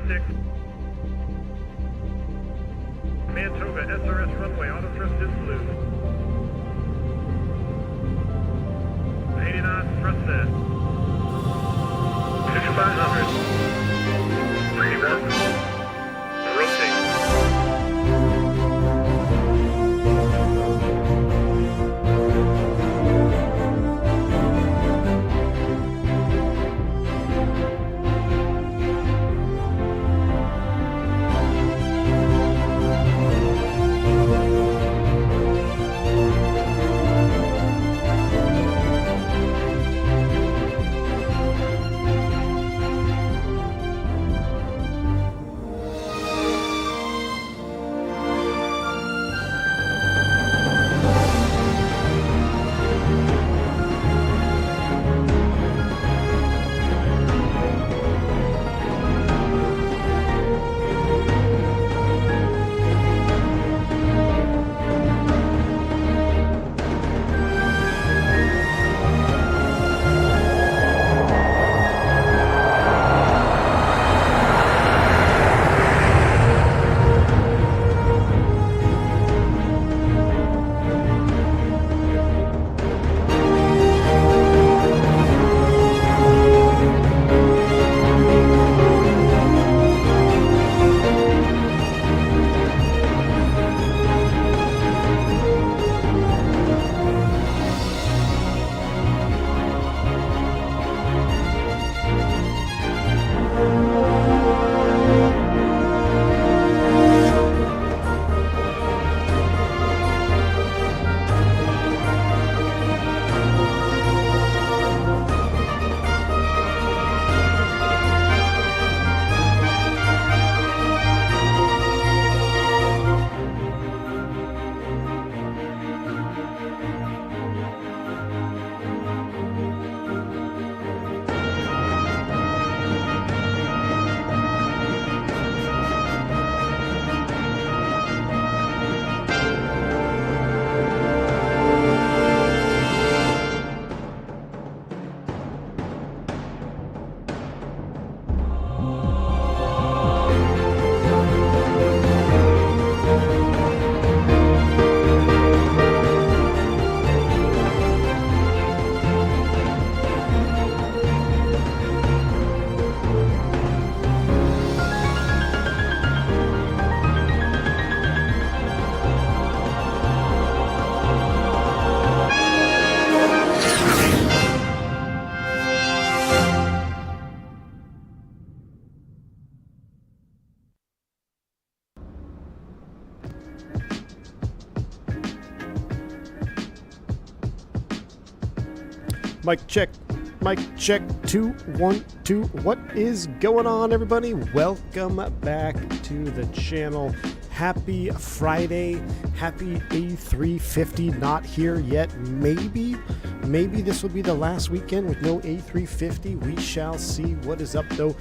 6. Command Toga, SRS runway, auto thrust is blue. 80 knots, thrust set. 5500. 31. Rotate. Mic check. Mic check. 2, 1, 2. What is going on, everybody? Welcome back to the channel. Happy Friday. Happy A350 not here yet. Maybe this will be the last weekend with no A350. We shall see what is up, though.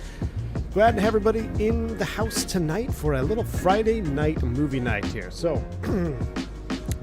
Glad to have everybody in the house tonight for a little Friday night movie night here. So,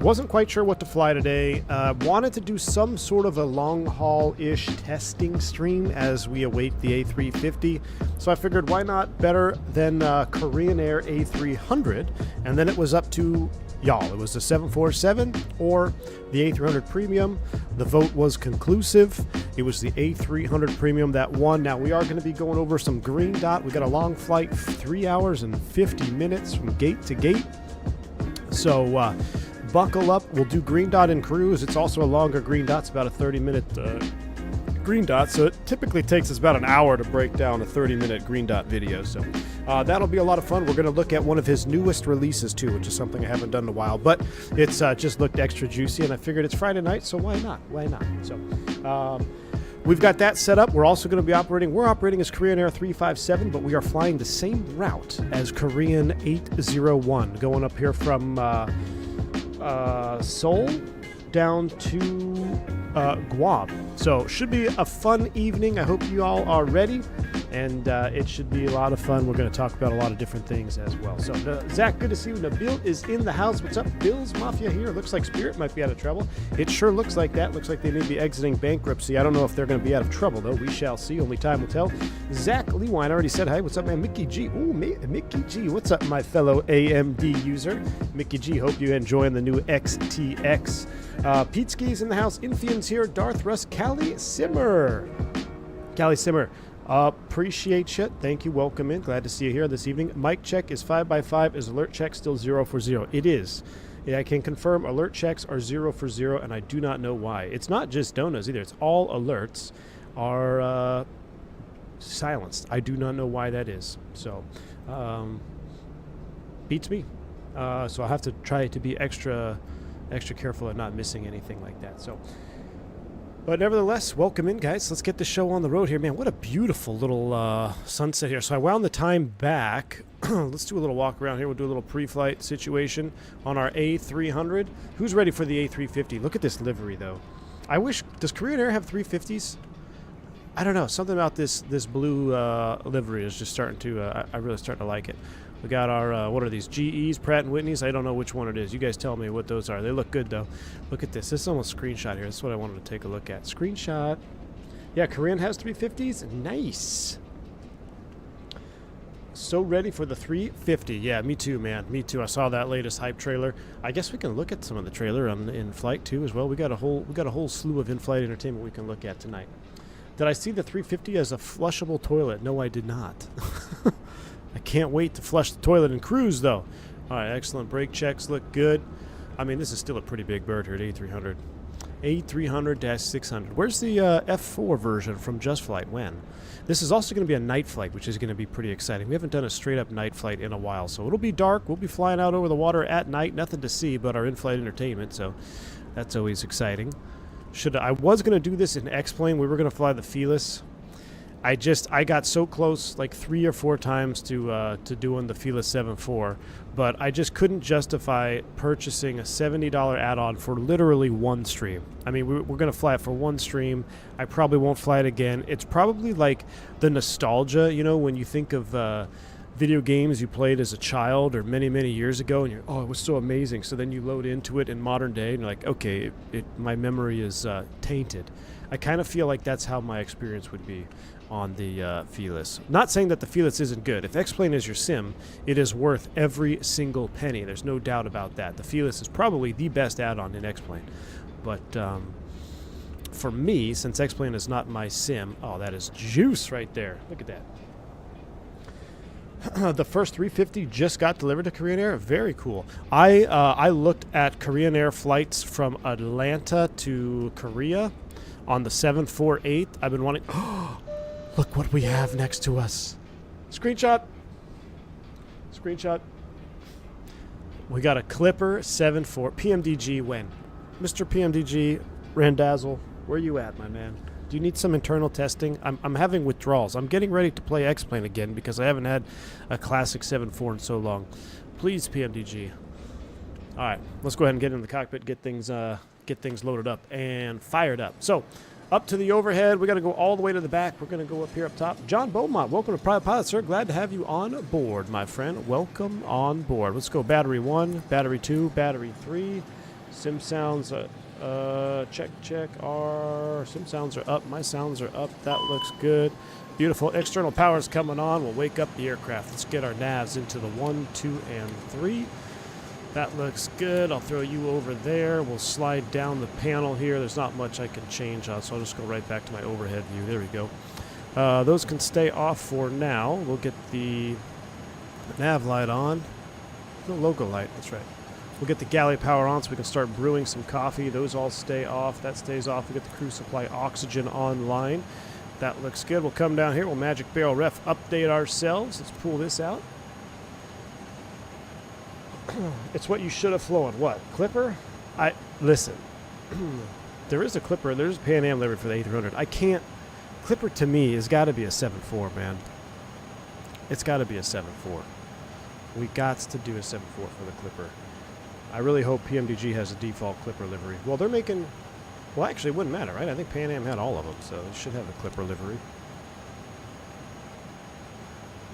wasn't quite sure what to fly today. Wanted to do some sort of a long haul-ish testing stream as we await the A350. So I figured why not better than Korean Air A300. And then it was up to y'all. It was the 747 or the A300 Premium. The vote was conclusive. It was the A300 Premium that won. Now we are going to be going over some green dot. We got a long flight, 3 hours and 50 minutes from gate to gate. So buckle up. We'll do green dot in cruise. It's also a longer green dot. It's about a 30-minute green dot. So it typically takes us about an hour to break down a 30-minute green dot video. So that'll be a lot of fun. We're going to look at one of his newest releases too, which is something I haven't done in a while. But it's just looked extra juicy, and I figured it's Friday night, so why not? Why not? So we've got that set up. We're also going to be we're operating as Korean Air 357, but we are flying the same route as Korean 801, going up here from Seoul down to Guam. So should be a fun evening. I hope you all are ready, and it should be a lot of fun. We're going to talk about a lot of different things as well. So, Zach, good to see you. Nabil is in the house. What's up? Bill's Mafia here. Looks like Spirit might be out of trouble. It sure looks like that. Looks like they may be exiting bankruptcy. I don't know if they're going to be out of trouble, though. We shall see. Only time will tell. Zach Lewine already said hi. What's up, man? Mickey G. Ooh, Mickey G. What's up, my fellow AMD user? Mickey G. Hope you're enjoying the new XTX. Pete Ski's in the house. Infian's here. Darth Russ. Callie Simmer. Appreciate you. Thank you. Welcome in. Glad to see you here this evening. Mic check is 5x5. Is alert check still 0 for 0? It is. Yeah, I can confirm alert checks are 0 for 0, and I do not know why. It's not just donos either. It's all alerts are silenced. I do not know why that is. So, beats me. So I'll have to try to be extra careful at not missing anything like that. So. But nevertheless, welcome in, guys. Let's get the show on the road here. Man, what a beautiful little sunset here. So I wound the time back. Let's do a little walk around here. We'll do a little pre-flight situation on our A300. Who's ready for the A350? Look at this livery, though. I wish... Does Korean Air have 350s? I don't know. Something about this blue livery is just starting to... I really starting to like it. We got our, what are these, GEs, Pratt & Whitneys? I don't know which one it is. You guys tell me what those are. They look good, though. Look at this. This is almost a screenshot here. That's what I wanted to take a look at. Screenshot. Yeah, Korean has 350s. Nice. So ready for the 350. Yeah, me too, man. Me too. I saw that latest hype trailer. I guess we can look at some of the trailer in flight, too, as well. We got a whole slew of in-flight entertainment we can look at tonight. Did I see the 350 as a flushable toilet? No, I did not. I can't wait to flush the toilet and cruise, though. All right, excellent. Brake checks look good. I mean, this is still a pretty big bird here at A300. A300-600. Where's the F4 version from Just Flight? When? This is also going to be a night flight, which is going to be pretty exciting. We haven't done a straight-up night flight in a while, so it'll be dark. We'll be flying out over the water at night. Nothing to see but our in-flight entertainment, so that's always exciting. I was going to do this in X-Plane. We were going to fly the Felis. I got so close like 3 or 4 times to doing the Felis 7.4, but I just couldn't justify purchasing a $70 add-on for literally one stream. I mean, we're going to fly it for one stream. I probably won't fly it again. It's probably like the nostalgia, you know, when you think of video games you played as a child or many, many years ago, and oh, it was so amazing. So then you load into it in modern day, and you're like, okay, my memory is tainted. I kind of feel like that's how my experience would be on the Felis. Not saying that the Felis isn't good. If X-Plane is your sim, it is worth every single penny. There's no doubt about that. The Felis is probably the best add-on in X-Plane. But for me, since X-Plane is not my sim, oh, that is juice right there. Look at that. The first 350 just got delivered to Korean Air. Very cool. I looked at Korean Air flights from Atlanta to Korea on the 748. I've been wanting... Look what we have next to us. Screenshot. We got a Clipper 7.4. PMDG when? Mr. PMDG, Randazzle, where you at, my man? Do you need some internal testing? I'm having withdrawals. I'm getting ready to play X-Plane again because I haven't had a classic 7.4 in so long. Please, PMDG. All right, let's go ahead and get in the cockpit, get things loaded up and fired up. So, up to the overhead. We got to go all the way to the back. We're going to go up here up top. John Beaumont, welcome to Private Pilot, sir. Glad to have you on board, my friend. Welcome on board. Let's go battery 1, battery 2, battery 3. Sim sounds, check. Our sim sounds are up. My sounds are up. That looks good. Beautiful. External power's coming on. We'll wake up the aircraft. Let's get our navs into the 1, 2, and 3. That looks good. I'll throw you over there. We'll slide down the panel here. There's not much I can change on, so I'll just go right back to my overhead view. There we go. Those can stay off for now. We'll get the nav light on. No logo light, that's right. We'll get the galley power on so we can start brewing some coffee. Those all stay off. That stays off. We get the crew supply oxygen online. That looks good. We'll come down here. We'll Magic Barrel Ref update ourselves. Let's pull this out. It's what you should have flown. What? Clipper? Listen. There is a Clipper. There's a Pan Am livery for the A300. I can't. Clipper to me has got to be a 7.4, man. It's got to be a 7.4. We got to do a 7.4 for the Clipper. I really hope PMDG has a default Clipper livery. Well, they're making... Well, actually, it wouldn't matter, right? I think Pan Am had all of them, so it should have a Clipper livery.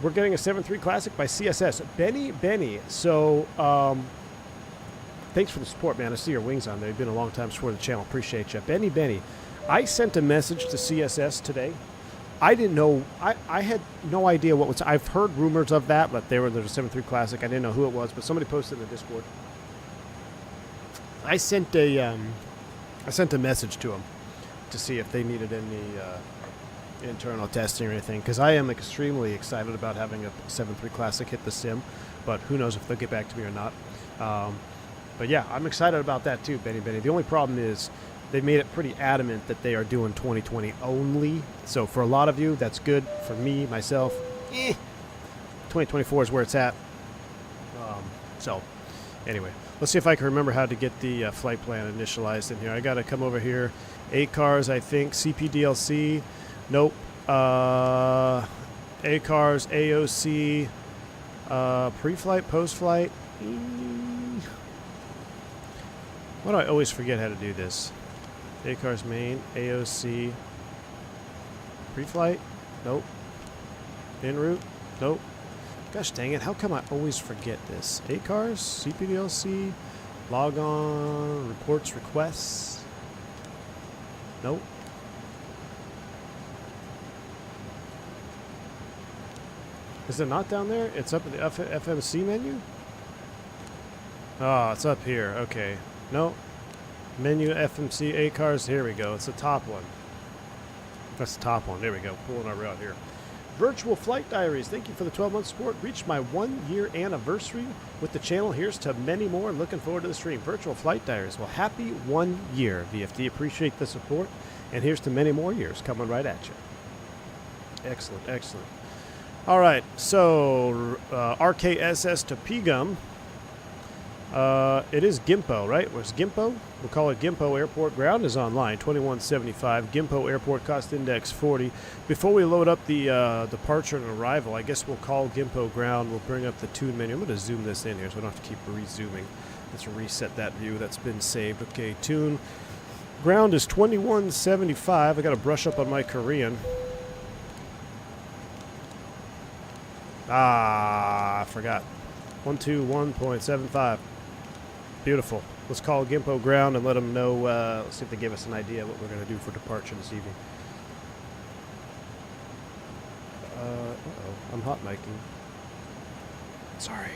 we're getting a 7.3 Classic by CSS. Benny. So, thanks for the support, man. I see your wings on there. You've been a long time supporter of the channel. Appreciate you. Benny. I sent a message to CSS today. I didn't know. I had no idea what was. I've heard rumors of that, but there's a 7.3 Classic. I didn't know who it was, but somebody posted in the Discord. I sent a message to them to see if they needed any internal testing or anything, because I am extremely excited about having a 7.3 Classic hit the sim, but who knows if they'll get back to me or not. But yeah, I'm excited about that too, Benny. The only problem is they made it pretty adamant that they are doing 2020 only. So for a lot of you, that's good. For me, myself, 2024 is where it's at. So anyway, let's see if I can remember how to get the flight plan initialized in here. I got to come over here. ACARS, I think. CPDLC. Nope. ACARS, AOC. Pre-flight, post-flight. Why do I always forget how to do this? ACARS main, AOC. Pre-flight? Nope. En route? Nope. Gosh dang it, how come I always forget this? ACARS, CPDLC, log on, reports, requests. Nope. Is it not down there? It's up in the FMC menu? Oh, it's up here. Okay. No. Menu, FMC, ACARS. Here we go. It's the top one. That's the top one. There we go. Pulling our route here. Virtual Flight Diaries. Thank you for the 12-month support. Reached my 1-year anniversary with the channel. Here's to many more. Looking forward to the stream. Virtual Flight Diaries. Well, happy 1 year, VFD. Appreciate the support. And here's to many more years coming right at you. Excellent. Excellent. All right. So, RKSS-PGUM. It is GIMPO, right? Where's GIMPO? We'll call it GIMPO Airport. Ground is online, 2175. GIMPO Airport Cost Index 40. Before we load up the departure and arrival, I guess we'll call GIMPO Ground. We'll bring up the tune menu. I'm going to zoom this in here so I don't have to keep re-zooming. Let's reset that view that's been saved. Okay, tune. Ground is 2175. I got to brush up on my Korean. I forgot. 121.75. Beautiful. Let's call GIMPO Ground and let them know. Let's see if they give us an idea what we're going to do for departure this evening. Uh-oh. I'm hot micing. Sorry.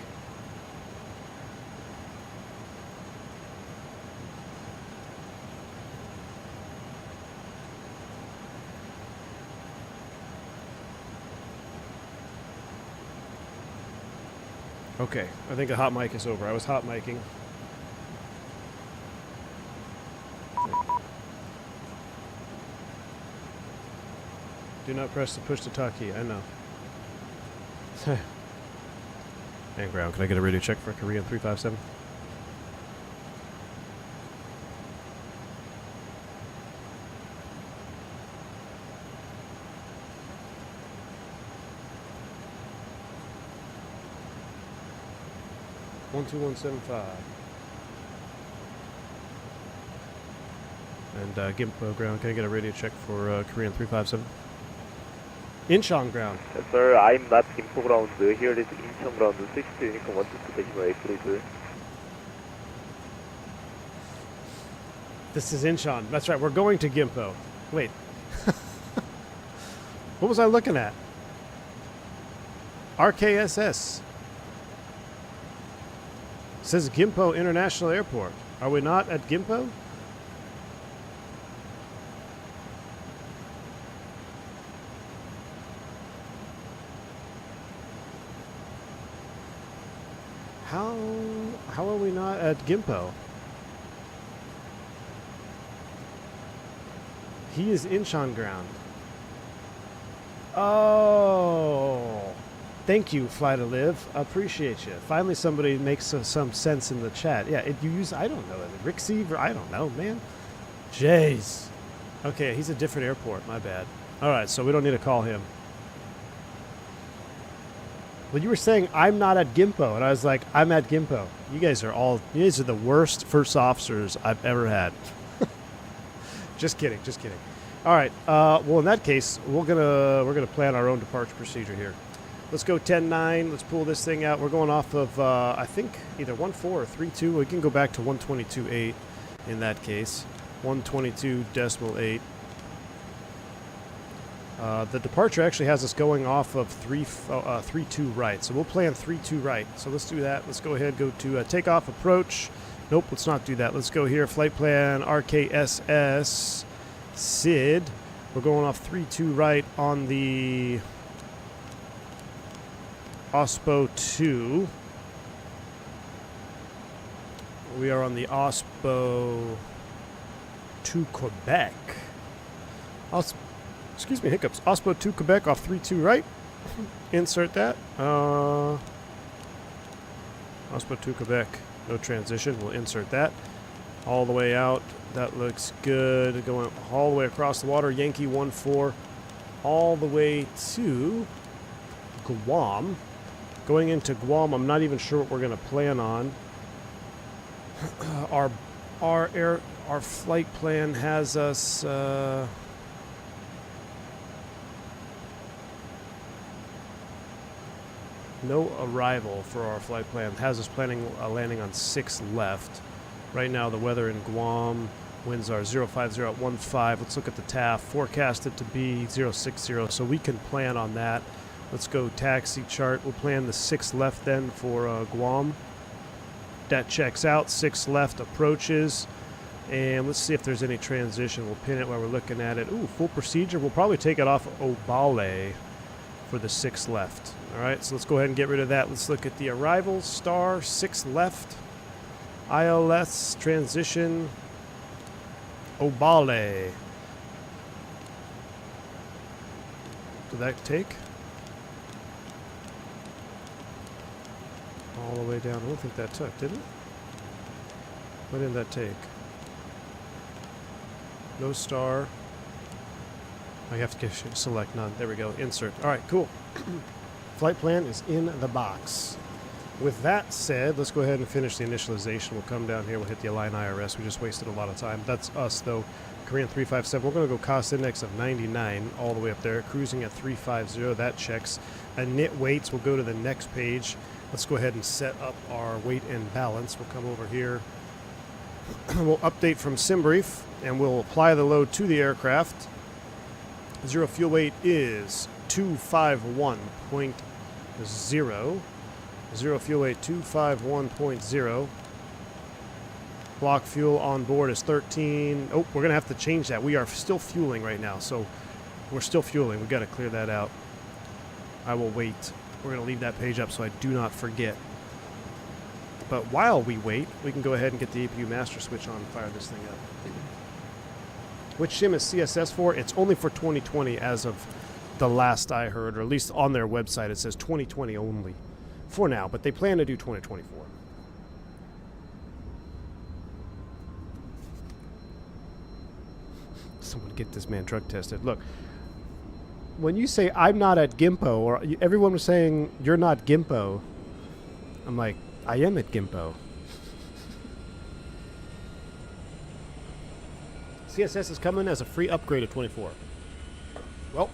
Okay, I think the hot mic is over. I was hot micing. Do not press the push to talk key. I know. And ground. Can I get a radio check for Korean 357? One 2175. And GIMPO ground. Can I get a radio check for Korean 357? Incheon ground. Yes, sir. I'm not GIMPO ground. Here is Incheon ground. 62 Unicorn 122.8, please. This is Incheon. That's right. We're going to GIMPO. Wait. What was I looking at? RKSS. It says GIMPO International Airport. Are we not at GIMPO? How are we not at GIMPO? He is Incheon ground. Oh. Thank you, Fly to Live. I appreciate you. Finally, somebody makes some sense in the chat. Yeah, you use, I don't know, Rixie? I don't know, man. Jeez. Okay, he's a different airport. My bad. All right, so we don't need to call him. Well, you were saying I'm not at GIMPO, and I was like, I'm at GIMPO. You guys are the worst first officers I've ever had. Just kidding, just kidding. All right, well, in that case, we're gonna plan our own departure procedure here. Let's go 10-9. Let's pull this thing out. We're going off of, I think, either 1.4 or 3.2. We can go back to 122.8 in that case. 122.8. The departure actually has us going off of 3.2 right. So we'll plan 3.2 right. So let's do that. Let's go ahead, go to takeoff, approach. Nope, let's not do that. Let's go here. Flight plan RKSS SID. We're going off 3.2 right on the OSPO 2. We are on the OSPO 2 Quebec. Excuse me, hiccups. OSPO 2 Quebec off 3.2 right. Insert that. OSPO 2 Quebec. No transition. We'll insert that. All the way out. That looks good. Going all the way across the water. Yankee 1-4. All the way to Guam. Going into Guam, I'm not even sure what we're going to plan on. Our flight plan has us no arrival for our flight plan. Has us planning landing on 6 left. Right now the weather in Guam, winds are 050 at 15. Let's look at the TAF. Forecasted to be 060, so we can plan on that. Let's go taxi chart. We'll plan the 6 left then for Guam. That checks out. 6 left approaches. And let's see if there's any transition. We'll pin it while we're looking at it. Ooh, full procedure. We'll probably take it off Obale for the 6 left. All right, so let's go ahead and get rid of that. Let's look at the arrivals. Star, 6 left. ILS, transition, Obale. Did that take? All the way down. I don't think that took, did it? What did that take? No star. I have to select none. There we go. Insert. All right, cool. Flight plan is in the box. With that said, let's go ahead and finish the initialization. We'll come down here. We'll hit the Align IRS. We just wasted a lot of time. That's us, though. Korean 357. We're going to go cost index of 99 all the way up there. Cruising at 350. That checks. Init weights. We'll go to the next page. Let's go ahead and set up our weight and balance. We'll come over here. We'll update from SimBrief, and we'll apply the load to the aircraft. Zero fuel weight is 251.0. Zero fuel weight 251.0. Block fuel on board is 13. Oh, we're going to have to change that. We are still fueling right now, so we're still fueling. We've got to clear that out. I will wait. We're going to leave that page up so I do not forget. But while we wait, we can go ahead and get the APU master switch on and fire this thing up. Which sim is CSS for? It's only for 2020 as of the last I heard, or at least on their website it says 2020 only for now, but they plan to do 2024. Someone get this man drug tested. Look, when you say I'm not at Gimpo, or everyone was saying you're not Gimpo, I'm like, I am at Gimpo. CSS is coming as a free upgrade of 24. Well,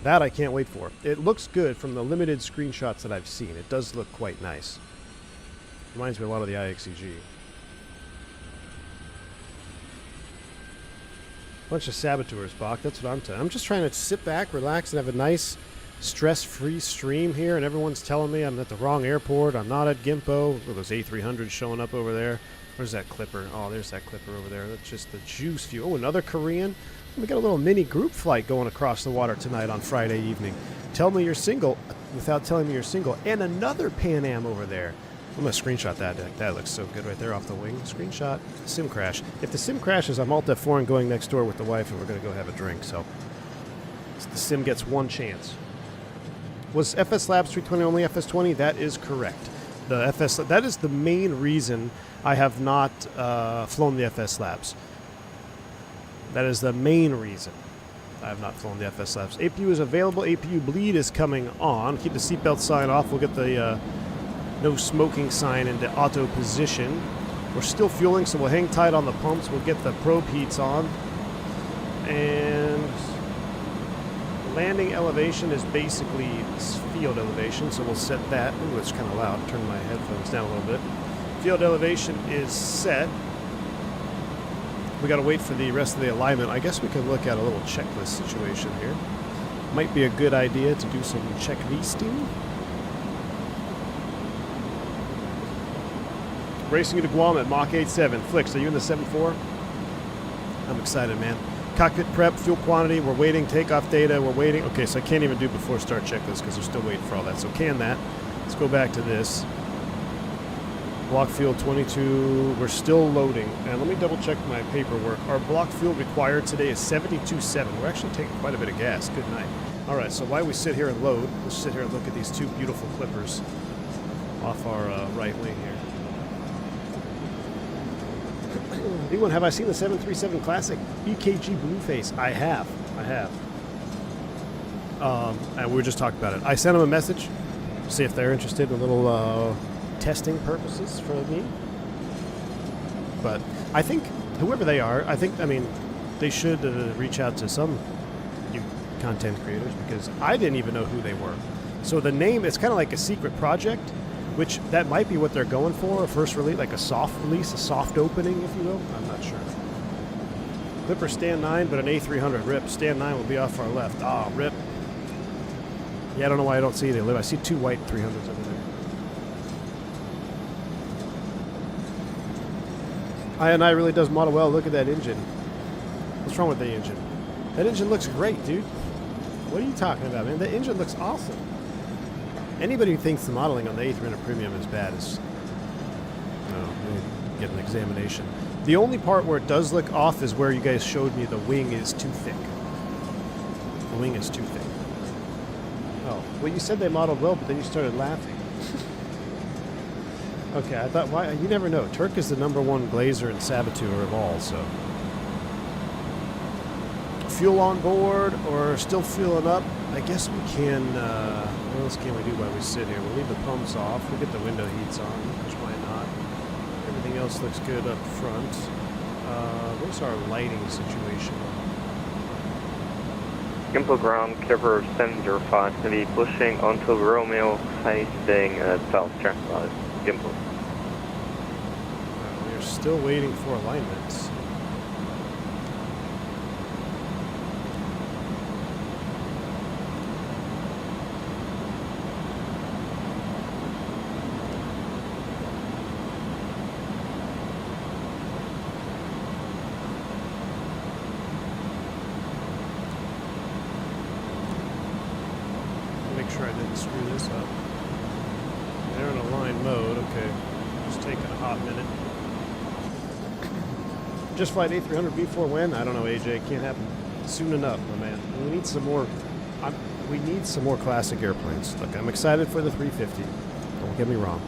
that I can't wait for. It looks good from the limited screenshots that I've seen. It does look quite nice. Reminds me a lot of the IXEG. Bunch of saboteurs, Bach. That's what I'm telling. I'm just trying to sit back, relax, and have a nice, stress-free stream here, and everyone's telling me I'm at the wrong airport. I'm not at Gimpo. Look at those A300s showing up over there. Where's that clipper? Oh, there's that clipper over there. That's just the juice fuel. Oh, another Korean. We got a little mini group flight going across the water tonight on Friday evening. Tell me you're single without telling me you're single. And another Pan Am over there. I'm going to screenshot that. That looks so good right there off the wing. Screenshot. Sim crash. If the sim crashes, I'm Alt F4 and going next door with the wife, and we're going to go have a drink. So the sim gets one chance. Was FS Labs 320 only FS20? That is correct. The FS, that is the main reason I have not flown the FS Labs. That is the main reason I have not flown the FS Labs. APU is available. APU bleed is coming on. Keep the seatbelt sign off. We'll get the no smoking sign into auto position. We're still fueling, so we'll hang tight on the pumps. We'll get the probe heats on. And landing elevation is basically field elevation, so we'll set that. Ooh, it's kind of loud. Turn my headphones down a little bit. Field elevation is set. We got to wait for the rest of the alignment. I guess we could look at a little checklist situation here. Might be a good idea to do some checklisting. Racing into Guam at Mach 8.7. Flix, are you in the 7.4? I'm excited, man. Cockpit prep, fuel quantity, we're waiting. Takeoff data, we're waiting. Okay, so I can't even do before start checklist because they're still waiting for all that. So can that. Let's go back to this. Block fuel 22, we're still loading. And let me double check my paperwork. Our block fuel required today is 72.7. We're actually taking quite a bit of gas. Good night. All right, so while we sit here and load, let's sit here and look at these two beautiful clippers off our right wing here. D1, have I seen the 737 Classic EKG Blueface? I have. And we were just talking about it. I sent them a message, see if they're interested in a little testing purposes for me. But I think whoever they are, I mean, they should reach out to some new content creators because I didn't even know who they were. So the name, it's kind of like a secret project, which that might be what they're going for, a first release, like a soft release, a soft opening, if you will. I'm not sure. Clipper stand 9, but an A300 rip. Stand 9 will be off our left. Ah, rip. Yeah, I don't know why I don't see they live. I see two white 300s over there. INI really does model well. Look at that engine. What's wrong with the engine? That engine looks great, dude. What are you talking about, man? The engine looks awesome. Anybody who thinks the modeling on the A300 Premium is bad is, get an examination. The only part where it does look off is where you guys showed me the wing is too thick. The wing is too thick. Oh, well, you said they modeled well, but then you started laughing. Okay, I thought, why? You never know. Turk is the else glazer and saboteur of all, so. Fuel on board or still fueling up? I guess we can, what else can we do while we sit here? We'll leave the pumps off. We'll get the window heats on, which why not? Everything else looks good up front. What's our lighting situation? Gimbal ground, Kepler 705, to be pushing onto Romeo, facing south, track 5, gimbal. We're still waiting for alignments. Sure I didn't screw this up. They're in align mode. Okay, just taking a hot minute. Just flight A300 B4 when? I don't know, AJ. Can't happen soon enough, my man. We need some more. We need some more classic airplanes. Look, I'm excited for the 350. Don't get me wrong,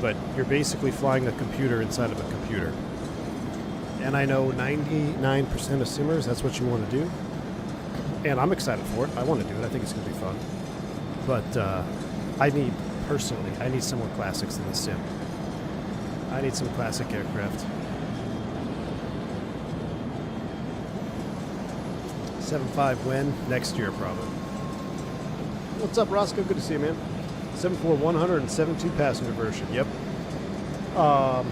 but you're basically flying a computer inside of a computer. And I know 99% of simmers, that's what you want to do. And I'm excited for it. I want to do it. I think it's going to be fun. But I need some more classics in the sim. I need some classic aircraft. 7.5 when? Next year, probably. What's up, Roscoe? Good to see you, man. 7.4 100 and 7.2 passenger version. Yep. I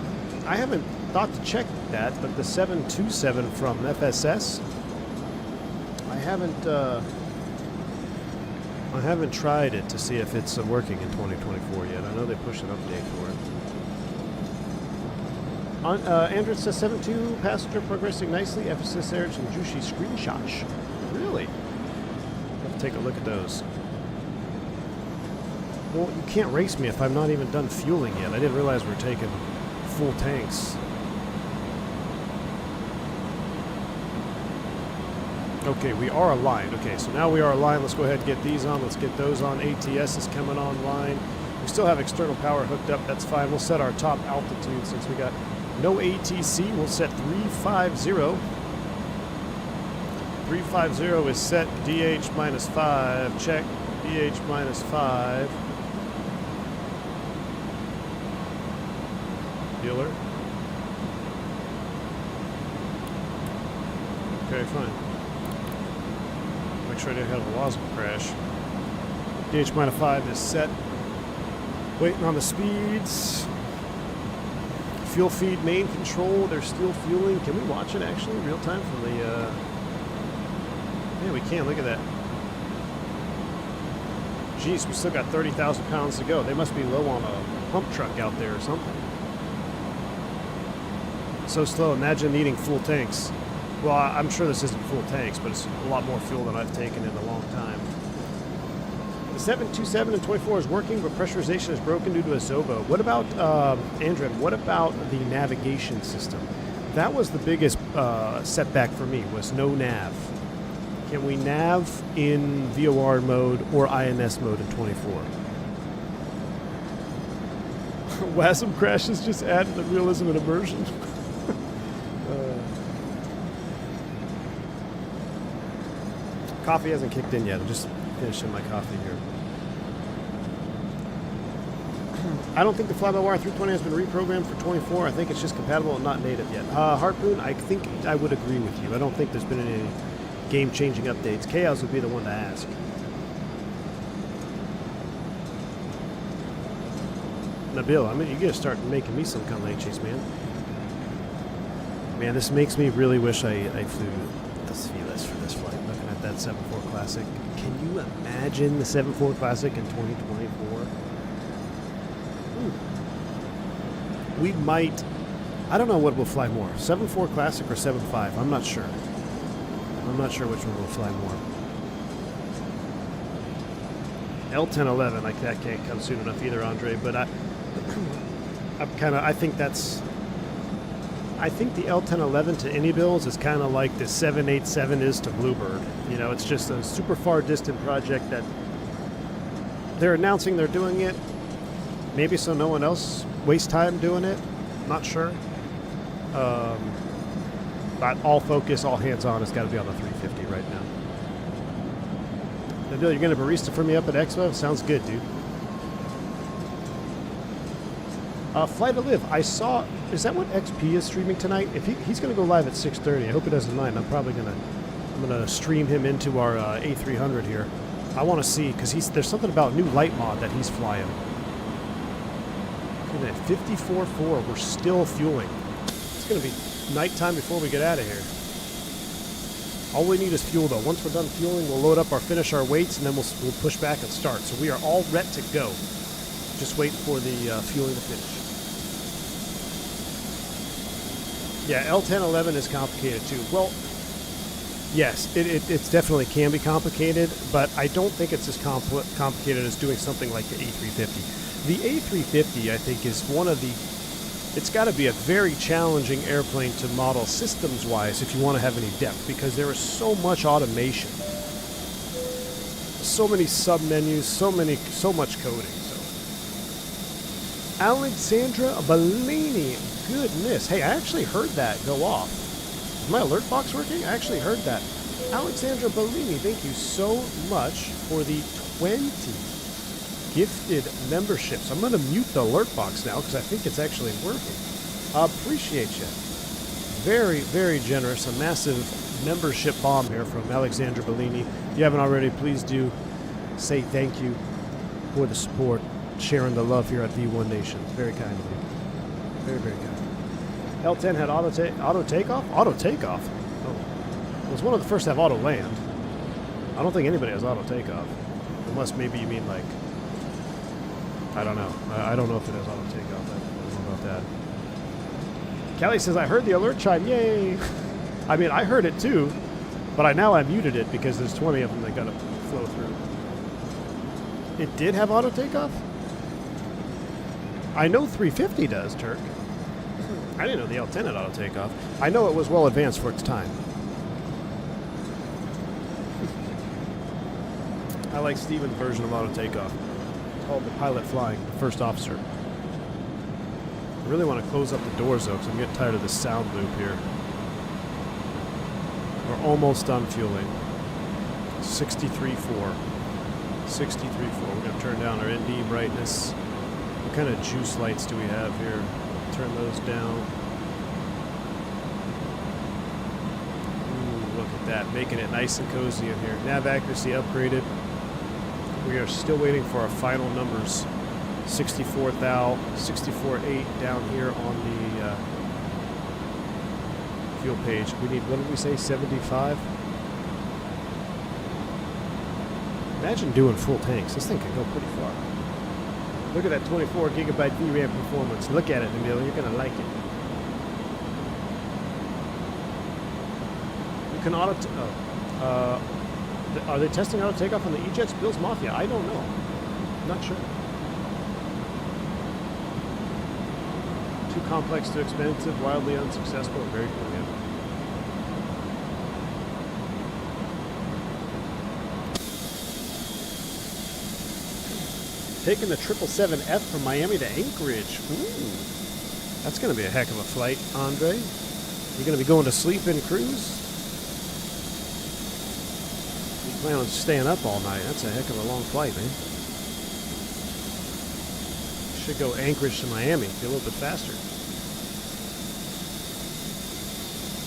haven't thought to check that, but the 727 from FSS, I haven't tried it to see if it's working in 2024 yet. I know they pushed an update for it. Andrew says 7.2 passenger progressing nicely. FSS Air and Jushi screenshots. Really? I'll have to take a look at those. Well, you can't race me if I'm not even done fueling yet. I didn't realize we were taking full tanks. Okay, we are aligned. Okay, so now we are aligned. Let's go ahead and get these on. Let's get those on. ATS is coming online. We still have external power hooked up. That's fine. We'll set our top altitude since we got no ATC. We'll set 350. 350 is set. DH minus 5. Check. DH minus 5. Dealer. Okay, fine. make sure I didn't have a WASM crash. DH-5 is set. Waiting on the speeds. Fuel feed main control. They're still fueling. Can we watch it actually in real time from the... Yeah, we can. Look at that. Jeez, we still got 30,000 pounds to go. They must be low on a pump truck out there or something. So slow. Imagine needing full tanks. Well, I'm sure this isn't full tanks, but it's a lot more fuel than I've taken in a long time. The 727 and 24 is working, but pressurization is broken due to a Zobo. What about, Andren, what about the navigation system? That was the biggest setback for me, was no nav. Can we nav in VOR mode or INS mode in 24? WASM crashes just added the realism and immersion. Coffee hasn't kicked in yet. I'm just finishing my coffee here. I don't think the fly-by-wire 320 has been reprogrammed for 24. I think it's just compatible and not native yet. Harpoon, I think I would agree with you. I don't think there's been any game-changing updates. Chaos would be the one to ask. Nabil, I mean, you gotta start making me some kind of chase, man. Man, this makes me really wish I flew the Svilas for this flight. Looking at that 7.4 Classic. Can you imagine the 7.4 Classic in 2024? We might, I don't know what will fly more, 7.4 Classic or 7.5. I'm not sure. I'm not sure which one will fly more. L1011, like that can't come soon enough either, Andre, but I think the L1011 to any bills is kind of like the 787 is to Bluebird. You know, it's just a super far distant project that they're announcing they're doing it. Maybe so no one else wastes time doing it. Not sure. But all focus, all hands on, has got to be on the 350 right now. Nabil, you're going to barista for me up at Expo? Sounds good, dude. Flight to Live. I saw. Is that what XP is streaming tonight? If he's going to go live at 6:30, I hope he doesn't mind. I'm gonna stream him into our A300 here. I want to see because there's something about new light mod that he's flying. Look at that, 54.4. We're still fueling. It's going to be nighttime before we get out of here. All we need is fuel, though. Once we're done fueling, we'll load up finish our weights, and then we'll push back and start. So we are all ready to go. Just waiting for the fueling to finish. Yeah, L1011 is complicated too. Well, yes, it definitely can be complicated, but I don't think it's as complicated as doing something like the A350. The A350, I think, is one of the... It's got to be a very challenging airplane to model systems-wise if you want to have any depth, because there is so much automation, so many sub-menus, so much coding. So, Alexandra Bellini, goodness. Hey, I actually heard that go off. Is my alert box working? I actually heard that. Alexandra Bellini, thank you so much for the 20 gifted memberships. I'm going to mute the alert box now because I think it's actually working. Appreciate you. Very, very generous. A massive membership bomb here from Alexandra Bellini. If you haven't already, please do say thank you for the support, sharing the love here at V1 Nation. Very kind of you. Very, very kind. L10 had auto takeoff? Auto takeoff? Oh. It was one of the first to have auto land. I don't think anybody has auto takeoff. Unless maybe you mean like... I don't know. I don't know if it has auto takeoff. I don't know about that. Kelly says, I heard the alert chime. Yay! I mean, I heard it too, but I muted it because there's 20 of them that got to flow through. It did have auto takeoff? I know 350 does, Turk. I didn't know the L10 had auto takeoff. I know it was well advanced for its time. I like Steven's version of auto takeoff. Called the pilot flying, the first officer. I really want to close up the doors though, because I'm getting tired of this sound loop here. We're almost done fueling. 63.4. 63.4. We're going to turn down our ND brightness. What kind of juice lights do we have here? Turn those down. Ooh, look at that, making it nice and cozy in here. Nav accuracy upgraded. We are still waiting for our final numbers. 64 thou, 64.8 down here on the fuel page. We need, what did we say, 75? Imagine doing full tanks. This thing can go pretty far. Look at that 24 gigabyte VRAM performance. Look at it, Emil. You're going to like it. You can auto... are they testing auto takeoff on the E-Jets? Bill's Mafia? I don't know. Not sure. Too complex, too expensive, wildly unsuccessful. Very cool, yeah. Taking the 777F from Miami to Anchorage. Ooh. That's going to be a heck of a flight, Andre. You going to be going to sleep in cruise? You plan on staying up all night? That's a heck of a long flight, man. Should go Anchorage to Miami. Be a little bit faster.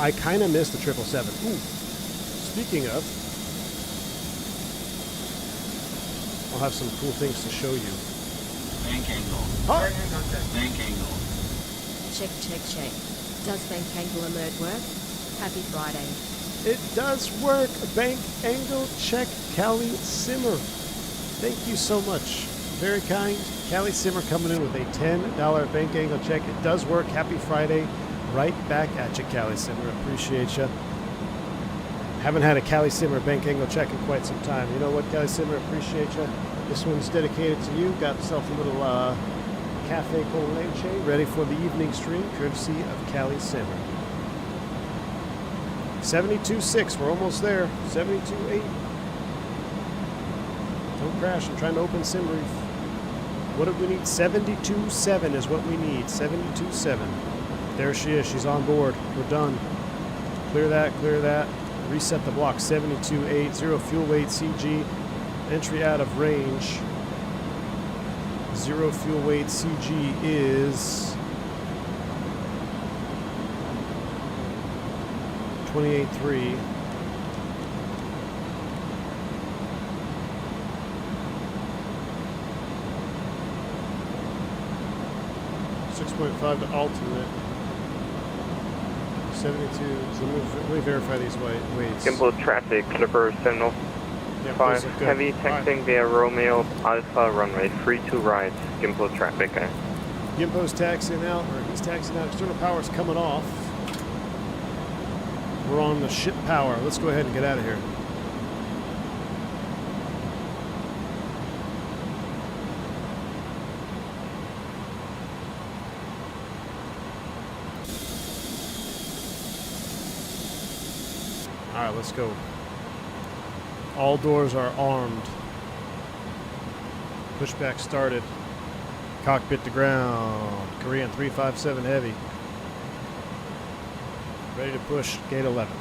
I kind of miss the 777. Ooh. Speaking of, I'll have some cool things to show you. Bank angle. Oh. Bank angle. Check, check, check. Does bank angle alert work? Happy Friday. It does work. Bank angle check. Callie Simmer. Thank you so much. Very kind. Callie Simmer coming in with a $10 bank angle check. It does work. Happy Friday. Right back at you, Callie Simmer. Appreciate you. Haven't had a Callie Simmer bank angle check in quite some time. You know what, Callie Simmer? Appreciate you. This one's dedicated to you. Got yourself a little cafe con leche ready for the evening stream, courtesy of Callie Simmer. 72.6. We're almost there. 72.8. Don't crash. I'm trying to open sim reef. What do we need? 72.7 is what we need. 72.7. There she is. She's on board. We're done. Clear that. Clear that. Reset the block. 72.8. 0 fuel weight CG. Entry out of range. 0 fuel weight CG is 28.3. .5 to alternate. 72. So let me verify these weights. Gimbal traffic, Clipper Sentinel. Yeah, 5, those look good. heavy texting via Romeo Alpha runway, 32 right, Gimbal traffic. Gimbo's taxiing out, or he's taxiing out. External power's coming off. We're on the ship power. Let's go ahead and get out of here. All right, let's go. All doors are armed. Pushback started. Cockpit to ground. Korean 357 heavy. Ready to push. Gate 11.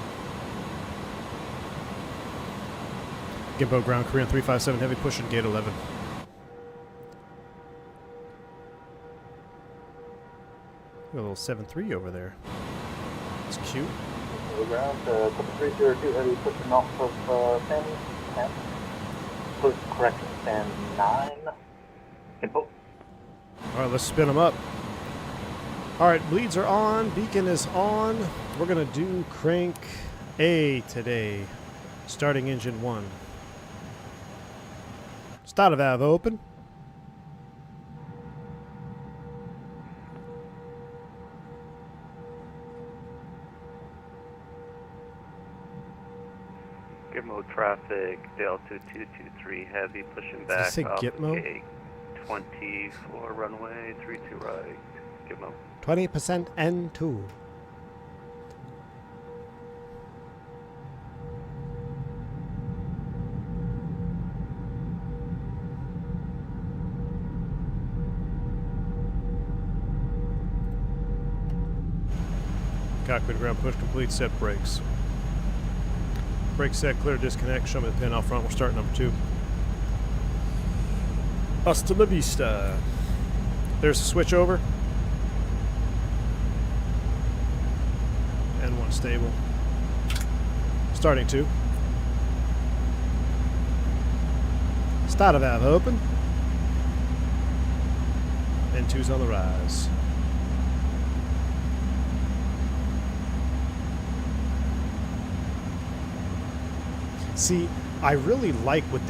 Gimbo ground. Korean 357 heavy pushing. Gate 11. Got a little 7.3 over there. It's cute. Ground, 302 heavy pushing off of San 10. Push correction, San 9. Info. All right, let's spin them up. All right, bleeds are on. Beacon is on. We're going to do crank A today. Starting engine 1. Starter valve open. Gitmo traffic, Delta 223 heavy pushing back. Did you say off Gitmo? gate 24 runway, 32 right. Gitmo. 20% N2. Cockpit ground push complete, set brakes. Brake set, clear, disconnect, show me the pin out front. We're starting number 2. Hasta la vista. There's a switch over. N1 stable. Starting to. Starter valve open. And 2's on the rise. See, I really like what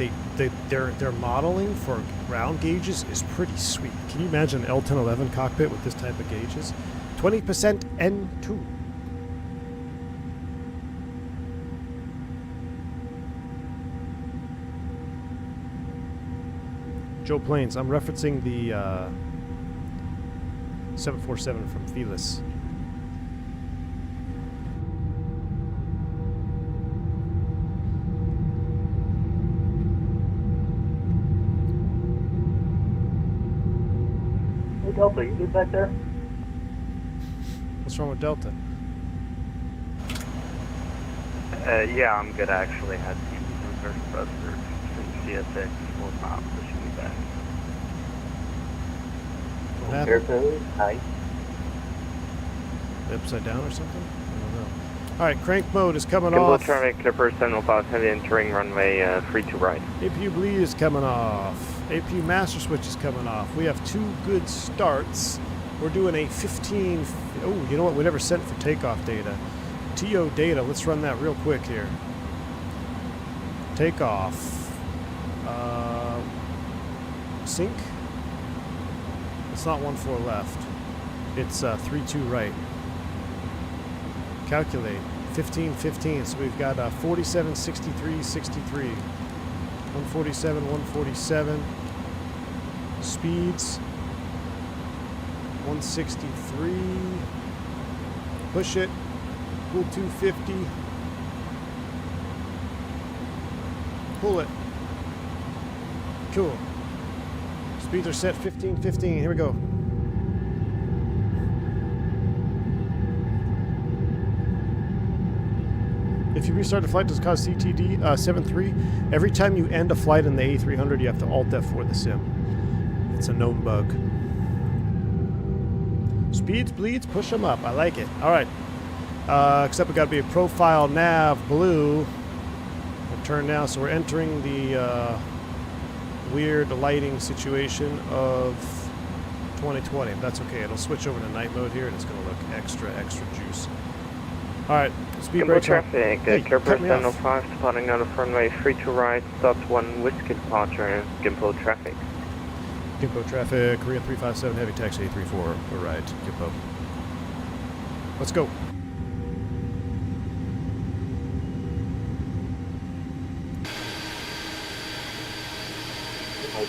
their modeling for ground gauges is pretty sweet. Can you imagine an L1011 cockpit with this type of gauges? 20% N2. Joe Plains, I'm referencing the 747 from Felis. Hey Delta, you good back there? What's wrong with Delta? Yeah, I'm good. I actually had to use reverse thrusters since CSX was not pushing me back. What happened? Airfield, nice. Upside down or something? I don't know. Alright, crank mode is coming Gimbal off. traffic, Clipper 705 heavy entering runway 3 to right. APU bleed is coming off. APU master switch is coming off. We have 2 good starts. We're doing a 15... Oh, you know what? We never sent for takeoff data. TO data. Let's run that real quick here. Takeoff. Sync. It's not 14 left. It's 32 right. Calculate. 15, so we've got 47, 63, 63. 147, 147. Speeds. 163. Push it. Pull 250. Pull it. Cool. Speeds are set 15, 15. Here we go. If you restart the flight, does it cause CTD 7.3? Every time you end a flight in the A300, you have to Alt F4 the sim. It's a known bug. Speeds, bleeds, push them up. I like it. All right. Except we got to be a profile nav blue. We'll turn now, so we're entering the weird lighting situation of 2020. That's okay. It'll switch over to night mode here, and it's going to look extra juice. All right. Speed Gimbal brakes on. traffic, Hey, Clipper cut me off. 705 spotting out of runway 3 to right, start 1 whiskey departure and Gimbal traffic. Gimpo traffic, Korea 357, heavy taxi 34, we're right, Gimpo. Let's go.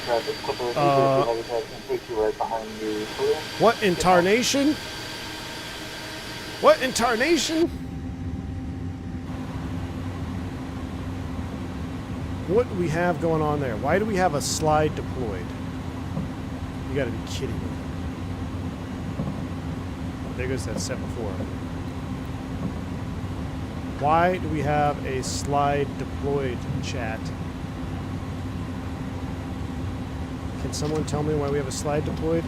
Traffic, couple of heavy taxi and take you right behind the balloon. What in tarnation? What in tarnation? What do we have going on there? Why do we have a slide deployed? You gotta be kidding me. There goes that semaphore. Why do we have a slide deployed, chat? Can someone tell me why we have a slide deployed?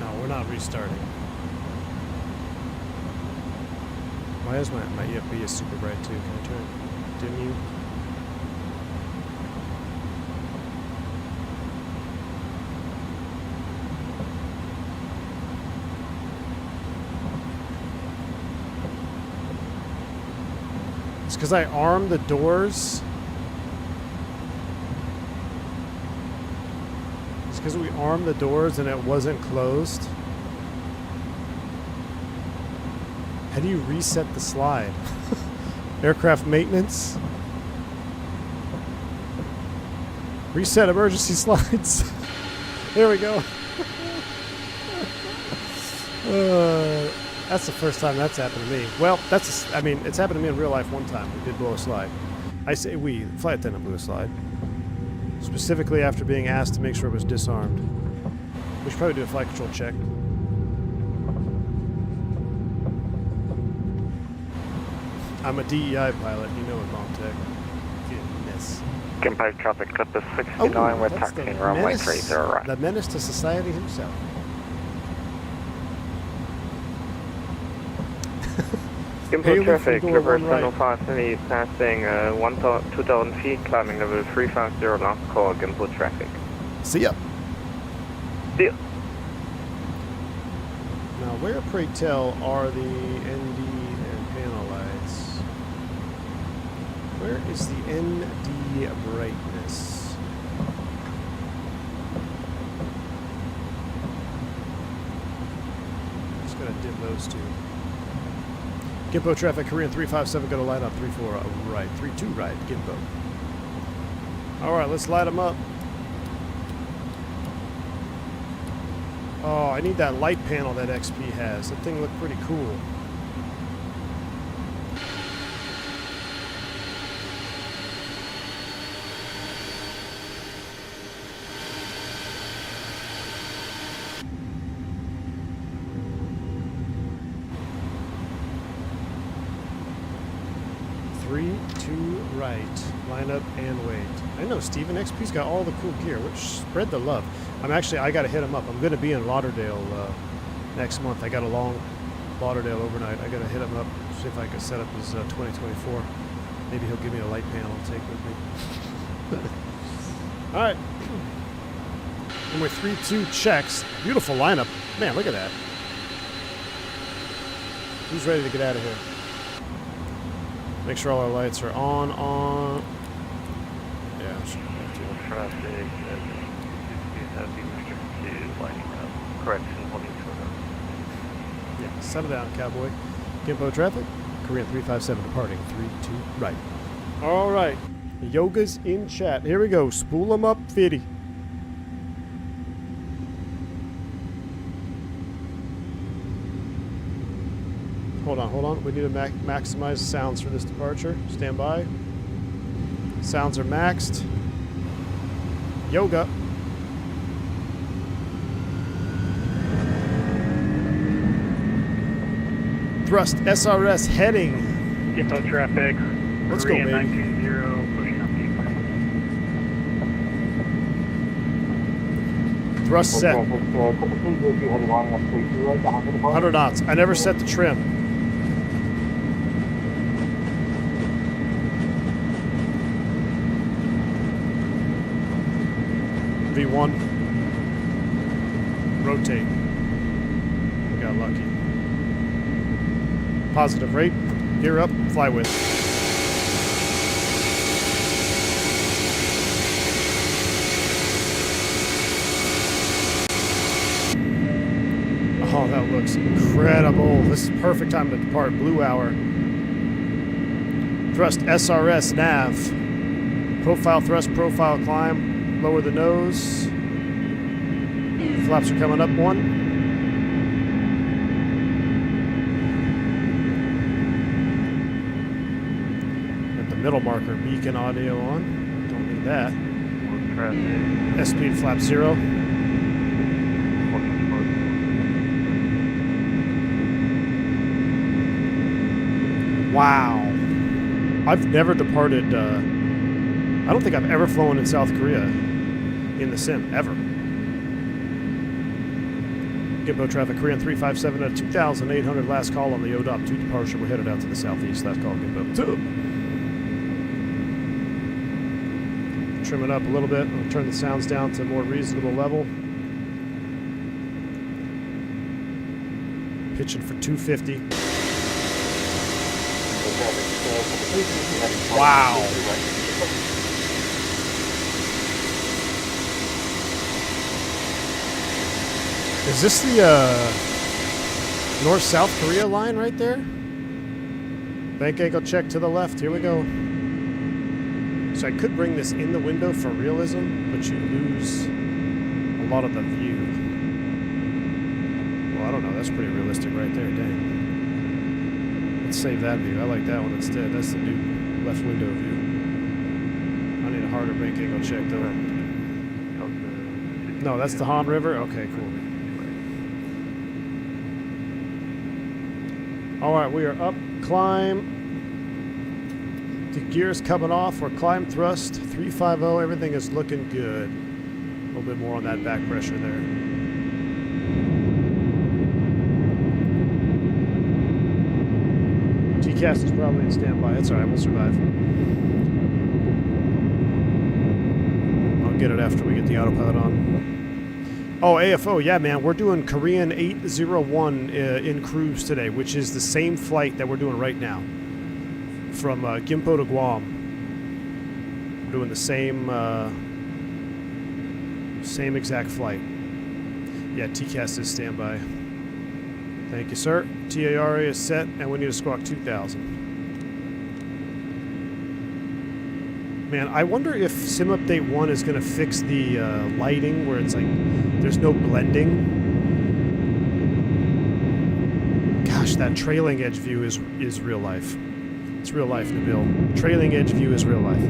No, we're not restarting. Why is my EFB is super bright too? Can I turn it? Dim you? It's because I armed the doors. It's because we armed the doors and it wasn't closed. How do you reset the slide? Aircraft maintenance. Reset emergency slides. There we go. That's the first time that's happened to me. Well, I mean, it's happened to me in real life one time. We did blow a slide. I say we, the flight attendant blew a slide. Specifically after being asked to make sure it was disarmed. We should probably do a flight control check. I'm a DEI pilot, you know it, Momtech. Goodness. Gimbal traffic, Clipper 69, we're that's the taxiing runway menace, 30 right. the menace to society himself. Gimbal Haley traffic, from door Clipper one right. 705, passing 2,000 feet, climbing level 350, last call, Gimbal traffic. See ya. See ya. Now, where, pray tell, are the ND and panel lights? Where is the ND brightness? I'm just going to dim those two. Gimpo traffic, Korean 357, going to light up 34 right, 32 right, Gimpo. All right, let's light them up. Oh, I need that light panel that XP has. That thing looked pretty cool. Three, two, right. Line up and wait. I know Steven XP's got all the cool gear, which spread the love. I got to hit him up. I'm going to be in Lauderdale next month. I got a long Lauderdale overnight. I got to hit him up, see if I can set up his 2024. Maybe he'll give me a light panel to take with me. All right. And we're 3-2 checks. Beautiful lineup. Man, look at that. Who's ready to get out of here? Make sure all our lights are on. Yeah, I'm sure we have to. Traffic, heavy restricted, lighting up, correction, holding Toga. Yeah, settle down, cowboy. Gimpo traffic, Korean 357 departing, 3-2 right. All right, yoga's in chat. Here we go, spool them up, Fitty. Hold on. We need to maximize the sounds for this departure. Stand by. Sounds are maxed. Yoga. Thrust SRS heading. Gimpo traffic. Let's go, Korean baby. 920, pushing up deep. Thrust set. Clipper 302 heading line up 32 right behind the departure. 100 knots. I never set the trim. V1. Rotate. We got lucky. Positive rate. Gear up. Fly with. Oh, that looks incredible. This is perfect time to depart. Blue hour. Thrust SRS nav. Profile thrust, profile climb. Lower the nose. Flaps are coming up one. Got the middle marker beacon audio on. Don't need that. S-speed flap 0. Wow. I've never departed, I don't think I've ever flown in South Korea in the sim, ever. Gimpo traffic, Korean 357 at 2,800, last call on the ODOP 2 departure. We're headed out to the southeast, last call, Gimpo 2. Trim it up a little bit. I'll turn the sounds down to a more reasonable level. Pitching for 250. Wow. Is this the North-South Korea line right there? Bank angle check to the left. Here we go. So I could bring this in the window for realism, but you lose a lot of the view. Well, I don't know. That's pretty realistic right there. Dang. Let's save that view. I like that one instead. That's the new left window view. I need a harder bank angle check though. No, that's the Han River? Okay, cool. All right, we are up, climb. The gears coming off. We're climb thrust 350. Everything is looking good. A little bit more on that back pressure there. TCAS is probably in standby. It's alright, we'll survive. I'll get it after we get the autopilot on. Oh, AFO, yeah, man. We're doing Korean 801 in cruise today, which is the same flight that we're doing right now. From Gimpo to Guam. We're doing the same same exact flight. Yeah, TCAS is standby. Thank you, sir. TARA is set, and we need a squawk 2000. Man, I wonder if Sim Update 1 is going to fix the lighting where it's like there's no blending. Gosh, that trailing edge view is real life. It's real life, Nabil. Trailing edge view is real life.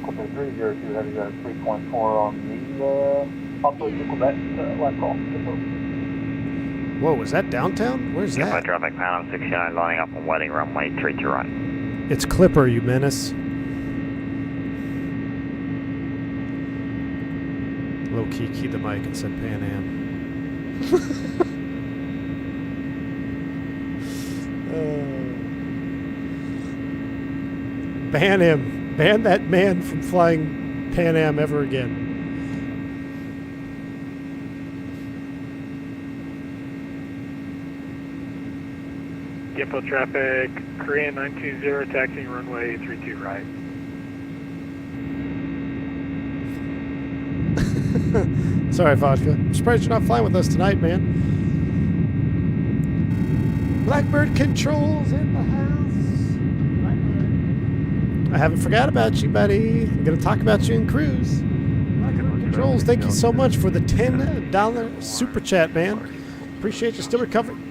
Cockpit 302 heavy 3.4 on the upper Quebec left call. Whoa, was that downtown? Where's that? Traffic Panam 69 lining up on wedding runway 32 right. It's Clipper, you menace. Low key the mic and said Pan Am. Ban him. Ban that man from flying Pan Am ever again. Gimpo traffic, Korean 920 taxiing runway 32 right. Sorry, Vodka. I'm surprised you're not flying with us tonight, man. Blackbird controls in the house. Blackbird. I haven't forgot about you, buddy. I'm going to talk about you in cruise. Blackbird controls, thank you so much for the $10 super chat, man. Appreciate you still recovering.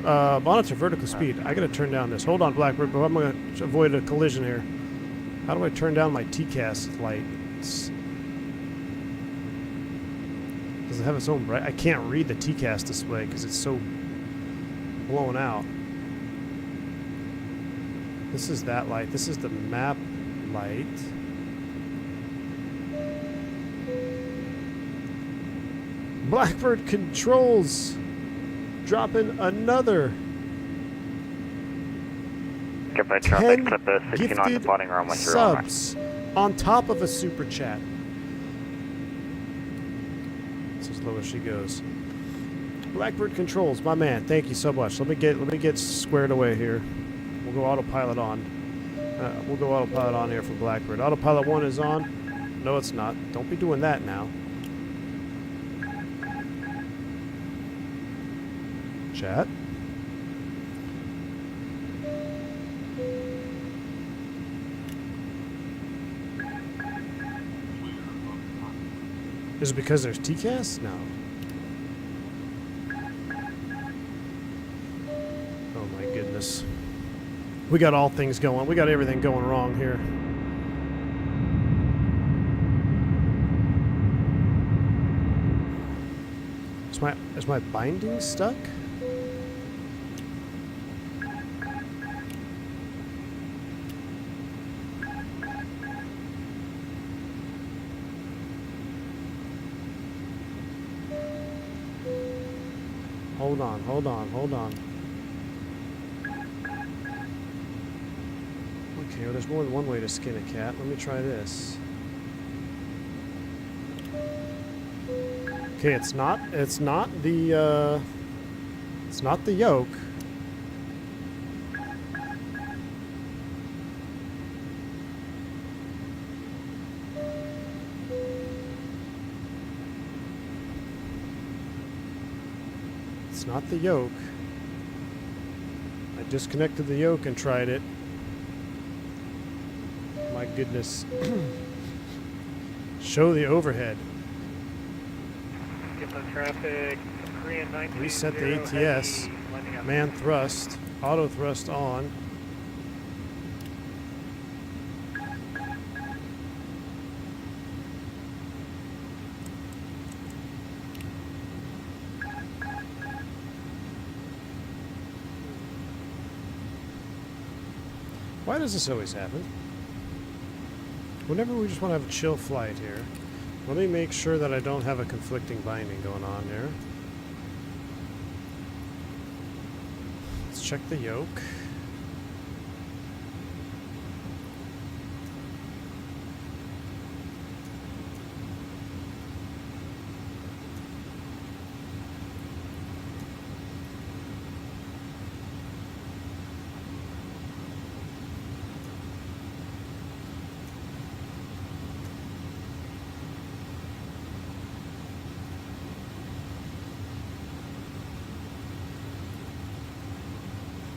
Monitor vertical speed. I got to turn down this. Hold on, Blackbird, but I'm going to avoid a collision here. How do I turn down my TCAS lights? Does it have its own bright? I can't read the TCAS display because it's so blown out. This is that light. This is the map light. Blackbird controls. Dropping another 10 gifted subs on top of a super chat. It's as low as she goes. Blackbird controls, my man. Thank you so much. Let me get squared away here. We'll go autopilot on. We'll go autopilot on here for Blackbird. Autopilot 1 is on. No, it's not. Don't be doing that now. Chat. Is it because there's TCAS? No. Oh my goodness. We got all things going. We got everything going wrong here. Is my binding stuck? Hold on. Okay, well, there's more than one way to skin a cat. Let me try this. Okay, it's not the yoke. It's not the yoke. I disconnected the yoke and tried it. My goodness. Show the overhead. Get the traffic, Korean 920. Reset the ATS. Man thrust. Auto thrust on. Why does this always happen? Whenever we just want to have a chill flight here, let me make sure that I don't have a conflicting binding going on there. Let's check the yoke.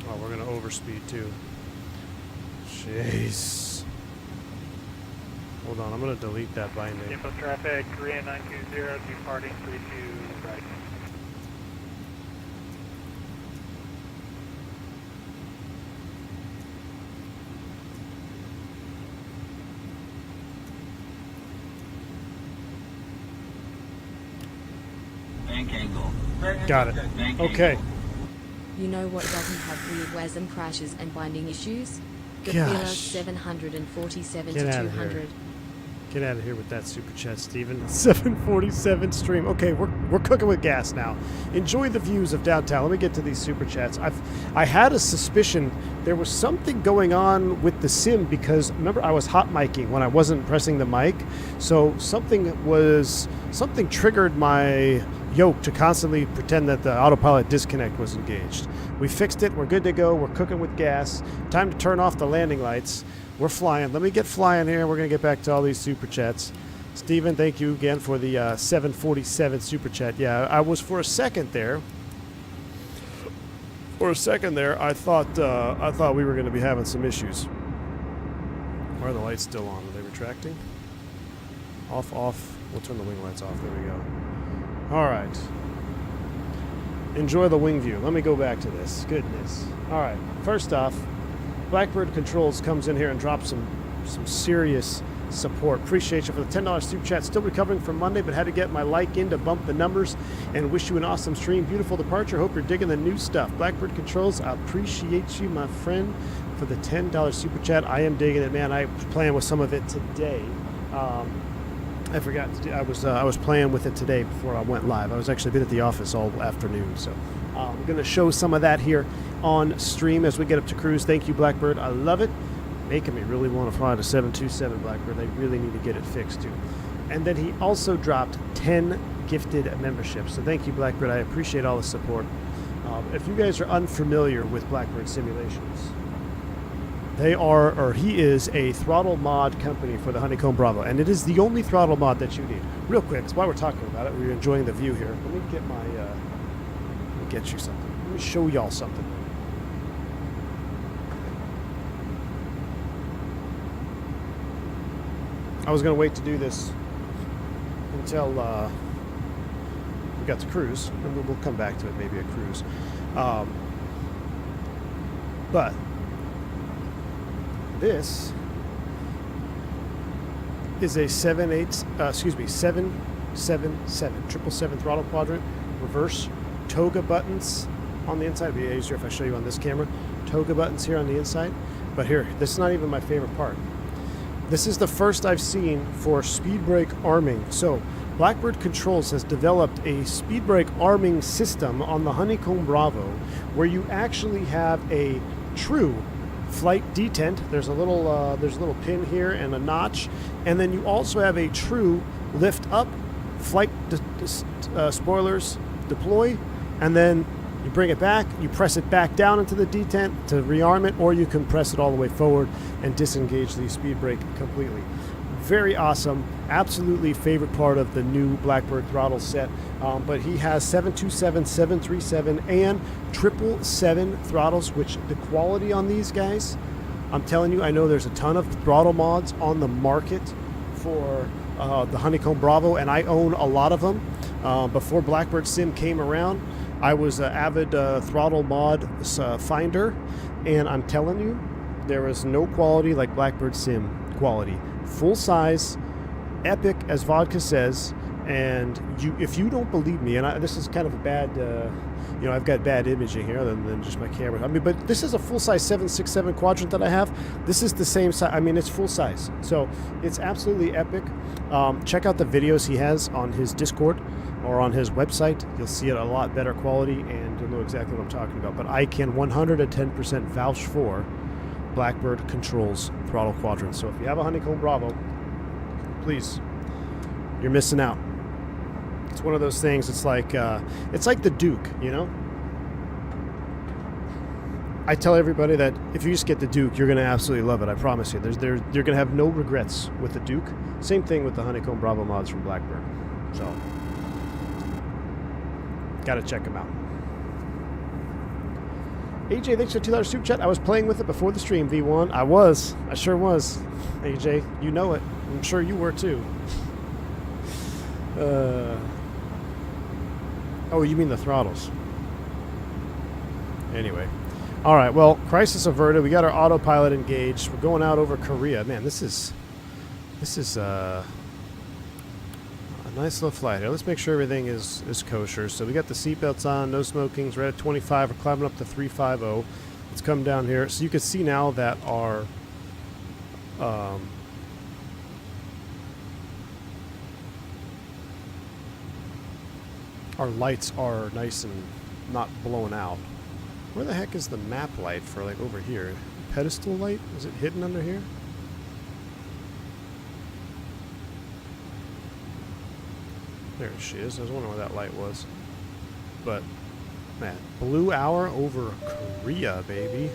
Oh, we're gonna overspeed too. Jeez. Hold on, I'm gonna delete that binding. Info traffic, Korean 920, departing 32 right. Bank angle. Got it. Bank Okay. angle. You know what doesn't have weird WASM crashes and binding issues? The Gosh. Fila 747 Get to out of 200. here. Get out of here with that super chat, Steven. 747 stream. Okay, we're cooking with gas now. Enjoy the views of downtown. Let me get to these super chats. I had a suspicion there was something going on with the sim because remember I was hot micing when I wasn't pressing the mic, so something triggered my yoke to constantly pretend that the autopilot disconnect was engaged. We fixed it. We're good to go. We're cooking with gas. Time to turn off the landing lights. We're flying. Let me get flying here. We're going to get back to all these super chats. Steven, thank you again for the 747 super chat. Yeah, I was for a second there. I thought we were going to be having some issues. Why are the lights still on? Are they retracting? Off, off. We'll turn the wing lights off. There we go. All right. Enjoy the wing view. Let me go back to this. Goodness. All right. First off, Blackbird Controls comes in here and drops some serious support. Appreciate you for the $10 super chat. Still recovering from Monday, but had to get my like in to bump the numbers and wish you an awesome stream. Beautiful departure. Hope you're digging the new stuff. Blackbird Controls, I appreciate you, my friend, for the $10 super chat. I am digging it, man. I was playing with some of it today. I forgot. I was playing with it today before I went live. I was actually been at the office all afternoon, so I'm going to show some of that here on stream as we get up to cruise. Thank you, Blackbird. I love it. Making me really want to fly the 727 Blackbird. They really need to get it fixed too. And then he also dropped 10 gifted memberships. So thank you, Blackbird. I appreciate all the support. If you guys are unfamiliar with Blackbird Simulations, he is a throttle mod company for the Honeycomb Bravo, and it is the only throttle mod that you need. Real quick, while we're talking about it, we're enjoying the view here. Let me get let me get you something. Let me show y'all something. I was going to wait to do this until we got to cruise, and we'll come back to it, maybe a cruise. But this is a 777 throttle quadrant, reverse Toga buttons on the inside. It'd be easier if I show you on this camera. Toga buttons here on the inside. But here, this is not even my favorite part. This is the first I've seen for speed brake arming. So Blackbird Controls has developed a speed brake arming system on the Honeycomb Bravo where you actually have a true flight detent. There's a little pin here and a notch, and then you also have a true lift up flight spoilers deploy, and then you bring it back, you press it back down into the detent to rearm it, or you can press it all the way forward and disengage the speed brake completely. Very awesome. Absolutely favorite part of the new Blackbird throttle set. But he has 727, 737, and 777 throttles, which the quality on these guys, I'm telling you, I know there's a ton of throttle mods on the market for the Honeycomb Bravo, and I own a lot of them. Before Blackbird Sim came around, I was an avid throttle mod finder, and I'm telling you, there is no quality like Blackbird Sim quality. Full size, epic, as Vodka says, And if you don't believe me, and this is kind of a bad, you know, I've got bad imaging here other than just my camera. I mean, but this is a full-size 767 Quadrant that I have. This is the same size. I mean, it's full size. So it's absolutely epic. Check out the videos he has on his Discord or on his website. You'll see it a lot better quality, and you'll know exactly what I'm talking about. But I can 110% vouch for Blackbird controls throttle Quadrant. So if you have a Honeycomb Bravo, please, you're missing out. It's one of those things. It's like the Duke, you know. I tell everybody that if you just get the Duke, you're going to absolutely love it. I promise you. You're going to have no regrets with the Duke. Same thing with the Honeycomb Bravo mods from Blackbird. So, got to check them out. AJ, thanks for the $2 super chat. I was playing with it before the stream, V1. I sure was. AJ, you know it. I'm sure you were too. Oh, you mean the throttles. Anyway. All right, well, crisis averted. We got our autopilot engaged. We're going out over Korea. Man, this is a nice little flight here. Let's make sure everything is kosher. So we got the seatbelts on, no smokings. We're at 25. We're climbing up to 350. Let's come down here. So you can see now that our lights are nice and not blown out. Where the heck is the map light for, like, over here? Pedestal light? Is it hidden under here? There she is. I was wondering where that light was. But, man, blue hour over Korea, baby.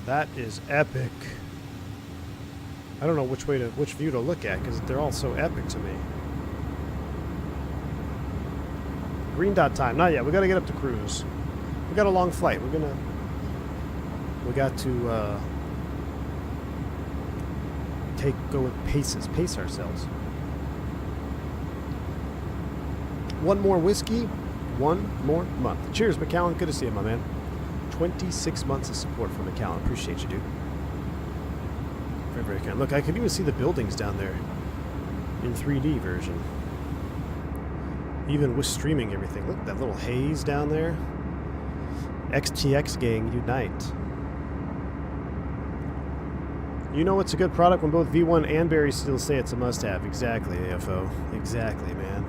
That is epic. I don't know which view to look at, because they're all so epic to me. Green dot time. Not yet. We got to get up to cruise. We got a long flight. We got to go with pace ourselves. One more whiskey, one more month. Cheers, McAllen. Good to see you, my man. 26 months of support from McAllen. Appreciate you, dude. Very, very kind. Look, I can even see the buildings down there in 3D version. Even with streaming everything. Look, that little haze down there. XTX gang, unite. You know it's a good product when both V1 and Barry still say it's a must-have. Exactly, AFO. Exactly, man.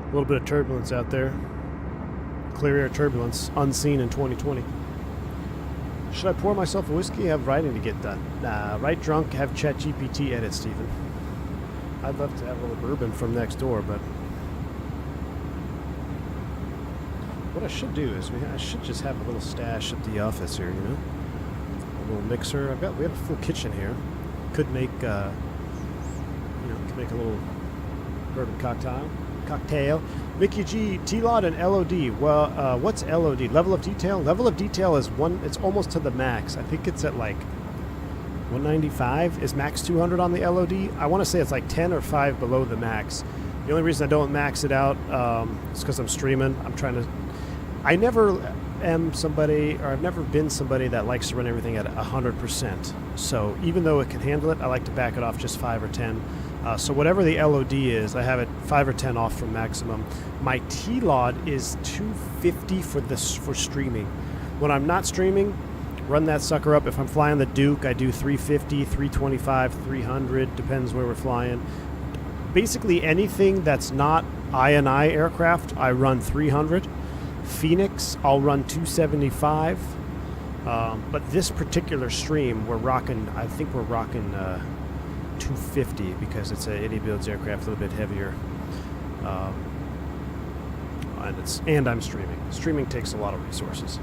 A little bit of turbulence out there. Clear air turbulence, unseen in 2020. Should I pour myself a whiskey? Have writing to get done. Nah, write drunk, have ChatGPT edit, Stephen. I'd love to have a little bourbon from next door, but what I should do is I should just have a little stash at the office here, you know? A little mixer. We have a full kitchen here. Could make, you know, could make a little bourbon cocktail. Mickey G, T-Lod and LOD. Well, what's LOD? Level of detail? Level of detail is it's almost to the max. I think it's at like 195. Is max 200 on the LOD? I want to say it's like 10 or 5 below the max. The only reason I don't max it out is because I'm streaming. I never am somebody, or I've never been somebody that likes to run everything at 100%. So even though it can handle it, I like to back it off just 5 or 10. So whatever the LOD is, I have it 5 or 10 off from maximum. My T-Lod is 250 for streaming. When I'm not streaming, run that sucker up. If I'm flying the Duke, I do 350, 325, 300, depends where we're flying. Basically anything that's not I&I aircraft, I run 300. Fenix, I'll run 275. But this particular stream, I think we're rocking 250 because it's a Eddie Builds aircraft, a little bit heavier. And I'm streaming. Streaming takes a lot of resources.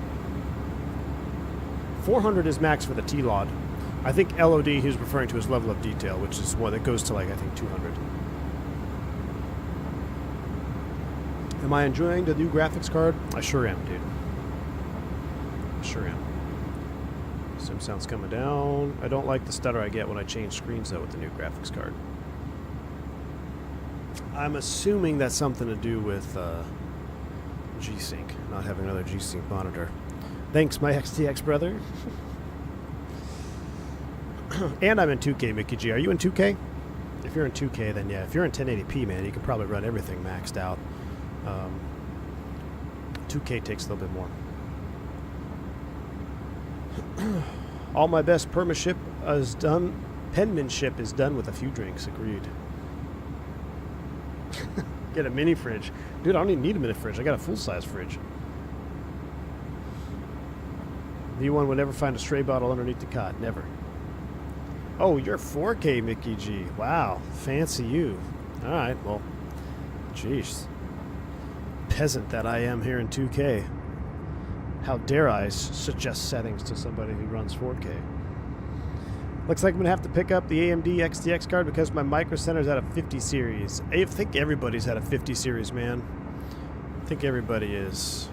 400 is max for the T-Lod. I think LOD he's referring to as level of detail, which is what it goes to, like, I think 200. Am I enjoying the new graphics card? I sure am, dude. I sure am. Sim sound's coming down. I don't like the stutter I get when I change screens, though, with the new graphics card. I'm assuming that's something to do with G-Sync, not having another G-Sync monitor. Thanks, my XTX brother. And I'm in 2K, Mickey G. Are you in 2K? If you're in 2K, then yeah. If you're in 1080p, man, you can probably run everything maxed out. 2K takes a little bit more. All my best penmanship is done. Penmanship is done with a few drinks. Agreed. Get a mini fridge, dude. I don't even need a mini fridge. I got a full size fridge. V1 would never find a stray bottle underneath the cot. Never. Oh, you're 4K, Mickey G. Wow, fancy you. All right, well, jeez. Peasant that I am here in 2K. How dare I suggest settings to somebody who runs 4K? Looks like I'm going to have to pick up the AMD XTX card because my Micro Center's at a 50 series. I think everybody's at a 50 series, man. I think everybody is.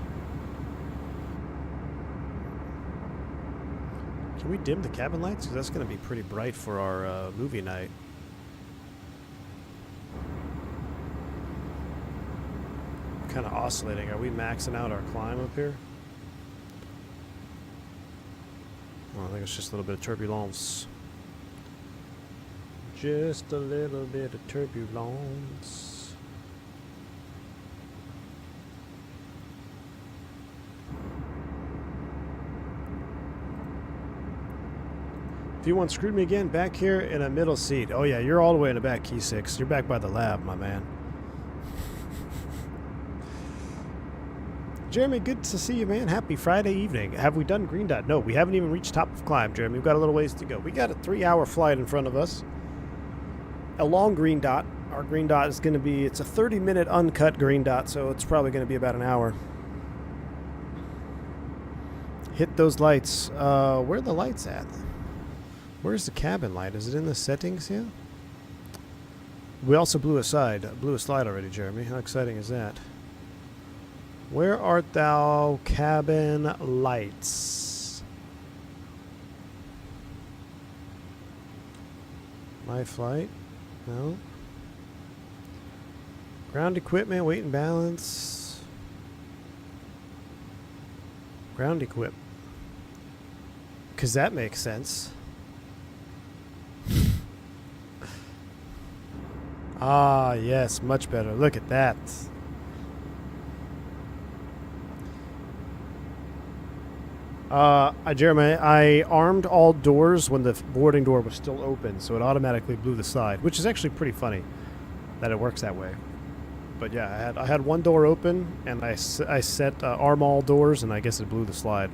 Can we dim the cabin lights? Because that's going to be pretty bright for our movie night. Kind of oscillating. Are we maxing out our climb up here? Well, I think it's just a little bit of turbulence. Just a little bit of turbulence. If you want screwed me again, back here in a middle seat. Oh yeah, you're all the way in the back, Key 6. You're back by the lab, my man. Jeremy, good to see you, man. Happy Friday evening. Have we done Green Dot? No, we haven't even reached top of climb, Jeremy. We've got a little ways to go. We got a 3-hour flight in front of us. A long Green Dot. Our Green Dot is going to be, it's a 30-minute uncut Green Dot, so it's probably going to be about an hour. Hit those lights. Where are the lights at? Where's the cabin light? Is it in the settings here? We also blew a slide already, Jeremy. How exciting is that? Where art thou, cabin lights? My flight? No. Ground equipment, weight and balance. Ground equip. Because that makes sense. Ah, yes, much better. Look at that. Jeremy, I armed all doors when the boarding door was still open, so it automatically blew the slide, which is actually pretty funny that it works that way. But yeah, I had one door open, and I set arm all doors, and I guess it blew the slide.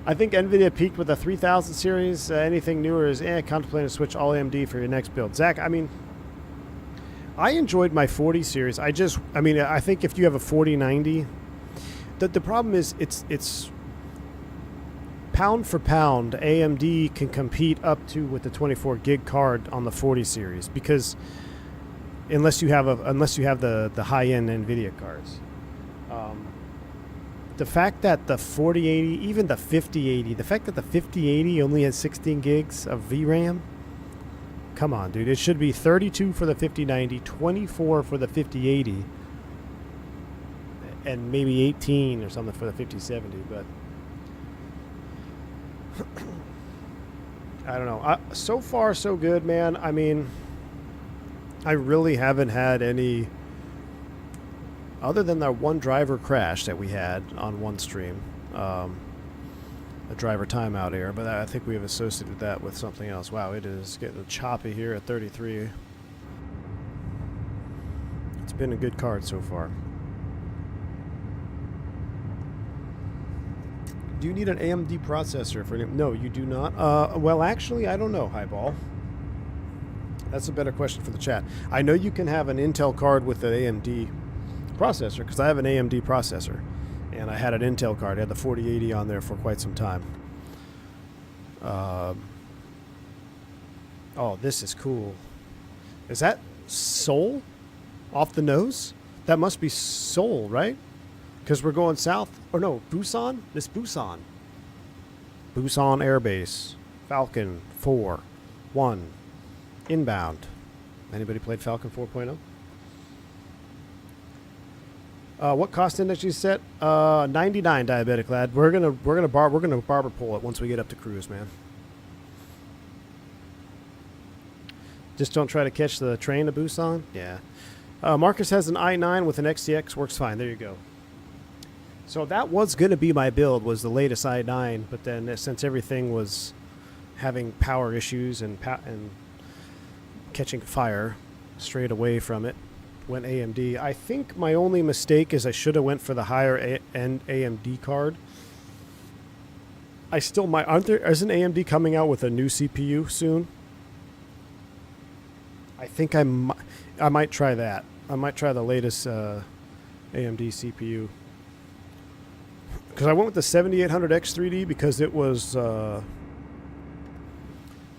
I think NVIDIA peaked with the 3000 series. Anything newer is contemplating to switch all AMD for your next build. Zach, I mean, I enjoyed my 40 series. I think if you have a 4090, the problem is it's pound for pound, AMD can compete up to with the 24 gig card on the 40 series because unless you have the high end NVIDIA cards. The fact that the 4080, even the 5080, the fact that the 5080 only has 16 gigs of VRAM, come on, dude. It should be 32 for the 5090, 24 for the 5080, and maybe 18 or something for the 5070, but I don't know. So far, so good, man. I mean, I really haven't had any... Other than that one driver crash that we had on one stream, a driver timeout error, but I think we have associated that with something else. Wow, it is getting choppy here at 33. It's been a good card so far. Do you need an AMD processor for... No, you do not. Well, actually, I don't know, Highball. That's a better question for the chat. I know you can have an Intel card with an AMD processor because I have an AMD processor and I had an Intel card. I had the 4080 on there for quite some time. Oh, this is cool. Is that Seoul off the nose? That must be Seoul, right? Because we're going south. Or no, Busan? This Busan. Busan Air Base. Falcon 4-1. Inbound. Anybody played Falcon 4.0? What cost index you set? 99 diabetic lad. We're gonna barber pole it once we get up to cruise, man. Just don't try to catch the train to Busan? Yeah. Marcus has an i9 with an XTX. Works fine. There you go. So that was going to be my build, was the latest i9. But then since everything was having power issues and catching fire, straight away from it, went AMD. I think my only mistake is I should have went for the higher end AMD card. I still might. Isn't AMD coming out with a new CPU soon? I think I might try that. I might try the latest AMD CPU. Because I went with the 7800X3D because it was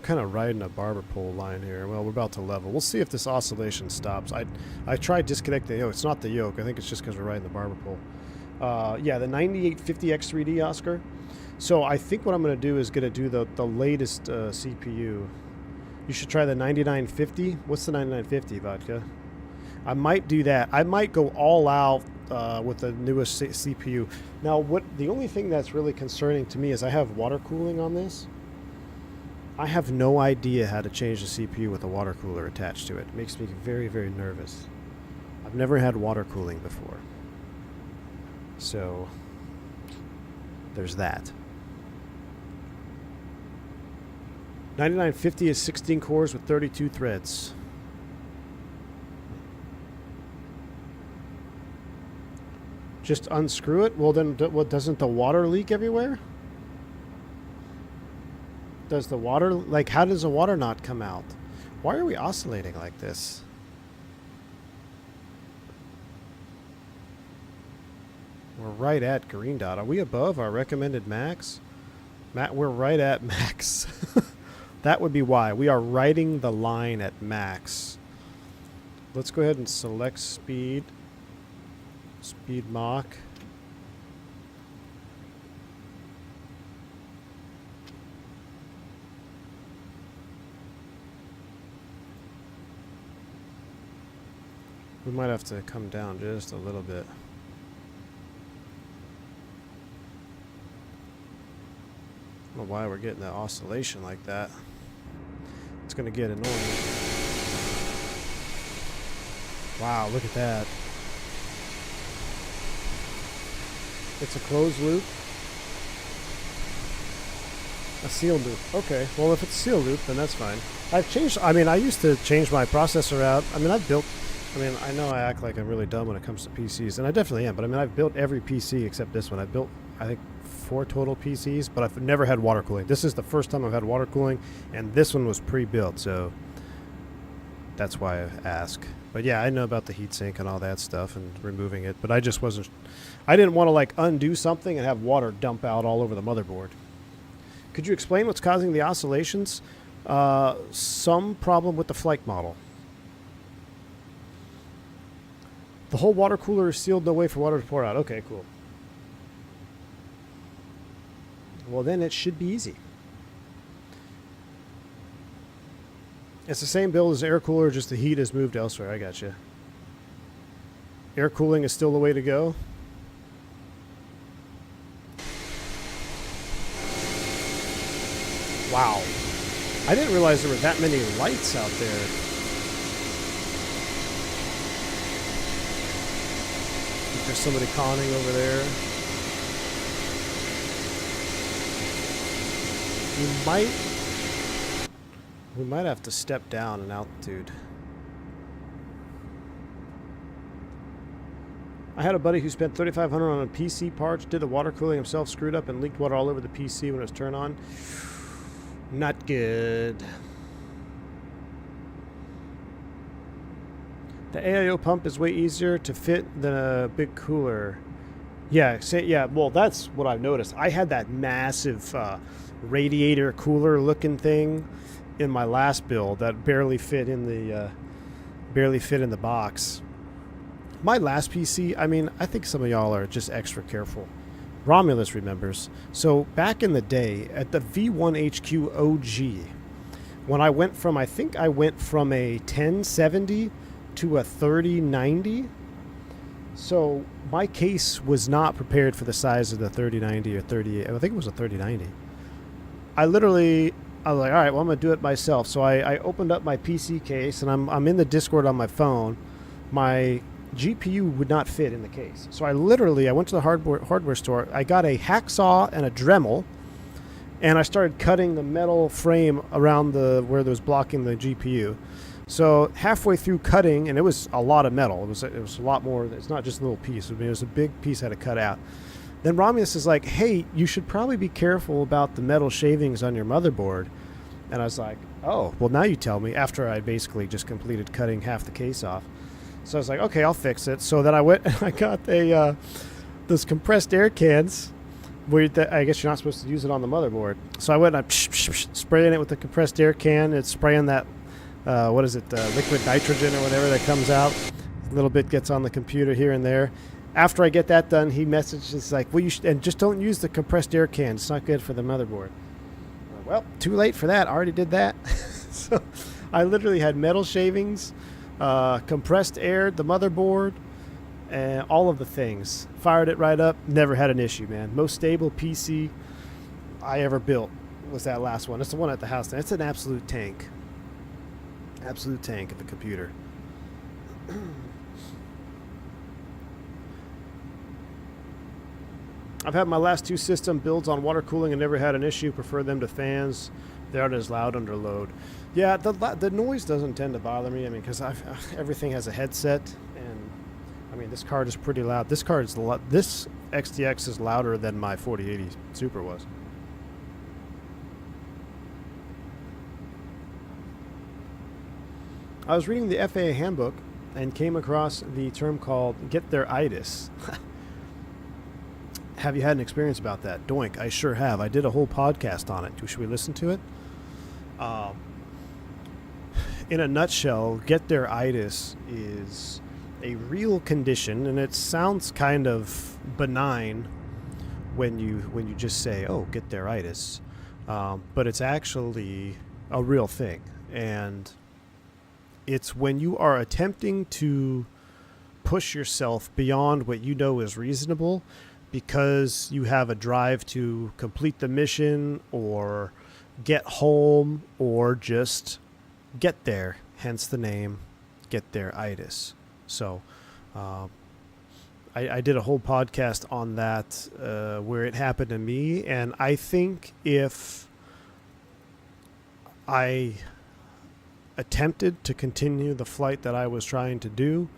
kind of riding a barber pole line here. Well, we're about to level. We'll see if this oscillation stops. I tried disconnecting the yoke. It's not the yoke. I think it's just because we're riding the barber pole. Yeah, the 9850X3D, Oscar. So I think what I'm going to do is going to do the latest CPU. You should try the 9950. What's the 9950, Vodka? I might do that. I might go all out with the newest CPU. Now, the only thing that's really concerning to me is I have water cooling on this. I have no idea how to change the CPU with a water cooler attached to it. It makes me very, very nervous. I've never had water cooling before. So, there's that. 9950 is 16 cores with 32 threads. Just unscrew it? Well, then what, doesn't the water leak everywhere? Does the water, like, how does the water not come out? Why are we oscillating like this? We're right at green dot. Are we above our recommended max? We're right at max. That would be why. We are riding the line at max. Let's go ahead and select speed. Speed Mach. We might have to come down just a little bit. I don't know why we're getting that oscillation like that. It's going to get annoying. Wow, look at that. It's a closed loop. A sealed loop. Okay, well if it's a sealed loop, then that's fine. I've changed, I used to change my processor out. I know I act like I'm really dumb when it comes to PCs, and I definitely am, but I've built every PC except this one. I've built, I think, 4 total PCs, but I've never had water cooling. This is the first time I've had water cooling, and this one was pre-built, so that's why I ask. But yeah, I know about the heatsink and all that stuff and removing it, but I just wasn't, I didn't want to like undo something and have water dump out all over the motherboard. Could you explain what's causing the oscillations? Some problem with the flight model. The whole water cooler is sealed, no way for water to pour out. Okay, cool. Well, then it should be easy. It's the same build as air cooler, just the heat is moved elsewhere. I gotcha. Air cooling is still the way to go. Wow. I didn't realize there were that many lights out there. There's somebody conning over there. We might have to step down in altitude. I had a buddy who spent $3,500 on a PC parts, did the water cooling himself, screwed up, and leaked water all over the PC when it was turned on. Not good. The AIO pump is way easier to fit than a big cooler. Yeah, well, that's what I've noticed. I had that massive radiator cooler looking thing in my last build that barely fit in the box. My last PC, I think some of y'all are just extra careful. Romulus remembers. So back in the day at the V1HQ OG, when I went from, I think I went from a 1070 to a 3090. So my case was not prepared for the size of the 3090 or 38. I think it was a 3090. I literally I was like, all right, well, I'm going to do it myself. So I opened up my PC case, and I'm in the Discord on my phone. My GPU would not fit in the case. So I went to the hardware store. I got a hacksaw and a Dremel, and I started cutting the metal frame around where it was blocking the GPU. So halfway through cutting, and it was a lot of metal. It was a lot more. It's not just a little piece. I mean, it was a big piece I had to cut out. Then Romulus is like, hey, you should probably be careful about the metal shavings on your motherboard. And I was like, oh, well, now you tell me, after I basically just completed cutting half the case off. So I was like, okay, I'll fix it. So then I went and I got those compressed air cans where I guess you're not supposed to use it on the motherboard. So I went and spraying it with the compressed air can. It's spraying that, liquid nitrogen or whatever that comes out. A little bit gets on the computer here and there. After I get that done, he messages like, well, and just don't use the compressed air can. It's not good for the motherboard. Well, too late for that. I already did that. So I literally had metal shavings, compressed air, the motherboard, and all of the things. Fired it right up. Never had an issue, man. Most stable PC I ever built was that last one. It's the one at the house. It's an absolute tank. Absolute tank of a computer. I've had my last 2 system builds on water cooling and never had an issue. Prefer them to fans. They aren't as loud under load. Yeah, the noise doesn't tend to bother me. I mean, because everything has a headset, and I mean, this card is pretty loud. This XTX is louder than my 4080 Super was. I was reading the FAA handbook and came across the term called Get-there-itis. Have you had an experience about that? Doink, I sure have. I did a whole podcast on it. Should we listen to it? In a nutshell, Get-there-itis is a real condition, and it sounds kind of benign when you just say, oh, Get-there-itis. But it's actually a real thing. And it's when you are attempting to push yourself beyond what you know is reasonable because you have a drive to complete the mission or get home or just get there, hence the name Get-there-itis. So I did a whole podcast on that where it happened to me, and I think if I attempted to continue the flight that I was trying to do,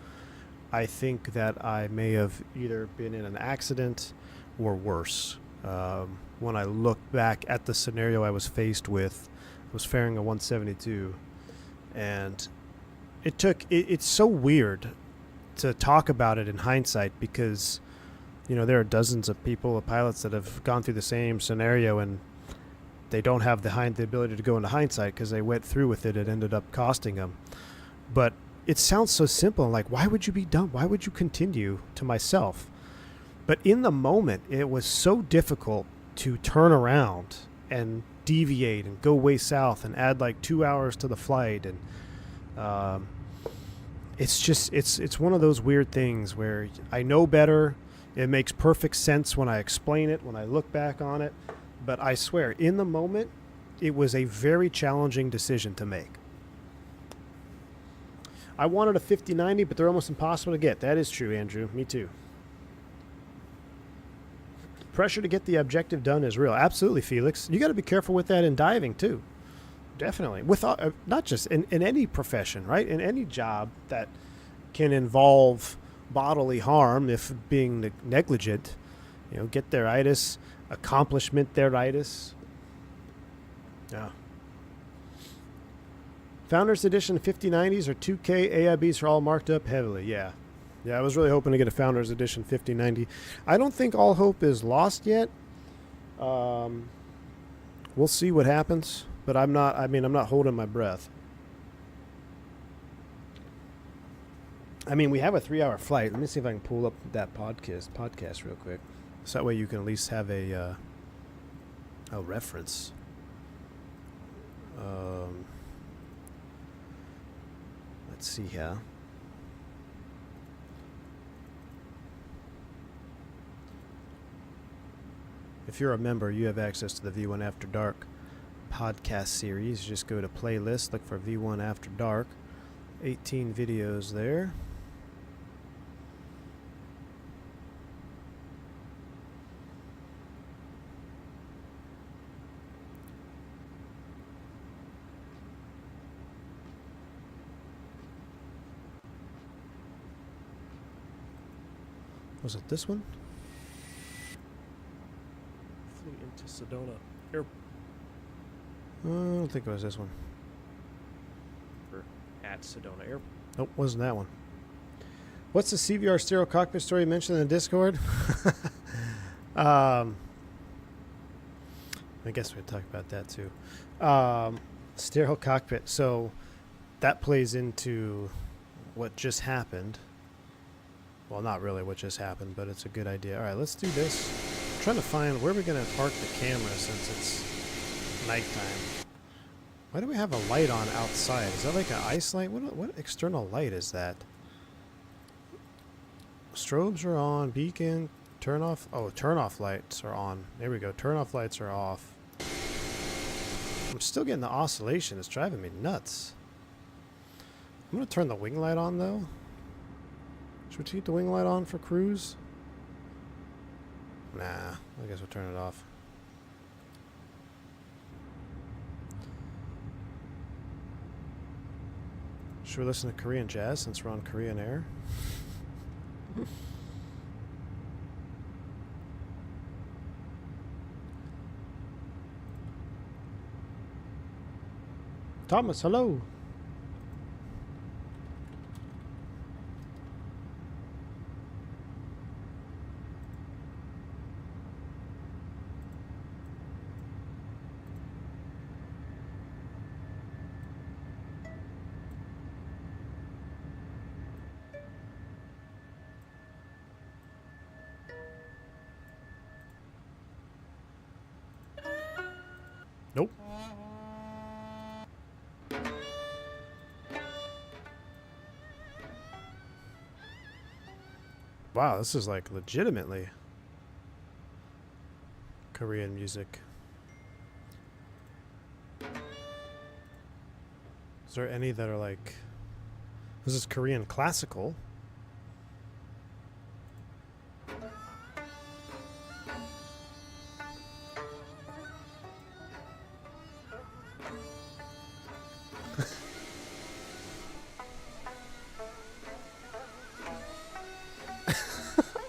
I think that I may have either been in an accident or worse. When I look back at the scenario I was faced with, I was fairing a 172, and it's so weird to talk about it in hindsight because, you know, there are dozens of pilots that have gone through the same scenario, and they don't have the ability to go into hindsight because they went through with it. It ended up costing them. But it sounds so simple. Like, why would you be done? Why would you continue? To myself. But in the moment, it was so difficult to turn around and deviate and go way south and add like 2 hours to the flight. And it's one of those weird things where I know better. It makes perfect sense when I explain it, when I look back on it. But I swear, in the moment, it was a very challenging decision to make. I wanted a 5090, but they're almost impossible to get. That is true, Andrew. Me too. Pressure to get the objective done is real. Absolutely, Felix. You got to be careful with that in diving, too. Definitely. With not just in any profession, right? In any job that can involve bodily harm, if being negligent, you know, Get-there-itis, accomplishment-there-itis. Yeah. Founders Edition 5090s or 2K AIBs are all marked up heavily. Yeah. Yeah, I was really hoping to get a Founders Edition 5090. I don't think all hope is lost yet. We'll see what happens, but I'm not holding my breath. I mean, we have a 3-hour flight. Let me see if I can pull up that podcast real quick. So that way you can at least have a reference. Let's see here. If you're a member, you have access to the V1 After Dark podcast series. Just go to playlist, look for V1 After Dark. 18 videos there. Was it this one? Flew into Sedona Air I don't think it was this one. or at Sedona Air. Nope, wasn't that one. What's the CVR stereo cockpit story you mentioned in the Discord? I guess we'd talk about that too. Stereo cockpit. So that plays into what just happened. Well, not really what just happened, but it's a good idea. All right, let's do this. I'm trying to find where we're going to park the camera since it's nighttime. Why do we have a light on outside? Is that like an ice light? What external light is that? Strobes are on. Beacon. Turn off. Oh, turn off lights are on. There we go. Turn off lights are off. I'm still getting the oscillation. It's driving me nuts. I'm going to turn the wing light on though. Should we keep the wing light on for cruise? Nah, I guess we'll turn it off. Should we listen to Korean jazz since we're on Korean Air? Thomas, hello. Nope. Wow, this is like legitimately Korean music. Is there any that are like... This is Korean classical.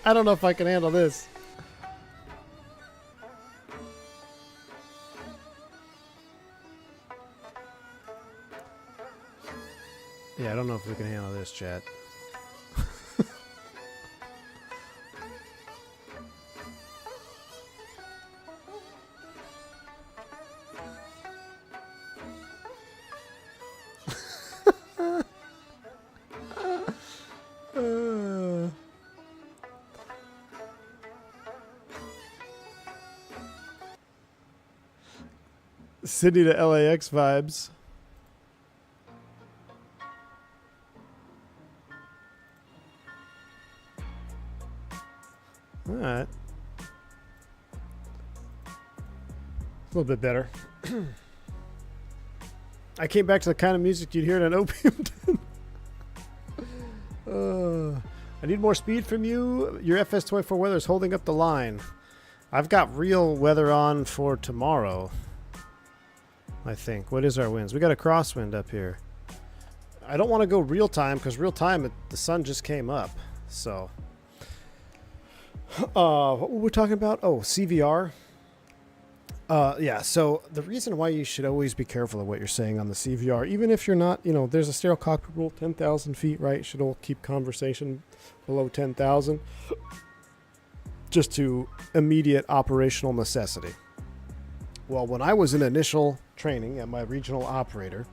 I don't know if I can handle this. Yeah, I don't know if we can handle this, chat. Sydney to LAX vibes. All right. A little bit better. I came back to the kind of music you'd hear in an opium den. I need more speed from you. Your FS24 weather is holding up the line. I've got real weather on for tomorrow, I think. What is our winds? We got a crosswind up here. I don't want to go real time because real time the sun just came up. So, what were we talking about? Oh, CVR. Yeah. So the reason why you should always be careful of what you're saying on the CVR, even if you're not, there's a stereo cockpit rule, 10,000 feet, right? Should all keep conversation below 10,000, just to immediate operational necessity. Well, when I was in initial training at my regional operator,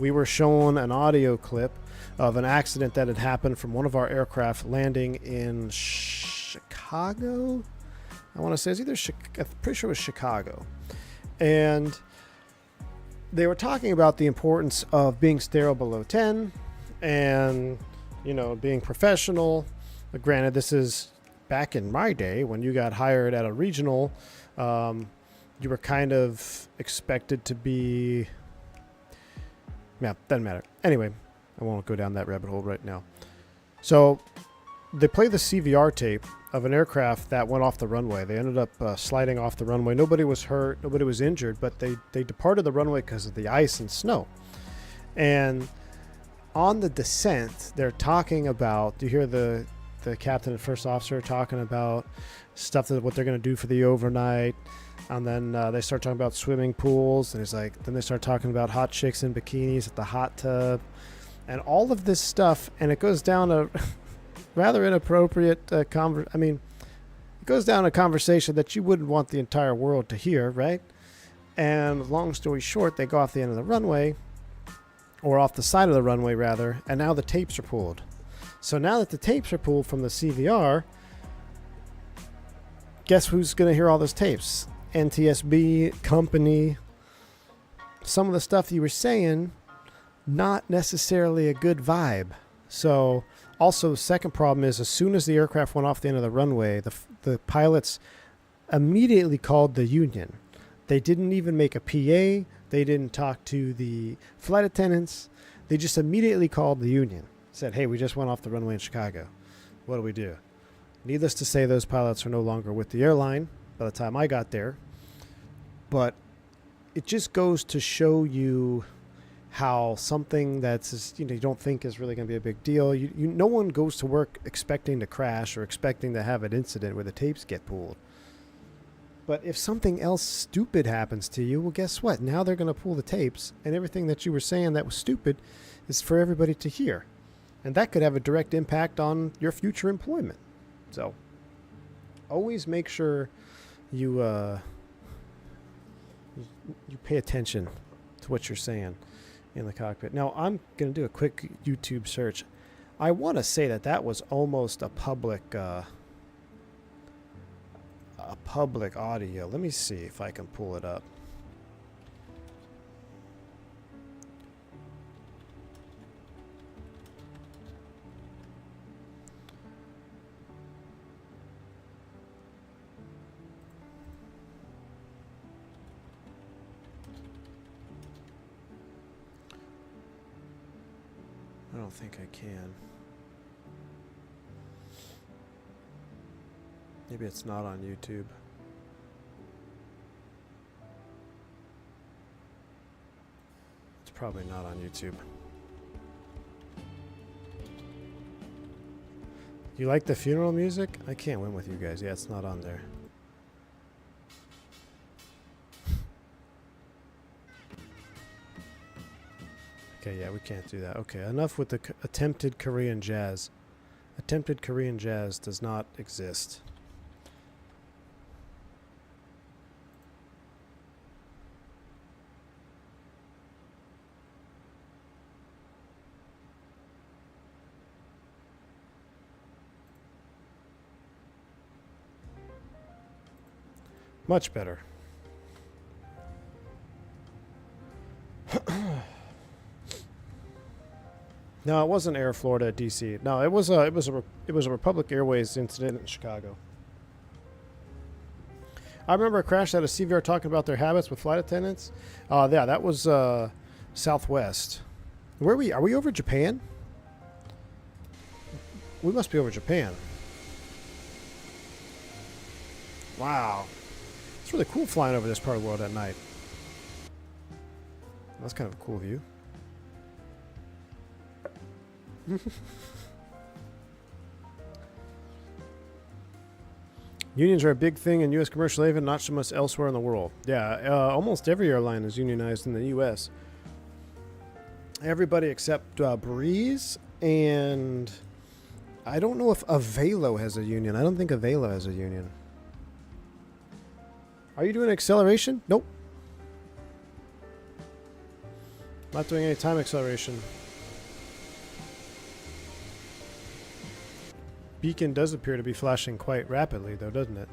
we were shown an audio clip of an accident that had happened from one of our aircraft landing in Chicago. I want to say it's either I'm pretty sure it was Chicago. And they were talking about the importance of being stereo below 10 and, being professional. But granted, this is back in my day when you got hired at a regional. you were kind of expected to be. Yeah, doesn't matter. Anyway, I won't go down that rabbit hole right now. So they play the CVR tape of an aircraft that went off the runway. They ended up sliding off the runway. Nobody was hurt. Nobody was injured, but they departed the runway because of the ice and snow. And on the descent, they're talking about, you hear the captain and first officer talking about stuff that what they're going to do for the overnight. And then they start talking about swimming pools. And then they start talking about hot chicks in bikinis at the hot tub and all of this stuff. And it goes down a rather inappropriate it goes down a conversation that you wouldn't want the entire world to hear, right? And long story short, they go off the end of the runway, or off the side of the runway rather, and now the tapes are pulled. So now that the tapes are pulled from the CVR, guess who's going to hear all those tapes? NTSB, company. Some of the stuff you were saying, not necessarily a good vibe. So also, second problem is as soon as the aircraft went off the end of the runway, the pilots immediately called the union. They didn't even make a PA. They didn't talk to the flight attendants. They just immediately called the union. Said, hey, we just went off the runway in Chicago. What do we do? Needless to say, those pilots are no longer with the airline by the time I got there. But it just goes to show you how something that's you don't think is really going to be a big deal. No one goes to work expecting to crash or expecting to have an incident where the tapes get pulled. But if something else stupid happens to you, well, guess what? Now they're going to pull the tapes, and everything that you were saying that was stupid is for everybody to hear. And that could have a direct impact on your future employment. So always make sure you pay attention to what you're saying in the cockpit. Now, I'm going to do a quick YouTube search. I want to say that was almost a public audio. Let me see if I can pull it up. I don't think I can. Maybe it's not on YouTube. It's probably not on YouTube. You like the funeral music? I can't win with you guys. Yeah, it's not on there. Okay, yeah, we can't do that. Okay, enough with the attempted Korean jazz. Attempted Korean jazz does not exist. Much better. No, it wasn't Air Florida at DC. No, it was a Republic Airways incident in Chicago. I remember a crash at a CVR talking about their habits with flight attendants. Yeah, that was Southwest. Where are we? Are we over Japan? We must be over Japan. Wow. It's really cool flying over this part of the world at night. That's kind of a cool view. Unions are a big thing in U.S. commercial aviation, not so much elsewhere in the world. Yeah, almost every airline is unionized in the U.S. Everybody except Breeze, and I don't know if Avelo has a union. I don't think Avelo has a union. Are you doing acceleration? Nope. Not doing any time acceleration. Beacon does appear to be flashing quite rapidly, though, doesn't it?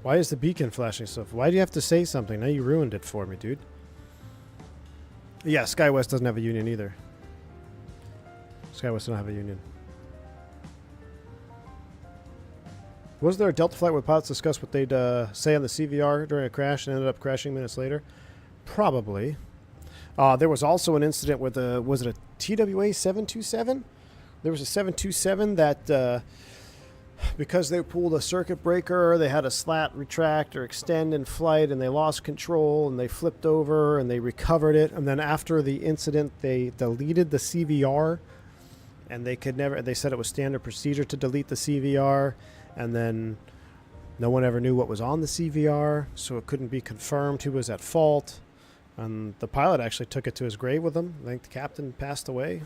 Why is the beacon flashing so? Why do you have to say something? Now you ruined it for me, dude. Yeah, SkyWest doesn't have a union either. SkyWest don't have a union. Was there a Delta flight where pilots discussed what they'd say on the CVR during a crash and ended up crashing minutes later? Probably. There was also an incident with was it a TWA 727? There was a 727 that because they pulled a circuit breaker, they had a slat retract or extend in flight, and they lost control, and they flipped over, and they recovered it. And then after the incident, they deleted the CVR, and they could never. They said it was standard procedure to delete the CVR, and then no one ever knew what was on the CVR, so it couldn't be confirmed who was at fault. And the pilot actually took it to his grave with him. I think the captain passed away.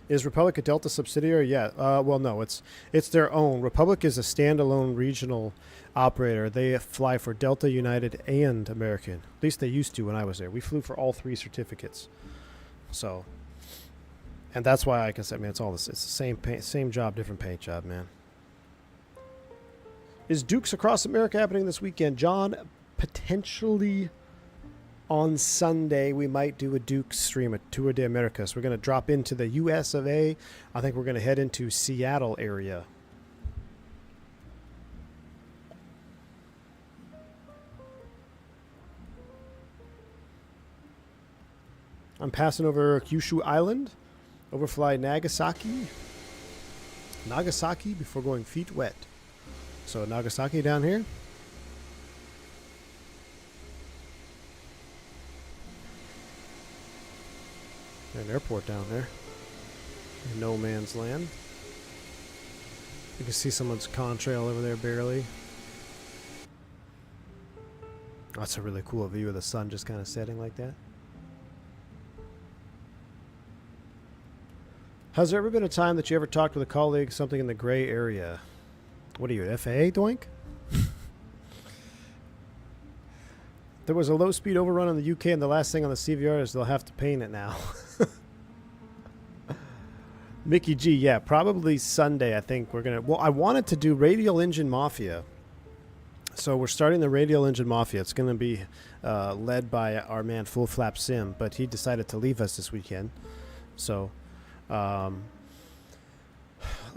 Is Republic a Delta subsidiary? Yeah. Well, no, it's their own. Republic is a standalone regional operator. They fly for Delta, United, and American. At least they used to when I was there. We flew for all three certificates. So, and that's why I can say, man, it's all this. It's the same job, different paint job, man. Is Dukes Across America happening this weekend, John? Potentially. On Sunday, we might do a Duke stream, a Tour de America. So we're going to drop into the US of A. I think we're going to head into Seattle area. I'm passing over Kyushu Island. Overfly Nagasaki. Nagasaki before going feet wet. So Nagasaki down here. An airport down there in no man's land. You can see someone's contrail over there barely. That's a really cool view of the sun just kind of setting like that. Has there ever been a time that you ever talked with a colleague something in the gray area? What are you, FAA, doink? There was a low-speed overrun in the UK, and the last thing on the CVR is they'll have to paint it now. Mickey G, yeah, probably Sunday, I think we're going to... Well, I wanted to do Radial Engine Mafia. So we're starting the Radial Engine Mafia. It's going to be led by our man Full Flap Sim, but he decided to leave us this weekend. So,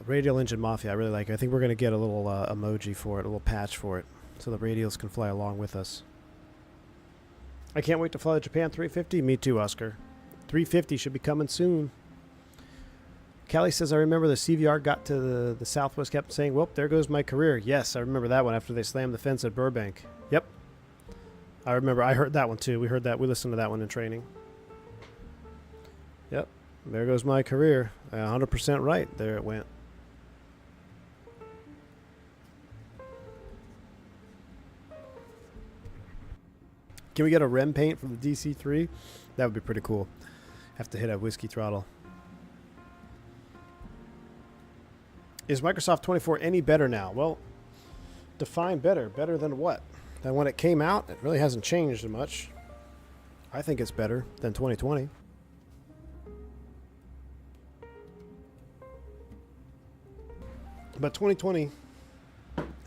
Radial Engine Mafia, I really like it. I think we're going to get a little emoji for it, a little patch for it, so the radials can fly along with us. I can't wait to fly the Japan 350. Me too, Oscar. 350 should be coming soon. Callie says, I remember the CVR got to the Southwest Captain saying, well, there goes my career. Yes, I remember that one after they slammed the fence at Burbank. Yep. I remember. I heard that one too. We heard that. We listened to that one in training. Yep. There goes my career. 100% right. There it went. Can we get a REM paint from the DC-3? That would be pretty cool. Have to hit a whiskey throttle. Is Microsoft 24 any better now? Well, define better. Better than what? Than when it came out? It really hasn't changed much. I think it's better than 2020. But 2020,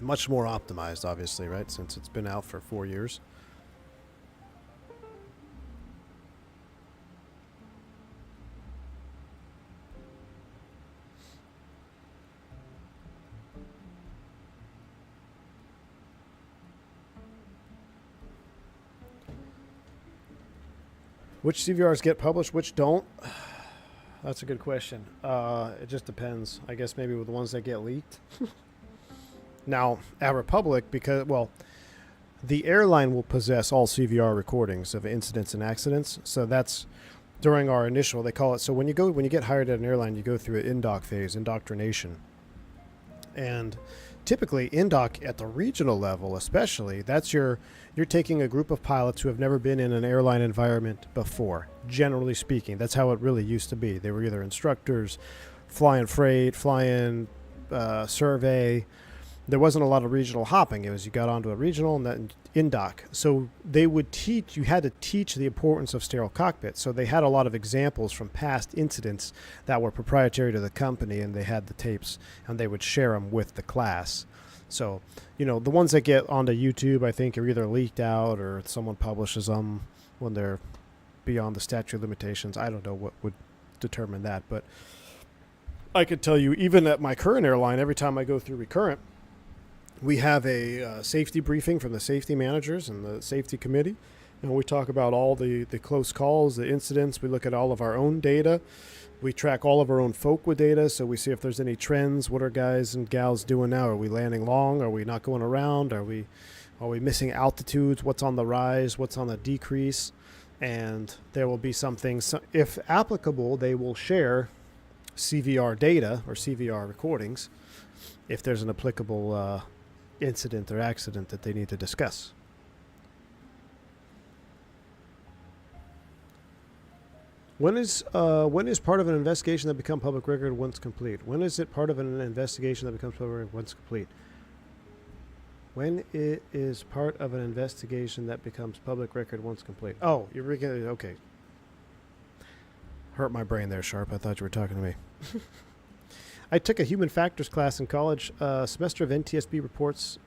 much more optimized, obviously, right? Since it's been out for 4 years. Which CVRs get published, which don't? That's a good question. It just depends. I guess maybe with the ones that get leaked. Now, at Republic, because, well, the airline will possess all CVR recordings of incidents and accidents. So that's during our initial, they call it. So when you get hired at an airline, you go through an indoc phase, indoctrination. And typically, indoc at the regional level, especially, that's you're taking a group of pilots who have never been in an airline environment before. Generally speaking, that's how it really used to be. They were either instructors, flying freight, flying survey. There wasn't a lot of regional hopping. It was you got onto a regional and then indoc. So they would teach. You had to teach the importance of sterile cockpit. So they had a lot of examples from past incidents that were proprietary to the company, and they had the tapes, and they would share them with the class. So, you know, the ones that get onto YouTube, I think, are either leaked out or someone publishes them when they're beyond the statute of limitations. I don't know what would determine that, but I could tell you, even at my current airline, every time I go through recurrent, we have a safety briefing from the safety managers and the safety committee. And we talk about all the close calls, the incidents. We look at all of our own data. We track all of our own FOQA data, so we see if there's any trends. What are guys and gals doing now? Are we landing long? Are we not going around? Are we missing altitudes? What's on the rise? What's on the decrease? And there will be something, if applicable, they will share CVR data or CVR recordings if there's an applicable incident or accident that they need to discuss. When is part of an investigation that becomes public record once complete? When is it part of an investigation that becomes public record once complete? When it is part of an investigation that becomes public record once complete. Oh, you're okay. Hurt my brain there, Sharp. I thought you were talking to me. I took a human factors class in college. Semester of NTSB reports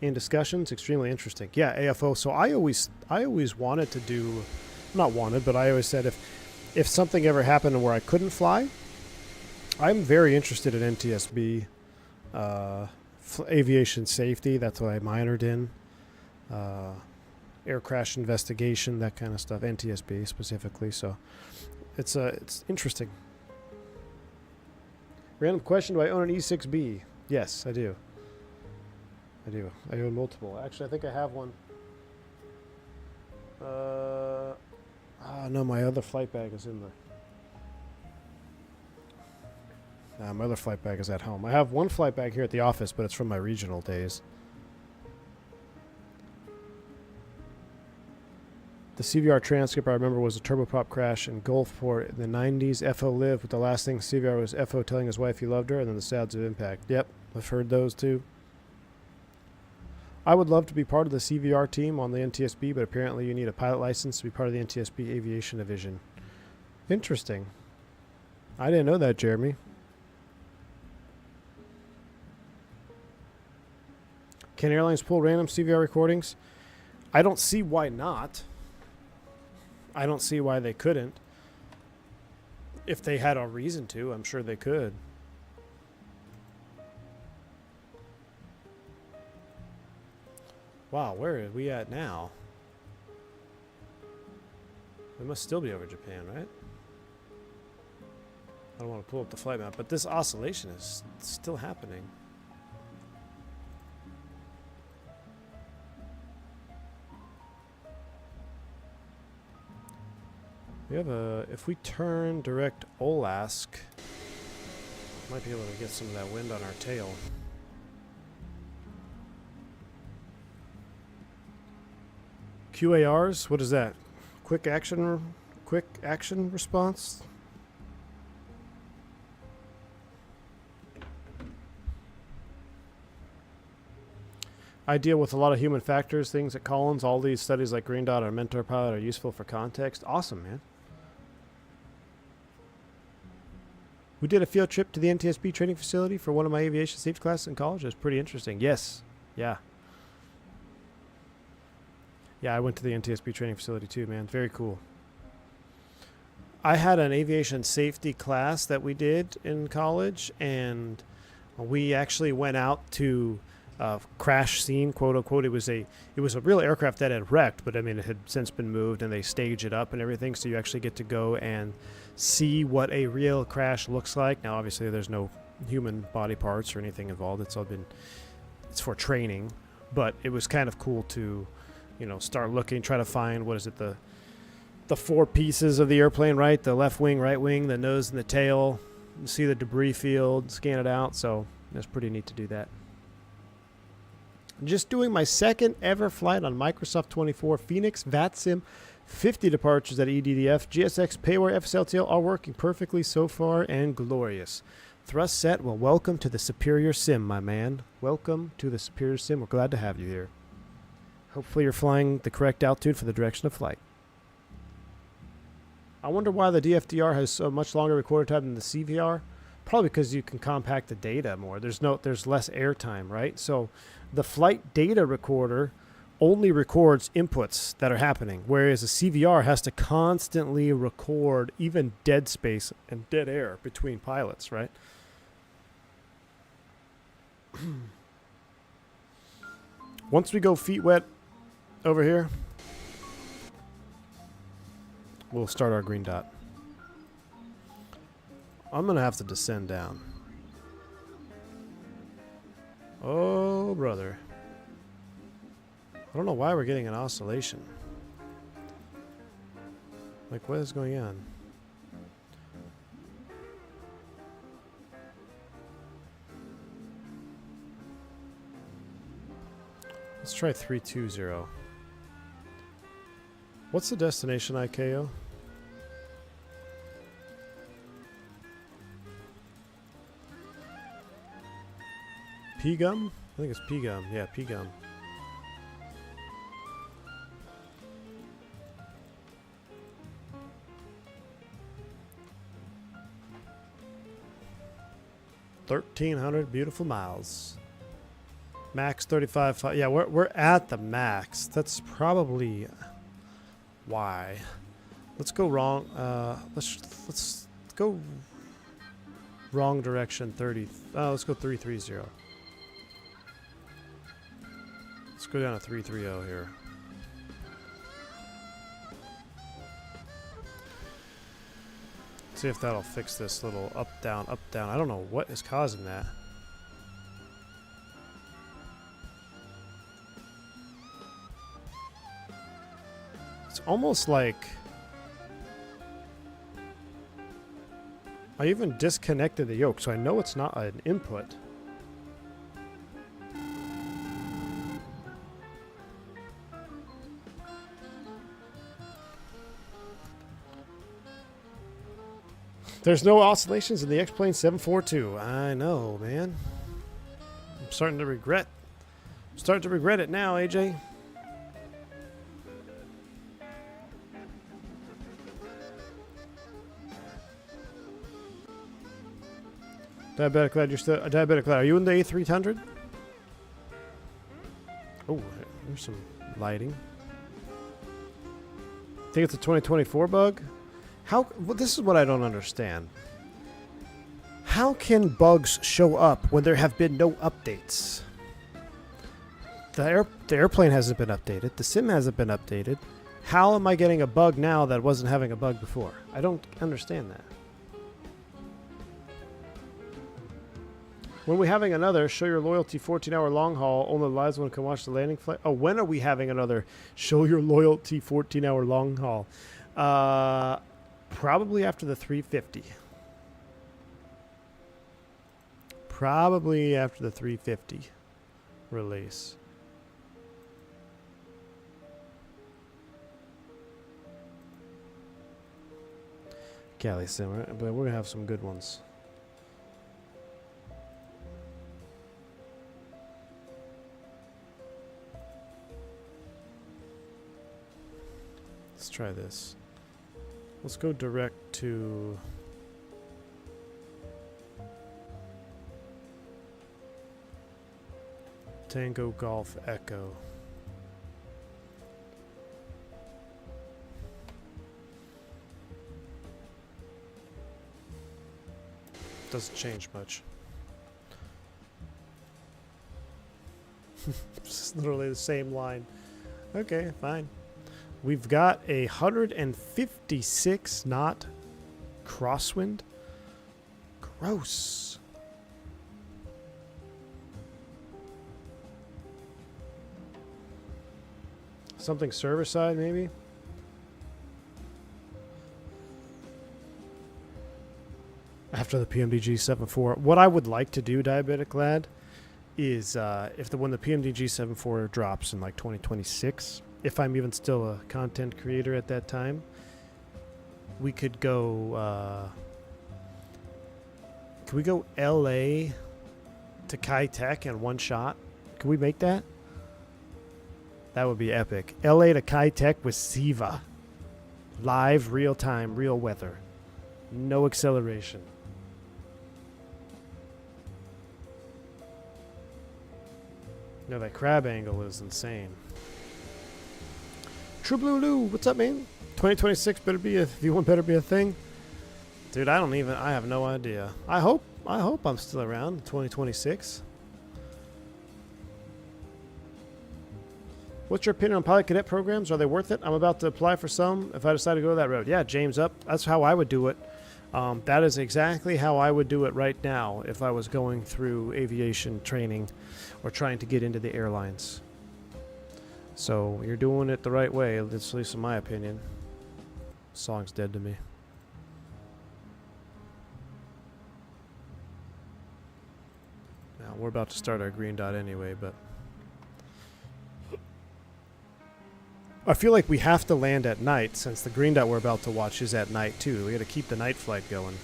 and discussions. Extremely interesting. Yeah, AFO. So I always wanted to do, not wanted, but I always said if something ever happened where I couldn't fly, I'm very interested in NTSB, aviation safety. That's what I minored in. Air crash investigation, that kind of stuff. NTSB specifically. So it's interesting. Random question: do I own an E6B? Yes, I do. I own multiple. Actually, I think I have one. No, my other flight bag is in there. My other flight bag is at home. I have one flight bag here at the office, but it's from my regional days. The CVR transcript I remember was a turboprop crash in Gulfport in the 90s. FO lived, but the last thing CVR was FO telling his wife he loved her, and then the sounds of impact. Yep, I've heard those too. I would love to be part of the CVR team on the NTSB, but apparently you need a pilot license to be part of the NTSB Aviation Division. Interesting. I didn't know that, Jeremy. Can airlines pull random CVR recordings? I don't see why not. I don't see why they couldn't. If they had a reason to, I'm sure they could. Wow, where are we at now? We must still be over Japan, right? I don't want to pull up the flight map, but this oscillation is still happening. We have if we turn direct Olask, might be able to get some of that wind on our tail. QARs, what is that? Quick action response? I deal with a lot of human factors, things at Collins. All these studies like Green Dot or Mentor Pilot are useful for context. Awesome, man. We did a field trip to the NTSB training facility for one of my aviation safety classes in college. It was pretty interesting. Yes. Yeah. Yeah, I went to the NTSB training facility too, man. Very cool. I had an aviation safety class that we did in college, and we actually went out to a crash scene, quote unquote. It was a real aircraft that had wrecked, but I mean, it had since been moved and they stage it up and everything. So you actually get to go and see what a real crash looks like. Now, obviously there's no human body parts or anything involved. It's for training, but it was kind of cool to, start looking, try to find, what is it, the four pieces of the airplane, right? The left wing, right wing, the nose and the tail, see the debris field, scan it out. So it's pretty neat to do that. Just doing my second ever flight on Microsoft 24 Fenix VATSIM, 50 departures at EDDF, GSX, Payware, FSLTL are working perfectly so far and glorious. Thrust set, well, welcome to the Superior Sim, my man. Welcome to the Superior Sim. We're glad to have you here. Hopefully you're flying the correct altitude for the direction of flight. I wonder why the DFDR has so much longer recorder time than the CVR. Probably because you can compact the data more. There's less air time, right? So the flight data recorder only records inputs that are happening, whereas a CVR has to constantly record even dead space and dead air between pilots, right? Once we go feet wet over here, we'll start our green dot. I'm going to have to descend down. Oh, brother. I don't know why we're getting an oscillation. Like, what is going on? Let's try 320. What's the destination ICAO? PGUM? I think it's PGUM. Yeah, PGUM. $1,300 beautiful miles. Max 35. Yeah, we're at the max. That's probably why. Let's go wrong. Let's go wrong direction. 30. Let's go 330. Let's go down to 330 here. See if that'll fix this little up down up down. I don't know what is causing that. It's almost like I even disconnected the yoke, so I know it's not an input. There's no oscillations in the X-Plane 742. I know, man. I'm starting to regret. I'm starting to regret it now, AJ. Diabetic Lad, you're still Diabetic Lad. Are you in the A300? Oh, there's some lighting. Think it's a 2024 bug? How? Well, this is what I don't understand. How can bugs show up when there have been no updates? The airplane hasn't been updated. The sim hasn't been updated. How am I getting a bug now that wasn't having a bug before? I don't understand that. When are we having another Show Your Loyalty 14-hour long haul? Only lives one can watch the landing flight. Oh, when are we having another Show Your Loyalty 14-hour long haul? Probably after the 350. Probably after the 350 release. Cali Sim, but we're gonna have some good ones. Let's try this. Let's go direct to Tango Golf Echo. Doesn't change much. It's literally the same line. Okay, fine. We've got a 156 knot crosswind. Gross. Something server side, maybe? After the PMDG 7.4. What I would like to do, Diabetic Lad, is when the PMDG 7.4 drops in like 2026, if I'm even still a content creator at that time, we could go can we go LA to Kai Tech in one shot? Can we make that? That would be epic. LA to Kai Tech with Siva. Live, real time, real weather. No acceleration. No, that crab angle is insane. Trublulu, what's up, man? 2026 better be a V1 better be a thing. Dude, I have no idea. I hope I'm still around in 2026. What's your opinion on pilot cadet programs? Are they worth it? I'm about to apply for some if I decide to go that road. Yeah, James, up. That's how I would do it. That is exactly how I would do it right now if I was going through aviation training or trying to get into the airlines. So you're doing it the right way, at least in my opinion. Song's dead to me. Now, we're about to start our green dot anyway, but I feel like we have to land at night since the green dot we're about to watch is at night too. We got to keep the night flight going.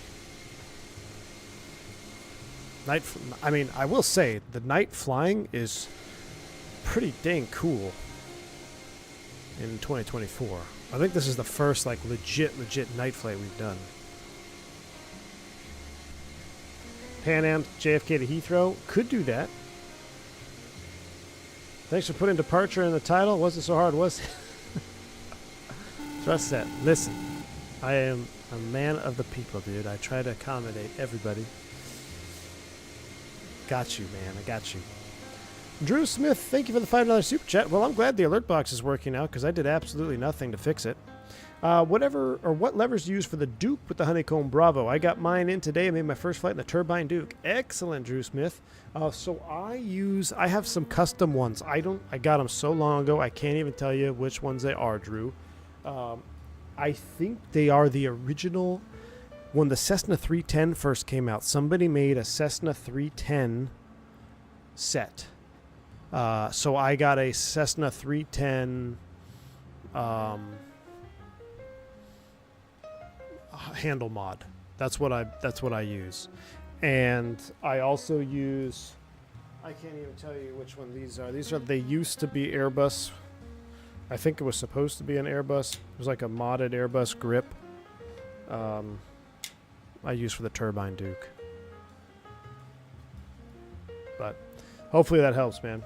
I mean, I will say the night flying is pretty dang cool in 2024. I think this is the first like legit night flight we've done. Pan Am JFK to Heathrow could do that. Thanks for putting departure in the title. Wasn't so hard, was it? Trust that. Listen, I am a man of the people, dude. I try to accommodate everybody. Got you, man. I got you. Drew Smith, thank you for the $5 super chat. Well, I'm glad the alert box is working out because I did absolutely nothing to fix it. What levers do you use for the Duke with the Honeycomb Bravo? I got mine in today. I made my first flight in the Turbine Duke. Excellent, Drew Smith. So I have some custom ones. I got them so long ago, I can't even tell you which ones they are, Drew. I think they are the original. When the Cessna 310 first came out, somebody made a Cessna 310 set. So I got a Cessna 310 handle mod. That's what I use. And I also use, I can't even tell you which one these are. They used to be Airbus. I think it was supposed to be an Airbus. It was like a modded Airbus grip. I use for the Turbine Duke. But hopefully that helps, man.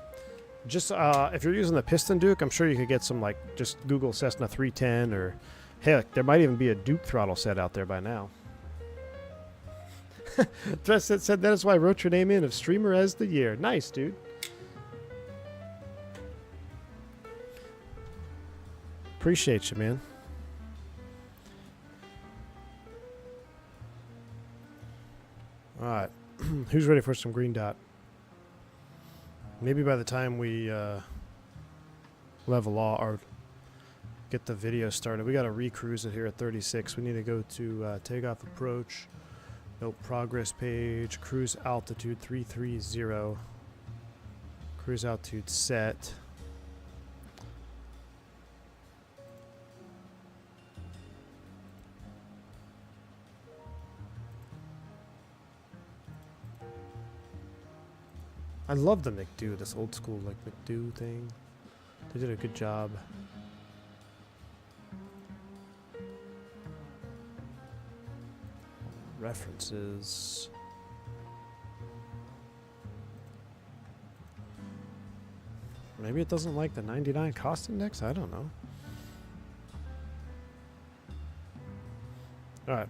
Just if you're using the Piston Duke, I'm sure you could get some, like, just Google Cessna 310 or heck, there might even be a Duke throttle set out there by now. Dress said that is why I wrote your name in of Streamer as the year. Nice, dude. Appreciate you, man. All right. Who's ready for some green dot? Maybe by the time we level off or get the video started, we got to recruise it here at 36. We need to go to takeoff approach, no progress page, cruise altitude 330, cruise altitude set. I love the McDo, this old school like McDo thing. They did a good job. References. Maybe it doesn't like the 99 cost index? I don't know. Alright.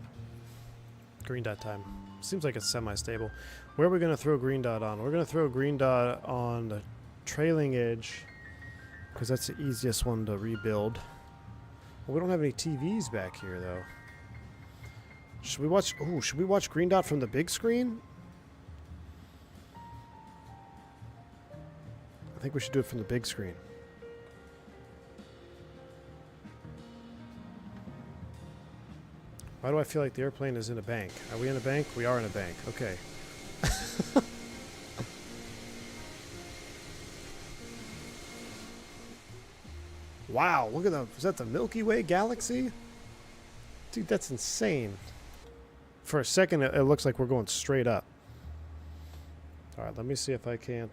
Green dot time. Seems like it's semi-stable. Where are we going to throw green dot on? We're going to throw green dot on the trailing edge because that's the easiest one to rebuild. Well, we don't have any TVs back here, though. Should we watch? Oh, should we watch green dot from the big screen? I think we should do it from the big screen. Why do I feel like the airplane is in a bank? Are we in a bank? We are in a bank. Okay. Wow, look at the... Is that the Milky Way galaxy? Dude, that's insane. For a second, it looks like we're going straight up. Alright, let me see if I can't...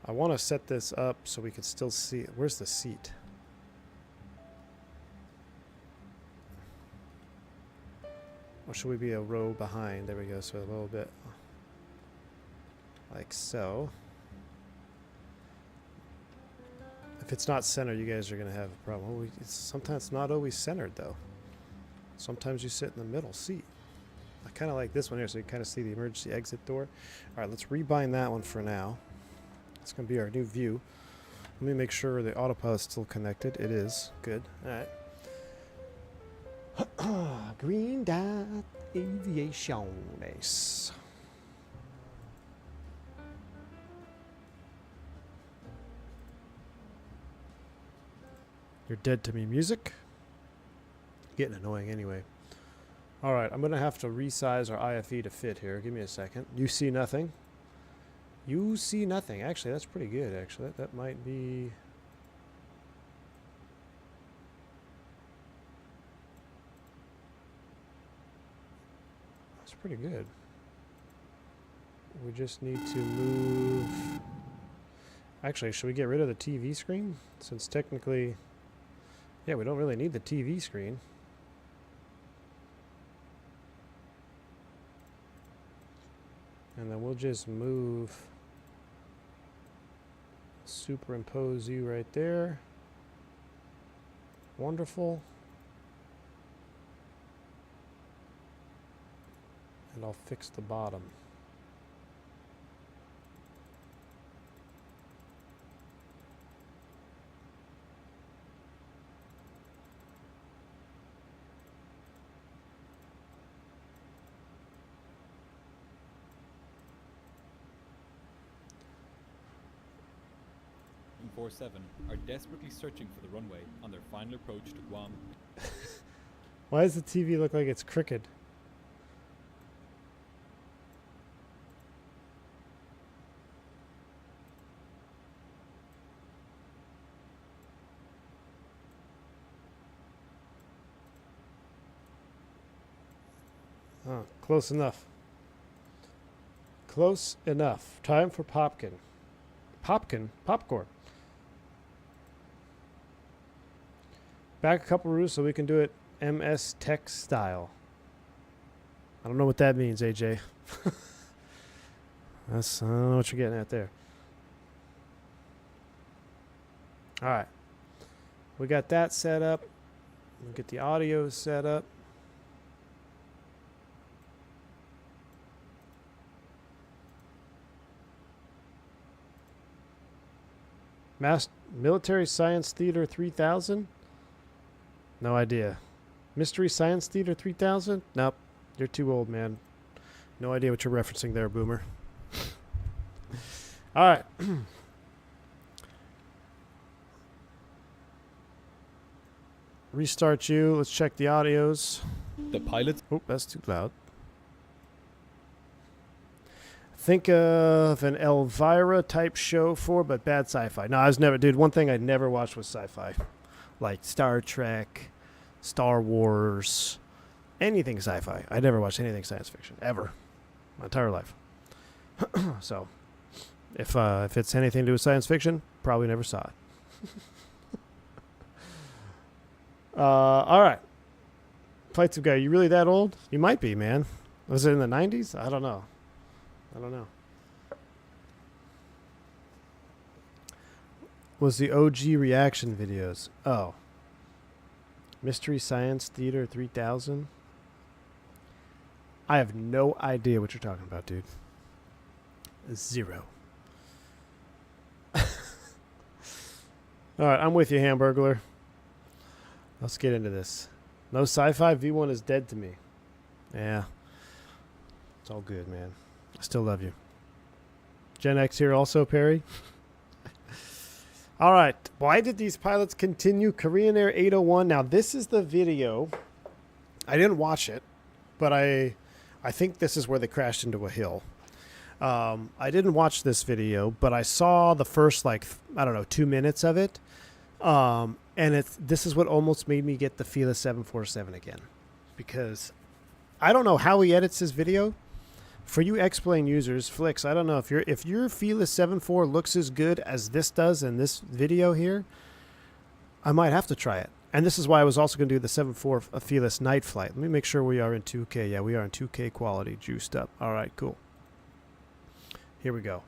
I want to set this up so we can still see... Where's the seat? Or should we be a row behind? There we go, so a little bit like so. If it's not centered, you guys are going to have a problem. Oh, it's sometimes not always centered, though. Sometimes you sit in the middle seat. I kind of like this one here, so you kind of see the emergency exit door. All right, let's rebind that one for now. It's going to be our new view. Let me make sure the autopilot's still connected. It is. Good. All right. Green dot aviation. Nice. You're dead to me music. Getting annoying anyway. All right, I'm going to have to resize our IFE to fit here. Give me a second. You see nothing. You see nothing. Actually, that's pretty good, actually. That might be... That's pretty good. We just need to move... Actually, should we get rid of the TV screen? Since technically... Yeah, we don't really need the TV screen. And then we'll just move, superimpose you right there. Wonderful. And I'll fix the bottom. Four 7 are desperately searching for the runway on their final approach to Guam. Why does the TV look like it's crooked? Oh, close enough. Close enough. Time for Popkin. Popkin? Popcorn. Back a couple rows so we can do it MS Tech style. I don't know what that means, AJ. I don't know what you're getting at there. All right. We got that set up. We'll get the audio set up. Military Science Theater 3000? No idea. Mystery Science Theater 3000? Nope. You're too old, man. No idea what you're referencing there, boomer. All right. Restart you. Let's check the audios. The pilots. Oh, that's too loud. Think of an Elvira type show but bad sci-fi. No, I was never, dude. One thing I never watched was sci-fi, like Star Trek, Star Wars, anything sci-fi. I never watched anything science fiction ever, my entire life. So, if it's anything to do with science fiction, probably never saw it. All right, Flight Tube guy, you really that old? You might be, man. Was it in the 90s? I don't know. Was the OG reaction videos. Oh. Mystery Science Theater 3000? I have no idea what you're talking about, dude. Zero. Alright, I'm with you, Hamburglar. Let's get into this. No sci-fi? V1 is dead to me. Yeah. It's all good, man. I still love you. Gen X here also, Perry. All right. Why did these pilots continue? Korean Air 801. Now, this is the video. I didn't watch it, but I think this is where they crashed into a hill. I didn't watch this video, but I saw the first, 2 minutes of it. And this is what almost made me get the Fila 747 again. Because I don't know how he edits his video. For you X-Plane users, Flix, I don't know if your Fila 74 looks as good as this does in this video here, I might have to try it. And this is why I was also going to do the 74 Felis night flight. Let me make sure we are in 2K. Yeah, we are in 2K quality, juiced up. All right, cool. Here we go.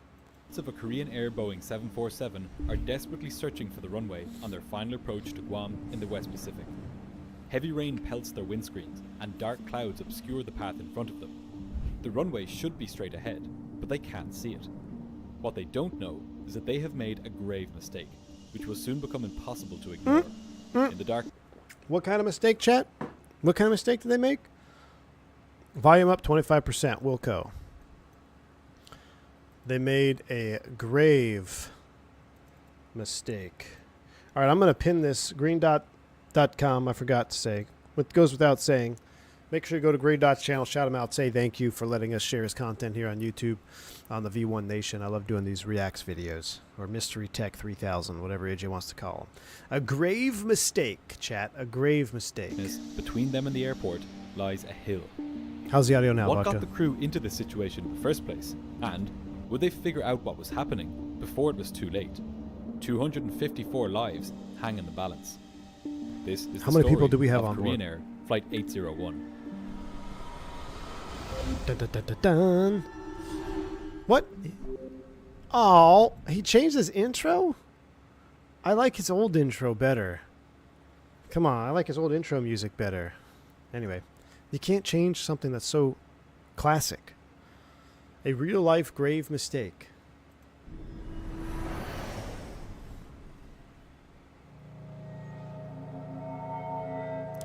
pilots of a Korean Air Boeing 747 are desperately searching for the runway on their final approach to Guam in the West Pacific. Heavy rain pelts their windscreens, and dark clouds obscure the path in front of them. The runway should be straight ahead, but they can't see it. What they don't know is that they have made a grave mistake, which will soon become impossible to ignore. In the dark... What kind of mistake, chat? What kind of mistake did they make? Volume up 25%, Wilco. They made a grave mistake. All right, I'm going to pin this greendot.com. I forgot to say. What goes without saying. Make sure you go to Green Dot's channel, shout him out, say thank you for letting us share his content here on YouTube on the V1 Nation. I love doing these Reacts videos, or Mystery Tech 3000, whatever AJ wants to call them. A grave mistake, chat. A grave mistake. Between them and the airport lies a hill. How's the audio now, What Vodka? got the crew into this situation in the first place? And would they figure out what was happening before it was too late? 254 lives hang in the balance. This is How the many people story do we have of on Korean board? Air Flight 801. Dun, dun, dun, dun, dun. What? Oh, he changed his intro? I like his old intro better. Come on, I like his old intro music better. Anyway, you can't change something that's so classic. A real-life grave mistake.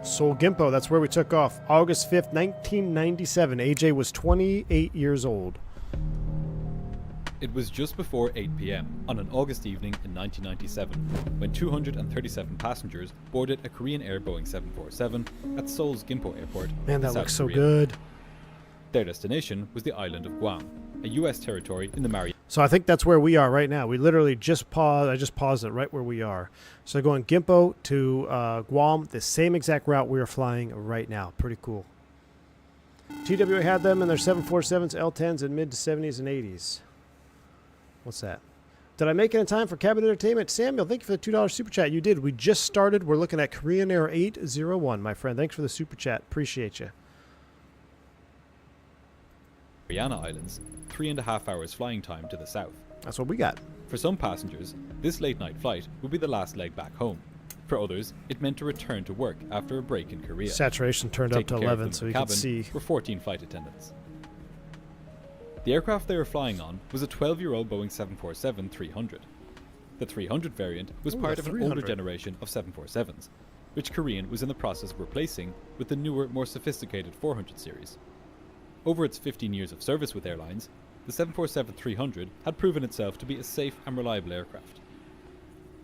Seoul Gimpo, that's where we took off. August 5th, 1997. AJ was 28 years old. It was just before 8 p.m. on an August evening in 1997 when 237 passengers boarded a Korean Air Boeing 747 at Seoul's Gimpo Airport. Man, that in looks South so Korea. good. Their destination was the island of Guam, a U.S. territory in the Mariana. So I think that's where we are right now. We literally just paused. I just paused it right where we are. So going Gimpo to Guam, the same exact route we are flying right now. Pretty cool. TWA had them in their 747s, L10s in mid to 70s and 80s. What's that? Did I make it in time for cabin entertainment? Samuel, thank you for the $2 super chat. You did. We just started. We're looking at Korean Air 801, my friend. Thanks for the super chat. Appreciate you. Mariana Islands, 3.5 hours flying time to the south. That's what we got. For some passengers, this late-night flight would be the last leg back home. For others, it meant to return to work after a break in Korea. Saturation turned up to Taking care of 11 them so in you the can cabin see. were 14 flight attendants. The aircraft they were flying on was a 12-year-old Boeing 747-300. The 300 variant was Ooh, part the of an older 300. generation of 747s, which Korean was in the process of replacing with the newer, more sophisticated 400 series. Over its 15 years of service with airlines, the 747-300 had proven itself to be a safe and reliable aircraft.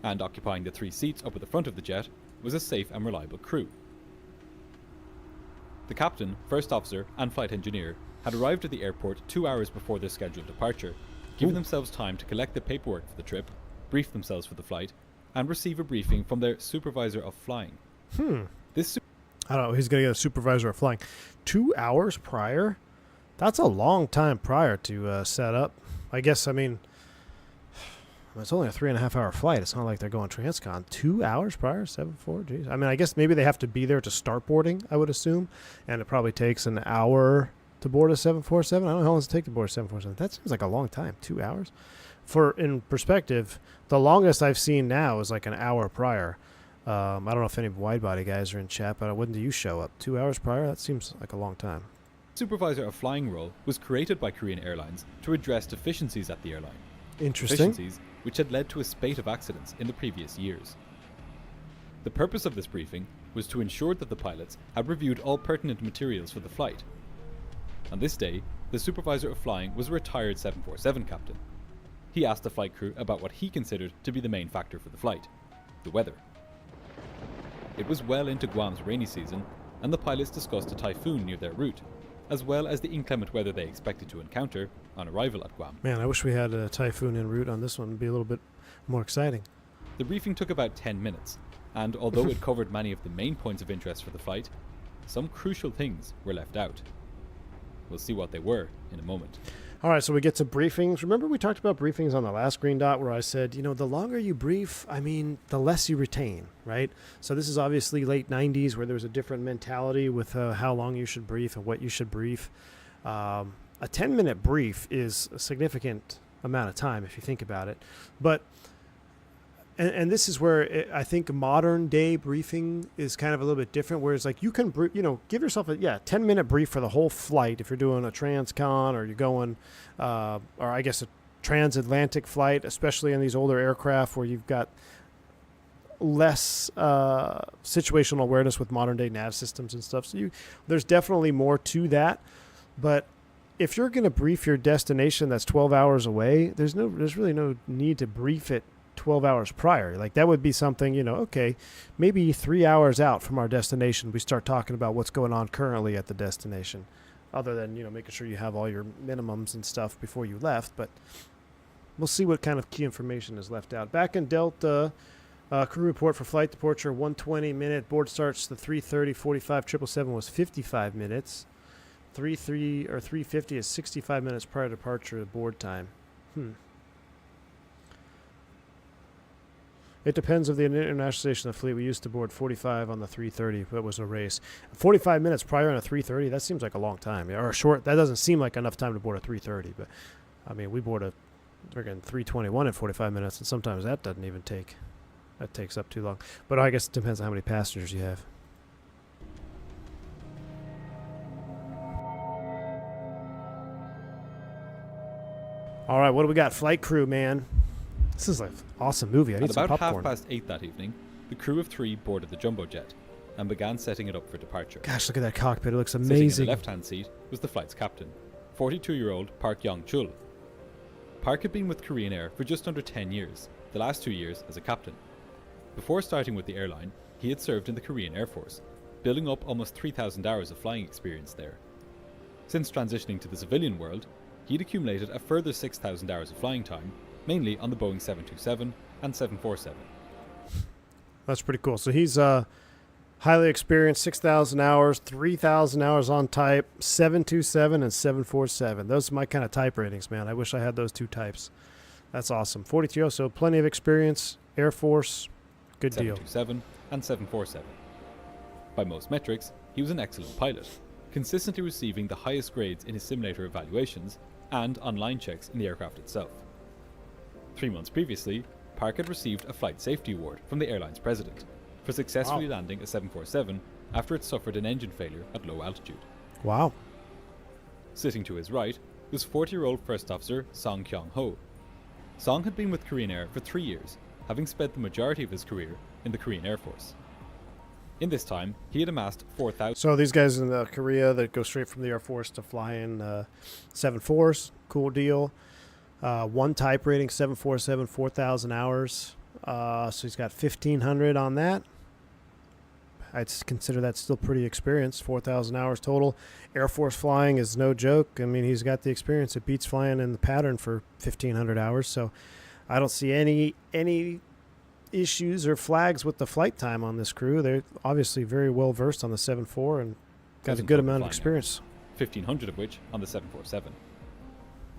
And occupying the 3 seats up at the front of the jet was a safe and reliable crew. The captain, first officer, and flight engineer had arrived at the airport 2 hours before their scheduled departure, giving themselves time to collect the paperwork for the trip, brief themselves for the flight, and receive a briefing from their supervisor of flying. This I don't know. He's going to get a supervisor of flying. 2 hours prior? That's a long time prior to set up. I guess, I mean, it's only a 3.5 hour flight. It's not like they're going transcon. 2 hours prior? 7-4? Geez. I mean, I guess maybe they have to be there to start boarding, I would assume. And it probably takes an hour to board a 747. I don't know how long does it take to board a 747. That seems like a long time. 2 hours? For, in perspective, the longest I've seen now is like an hour prior. I don't know if any wide-body guys are in chat, but when do you show up? 2 hours prior? That seems like a long time. supervisor of flying role was created by Korean Airlines to address deficiencies at the airline. Interesting. Deficiencies which had led to a spate of accidents in the previous years. The purpose of this briefing was to ensure that the pilots had reviewed all pertinent materials for the flight. On this day, the supervisor of flying was a retired 747 captain. He asked the flight crew about what he considered to be the main factor for the flight: the weather. It was well into Guam's rainy season, and the pilots discussed a typhoon near their route, as well as the inclement weather they expected to encounter on arrival at Guam. Man, I wish we had a typhoon en route on this one. It'd be a little bit more exciting. The briefing took about 10 minutes, and although it covered many of the main points of interest for the flight, some crucial things were left out. We'll see what they were in a moment. All right, so we get to briefings. Remember we talked about briefings on the last Green Dot where I said, you know, the longer you brief, I mean, the less you retain, right? So this is obviously late 90s where there was a different mentality with how long you should brief and what you should brief. A 10-minute brief is a significant amount of time if you think about it. But and this is where I think modern day briefing is kind of a little bit different, whereas like you can, give yourself a 10-minute brief for the whole flight if you're doing a transcon or you're going, or I guess a transatlantic flight, especially in these older aircraft where you've got less situational awareness with modern day nav systems and stuff. So there's definitely more to that. But if you're going to brief your destination that's 12 hours away, there's really no need to brief it 12 hours prior. Like that would be something, okay, maybe 3 hours out from our destination, we start talking about what's going on currently at the destination, other than, making sure you have all your minimums and stuff before you left. But we'll see what kind of key information is left out. Back in Delta, crew report for flight departure, 120-minute. Board starts the 3:30, 45, 777 was 55 minutes. 350 is 65 minutes prior to departure board time. It depends of the internationalization of the fleet. We used to board 45 on the 330, but it was a race. 45 minutes prior on a 330, that seems like a long time. Or a short, that doesn't seem like enough time to board a 330. But, I mean, we board a friggin' 321 in 45 minutes, and sometimes that doesn't even take. That takes up too long. But I guess it depends on how many passengers you have. All right, what do we got? Flight crew, man. This is an awesome movie. I need At some about popcorn. 8:30 that evening, the crew of 3 boarded the jumbo jet and began setting it up for departure. Gosh, look at that cockpit. It looks Sitting amazing. in the left-hand seat was the flight's captain, 42-year-old Park Yong-chul. Park had been with Korean Air for just under 10 years, the last 2 years as a captain. Before starting with the airline, he had served in the Korean Air Force, building up almost 3,000 hours of flying experience there. Since transitioning to the civilian world, he'd accumulated a further 6,000 hours of flying time, mainly on the Boeing 727 and 747. That's pretty cool. So he's highly experienced, 6,000 hours, 3,000 hours on type, 727 and 747. Those are my kind of type ratings, man. I wish I had those two types. That's awesome. 42, so plenty of experience, Air Force, good deal. 727 and 747. By most metrics, he was an excellent pilot, consistently receiving the highest grades in his simulator evaluations and online checks in the aircraft itself. 3 months previously, Park had received a Flight Safety Award from the airline's president for successfully landing a 747 after it suffered an engine failure at low altitude. Wow. Sitting to his right was 40-year-old First Officer Song Kyung-ho. Song had been with Korean Air for 3 years, having spent the majority of his career in the Korean Air Force. In this time, he had amassed 4,000... So these guys in Korea that go straight from the Air Force to fly in 747s, cool deal. One type rating, 747, 4,000 hours. So he's got 1,500 on that. I'd consider that still pretty experienced, 4,000 hours total. Air Force flying is no joke. I mean, he's got the experience. It beats flying in the pattern for 1,500 hours. So I don't see any issues or flags with the flight time on this crew. They're obviously very well versed on the 747 and got a good amount of experience. 1,500 of which on the 747.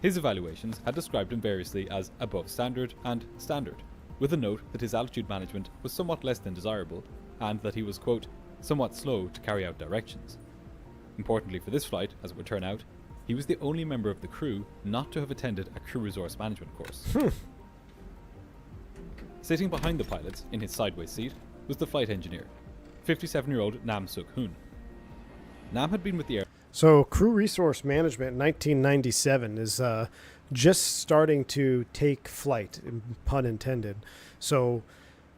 His evaluations had described him variously as above standard and standard, with a note that his altitude management was somewhat less than desirable and that he was, quote, somewhat slow to carry out directions. Importantly for this flight, as it would turn out, he was the only member of the crew not to have attended a crew resource management course. Sitting behind the pilots in his sideways seat was the flight engineer, 57-year-old Nam Suk-hoon. Nam had been with the air. So crew resource management in 1997 is just starting to take flight, pun intended. So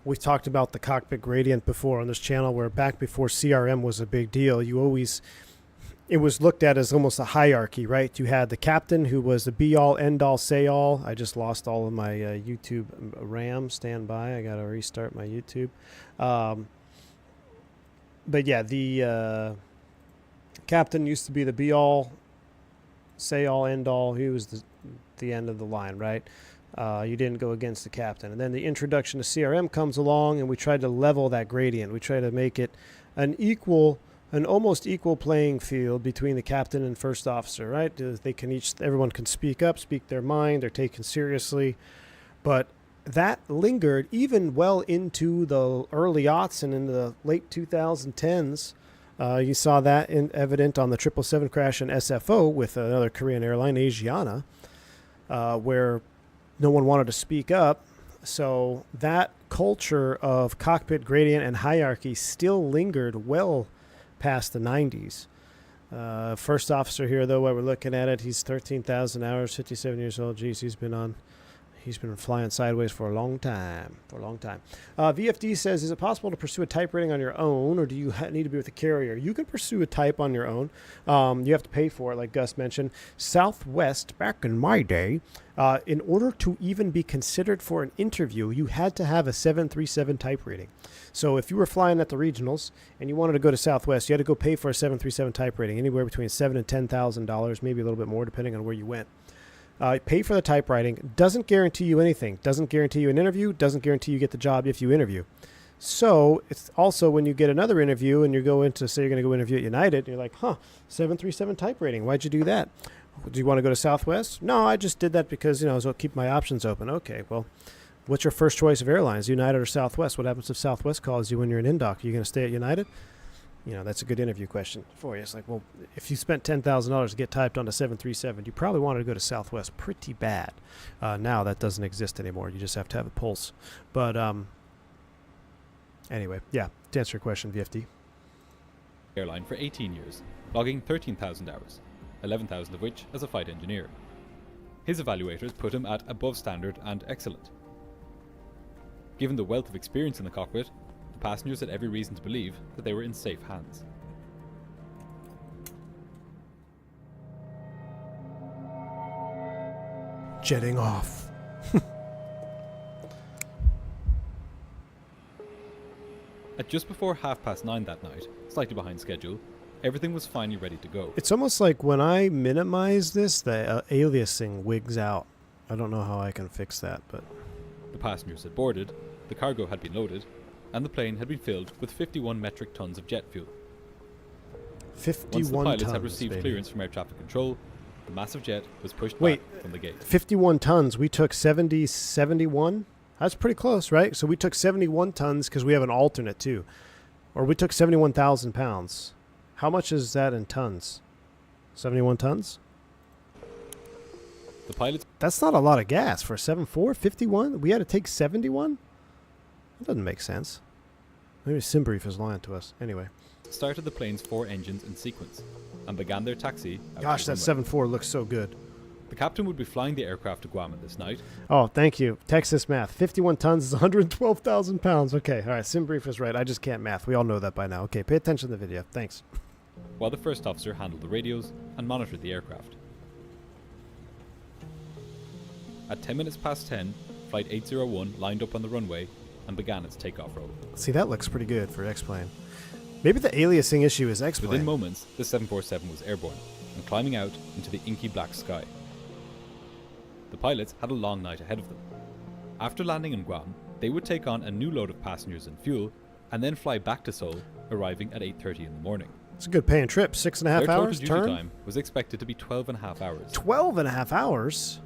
we talked about the cockpit gradient before on this channel, where back before CRM was a big deal, it was looked at as almost a hierarchy, right? You had the captain, who was the be-all, end-all, say-all. I just lost all of my YouTube RAM. Stand by. I got to restart my YouTube. But yeah, the captain used to be the be-all, say-all, end-all. He was the end of the line, right? You didn't go against the captain. And then the introduction to CRM comes along, and we tried to level that gradient. We tried to make it an almost equal playing field between the captain and first officer, right? Everyone can speak up, speak their mind, they're taken seriously. But that lingered even well into the early aughts and in the late 2010s. You saw that evident on the 777 crash in SFO with another Korean airline, Asiana, where no one wanted to speak up. So that culture of cockpit gradient and hierarchy still lingered well past the 90s. First officer here, though, while we're looking at it, he's 13,000 hours, 57 years old. Geez, he's been flying sideways for a long time. VFD says, is it possible to pursue a type rating on your own, or do you need to be with a carrier? You can pursue a type on your own. You have to pay for it, like Gus mentioned. Southwest, back in my day, in order to even be considered for an interview, you had to have a 737 type rating. So if you were flying at the regionals and you wanted to go to Southwest, you had to go pay for a 737 type rating, anywhere between $7,000 and $10,000, maybe a little bit more, depending on where you went. Pay for the type writing. Doesn't guarantee you anything. Doesn't guarantee you an interview. Doesn't guarantee you get the job if you interview. So it's also when you get another interview and you go into, say you're going to go interview at United, and you're like, 737 type rating. Why'd you do that? Do you want to go to Southwest? No, I just did that because, I'll keep my options open. Okay, well, what's your first choice of airlines, United or Southwest? What happens if Southwest calls you when you're in indock? Are you going to stay at United? That's a good interview question for you. It's like, well, if you spent $10,000 to get typed on a 737, you probably wanted to go to Southwest pretty bad. Now that doesn't exist anymore. You just have to have a pulse. But anyway, yeah, to answer your question, VFD. Airline for 18 years, logging 13,000 hours, 11,000 of which as a flight engineer. His evaluators put him at above standard and excellent. Given the wealth of experience in the cockpit, the passengers had every reason to believe that they were in safe hands. Jetting off. At just before 9:30 that night, slightly behind schedule, everything was finally ready to go. It's almost like when I minimize this, the aliasing wigs out. I don't know how I can fix that, but... The passengers had boarded, the cargo had been loaded, and the plane had been filled with 51 metric tons of jet fuel. 51 Once the pilots tons, had received baby. clearance from air traffic control, the massive jet was pushed Wait, back from the gate. 51 tons. We took 71? That's pretty close, right? So we took 71 tons because we have an alternate too. Or we took 71,000 pounds. How much is that in tons? 71 tons? The pilots... That's not a lot of gas for a 7.4. 51? We had to take 71? That doesn't make sense. Maybe Simbrief is lying to us. Anyway. started the plane's 4 engines in sequence and began their taxi out Gosh, to that the runway. 7.4 looks so good. The captain would be flying the aircraft to Guam this night. Oh, thank you. Texas math. 51 tons is 112,000 pounds. Okay, all right. Simbrief is right. I just can't math. We all know that by now. Okay, pay attention to the video. Thanks. While the first officer handled the radios and monitored the aircraft. At 10 minutes past 10, Flight 801 lined up on the runway and began its takeoff roll. See, that looks pretty good for X-Plane. Maybe the aliasing issue is X-Plane. Within moments, the 747 was airborne and climbing out into the inky black sky. The pilots had a long night ahead of them. After landing in Guam, they would take on a new load of passengers and fuel and then fly back to Seoul, arriving at 8:30 in the morning. It's a good paying trip. 6.5 Their hours total duty turn? time was expected to be 12.5 hours. 12.5 hours?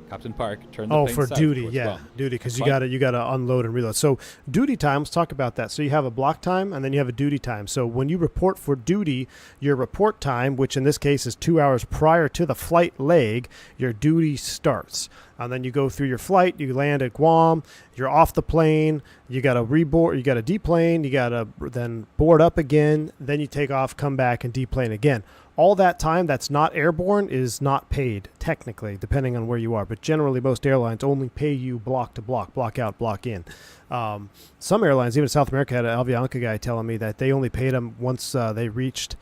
Captain Park turned the Oh, plane for south duty, towards yeah, Guam. duty, because you Flight- gotta unload and reload. So duty time, let's talk about that. So you have a block time and then you have a duty time. So when you report for duty, your report time, which in this case is 2 hours prior to the flight leg, your duty starts. And then you go through your flight, you land at Guam, you're off the plane, you got to reboard, you got to deplane, you got to then board up again, then you take off, come back, and deplane again. All that time that's not airborne is not paid, technically, depending on where you are. But generally, most airlines only pay you block to block, block out, block in. Some airlines, even South America, had an Avianca guy telling me that they only paid them once they reached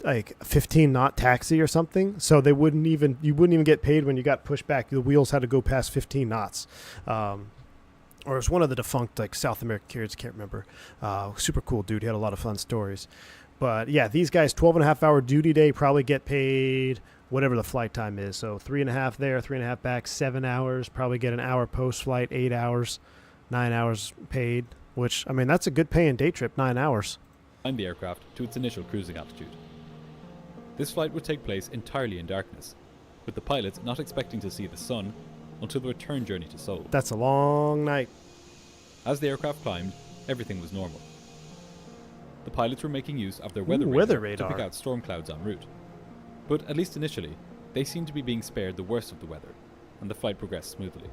like 15 knot taxi or something, so you wouldn't even get paid when you got pushed back. The wheels had to go past 15 knots. Or it was one of the defunct like South American carriers, can't remember. Super cool dude, he had a lot of fun stories. But yeah, these guys 12.5 hour duty day probably get paid whatever the flight time is. So 3.5 there, 3.5 back, 7 hours, probably get an hour post flight, 8 hours, 9 hours paid, which I mean that's a good paying day trip, 9 hours. Climbed the aircraft to its initial cruising altitude. This flight would take place entirely in darkness, with the pilots not expecting to see the sun until the return journey to Seoul. That's a long night. As the aircraft climbed, everything was normal. The pilots were making use of their weather, weather radar to pick radar. out storm clouds en route. But at least initially, they seemed to be being spared the worst of the weather, and the flight progressed smoothly.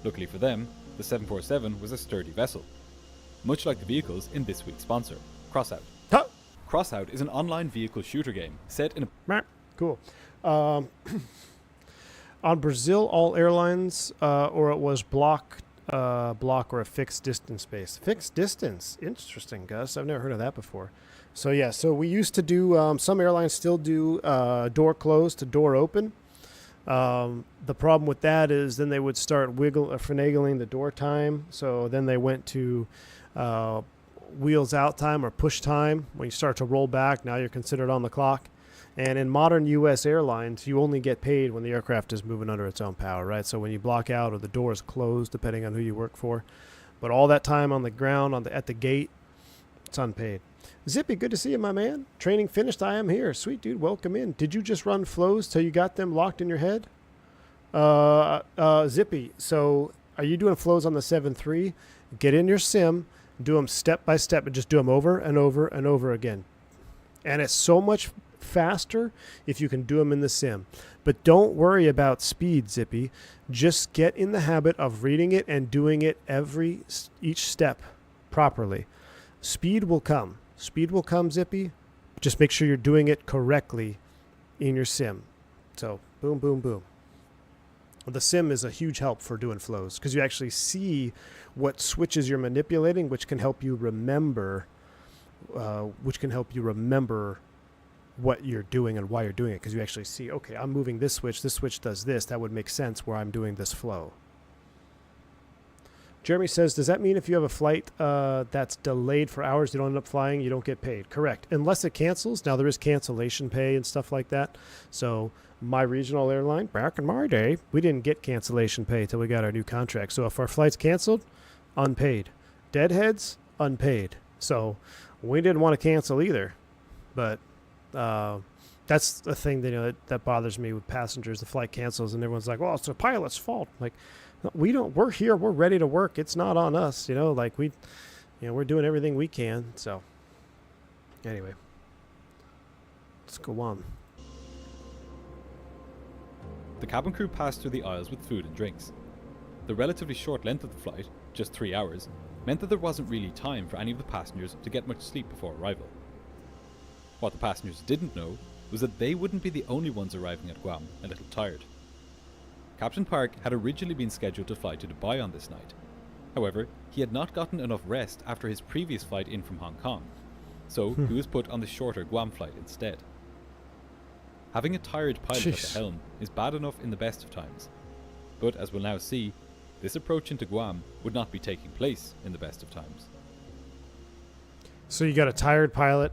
Luckily for them, the 747 was a sturdy vessel, much like the vehicles in this week's sponsor, Crossout. Huh. Crossout is an online vehicle shooter game set in a... Cool. On Brazil, all airlines, or it was block or a fixed distance base. Fixed distance. Interesting, Gus. I've never heard of that before. So, yeah, so we used to do, some airlines still do door closed to door open. The problem with that is then they would start finagling the door time. So then they went to wheels out time or push time. When you start to roll back, now you're considered on the clock. And in modern U.S. airlines, you only get paid when the aircraft is moving under its own power, right? So when you block out or the door is closed, depending on who you work for. But all that time on the ground, at the gate, it's unpaid. Zippy, good to see you, my man. Training finished. I am here. Sweet, dude. Welcome in. Did you just run flows till you got them locked in your head? Zippy, so are you doing flows on the 7.3? Get in your sim, do them step by step, and just do them over and over and over again. And it's so much faster if you can do them in the sim. But don't worry about speed, Zippy. Just get in the habit of reading it and doing it each step properly. Speed will come. Speed will come, Zippy. Just make sure you're doing it correctly in your sim. So, boom, boom, boom. The sim is a huge help for doing flows because you actually see what switches you're manipulating, which can help you remember what you're doing and why you're doing it, because you actually see, okay, I'm moving this switch does this. That would make sense where I'm doing this flow. Jeremy says, does that mean if you have a flight that's delayed for hours, you don't end up flying, you don't get paid? Correct. Unless it cancels. Now, there is cancellation pay and stuff like that. So my regional airline, back in my day, we didn't get cancellation pay until we got our new contract. So if our flight's canceled, unpaid. Deadheads, unpaid. So we didn't want to cancel either. But that's the thing that bothers me with passengers. The flight cancels and everyone's like, well, it's the pilot's fault. Like, we're here, we're ready to work. It's not on us, we're doing everything we can. So anyway, let's go on. The cabin crew passed through the aisles with food and drinks. The relatively short length of the flight, just 3 hours, meant that there wasn't really time for any of the passengers to get much sleep before arrival. What the passengers didn't know was that they wouldn't be the only ones arriving at Guam a little tired. Captain Park had originally been scheduled to fly to Dubai on this night. However, he had not gotten enough rest after his previous flight in from Hong Kong, so he was put on the shorter Guam flight instead. Having a tired pilot at the helm is bad enough in the best of times, but as we'll now see, this approach into Guam would not be taking place in the best of times. So you got a tired pilot,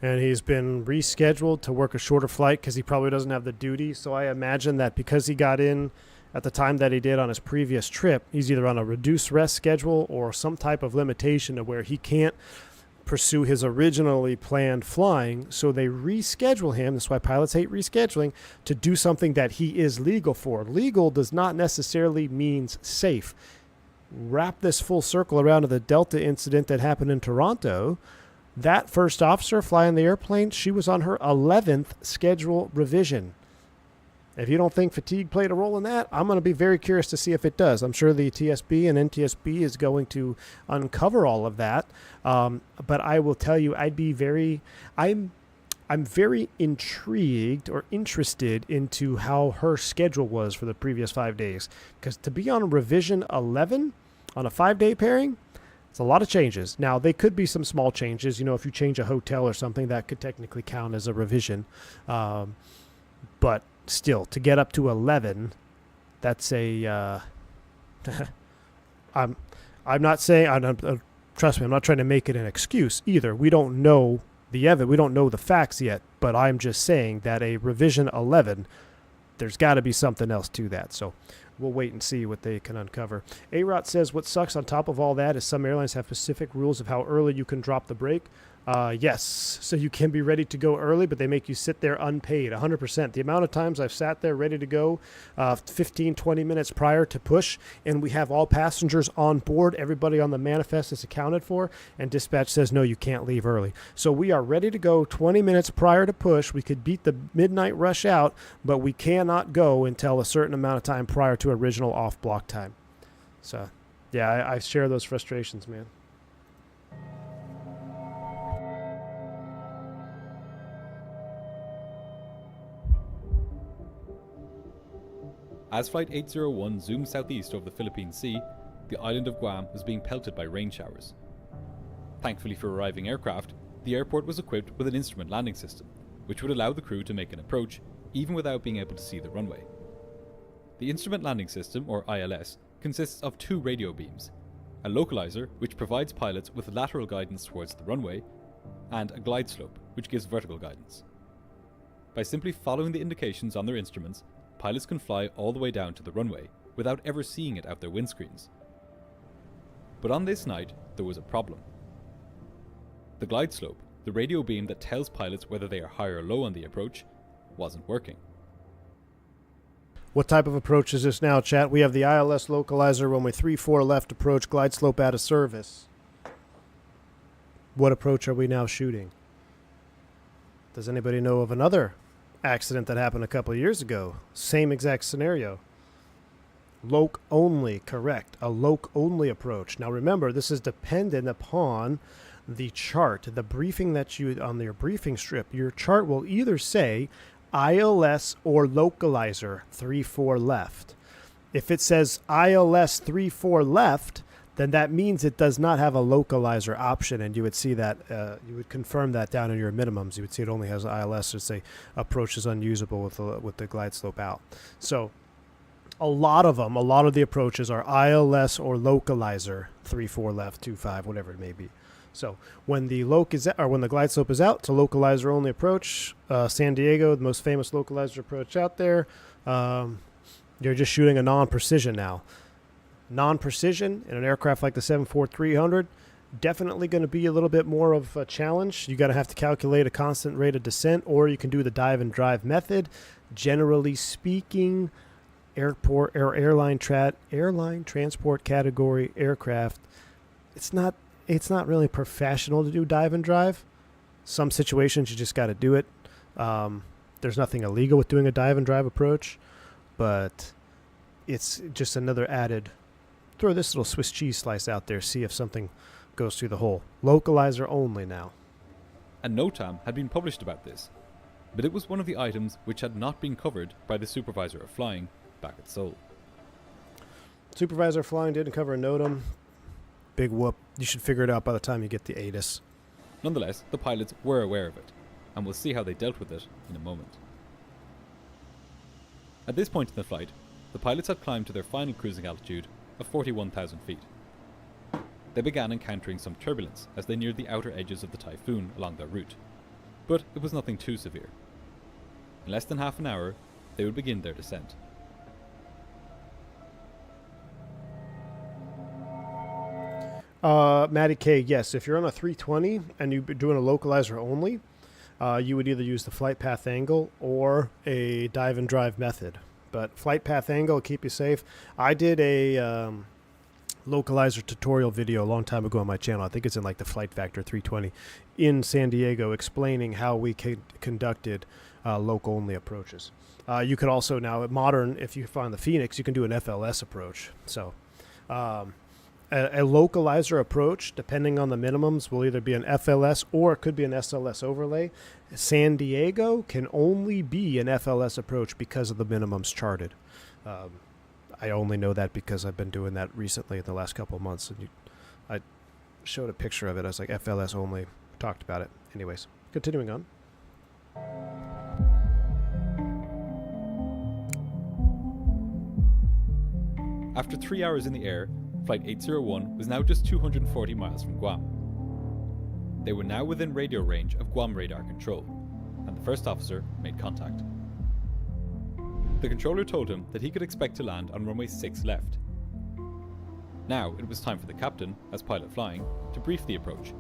and he's been rescheduled to work a shorter flight because he probably doesn't have the duty. So I imagine that because he got in at the time that he did on his previous trip, he's either on a reduced rest schedule or some type of limitation to where he can't pursue his originally planned flying. So they reschedule him. That's why pilots hate rescheduling, to do something that he is legal for. Legal does not necessarily means safe. Wrap this full circle around to the Delta incident that happened in Toronto. That first officer flying the airplane, she was on her 11th schedule revision. If you don't think fatigue played a role in that, I'm going to be very curious to see if it does. I'm sure the TSB and NTSB is going to uncover all of that. But I will tell you, I'm very intrigued or interested into how her schedule was for the previous 5 days. Because to be on revision 11 on a 5-day pairing, it's a lot of changes. Now, they could be some small changes. If you change a hotel or something, that could technically count as a revision. But still, to get up to 11, that's a... I'm not saying... trust me, I'm not trying to make it an excuse either. We don't know the evidence. We don't know the facts yet. But I'm just saying that a revision 11, there's got to be something else to that. So we'll wait and see what they can uncover. A-Rot says, what sucks on top of all that is some airlines have specific rules of how early you can drop the brake. Yes, so you can be ready to go early, but they make you sit there unpaid, 100%. The amount of times I've sat there ready to go 15, 20 minutes prior to push, and we have all passengers on board, everybody on the manifest is accounted for, and dispatch says, no, you can't leave early. So we are ready to go 20 minutes prior to push. We could beat the midnight rush out, but we cannot go until a certain amount of time prior to original off-block time. So, yeah, I share those frustrations, man. As Flight 801 zoomed southeast over the Philippine Sea, the island of Guam was being pelted by rain showers. Thankfully for arriving aircraft, the airport was equipped with an instrument landing system, which would allow the crew to make an approach even without being able to see the runway. The instrument landing system, or ILS, consists of two radio beams, a localizer which provides pilots with lateral guidance towards the runway, and a glide slope which gives vertical guidance. By simply following the indications on their instruments, pilots can fly all the way down to the runway without ever seeing it out their windscreens. But on this night, there was a problem. The glide slope, the radio beam that tells pilots whether they are high or low on the approach, wasn't working. What type of approach is this now, chat? We have the ILS localizer, runway 34 left approach, glide slope out of service. What approach are we now shooting? Does anybody know of another accident that happened a couple of years ago? Same exact scenario. Loc only, correct. A loc only approach. Now remember, this is dependent upon the chart, the briefing that you, on your briefing strip, your chart will either say ILS or localizer 34 left. If it says ILS 34 left, then that means it does not have a localizer option, and you would see that, you would confirm that down in your minimums. You would see it only has ILS, or say approach is unusable with the glide slope out. So a lot of the approaches are ILS or localizer 34 left, 25, whatever it may be. So when the loc is out, or when the glide slope is out, it's a localizer only approach. San Diego, the most famous localizer approach out there. You're just shooting a non-precision now. Non-precision in an aircraft like the 747-300, definitely going to be a little bit more of a challenge. You got to have to calculate a constant rate of descent, or you can do the dive and drive method. Generally speaking, airport or airline transport category aircraft, it's not really professional to do dive and drive. Some situations you just got to do it. There's nothing illegal with doing a dive and drive approach, but it's just another added. Throw this little Swiss cheese slice out there, see if something goes through the hole. Localizer only now. A NOTAM had been published about this, but it was one of the items which had not been covered by the supervisor of flying back at Seoul. Supervisor of flying didn't cover a NOTAM. Big whoop. You should figure it out by the time you get the ATIS. Nonetheless, the pilots were aware of it, and we'll see how they dealt with it in a moment. At this point in the flight, the pilots had climbed to their final cruising altitude of 41,000 feet. They began encountering some turbulence as they neared the outer edges of the typhoon along their route, but it was nothing too severe. In less than half an hour, they would begin their descent. Matty K, yes, if you're on a 320 and you're doing a localizer only, you would either use the flight path angle or a dive and drive method. But flight path angle will keep you safe. I did a localizer tutorial video a long time ago on my channel. I think it's in like the Flight Factor 320 in San Diego, explaining how we conducted loc only approaches. You could also now, at modern, if you find the Fenix, you can do an FLS approach. So a localizer approach, depending on the minimums, will either be an FLS or it could be an SLS overlay. San Diego can only be an FLS approach because of the minimums charted. I only know that because I've been doing that recently in the last couple of months. And I showed a picture of it. I was like, FLS only. Talked about it. Anyways, continuing on. After 3 hours in the air, Flight 801 was now just 240 miles from Guam. They were now within radio range of Guam radar control, and the first officer made contact. The controller told him that he could expect to land on runway 6 left. Now it was time for the captain, as pilot flying, to brief the approach.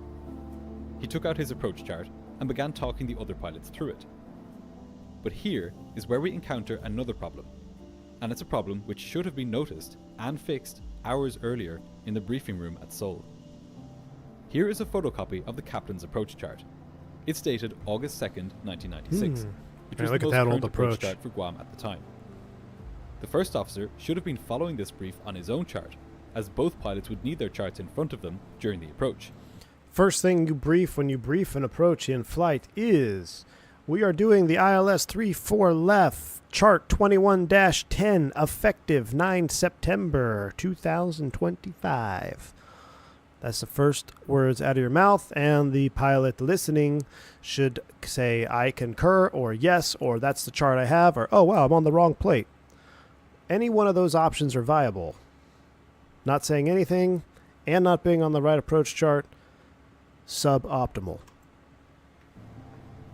He took out his approach chart and began talking the other pilots through it. But here is where we encounter another problem, and it's a problem which should have been noticed and fixed hours earlier in the briefing room at Seoul. Here is a photocopy of the captain's approach chart. It's dated August 2nd, 1996, which was the most current approach chart for Guam at the time. The first officer should have been following this brief on his own chart, as both pilots would need their charts in front of them during the approach. First thing you brief when you brief an approach in flight is we are doing the ILS 34 left, chart 21-10, effective 9 September 2025. That's the first words out of your mouth, and the pilot listening should say, I concur, or yes, or that's the chart I have, or oh wow, I'm on the wrong plate. Any one of those options are viable. Not saying anything and not being on the right approach chart, suboptimal.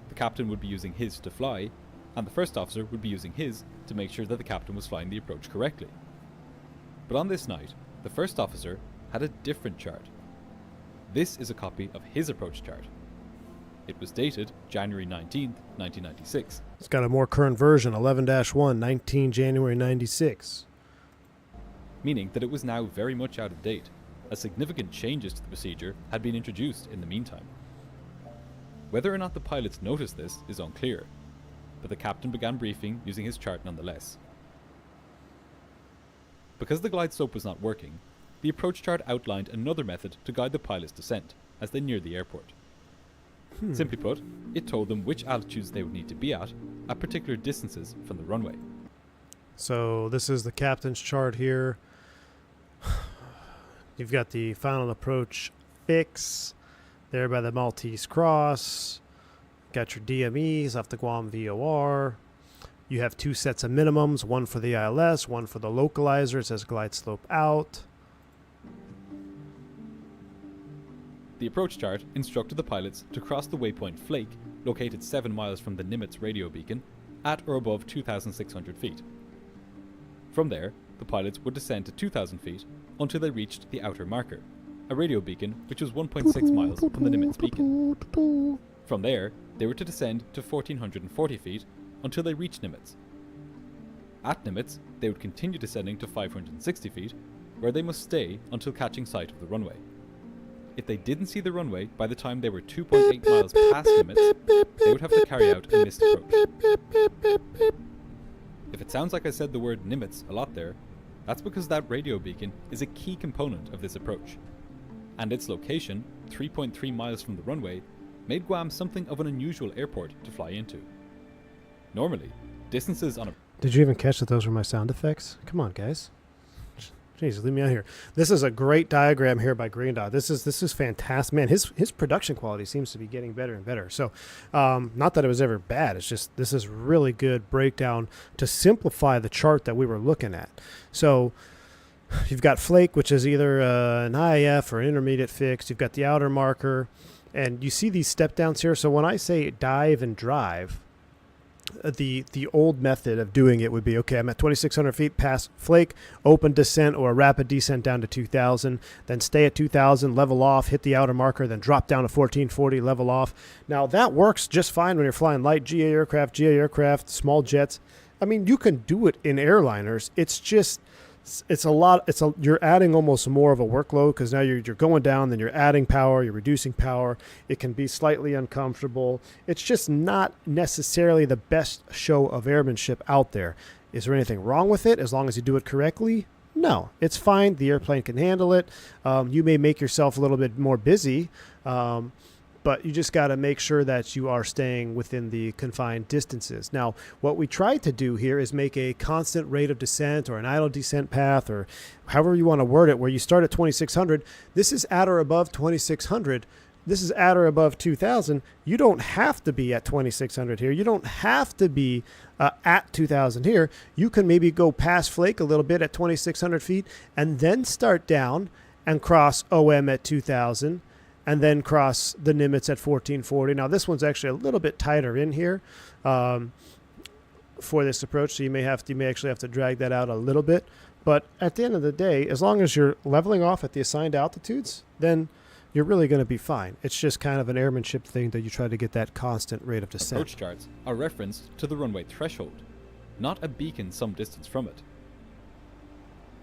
The captain would be using his to fly, and the first officer would be using his to make sure that the captain was flying the approach correctly. But on this night, the first officer had a different chart. This is a copy of his approach chart. It was dated January 19th, 1996. It's got a more current version, 11-1, 19 January 96. Meaning that it was now very much out of date, as significant changes to the procedure had been introduced in the meantime. Whether or not the pilots noticed this is unclear, but the captain began briefing using his chart nonetheless. Because the glide slope was not working, the approach chart outlined another method to guide the pilot's descent as they neared the airport. Simply put, it told them which altitudes they would need to be at particular distances from the runway. So this is the captain's chart here. You've got the final approach fix there by the Maltese Cross. Got your DMEs off the Guam VOR. You have two sets of minimums, one for the ILS, one for the localizer. It says glide slope out. The approach chart instructed the pilots to cross the waypoint Flake, located 7 miles from the Nimitz radio beacon, at or above 2,600 feet. From there, the pilots would descend to 2,000 feet until they reached the outer marker, a radio beacon which was 1.6 miles from the Nimitz beacon. From there, they were to descend to 1,440 feet until they reached Nimitz. At Nimitz, they would continue descending to 560 feet, where they must stay until catching sight of the runway. If they didn't see the runway by the time they were 2.8 miles past Nimitz, they would have to carry out a missed approach. If it sounds like I said the word Nimitz a lot there, that's because that radio beacon is a key component of this approach, and its location, 3.3 miles from the runway, made Guam something of an unusual airport to fly into. Normally, distances on a... Did you even catch that those were my sound effects? Come on, guys. Jeez, leave me out here. This is a great diagram here by Green Dot. This is fantastic. Man, his production quality seems to be getting better and better. So, not that it was ever bad. It's just this is really good breakdown to simplify the chart that we were looking at. So, you've got Flake, which is either an IAF or an intermediate fix. You've got the outer marker, and you see these step downs here. So when I say dive and drive, the old method of doing it would be, okay, I'm at 2,600 feet past Flake, open descent or a rapid descent down to 2,000, then stay at 2,000, level off, hit the outer marker, then drop down to 1,440, level off. Now, that works just fine when you're flying light GA aircraft, small jets. I mean, you can do it in airliners. It's just... you're adding almost more of a workload because now you're going down, then you're adding power, you're reducing power. It can be slightly uncomfortable. It's just not necessarily the best show of airmanship out there. Is there anything wrong with it as long as you do it correctly? No, it's fine. The airplane can handle it. You may make yourself a little bit more busy, but you just got to make sure that you are staying within the confined distances. Now, what we tried to do here is make a constant rate of descent or an idle descent path, or however you want to word it, where you start at 2,600. This is at or above 2,600. This is at or above 2,000. You don't have to be at 2,600 here. You don't have to be at 2,000 here. You can maybe go past Flake a little bit at 2,600 feet and then start down and cross OM at 2,000. And then cross the Nimitz at 1,440. Now, this one's actually a little bit tighter in here for this approach, so you may actually have to drag that out a little bit. But at the end of the day, as long as you're leveling off at the assigned altitudes, then you're really going to be fine. It's just kind of an airmanship thing that you try to get that constant rate of descent. Approach charts are referenced to the runway threshold, not a beacon some distance from it.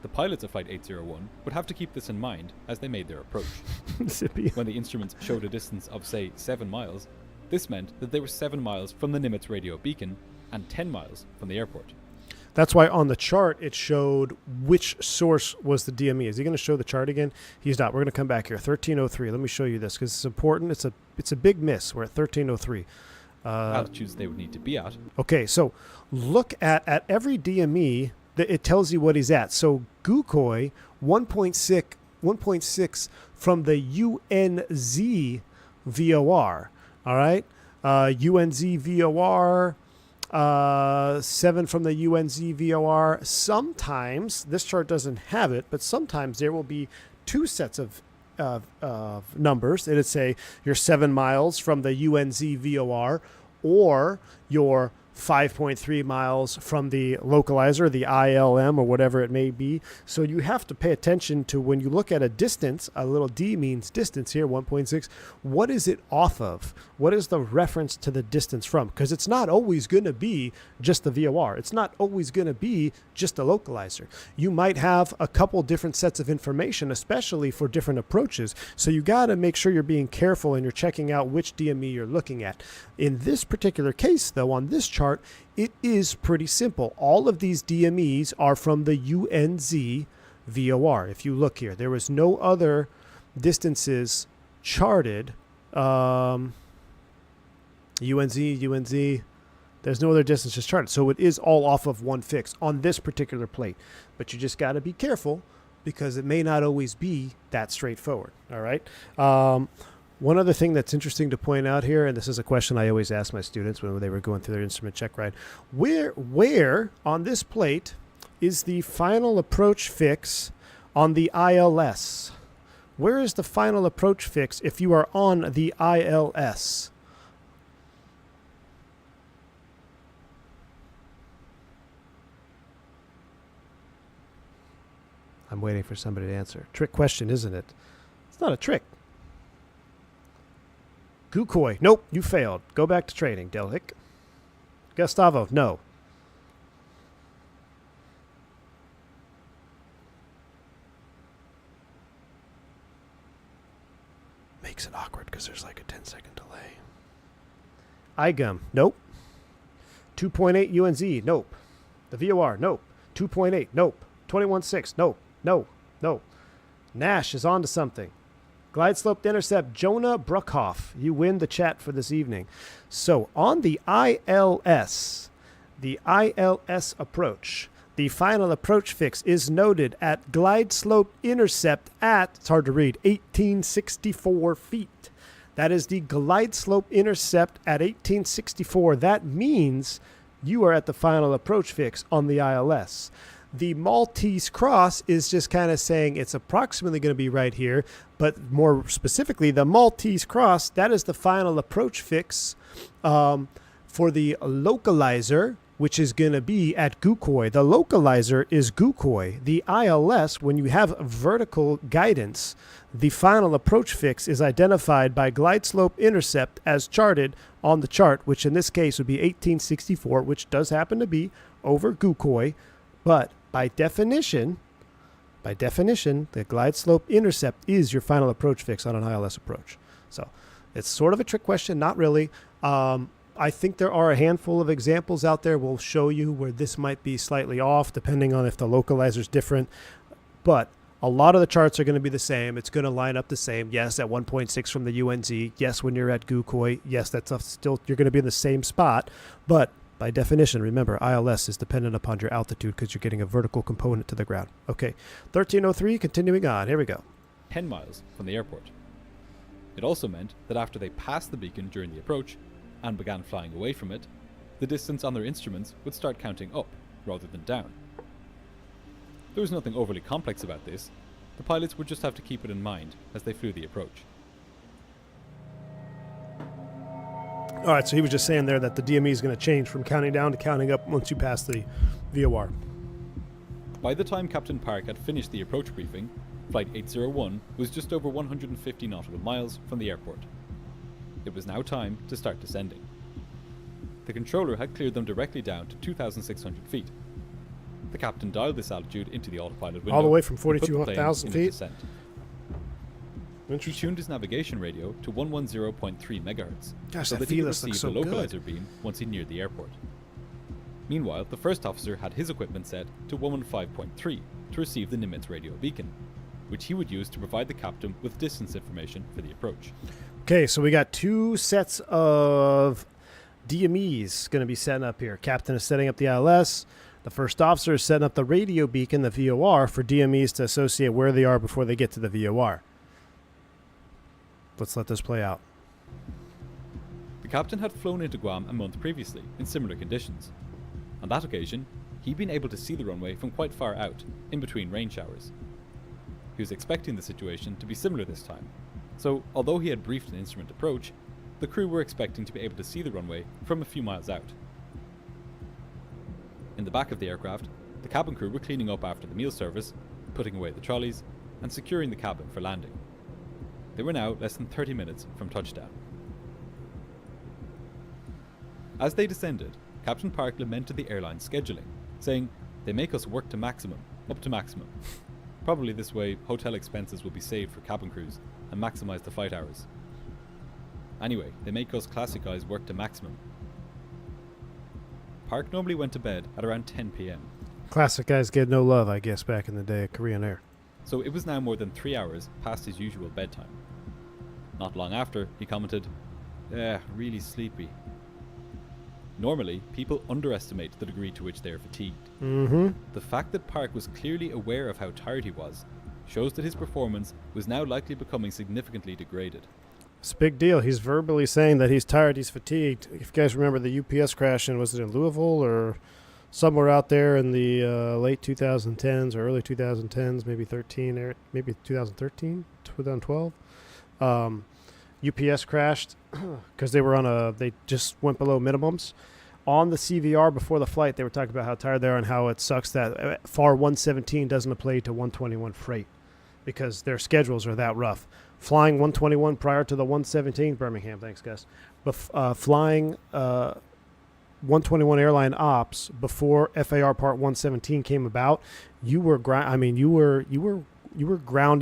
The pilots of Flight 801 would have to keep this in mind as they made their approach. When the instruments showed a distance of, say, 7 miles, this meant that they were 7 miles from the Nimitz radio beacon and 10 miles from the airport. That's why on the chart it showed which source was the DME. Is he going to show the chart again? He's not. We're going to come back here. 1303. Let me show you this because it's important. It's a big miss. We're at 1303. Altitudes they would need to be at. Okay, so look at every DME. It tells you what he's at. So Gukoi 1.6 from the UNZ VOR. All right, UNZ VOR. 7 from the UNZ VOR. Sometimes, this chart doesn't have it, but sometimes there will be 2 sets of numbers. It'd say your 7 miles from the UNZ VOR or your 5.3 miles from the localizer, the ILM, or whatever it may be. So you have to pay attention to when you look at a distance, a little d means distance here, 1.6. What is it off of? What is the reference to the distance from? Because it's not always going to be just the VOR. It's not always going to be just the localizer. You might have a couple different sets of information, especially for different approaches. So you got to make sure you're being careful and you're checking out which DME you're looking at. In this particular case, though, on this chart, it is pretty simple. All of these DMEs are from the UNZ VOR. If you look here, there was no other distances charted. UNZ, there's no other distances charted. So it is all off of one fix on this particular plate. But you just got to be careful because it may not always be that straightforward. All right. One other thing that's interesting to point out here, and this is a question I always ask my students when they were going through their instrument check ride, where on this plate is the final approach fix on the ILS? Where is the final approach fix if you are on the ILS? I'm waiting for somebody to answer. Trick question, isn't it? It's not a trick. Gukoi. Nope, you failed. Go back to training, Delhick. Gustavo, no. Makes it awkward because there's like a 10-second delay. IGUM, nope. 2.8 UNZ, nope. The VOR, nope. 2.8, nope. 21.6, nope. No. Nash is on to something. Glide slope to intercept, Jonah Bruckhoff. You win the chat for this evening. So on the ILS approach, the final approach fix is noted at glide slope intercept at, it's hard to read, 1864 feet. That is the glide slope intercept at 1864. That means you are at the final approach fix on the ILS. The Maltese Cross is just kind of saying it's approximately going to be right here, but more specifically, the Maltese Cross, that is the final approach fix for the localizer, which is going to be at Gukoi. The localizer is Gukoi. The ILS, when you have vertical guidance, the final approach fix is identified by glide slope intercept as charted on the chart, which in this case would be 1864, which does happen to be over Gukoi, but by definition, the glide slope intercept is your final approach fix on an ILS approach. So it's sort of a trick question, not really. I think there are a handful of examples out there. We'll show you where this might be slightly off, depending on if the localizer is different. But a lot of the charts are going to be the same. It's going to line up the same. Yes, at 1.6 from the UNZ. Yes, when you're at Gukoi. Yes, that's still, you're going to be in the same spot. But by definition, remember, ILS is dependent upon your altitude because you're getting a vertical component to the ground. Okay, 1303, continuing on. Here we go. 10 miles from the airport. It also meant that after they passed the beacon during the approach and began flying away from it, the distance on their instruments would start counting up rather than down. There was nothing overly complex about this. The pilots would just have to keep it in mind as they flew the approach. All right, so he was just saying there that the DME is going to change from counting down to counting up once you pass the VOR. By the time Captain Park had finished the approach briefing, Flight 801 was just over 150 nautical miles from the airport. It was now time to start descending. The controller had cleared them directly down to 2,600 feet. The captain dialed this altitude into the autopilot window. All the way from and put the plane 42,000 into feet? descent. He tuned his navigation radio to 110.3 megahertz, Gosh, so that that he could Felix receive looks so the good. localizer beam once he neared the airport. Meanwhile, the first officer had his equipment set to 115.3 to receive the Nimitz radio beacon, which he would use to provide the captain with distance information for the approach. Okay, so we got 2 sets of DMEs going to be setting up here. Captain is setting up the ILS. The first officer is setting up the radio beacon, the VOR, for DMEs to associate where they are before they get to the VOR. Let's let this play out. The captain had flown into Guam a month previously in similar conditions. On that occasion, he'd been able to see the runway from quite far out, in between rain showers. He was expecting the situation to be similar this time, so although he had briefed an instrument approach, the crew were expecting to be able to see the runway from a few miles out. In the back of the aircraft, the cabin crew were cleaning up after the meal service, putting away the trolleys, and securing the cabin for landing. They were now less than 30 minutes from touchdown. As they descended, Captain Park lamented the airline's scheduling, saying, "They make us work to maximum, up to maximum. Probably this way hotel expenses will be saved for cabin crews and maximize the flight hours. Anyway, they make us classic guys work to maximum." Park normally went to bed at around 10 p.m. Classic guys get no love, I guess, back in the day at Korean Air. So it was now more than 3 hours past his usual bedtime. Not long after, he commented, really sleepy." Normally, people underestimate the degree to which they are fatigued. The fact that Park was clearly aware of how tired he was shows that his performance was now likely becoming significantly degraded. It's a big deal. He's verbally saying that he's tired, he's fatigued. If you guys remember the UPS crash, and was it in Louisville or somewhere out there in the late 2010s or early 2010s, maybe 2013, 2012? UPS crashed because they were they just went below minimums. On the CVR before the flight, they were talking about how tired they are and how it sucks that FAR 117 doesn't apply to 121 freight because their schedules are that rough. Flying 121 prior to the 117, Birmingham, thanks guys, flying 121 airline ops before FAR Part 117 came about, you were ground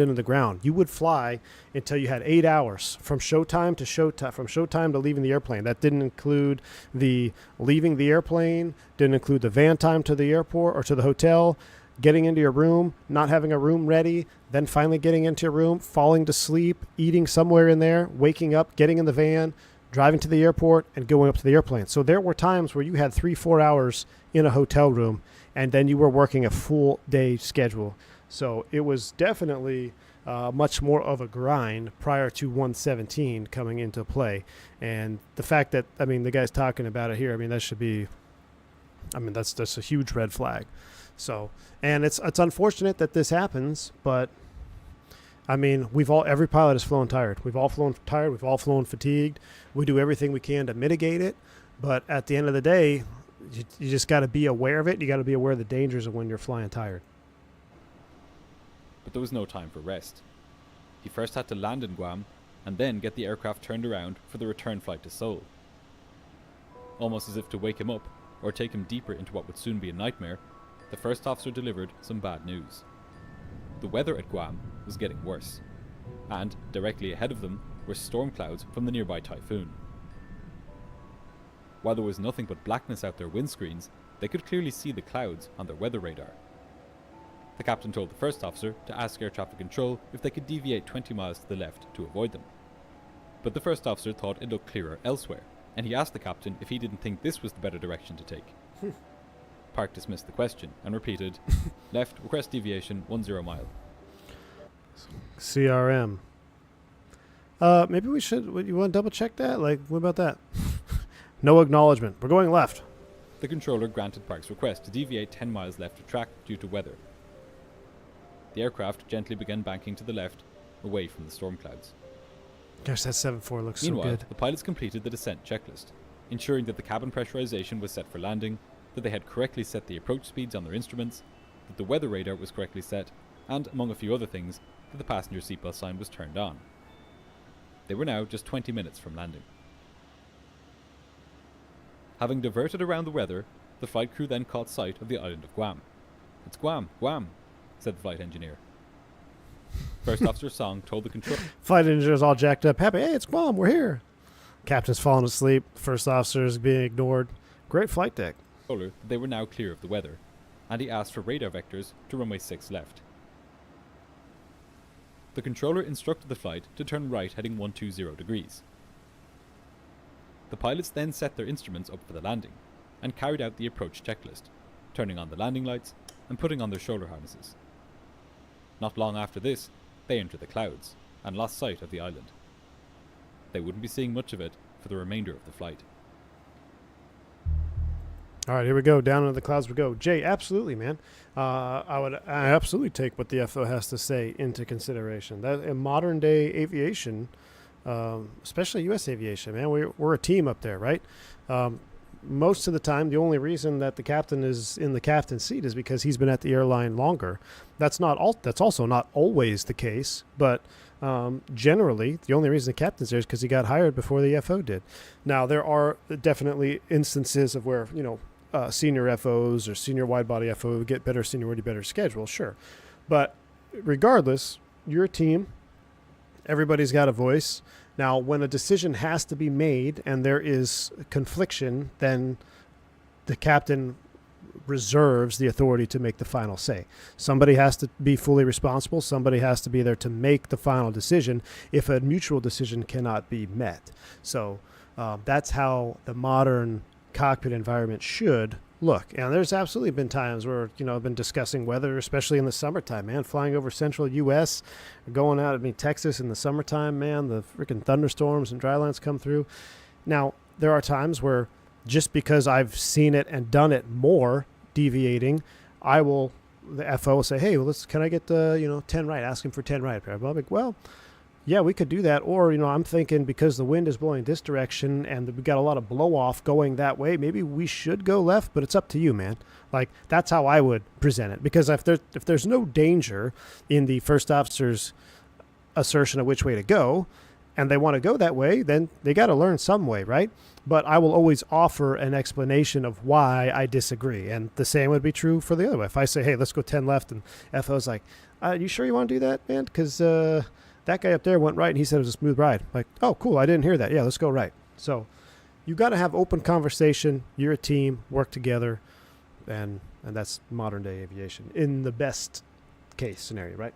into the ground. You would fly until you had 8 hours from showtime to leaving the airplane. That didn't include the leaving the airplane, didn't include the van time to the airport or to the hotel, getting into your room, not having a room ready, then finally getting into your room, falling to sleep, eating somewhere in there, waking up, getting in the van, driving to the airport, and going up to the airplane. So there were times where you had 3-4 hours in a hotel room, and then you were working a full day schedule. So it was definitely much more of a grind prior to 117 coming into play. And the fact that, the guy's talking about it here, that should be, that's a huge red flag. So, and it's unfortunate that this happens, but every pilot has flown tired. We've all flown tired. We've all flown fatigued. We do everything we can to mitigate it. But at the end of the day, you just got to be aware of it. You got to be aware of the dangers of when you're flying tired. But there was no time for rest. He first had to land in Guam and then get the aircraft turned around for the return flight to Seoul. Almost as if to wake him up or take him deeper into what would soon be a nightmare, the first officer delivered some bad news. The weather at Guam was getting worse, and directly ahead of them were storm clouds from the nearby typhoon. While there was nothing but blackness out their windscreens, they could clearly see the clouds on their weather radar. The captain told the first officer to ask air traffic control if they could deviate 20 miles to the left to avoid them. But the first officer thought it looked clearer elsewhere, and he asked the captain if he didn't think this was the better direction to take. Park dismissed the question and repeated, "Left, request deviation 10 mile. CRM. Maybe we should, you want to double check that? What about that? No acknowledgement. We're going left. The controller granted Park's request to deviate 10 miles left of track due to weather. The aircraft gently began banking to the left, away from the storm clouds. Gosh, that 7.4 looks so Meanwhile, good. the pilots completed the descent checklist, ensuring that the cabin pressurization was set for landing, that they had correctly set the approach speeds on their instruments, that the weather radar was correctly set, and, among a few other things, that the passenger seatbelt sign was turned on. They were now just 20 minutes from landing. Having diverted around the weather, the flight crew then caught sight of the island of Guam. "It's Guam, Guam," said the flight engineer. First Officer Song told the control. Flight engineer's all jacked up, happy. Hey, it's Guam, we're here. Captain's falling asleep. First officer's being ignored. Great flight deck. that they were now clear of the weather, and he asked for radar vectors to runway 6 left. The controller instructed the flight to turn right heading 120 degrees. The pilots then set their instruments up for the landing, and carried out the approach checklist, turning on the landing lights and putting on their shoulder harnesses. Not long after this, they entered the clouds, and lost sight of the island. They wouldn't be seeing much of it for the remainder of the flight. All right, here we go. Down into the clouds we go. Jay, absolutely, man. I absolutely take what the FO has to say into consideration. That in modern day aviation, especially U.S. aviation, man, we're a team up there, right? Most of the time, the only reason that the captain is in the captain's seat is because he's been at the airline longer. That's also not always the case, but generally, the only reason the captain's there is because he got hired before the FO did. Now, there are definitely instances of where, senior FOs or senior wide-body FO get better seniority, better schedule, sure. But regardless, you're a team. Everybody's got a voice. Now, when a decision has to be made and there is confliction, then the captain reserves the authority to make the final say. Somebody has to be fully responsible. Somebody has to be there to make the final decision if a mutual decision cannot be met. So that's how the modern cockpit environment should look. And there's absolutely been times where, I've been discussing weather, especially in the summertime, man, flying over central U.S., going out, Texas in the summertime, man, the freaking thunderstorms and dry lines come through. Now, there are times where just because I've seen it and done it more, deviating, the FO will say, hey, well, can I get 10 right? Ask him for 10 right. I'm like, well, yeah, we could do that. Or, I'm thinking because the wind is blowing this direction and we got a lot of blow off going that way, maybe we should go left, but it's up to you, man. Like, that's how I would present it. Because if there's no danger in the first officer's assertion of which way to go, and they want to go that way, then they got to learn some way, right? But I will always offer an explanation of why I disagree. And the same would be true for the other way. If I say, hey, let's go 10 left, and FO's like, you sure you want to do that, man? Because that guy up there went right, and he said it was a smooth ride. Like, oh, cool, I didn't hear that. Yeah, let's go right. So you got to have open conversation. You're a team, work together, and that's modern day aviation in the best case scenario, right?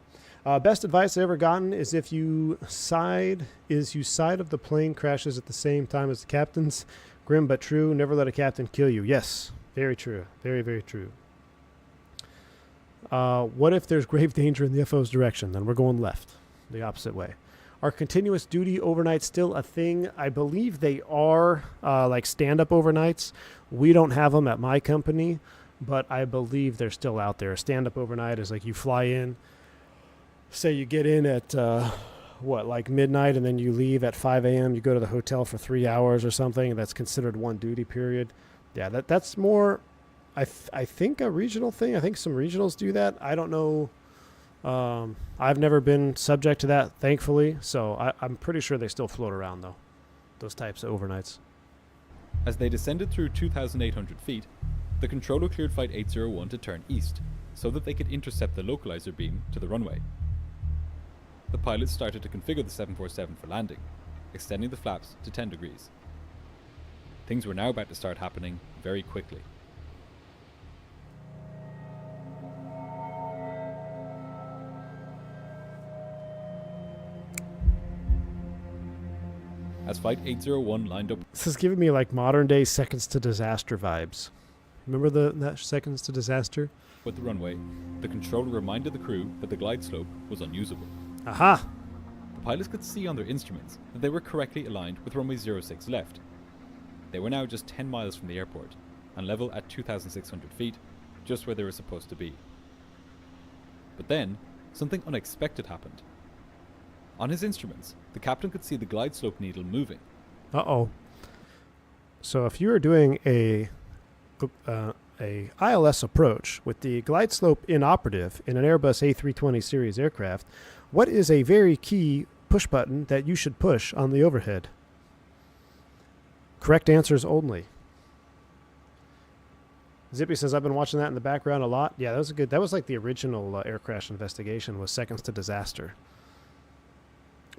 Best advice I've ever gotten is you side of the plane crashes at the same time as the captain's. Grim but true. Never let a captain kill you. Yes, very true. Very, very true. What if there's grave danger in the FO's direction? Then we're going left, the opposite way. Are continuous duty overnights still a thing? I believe they are, like stand-up overnights. We don't have them at my company, but I believe they're still out there. A stand-up overnight is like you fly in, say you get in at, like midnight, and then you leave at 5 a.m. You go to the hotel for 3 hours or something, and that's considered one duty period. Yeah, that's more, I think, a regional thing. I think some regionals do that. I don't know. I've never been subject to that, thankfully, so I'm pretty sure they still float around, though, those types of overnights. As they descended through 2,800 feet, the controller cleared Flight 801 to turn east, so that they could intercept the localizer beam to the runway. The pilots started to configure the 747 for landing, extending the flaps to 10 degrees. Things were now about to start happening very quickly. As Flight 801 lined up... This is giving me like modern day Seconds to Disaster vibes. Remember that Seconds to Disaster? with the runway, the controller reminded the crew that the glide slope was unusable. Aha! The pilots could see on their instruments that they were correctly aligned with runway 06 left. They were now just 10 miles from the airport, and level at 2,600 feet, just where they were supposed to be. But then, something unexpected happened. On his instruments, the captain could see the glide slope needle moving. Uh-oh. So if you are doing a ILS approach with the glide slope inoperative in an Airbus A320 series aircraft, what is a very key push button that you should push on the overhead? Correct answers only. Zippy says, I've been watching that in the background a lot. Yeah, that was a good. That was like the original air crash investigation was Seconds to Disaster.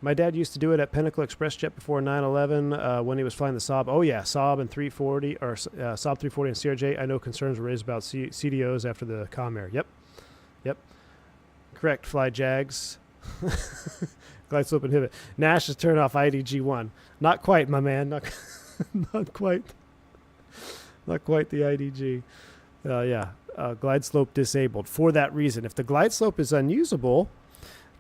My dad used to do it at Pinnacle ExpressJet before 9/11 when he was flying the Saab. Oh yeah, Saab and 340 or Saab 340 and CRJ. I know concerns were raised about CDOs after the Comair. Yep. Correct. Fly Jags. Glide slope inhibit. Nash has turned off IDG1. Not quite, my man. Not quite. Not quite the IDG. Glide slope disabled. For that reason, if the glide slope is unusable,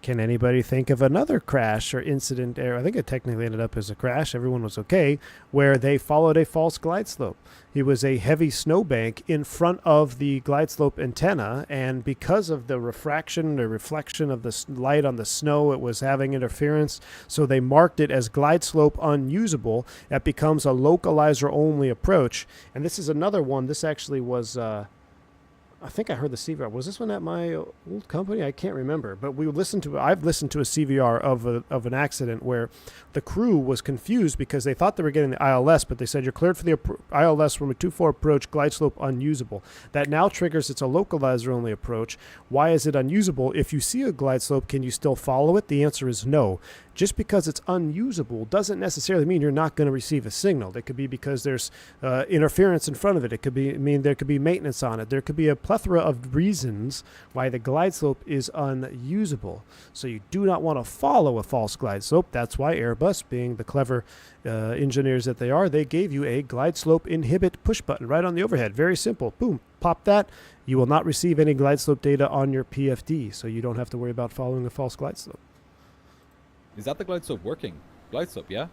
can anybody think of another crash or incident? I think it technically ended up as a crash. Everyone was okay, where they followed a false glide slope. It was a heavy snowbank in front of the glide slope antenna, and because of the refraction or reflection of the light on the snow, it was having interference. So they marked it as glide slope unusable. That becomes a localizer only approach. And this is another one. This actually was. I think I heard the CVR. Was this one at my old company? I can't remember. But I've listened to a CVR of an accident where the crew was confused because they thought they were getting the ILS, but they said you're cleared for the ILS from a 2-4 approach, glide slope unusable. That now triggers it's a localizer only approach. Why is it unusable? If you see a glide slope, can you still follow it? The answer is no. Just because it's unusable doesn't necessarily mean you're not going to receive a signal. It could be because there's interference in front of it. It could there could be maintenance on it. There could be a plethora of reasons why the glide slope is unusable. So you do not want to follow a false glide slope. That's why Airbus, being the clever engineers that they are, they gave you a glide slope inhibit push button right on the overhead. Very simple. Boom. Pop that. You will not receive any glide slope data on your PFD, so you don't have to worry about following a false glide slope. Is that the glide slope working? Glide slope, yeah?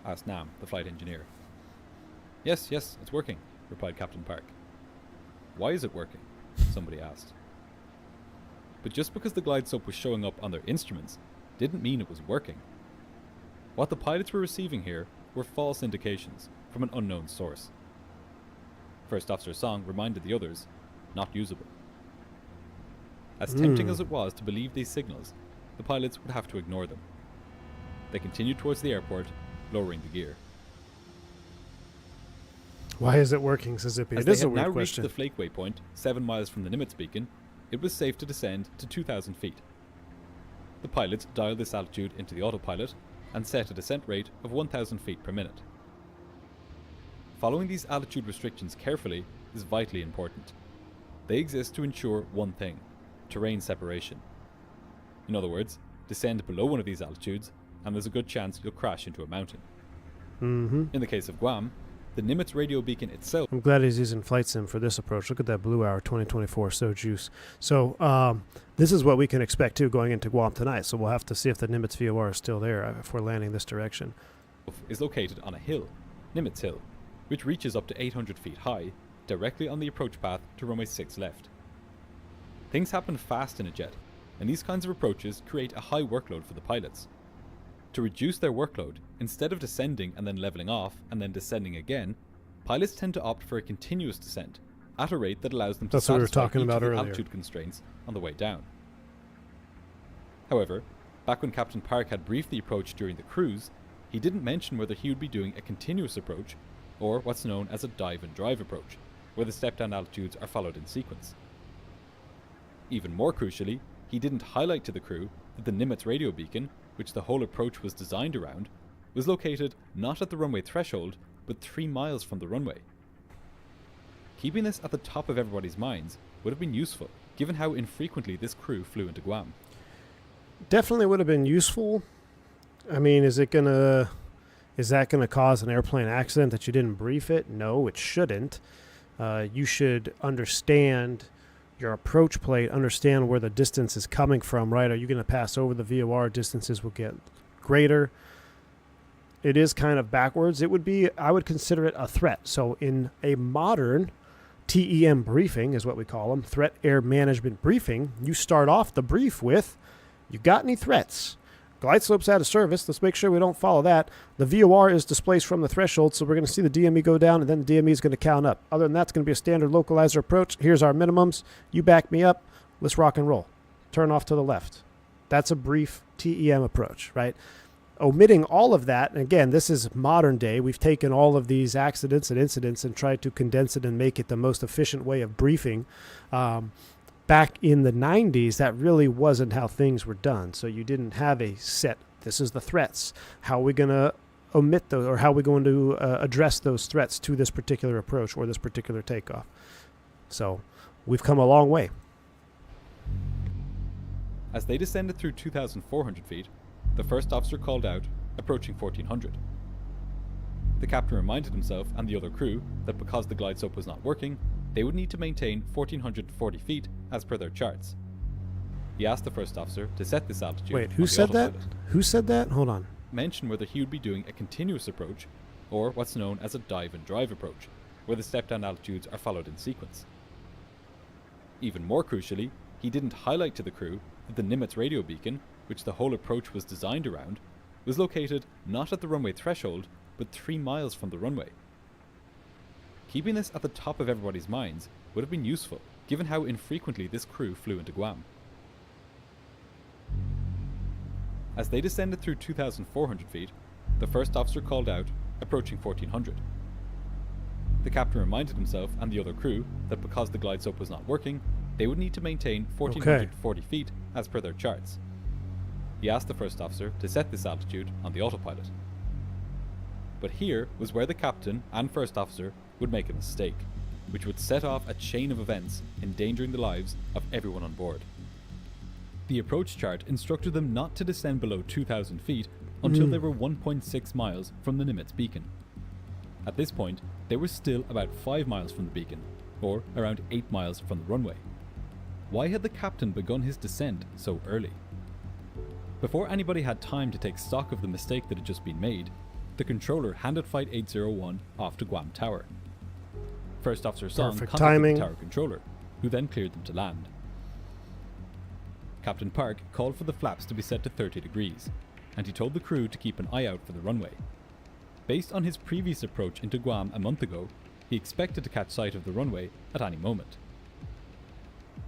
Asked Nam, the flight engineer. Yes, it's working, replied Captain Park. Why is it working? Somebody asked. But just because the glide slope was showing up on their instruments didn't mean it was working. What the pilots were receiving here were false indications from an unknown source. First Officer Song reminded the others, not usable. As tempting as it was to believe these signals, the pilots would have to ignore them. They continued towards the airport, lowering the gear. Why is it working, says Zippy? As It is they a had weird now question. reached the flake waypoint, 7 miles from the Nimitz beacon, it was safe to descend to 2,000 feet. The pilots dialed this altitude into the autopilot and set a descent rate of 1,000 feet per minute. Following these altitude restrictions carefully is vitally important. They exist to ensure one thing: terrain separation. In other words, descend below one of these altitudes and there's a good chance you'll crash into a mountain. In the case of Guam, the Nimitz radio beacon itself... I'm glad he's using Flight Sim for this approach. Look at that Blue Hour 2024, so juice. So this is what we can expect, too, going into Guam tonight. So we'll have to see if the Nimitz VOR is still there if we're landing this direction. ...is located on a hill, Nimitz Hill, which reaches up to 800 feet high, directly on the approach path to runway 6 left. Things happen fast in a jet, and these kinds of approaches create a high workload for the pilots. To reduce their workload, instead of descending and then leveling off and then descending again, pilots tend to opt for a continuous descent at a rate that allows them to That's what we were satisfy talking each about of the earlier. altitude constraints on the way down. However, back when Captain Park had briefed the approach during the cruise, he didn't mention whether he would be doing a continuous approach or what's known as a dive and drive approach, where the step-down altitudes are followed in sequence. Even more crucially, he didn't highlight to the crew that the Nimitz radio beacon, which the whole approach was designed around, was located not at the runway threshold, but 3 miles from the runway. Keeping this at the top of everybody's minds would have been useful, given how infrequently this crew flew into Guam. Definitely would have been useful. I mean, is that gonna cause an airplane accident that you didn't brief it? No, it shouldn't. You should understand your approach plate, understand where the distance is coming from, right? Are you going to pass over the VOR? Distances will get greater. It is kind of backwards. It would be, I would consider it a threat. So in a modern TEM briefing, is what we call them, threat air management briefing, you start off the brief with, you got any threats? Glide slope's out of service. Let's make sure we don't follow that. The VOR is displaced from the threshold, so we're going to see the DME go down, and then the DME is going to count up. Other than that, it's going to be a standard localizer approach. Here's our minimums. You back me up. Let's rock and roll. Turn off to the left. That's a brief TEM approach, right? Omitting all of that, and again, this is modern day. We've taken all of these accidents and incidents and tried to condense it and make it the most efficient way of briefing. Back in the 90s, that really wasn't how things were done. So you didn't have a set This is the threats. How are we going to omit those, or how are we going to address those threats to this particular approach or this particular takeoff? So we've come a long way. As they descended through 2,400 feet, the first officer called out, approaching 1,400. The captain reminded himself and the other crew that because the glide slope was not working, they would need to maintain 1,440 feet as per their charts. He asked the first officer to set this altitude. Wait, who on the said that? autopilot. Who said that? Hold on. Mention whether he would be doing a continuous approach, or what's known as a dive and drive approach, where the step down altitudes are followed in sequence. Even more crucially, he didn't highlight to the crew that the Nimitz radio beacon, which the whole approach was designed around, was located not at the runway threshold, but 3 miles from the runway. Keeping this at the top of everybody's minds would have been useful, given how infrequently this crew flew into Guam. As they descended through 2,400 feet, the first officer called out, approaching 1,400. The captain reminded himself and the other crew that because the glide slope was not working, they would need to maintain 1,440 feet as per their charts. He asked the first officer to set this altitude on the autopilot. But here was where the captain and first officer would make a mistake, which would set off a chain of events endangering the lives of everyone on board. The approach chart instructed them not to descend below 2,000 feet until they were 1.6 miles from the Nimitz beacon. At this point, they were still about 5 miles from the beacon, or around 8 miles from the runway. Why had the captain begun his descent so early? Before anybody had time to take stock of the mistake that had just been made, the controller handed Flight 801 off to Guam Tower. First Officer Song Perfect contacted timing. the tower controller, who then cleared them to land. Captain Park called for the flaps to be set to 30 degrees, and he told the crew to keep an eye out for the runway. Based on his previous approach into Guam a month ago, he expected to catch sight of the runway at any moment.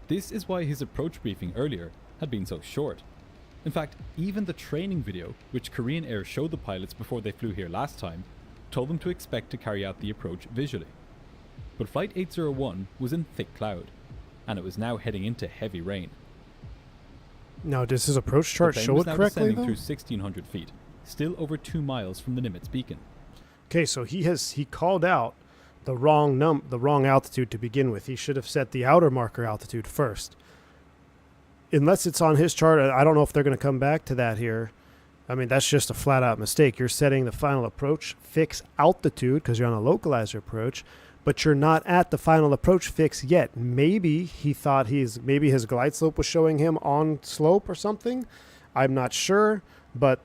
This is why his approach briefing earlier had been so short. In fact, even the training video, which Korean Air showed the pilots before they flew here last time, told them to expect to carry out the approach visually. But Flight 801 was in thick cloud, and it was now heading into heavy rain. Now, does his approach chart The plane show was it now correctly, descending though? through 1,600 feet, still over 2 miles from the Nimitz beacon. Okay, so he called out the wrong altitude to begin with. He should have set the outer marker altitude first. Unless it's on his chart, I don't know if they're going to come back to that here. I mean, that's just a flat-out mistake. You're setting the final approach fix altitude because you're on a localizer approach, but you're not at the final approach fix yet. Maybe he thought maybe his glide slope was showing him on slope or something. I'm not sure, but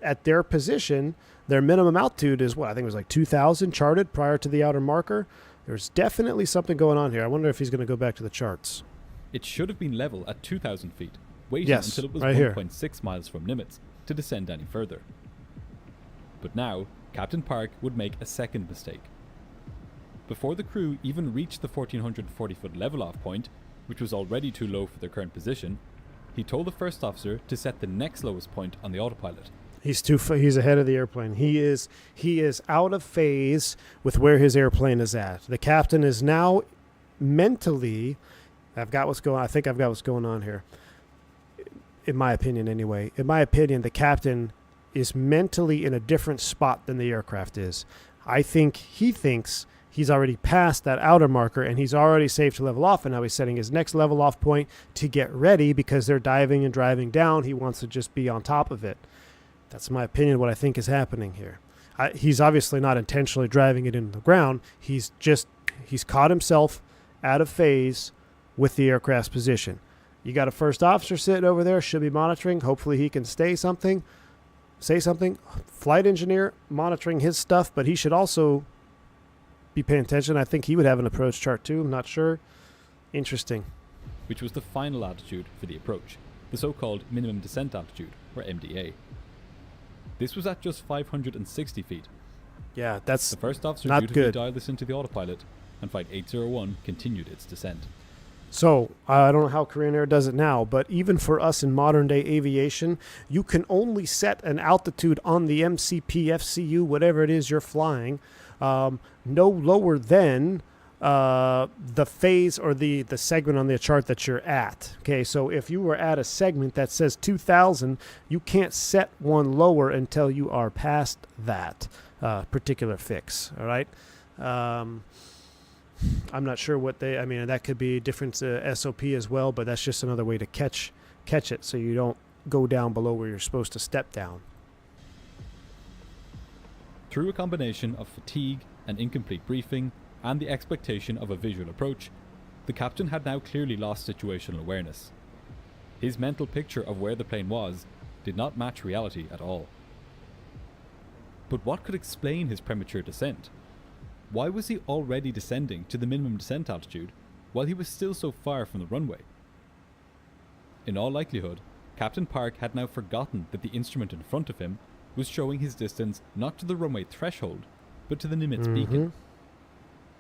at their position, their minimum altitude is what? I think it was like 2,000 charted prior to the outer marker. There's definitely something going on here. I wonder if he's going to go back to the charts. It should have been level at 2,000 feet, waiting Yes, until it was right here. 1.6 miles from Nimitz to descend any further. But now, Captain Park would make a second mistake. Before the crew even reached the 1,440-foot level-off point, which was already too low for their current position, he told the first officer to set the next lowest point on the autopilot. He's ahead of the airplane. He is out of phase with where his airplane is at. The captain is now mentally, I think I've got what's going on here. In my opinion, anyway. In my opinion, the captain is mentally in a different spot than the aircraft is. I think he thinks he's already passed that outer marker and he's already safe to level off, and now he's setting his next level off point to get ready because they're diving and driving down. He wants to just be on top of it. That's my opinion, what I think is happening here. He's obviously not intentionally driving it into the ground. He's caught himself out of phase with the aircraft's position. You got a first officer sitting over there, should be monitoring. Hopefully he can say something. Flight engineer monitoring his stuff, but he should also be paying attention. I think he would have an approach chart too. I'm not sure. Interesting. Which was the final altitude for the approach, the so-called minimum descent altitude, or MDA. This was at just 560 feet. Yeah, that's The first officer not dutifully good. dialed this into the autopilot, and Flight 801 continued its descent. So, I don't know how Korean Air does it now, but even for us in modern day aviation, you can only set an altitude on the MCP, FCU, whatever it is you're flying, no lower than the phase or the segment on the chart that you're at. Okay, so if you were at a segment that says 2,000, you can't set one lower until you are past that particular fix. All right. I'm not sure what I mean, that could be different SOP as well, but that's just another way to catch it so you don't go down below where you're supposed to step down. Through a combination of fatigue, an incomplete briefing, and the expectation of a visual approach, the captain had now clearly lost situational awareness. His mental picture of where the plane was did not match reality at all. But what could explain his premature descent? Why was he already descending to the minimum descent altitude while he was still so far from the runway? In all likelihood, Captain Park had now forgotten that the instrument in front of him was showing his distance not to the runway threshold, but to the Nimitz beacon.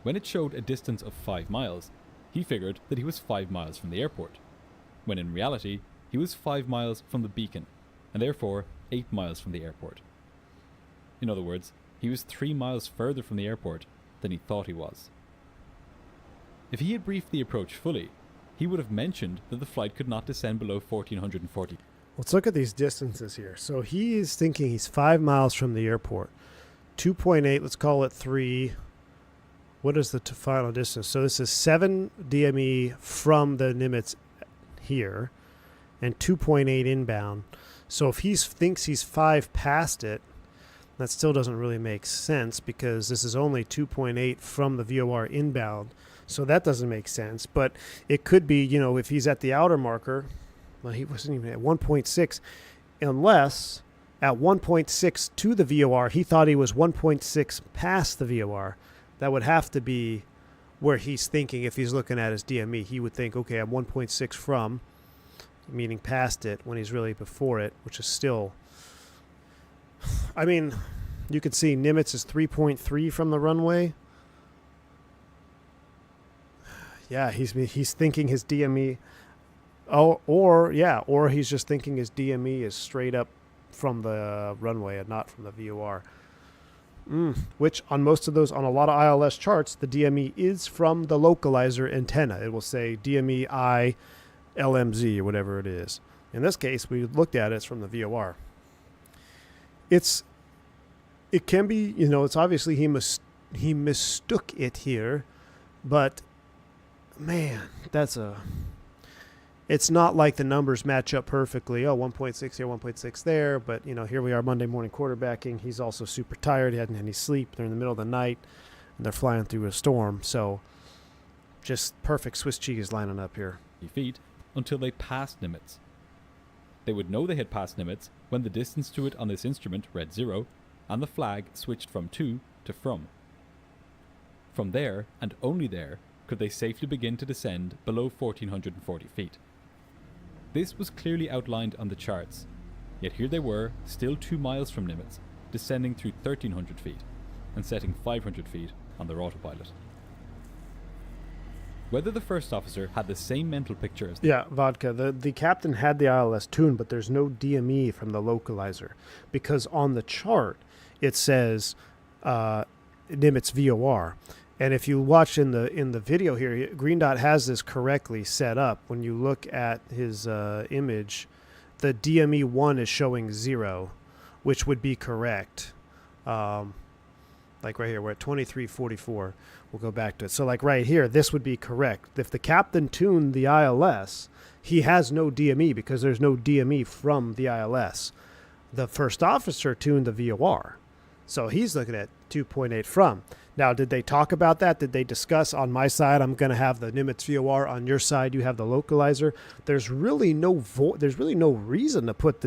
When it showed a distance of 5 miles, he figured that he was 5 miles from the airport, when in reality he was 5 miles from the beacon, and therefore 8 miles from the airport. In other words, he was 3 miles further from the airport than he thought he was. If he had briefed the approach fully, he would have mentioned that the flight could not descend below 1440. Let's look at these distances here. So he is thinking he's 5 miles from the airport. 2.8, let's call it 3. What is the final distance? So this is 7 DME from the Nimitz here and 2.8 inbound. So if he thinks he's 5 past it, that still doesn't really make sense because this is only 2.8 from the VOR inbound. So that doesn't make sense. But it could be, you know, if he's at the outer marker, well, he wasn't even at 1.6, unless at 1.6 to the VOR, he thought he was 1.6 past the VOR. That would have to be where he's thinking if he's looking at his DME. He would think, okay, I'm 1.6 from, meaning past it, when he's really before it, which is still... I mean, you could see Nimitz is 3.3 from the runway. Yeah, he's thinking his DME... or he's just thinking his DME is straight up from the runway and not from the VOR. Which on most of those, on a lot of ILS charts, the DME is from the localizer antenna. It will say DME I LMZ or whatever it is. In this case, we looked at it, it's from the VOR. It can be, you know, it's obviously he mistook it here, but man, it's not like the numbers match up perfectly. Oh, 1.6 here, 1.6 there. But, you know, here we are Monday morning quarterbacking. He's also super tired. He hadn't had any sleep. They're in the middle of the night, and they're flying through a storm. So just perfect Swiss cheese lining up here. Feet until they passed Nimitz. They would know they had passed Nimitz when the distance to it on this instrument read 0, and the flag switched from to to from. From there, and only there, could they safely begin to descend below 1440 feet. This was clearly outlined on the charts, yet here they were, still 2 miles from Nimitz, descending through 1300 feet, and setting 500 feet on their autopilot. Whether the first officer had the same mental picture as... Yeah, Vodka. The captain had the ILS tuned, but there's no DME from the localizer. Because on the chart, it says Nimitz VOR. And if you watch in the video here, Green Dot has this correctly set up. When you look at his image, the DME 1 is showing 0, which would be correct. Like right here, we're at 2344. We'll go back to it. So like right here, this would be correct. If the captain tuned the ILS, he has no DME because there's no DME from the ILS. The first officer tuned the VOR. So he's looking at 2.8 from. Now, did they talk about that? Did they discuss on my side, I'm going to have the Nimitz VOR, on your side you have the localizer? There's really no reason to put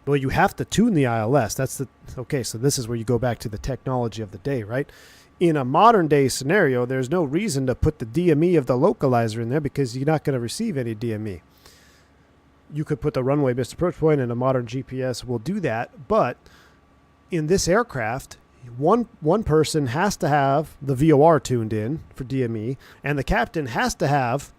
well, you have to tune the ILS. Okay, so this is where you go back to the technology of the day, right? In a modern day scenario, there's no reason to put the DME of the localizer in there because you're not going to receive any DME. You could put the runway missed approach point, and a modern GPS will do that, but in this aircraft, one person has to have the VOR tuned in for DME, and the captain has to have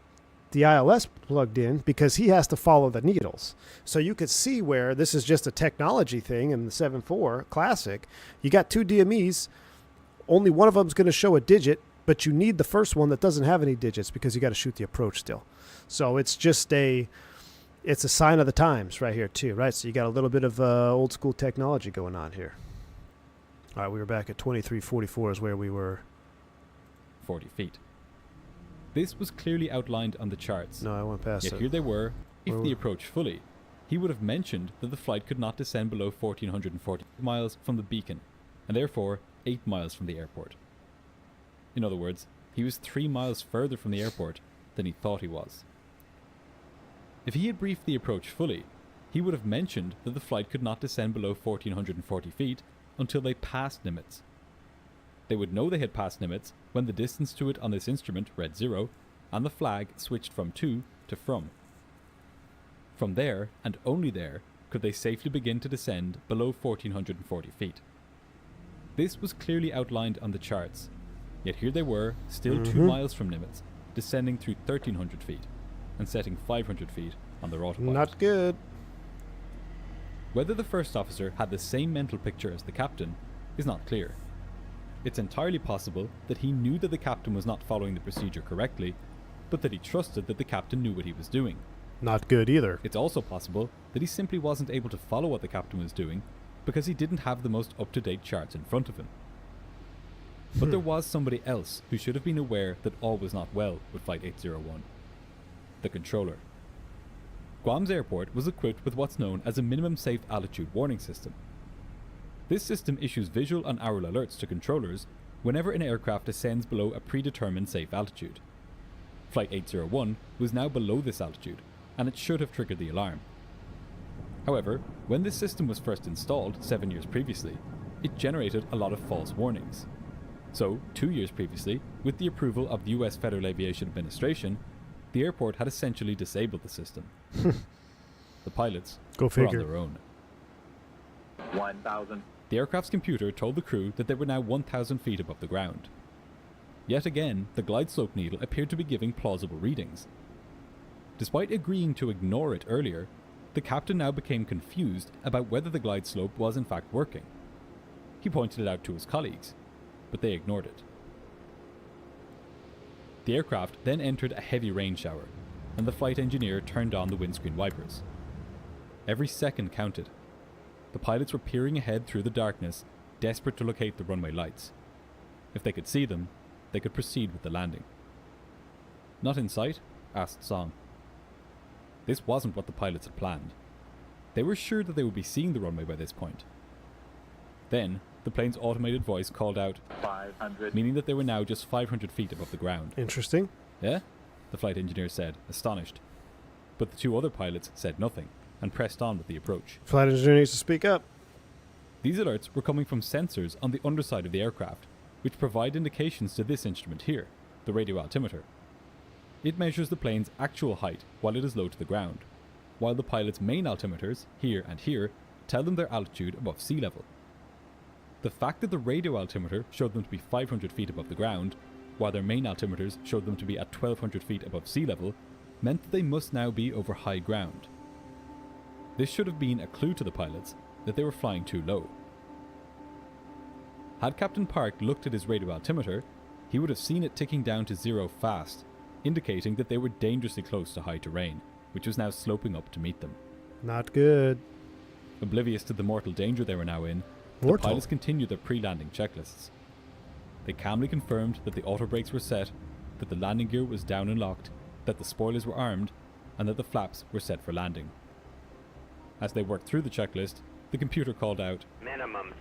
the ILS plugged in because he has to follow the needles. So you could see where this is just a technology thing in the 7.4 Classic. You got two DMEs. Only one of them is going to show a digit, but you need the first one that doesn't have any digits because you got to shoot the approach still. So it's just it's a sign of the times right here too, right? So you got a little bit of old school technology going on here. All right, we were back at 2344 is where we were. 40 feet. This was clearly outlined on the charts. No, I went past Yet it. here they were. If Where they were- approached fully, he would have mentioned that the flight could not descend below 1,440 miles from the beacon, and therefore 8 miles from the airport. In other words, he was 3 miles further from the airport than he thought he was. If he had briefed the approach fully, he would have mentioned that the flight could not descend below 1,440 feet until they passed Nimitz. They would know they had passed Nimitz when the distance to it on this instrument read 0, and the flag switched from to from. From there, and only there, could they safely begin to descend below 1,440 feet. This was clearly outlined on the charts, yet here they were, still 2 miles from Nimitz, descending through 1,300 feet, and setting 500 feet on their autopilot. Not good. Whether the first officer had the same mental picture as the captain is not clear. It's entirely possible that he knew that the captain was not following the procedure correctly, but that he trusted that the captain knew what he was doing. Not good either. It's also possible that he simply wasn't able to follow what the captain was doing because he didn't have the most up-to-date charts in front of him. But there was somebody else who should have been aware that all was not well with Flight 801. The controller. Guam's airport was equipped with what's known as a minimum safe altitude warning system. This system issues visual and aural alerts to controllers whenever an aircraft descends below a predetermined safe altitude. Flight 801 was now below this altitude, and it should have triggered the alarm. However, when this system was first installed 7 years previously, it generated a lot of false warnings. So, 2 years previously, with the approval of the US Federal Aviation Administration, the airport had essentially disabled the system. The pilots Go were figure. on their own. 1,000. The aircraft's computer told the crew that they were now 1,000 feet above the ground. Yet again, the glide slope needle appeared to be giving plausible readings. Despite agreeing to ignore it earlier, the captain now became confused about whether the glide slope was in fact working. He pointed it out to his colleagues, but they ignored it. The aircraft then entered a heavy rain shower, and the flight engineer turned on the windscreen wipers. Every second counted. The pilots were peering ahead through the darkness, desperate to locate the runway lights. If they could see them, they could proceed with the landing. "Not in sight?" asked Song. This wasn't what the pilots had planned. They were sure that they would be seeing the runway by this point. Then, the plane's automated voice called out, 500. meaning that they were now just 500 feet above the ground. Interesting. "Yeah?" the flight engineer said, astonished. But the two other pilots said nothing, and pressed on with the approach. Flight engineer needs to speak up. These alerts were coming from sensors on the underside of the aircraft, which provide indications to this instrument here, the radio altimeter. It measures the plane's actual height while it is low to the ground, while the pilot's main altimeters, here and here, tell them their altitude above sea level. The fact that the radio altimeter showed them to be 500 feet above the ground, while their main altimeters showed them to be at 1,200 feet above sea level, meant that they must now be over high ground. This should have been a clue to the pilots that they were flying too low. Had Captain Park looked at his radio altimeter, he would have seen it ticking down to 0 fast, indicating that they were dangerously close to high terrain, which was now sloping up to meet them. Not good. Oblivious to the mortal danger they were now in, the Mortal? pilots continued their pre-landing checklists. They calmly confirmed that the auto brakes were set, that the landing gear was down and locked, that the spoilers were armed, and that the flaps were set for landing. As they worked through the checklist, the computer called out, Minimums.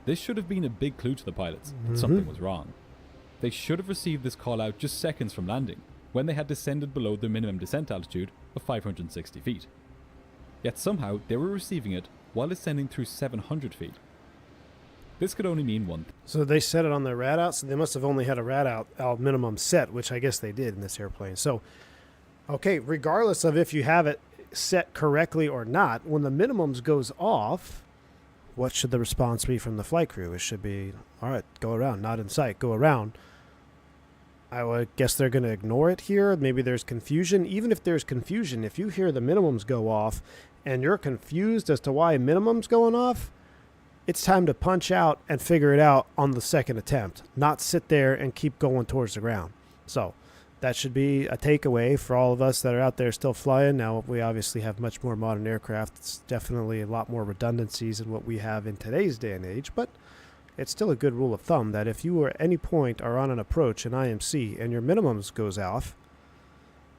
This should have been a big clue to the pilots that something was wrong. They should have received this call out just seconds from landing, when they had descended below their minimum descent altitude of 560 feet. Yet somehow they were receiving it while descending through 700 feet. This could only mean one thing. So they set it on their rad out, so they must have only had a rad out minimum set, which I guess they did in this airplane. So, okay, regardless of if you have it set correctly or not, when the minimums goes off, what should the response be from the flight crew? It should be, all right, go around, not in sight, go around. I would guess they're going to ignore it here. Maybe there's confusion. Even if there's confusion, if you hear the minimums go off and you're confused as to why minimums going off, it's time to punch out and figure it out on the second attempt, not sit there and keep going towards the ground. So that should be a takeaway for all of us that are out there still flying. Now, we obviously have much more modern aircraft. It's definitely a lot more redundancies than what we have in today's day and age, but it's still a good rule of thumb that if you at any point are on an approach in IMC and your minimums goes off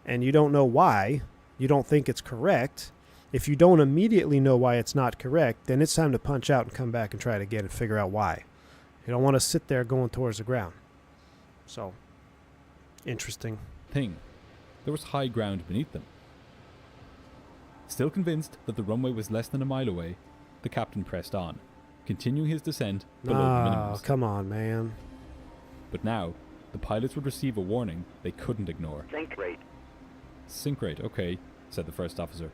and you don't know why, you don't think it's correct, if you don't immediately know why it's not correct, then it's time to punch out and come back and try it again and figure out why. You don't want to sit there going towards the ground. So, interesting. Thing. There was high ground beneath them. Still convinced that the runway was less than a mile away, the captain pressed on, continuing his descent below the minimums. Come on, man. But now, the pilots would receive a warning they couldn't ignore. Sink rate. Sink rate, okay, said the first officer.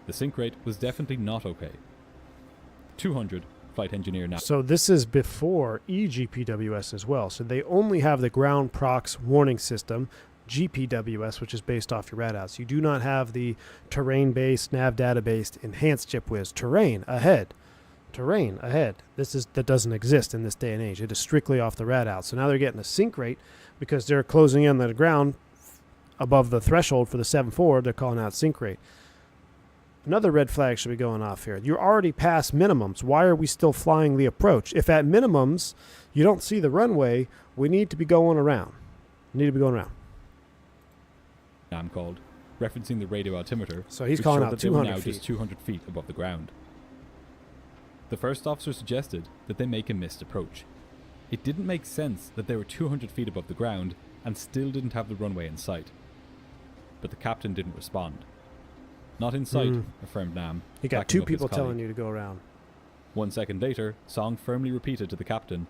The sink rate was definitely not okay. 200, flight engineer now. So this is before eGPWS as well. So they only have the ground prox warning system, GPWS, which is based off your radars. You do not have the terrain-based, nav data-based, enhanced JIPWIZ. Terrain ahead. Terrain ahead. That doesn't exist in this day and age. It is strictly off the radar. So now they're getting a sink rate because they're closing in on the ground above the threshold for the 7.4. They're calling out sink rate. Another red flag should be going off here. You're already past minimums. Why are we still flying the approach? If at minimums you don't see the runway, we need to be going around. NAM called, referencing the radio altimeter. So he's which calling showed out that they were 200 now feet. just 200 feet above the ground. The first officer suggested that they make a missed approach. It didn't make sense that they were 200 feet above the ground and still didn't have the runway in sight. But the captain didn't respond. Not in sight, affirmed Nam. You got backing two up his people telling colleague. you to go around. 1 second later, Song firmly repeated to the captain,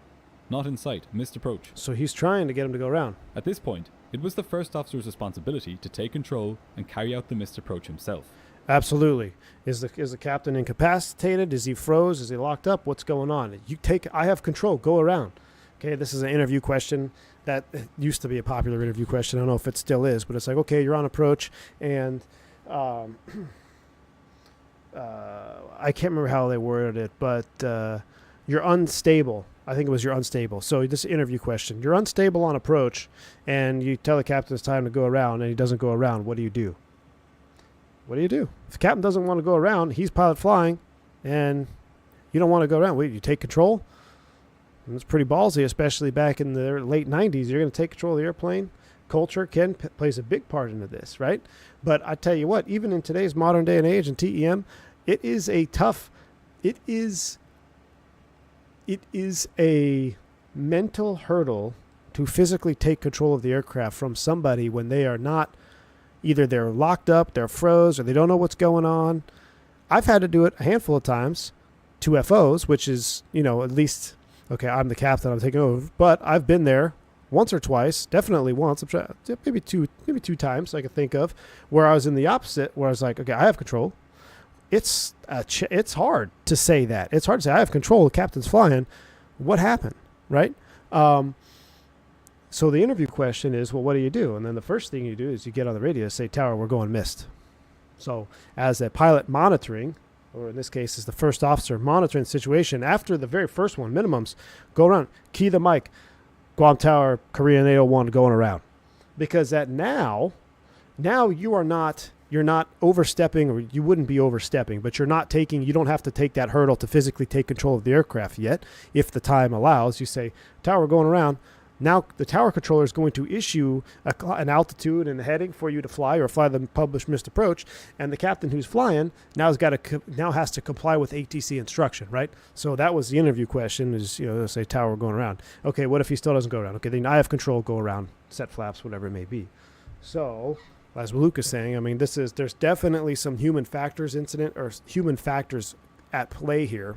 not in sight, missed approach. So he's trying to get him to go around. At this point, it was the first officer's responsibility to take control and carry out the missed approach himself. Absolutely. Is the captain incapacitated? Is he froze? Is he locked up? What's going on? I have control. Go around. Okay, this is an interview question that used to be a popular interview question. I don't know if it still is, but it's like, okay, you're on approach, and I can't remember how they worded it, but you're unstable. I think it was you're unstable. So this interview question. You're unstable on approach, and you tell the captain it's time to go around, and he doesn't go around. What do you do? What do you do? If the captain doesn't want to go around, he's pilot flying, and you don't want to go around. Wait, you take control? And it's pretty ballsy, especially back in the late 90s. You're going to take control of the airplane. Culture plays a big part into this, right? But I tell you what, even in today's modern day and age in TEM, it is a mental hurdle to physically take control of the aircraft from somebody when they are not, either they're locked up, they're froze, or they don't know what's going on. I've had to do it a handful of times, 2 FOs, which is, at least, okay, I'm the captain, I'm taking over, but I've been there once or twice, definitely once, maybe two times I can think of, where I was in the opposite, where I was like, okay, I have control. It's hard to say that. It's hard to say, I have control, the captain's flying. What happened, right? So the interview question is, well, what do you do? And then the first thing you do is you get on the radio, say, tower, we're going missed. So as a pilot monitoring, or in this case is the first officer monitoring the situation, after the very first one, minimums, go around, key the mic, Guam Tower, Korean 801 going around. Because that now you're not overstepping, or you wouldn't be overstepping, but you don't have to take that hurdle to physically take control of the aircraft yet. If the time allows, you say, tower going around. Now the tower controller is going to issue an altitude and a heading for you to fly, or fly the published missed approach, and the captain who's flying now has to comply with ATC instruction, right? So that was the interview question: is say tower going around. Okay, what if he still doesn't go around? Okay, then I have control, go around, set flaps, whatever it may be. So as Luke is saying, I mean, there's definitely some human factors at play here.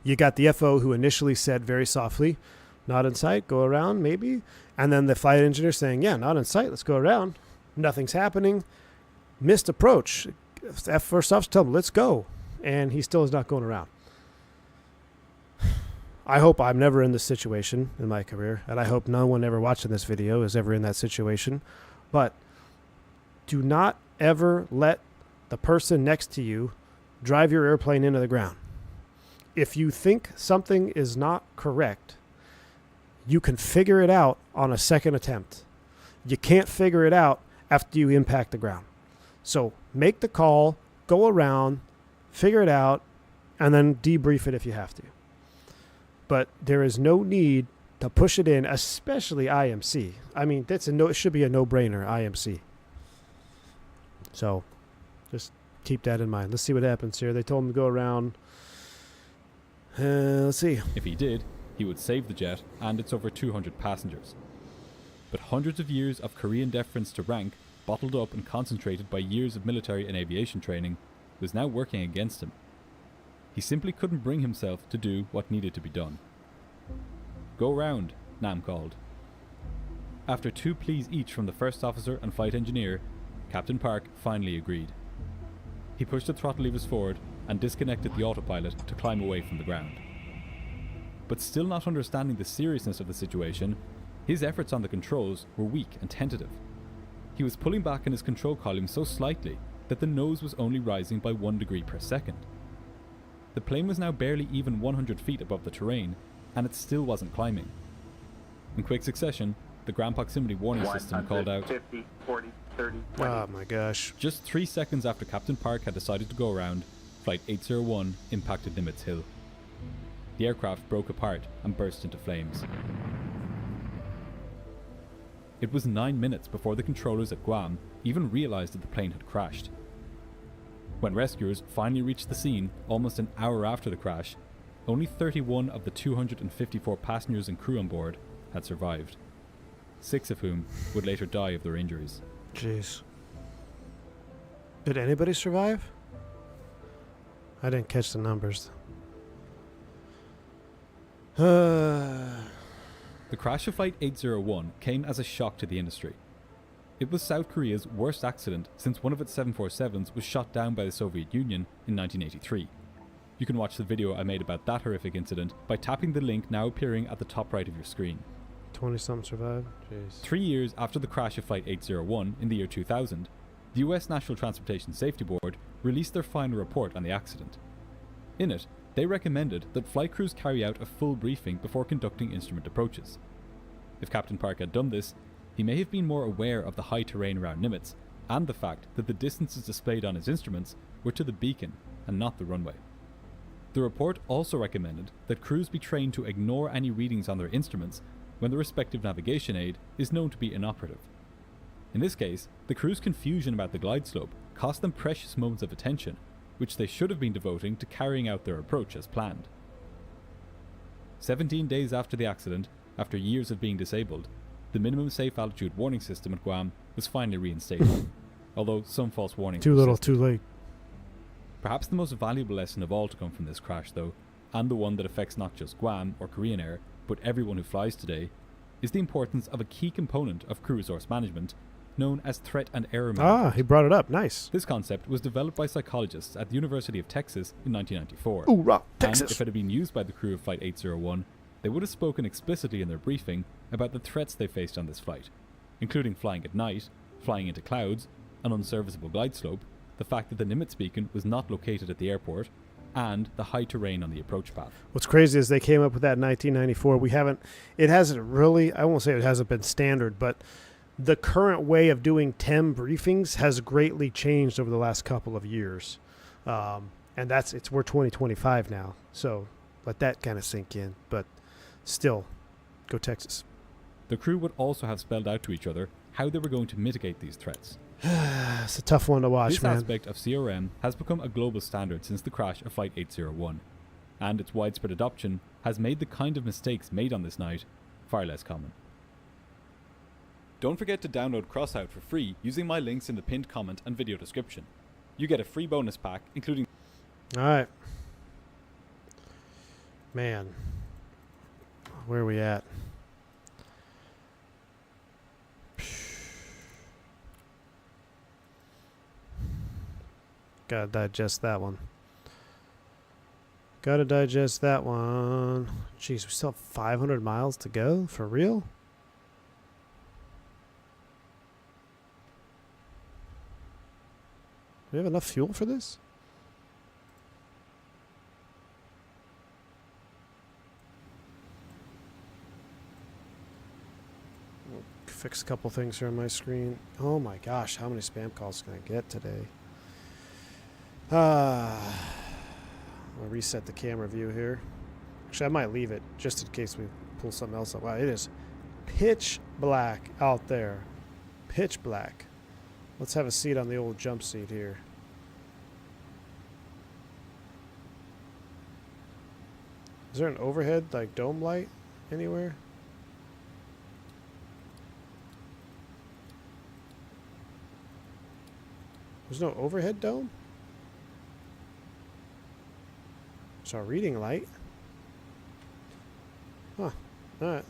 You got the FO who initially said very softly, not in sight, go around, maybe. And then the flight engineer saying, yeah, not in sight, let's go around. Nothing's happening. Missed approach. First officer tell him, let's go. And he still is not going around. I hope I'm never in this situation in my career, and I hope no one ever watching this video is ever in that situation. But do not ever let the person next to you drive your airplane into the ground. if you think something is not correct, you can figure it out on a second attempt. You can't figure it out after you impact the ground. So make the call, go around, figure it out, and then debrief it if you have to. But there is no need to push it in, especially IMC. I mean, it should be a no-brainer, IMC. So just keep that in mind. Let's see what happens here. They told him to go around. Let's see. If he did, he would save the jet and its over 200 passengers. But hundreds of years of Korean deference to rank, bottled up and concentrated by years of military and aviation training, was now working against him. He simply couldn't bring himself to do what needed to be done. Go round, Nam called. After 2 pleas each from the first officer and flight engineer, Captain Park finally agreed. He pushed the throttle levers forward and disconnected the autopilot to climb away from the ground. But still not understanding the seriousness of the situation, his efforts on the controls were weak and tentative. He was pulling back in his control column so slightly that the nose was only rising by 1 degree per second. The plane was now barely even 100 feet above the terrain, and it still wasn't climbing. In quick succession, the ground proximity warning system called out 50, 40, 30, 20. Oh my gosh. Just 3 seconds after Captain Park had decided to go around. Flight 801 impacted Nimitz Hill. The aircraft broke apart and burst into flames. It was 9 minutes before the controllers at Guam even realized that the plane had crashed. When rescuers finally reached the scene almost an hour after the crash, only 31 of the 254 passengers and crew on board had survived, 6 of whom would later die of their injuries. Jeez. Did anybody survive? I didn't catch the numbers. The crash of Flight 801 came as a shock to the industry. It was South Korea's worst accident since one of its 747s was shot down by the Soviet Union in 1983. You can watch the video I made about that horrific incident by tapping the link now appearing at the top right of your screen. 20-something survived? Jeez. 3 years after the crash of Flight 801 in the year 2000, the US National Transportation Safety Board released their final report on the accident. In it, they recommended that flight crews carry out a full briefing before conducting instrument approaches. If Captain Park had done this, he may have been more aware of the high terrain around Nimitz and the fact that the distances displayed on his instruments were to the beacon and not the runway. The report also recommended that crews be trained to ignore any readings on their instruments when the respective navigation aid is known to be inoperative. In this case, the crew's confusion about the glide slope cost them precious moments of attention, which they should have been devoting to carrying out their approach as planned. 17 days after the accident, after years of being disabled, the minimum safe altitude warning system at Guam was finally reinstated, although some false warnings Too little, persisted. too late. Perhaps the most valuable lesson of all to come from this crash, though, and the one that affects not just Guam or Korean Air, but everyone who flies today, is the importance of a key component of crew resource management known as threat and error management. He brought it up. Nice. This concept was developed by psychologists at the University of Texas in 1994. Hoorah, And Texas. if it had been used by the crew of Flight 801, they would have spoken explicitly in their briefing about the threats they faced on this flight, including flying at night, flying into clouds, an unserviceable glide slope, the fact that the Nimitz beacon was not located at the airport, and the high terrain on the approach path. What's crazy is they came up with that in 1994. It hasn't really, I won't say it hasn't been standard, but the current way of doing TEM briefings has greatly changed over the last couple of years. And we're 2025 now. So let that kind of sink in. But still, go Texas. The crew would also have spelled out to each other how they were going to mitigate these threats. It's a tough one to watch, This man. aspect of CRM has become a global standard since the crash of Flight 801, and its widespread adoption has made the kind of mistakes made on this night far less common. Don't forget to download Crossout for free using my links in the pinned comment and video description. You get a free bonus pack, including... All right. Man. Where are we at? Gotta digest that one. Gotta digest that one. Jeez, we still have 500 miles to go? For real? Do we have enough fuel for this? fix a couple things here on my screen. Oh my gosh, how many spam calls can I get today? I'll reset the camera view here. Actually, I might leave it just in case we pull something else up. Wow, it is pitch black out there. Pitch black. Let's have a seat on the old jump seat here. Is there an overhead, like, dome light anywhere? There's no overhead dome? There's our reading light. Huh. Alright.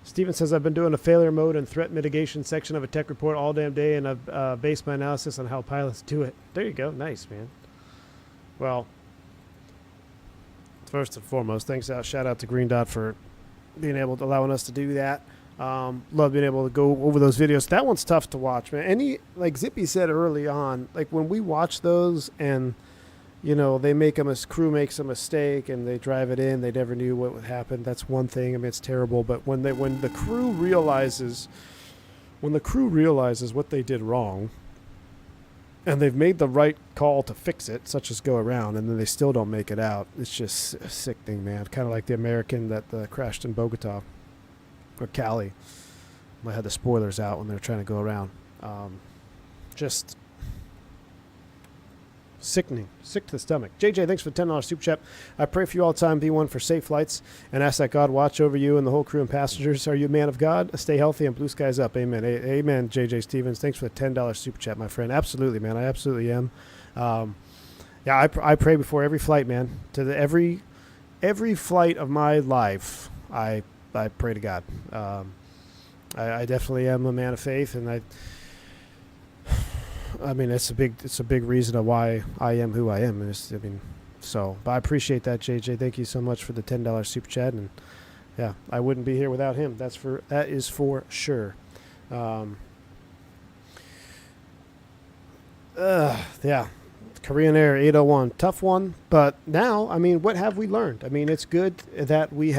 Steven says, I've been doing a failure mode and threat mitigation section of a tech report all damn day, and I've based my analysis on how pilots do it. There you go. Nice, man. Well, first and foremost, shout out to Green Dot for being able to allowing us to do that. Love being able to go over those videos. That one's tough to watch, man. Like Zippy said early on, like when we watch those and you know, crew makes a mistake and they drive it in, they never knew what would happen. That's one thing. I mean, it's terrible. But when the crew realizes what they did wrong, and they've made the right call to fix it, such as go around, and then they still don't make it out, it's just a sick thing, man. Kind of like the American that crashed in Bogota or Cali. I had the spoilers out when they were trying to go around. Just sickening. Sick to the stomach. JJ, thanks for the $10 super chat. I pray for you all the time, B1, for safe flights, and ask that God watch over you and the whole crew and passengers. Are you a man of God? Stay healthy and blue skies up. Amen. Amen, JJ Stevens. Thanks for the $10 super chat, my friend. Absolutely, man. I absolutely am. Yeah, I pray before every flight, man. Every flight of my life, I pray to God. I definitely am a man of faith, and I mean, it's a big reason of why I am who I am. But I appreciate that, JJ. Thank you so much for the $10 super chat, and yeah, I wouldn't be here without him. That is for sure. Yeah, Korean Air 801, tough one, but now, I mean, what have we learned? I mean, it's good that we've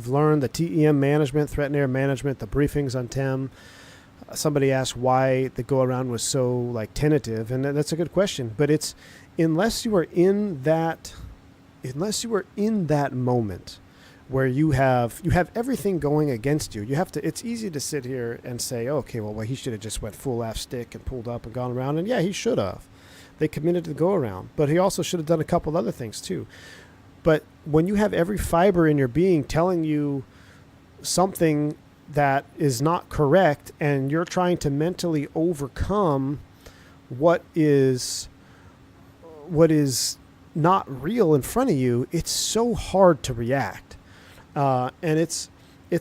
learned the TEM management, threat and air management, the briefings on TEM. Somebody asked why the go around was so like tentative, and that's a good question. But it's unless you are in that moment where you have everything going against you. It's easy to sit here and say, okay, well, he should have just went full aft stick and pulled up and gone around, and yeah, he should have. They committed to the go around, but he also should have done a couple other things too. But when you have every fiber in your being telling you something that is not correct, and you're trying to mentally overcome what is not real in front of you, it's so hard to react. And it's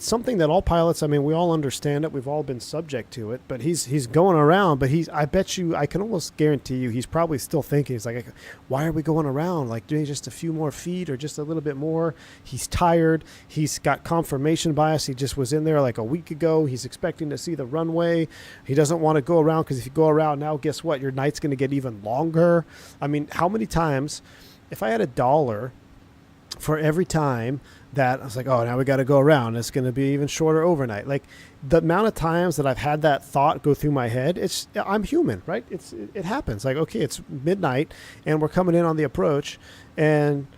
something that all pilots, I mean, we all understand it. We've all been subject to it, but he's going around, but I bet you, I can almost guarantee you, he's probably still thinking, he's like, why are we going around? Like, doing just a few more feet or just a little bit more? He's tired. He's got confirmation bias. He just was in there like a week ago. He's expecting to see the runway. He doesn't want to go around, because if you go around now, guess what? Your night's going to get even longer. I mean, how many times, if I had $1 for every time that I was like, oh, now we got to go around, it's going to be even shorter overnight. Like, the amount of times that I've had that thought go through my head, I'm human, right? It happens. Like, okay, it's midnight and we're coming in on the approach, and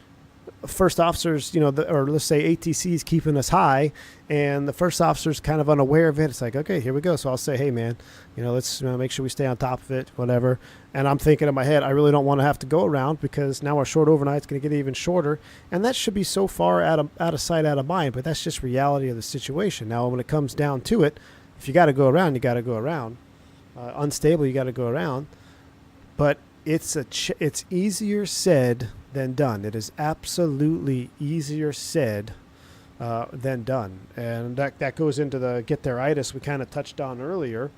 first officers, or let's say ATC is keeping us high, and the first officer's kind of unaware of it. It's like, okay, here we go. So I'll say, hey man, let's make sure we stay on top of it, whatever. And I'm thinking in my head, I really don't want to have to go around, because now our short overnight's going to get even shorter, and that should be so far out of sight, out of mind. But that's just reality of the situation. Now, when it comes down to it, if you got to go around, you got to go around. Unstable, you got to go around. But it's easier said than done. It is absolutely easier said than done. And that goes into the Get-there-itis we kind of touched on earlier,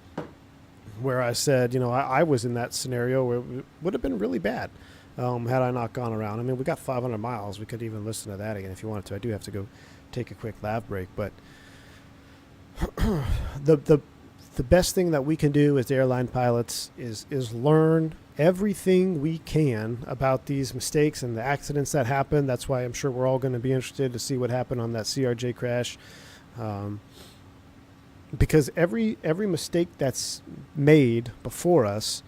where I said, I was in that scenario where it would have been really bad had I not gone around. I mean, we got 500 miles. We could even listen to that again if you wanted to. I do have to go take a quick lav break. But the best thing that we can do as airline pilots is learn everything we can about these mistakes and the accidents that happen. That's why I'm sure we're all going to be interested to see what happened on that CRJ crash. Because every mistake that's made before us,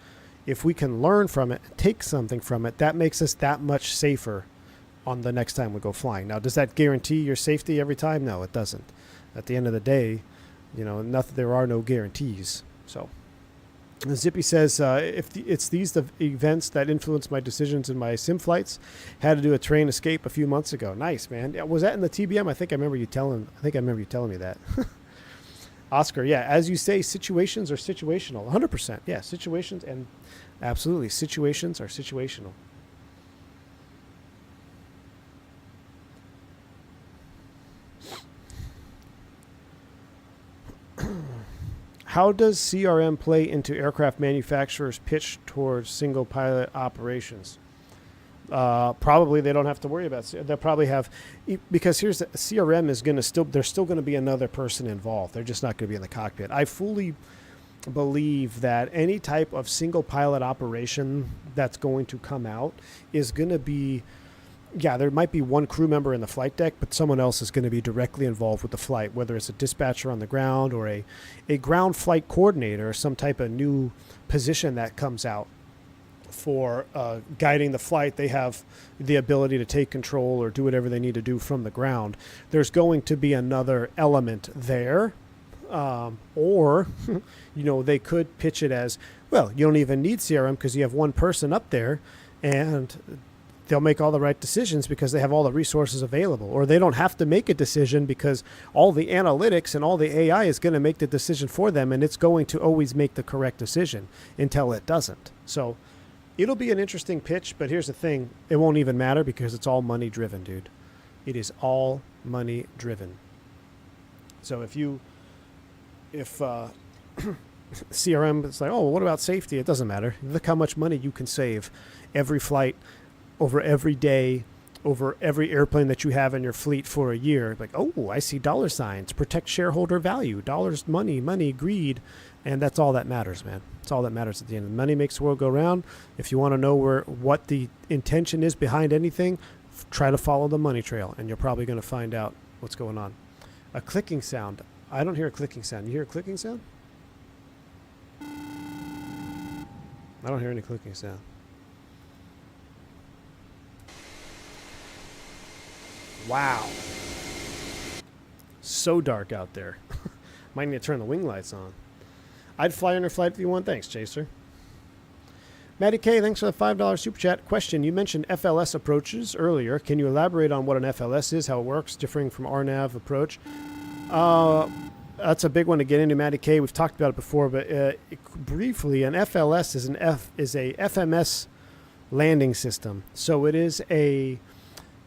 if we can learn from it, take something from it, that makes us that much safer on the next time we go flying. Now, does that guarantee your safety every time? No, it doesn't. At the end of the day, there are no guarantees. So, Zippy says, it's these the events that influence my decisions in my sim flights. Had to do a train escape a few months ago. Nice, man. Was that in the TBM? I think I remember you telling me that. Oscar, yeah, as you say, situations are situational. 100%. Yeah, situations, and absolutely, situations are situational. How does CRM play into aircraft manufacturers' pitch towards single pilot operations? Probably they don't have to worry about it. They'll probably have, because here's the CRM is going to there's still going to be another person involved. They're just not going to be in the cockpit. I fully believe that any type of single pilot operation that's going to come out is going to be, yeah, there might be one crew member in the flight deck, but someone else is going to be directly involved with the flight, whether it's a dispatcher on the ground or a ground flight coordinator or some type of new position that comes out for guiding the flight. They have the ability to take control or do whatever they need to do from the ground. There's going to be another element there. Or, they could pitch it as, well, you don't even need CRM because you have one person up there and they'll make all the right decisions because they have all the resources available. Or they don't have to make a decision because all the analytics and all the AI is going to make the decision for them, and it's going to always make the correct decision until it doesn't. So it'll be an interesting pitch, but here's the thing. It won't even matter because it's all money driven, dude. It is all money driven. So if CRM is like, oh, well, what about safety? It doesn't matter. Look how much money you can save every flight, over every day, over every airplane that you have in your fleet for a year. Like, oh, I see dollar signs. Protect shareholder value. Dollars, money, greed. And that's all that matters, man. It's all that matters at the end. Money makes the world go round. If you want to know what the intention is behind anything, try to follow the money trail, and you're probably going to find out what's going on. A clicking sound. I don't hear a clicking sound. You hear a clicking sound? I don't hear any clicking sound. Wow. So dark out there. Might need to turn the wing lights on. I'd fly under flight V1. Thanks, Chaser. Matty K, thanks for the $5 super chat. Question, you mentioned FLS approaches earlier. Can you elaborate on what an FLS is, how it works, differing from RNAV approach? That's a big one to get into, Matty K. We've talked about it before, but briefly, an FLS is a FMS landing system. So it is a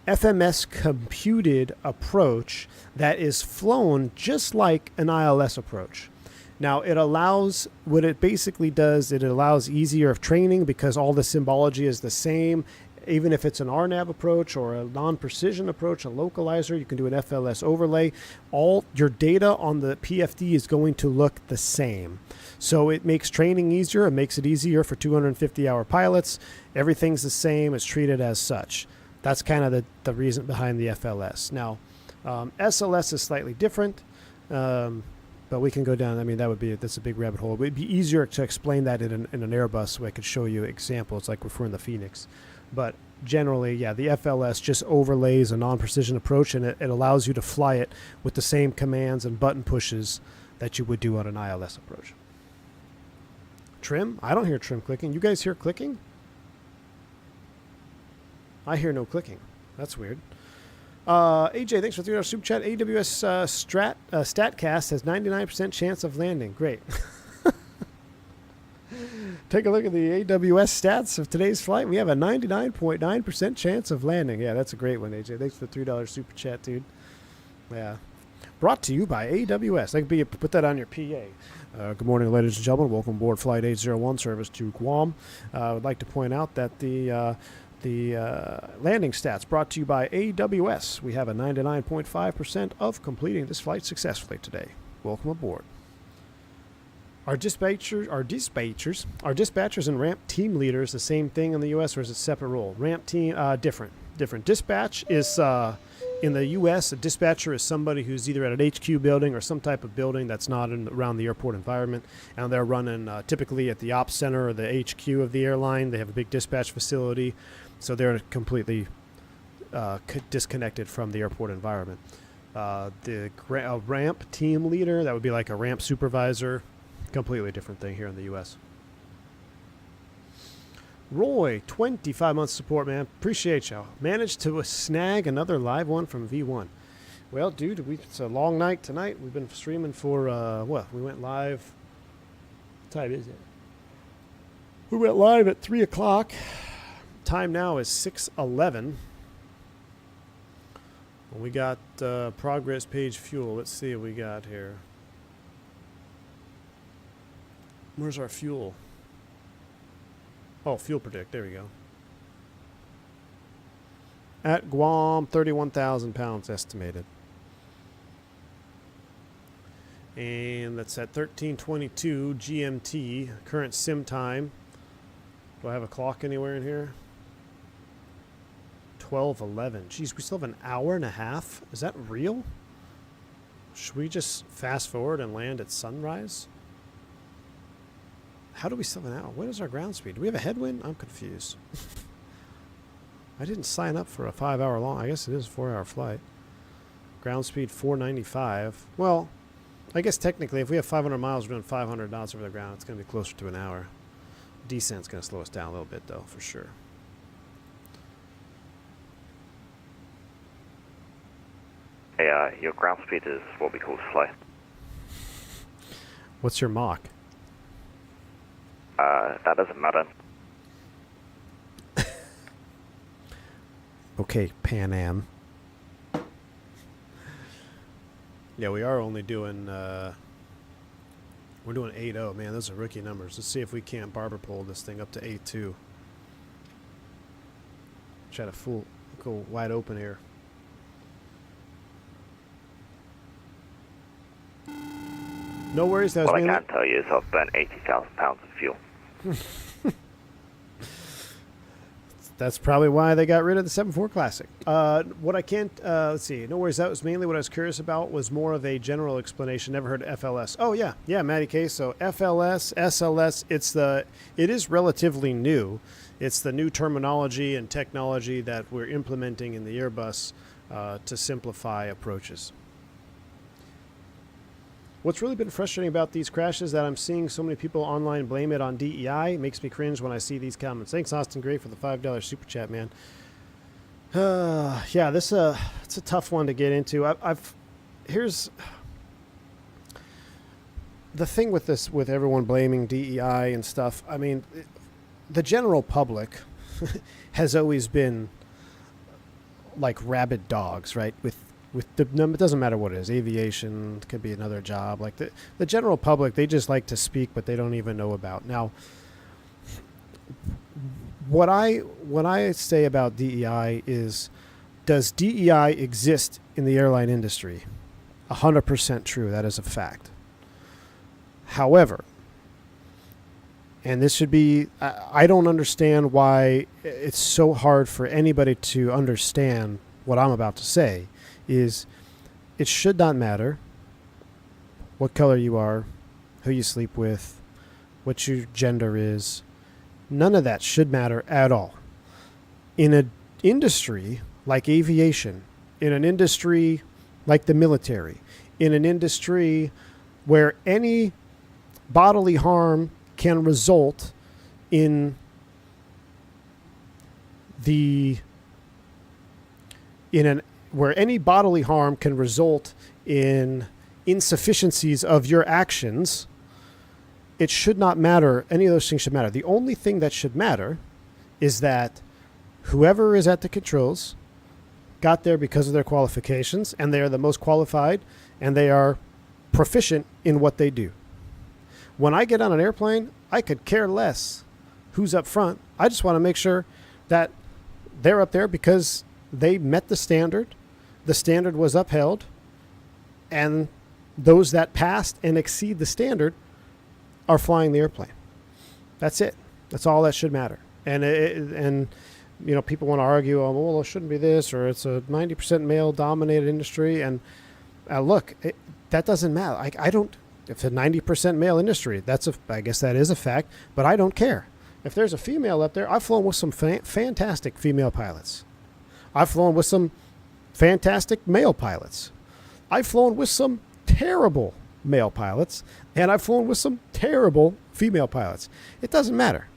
FMS computed approach that is flown just like an ILS approach. Now, it allows, what it basically does, it allows easier training because all the symbology is the same. Even if it's an RNAV approach or a non-precision approach, a localizer, you can do an FLS overlay. All your data on the PFD is going to look the same. So it makes training easier. It makes it easier for 250-hour pilots. Everything's the same. It's treated as such. That's kind of the reason behind the FLS. Now, SLS is slightly different, but we can go down. I mean, that's a big rabbit hole. It would be easier to explain that in an Airbus, so I could show you examples like if we're in the Fenix. But generally, yeah, the FLS just overlays a non-precision approach, and it allows you to fly it with the same commands and button pushes that you would do on an ILS approach. Trim? I don't hear trim clicking. You guys hear clicking? I hear no clicking. That's weird. AJ, thanks for $3 super chat. AWS StatCast has 99% chance of landing. Great. Take a look at the AWS stats of today's flight. We have a 99.9% chance of landing. Yeah, that's a great one, AJ. Thanks for the $3 super chat, dude. Yeah. Brought to you by AWS. Put that on your PA. Good morning, ladies and gentlemen. Welcome aboard Flight 801 service to Guam. I would like to point out that the landing stats brought to you by AWS. We have a 99.5% of completing this flight successfully today. Welcome aboard. Are dispatchers and ramp team leaders the same thing in the U.S. or is it a separate role? Ramp team, different. Dispatch is in the U.S. A dispatcher is somebody who's either at an HQ building or some type of building that's not around the airport environment, and they're running typically at the ops center or the HQ of the airline. They have a big dispatch facility, so they're completely disconnected from the airport environment. The ramp team leader, that would be like a ramp supervisor. Completely different thing here in the U.S. Roy, 25 months support, man. Appreciate y'all. Managed to snag another live one from V1. Well, dude, it's a long night tonight. We've been streaming for, what? We went live. What time is it? We went live at 3 o'clock. Time now is 6:11. We got progress page fuel. Let's see what we got here. Where's our fuel? Oh, fuel predict. There we go. At Guam, 31,000 pounds estimated. And that's at 13:22 GMT. Current sim time. Do I have a clock anywhere in here? 12:11. Geez, we still have an hour and a half? Is that real? Should we just fast forward and land at sunrise? How do we still have an hour? What is our ground speed? Do we have a headwind? I'm confused. I didn't sign up for a 5-hour long. I guess it is a 4-hour flight. Ground speed 495. Well, I guess technically if we have 500 miles, we're doing 500 knots over the ground. It's going to be closer to an hour. Descent's going to slow us down a little bit though, for sure. Hey, your ground speed is what we call slow. What's your Mach? That doesn't matter. Okay, Pan Am. Yeah, we are only doing, we're doing 8.0. Man, those are rookie numbers. Let's see if we can't barber pole this thing up to 8.2. Try to go wide open here. No worries. That was What I mainly... can tell you is I've burnt 80,000 pounds of fuel. That's probably why they got rid of the 7.4 Classic. What I can't, let's see. No worries. That was mainly what I was curious about, was more of a general explanation. Never heard of FLS. Oh, yeah. Yeah, Matty K. So FLS, SLS, it is relatively new. It's the new terminology and technology that we're implementing in the Airbus to simplify approaches. What's really been frustrating about these crashes that I'm seeing so many people online blame it on DEI. It makes me cringe when I see these comments. Thanks, Austin Gray, for the $5 super chat, man. Yeah, it's a tough one to get into. Here's the thing with this, with everyone blaming DEI and stuff. I mean, the general public has always been like rabid dogs, right? With it doesn't matter what it is. Aviation, it could be another job. Like the general public, they just like to speak, but they don't even know about. Now, what I say about DEI is, does DEI exist in the airline industry? 100% true. That is a fact. However, and this should be, I don't understand why it's so hard for anybody to understand what I'm about to say, is it should not matter what color you are, who you sleep with, what your gender is. None of that should matter at all. In an industry like aviation, in an industry like the military, in an industry where any bodily harm can result in where any bodily harm can result in insufficiencies of your actions, it should not matter. Any of those things should matter. The only thing that should matter is that whoever is at the controls got there because of their qualifications, and they are the most qualified, and they are proficient in what they do. When I get on an airplane, I could care less who's up front. I just want to make sure that they're up there because they met the standard was upheld, and those that passed and exceed the standard are flying the airplane. That's it. That's all that should matter. And people want to argue, oh, well, it shouldn't be this, or it's a 90% male-dominated industry. And look, that doesn't matter. I don't. If it's a 90% male industry, I guess that is a fact. But I don't care. If there's a female up there, I've flown with some fantastic female pilots. I've flown with some fantastic male pilots. I've flown with some terrible male pilots, and I've flown with some terrible female pilots. It doesn't matter.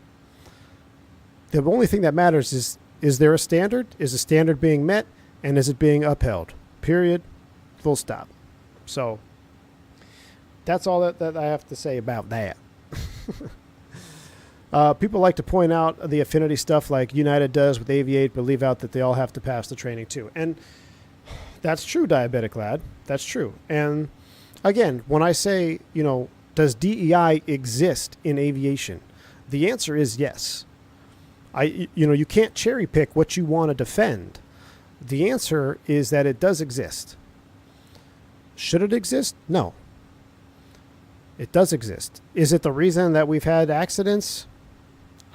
The only thing that matters is there a standard? Is the standard being met? And is it being upheld? Period. Full stop. So that's all that I have to say about that. People like to point out the affinity stuff like United does with Aviate, but leave out that they all have to pass the training too. And that's true, Diabetic Lad. That's true. And again, when I say, does DEI exist in aviation? The answer is yes. You can't cherry pick what you want to defend. The answer is that it does exist. Should it exist? No. It does exist. Is it the reason that we've had accidents?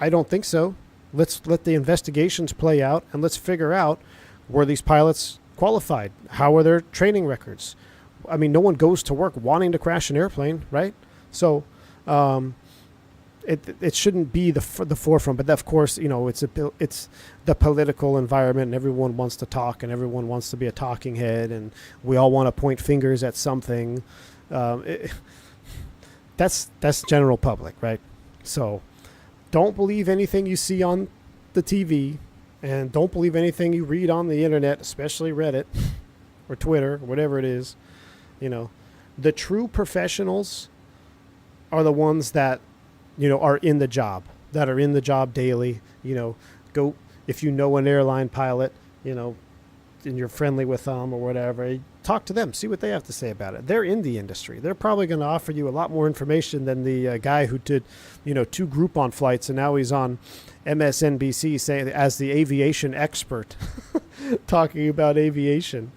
I don't think so. Let's let the investigations play out, and let's figure out, were these pilots qualified? How are their training records? I mean, no one goes to work wanting to crash an airplane, right? So it shouldn't be the forefront. But of course, it's the political environment, and everyone wants to talk, and everyone wants to be a talking head, and we all want to point fingers at something. That's general public, right? So don't believe anything you see on the TV, and don't believe anything you read on the internet, especially Reddit or Twitter, or whatever it is. The true professionals are the ones that, are in the job, that are in the job daily. Go, if you know an airline pilot, and you're friendly with them or whatever, talk to them, see what they have to say about it. They're in the industry. They're probably going to offer you a lot more information than the guy who did, 2 Groupon flights, and now he's on MSNBC saying as the aviation expert, talking about aviation.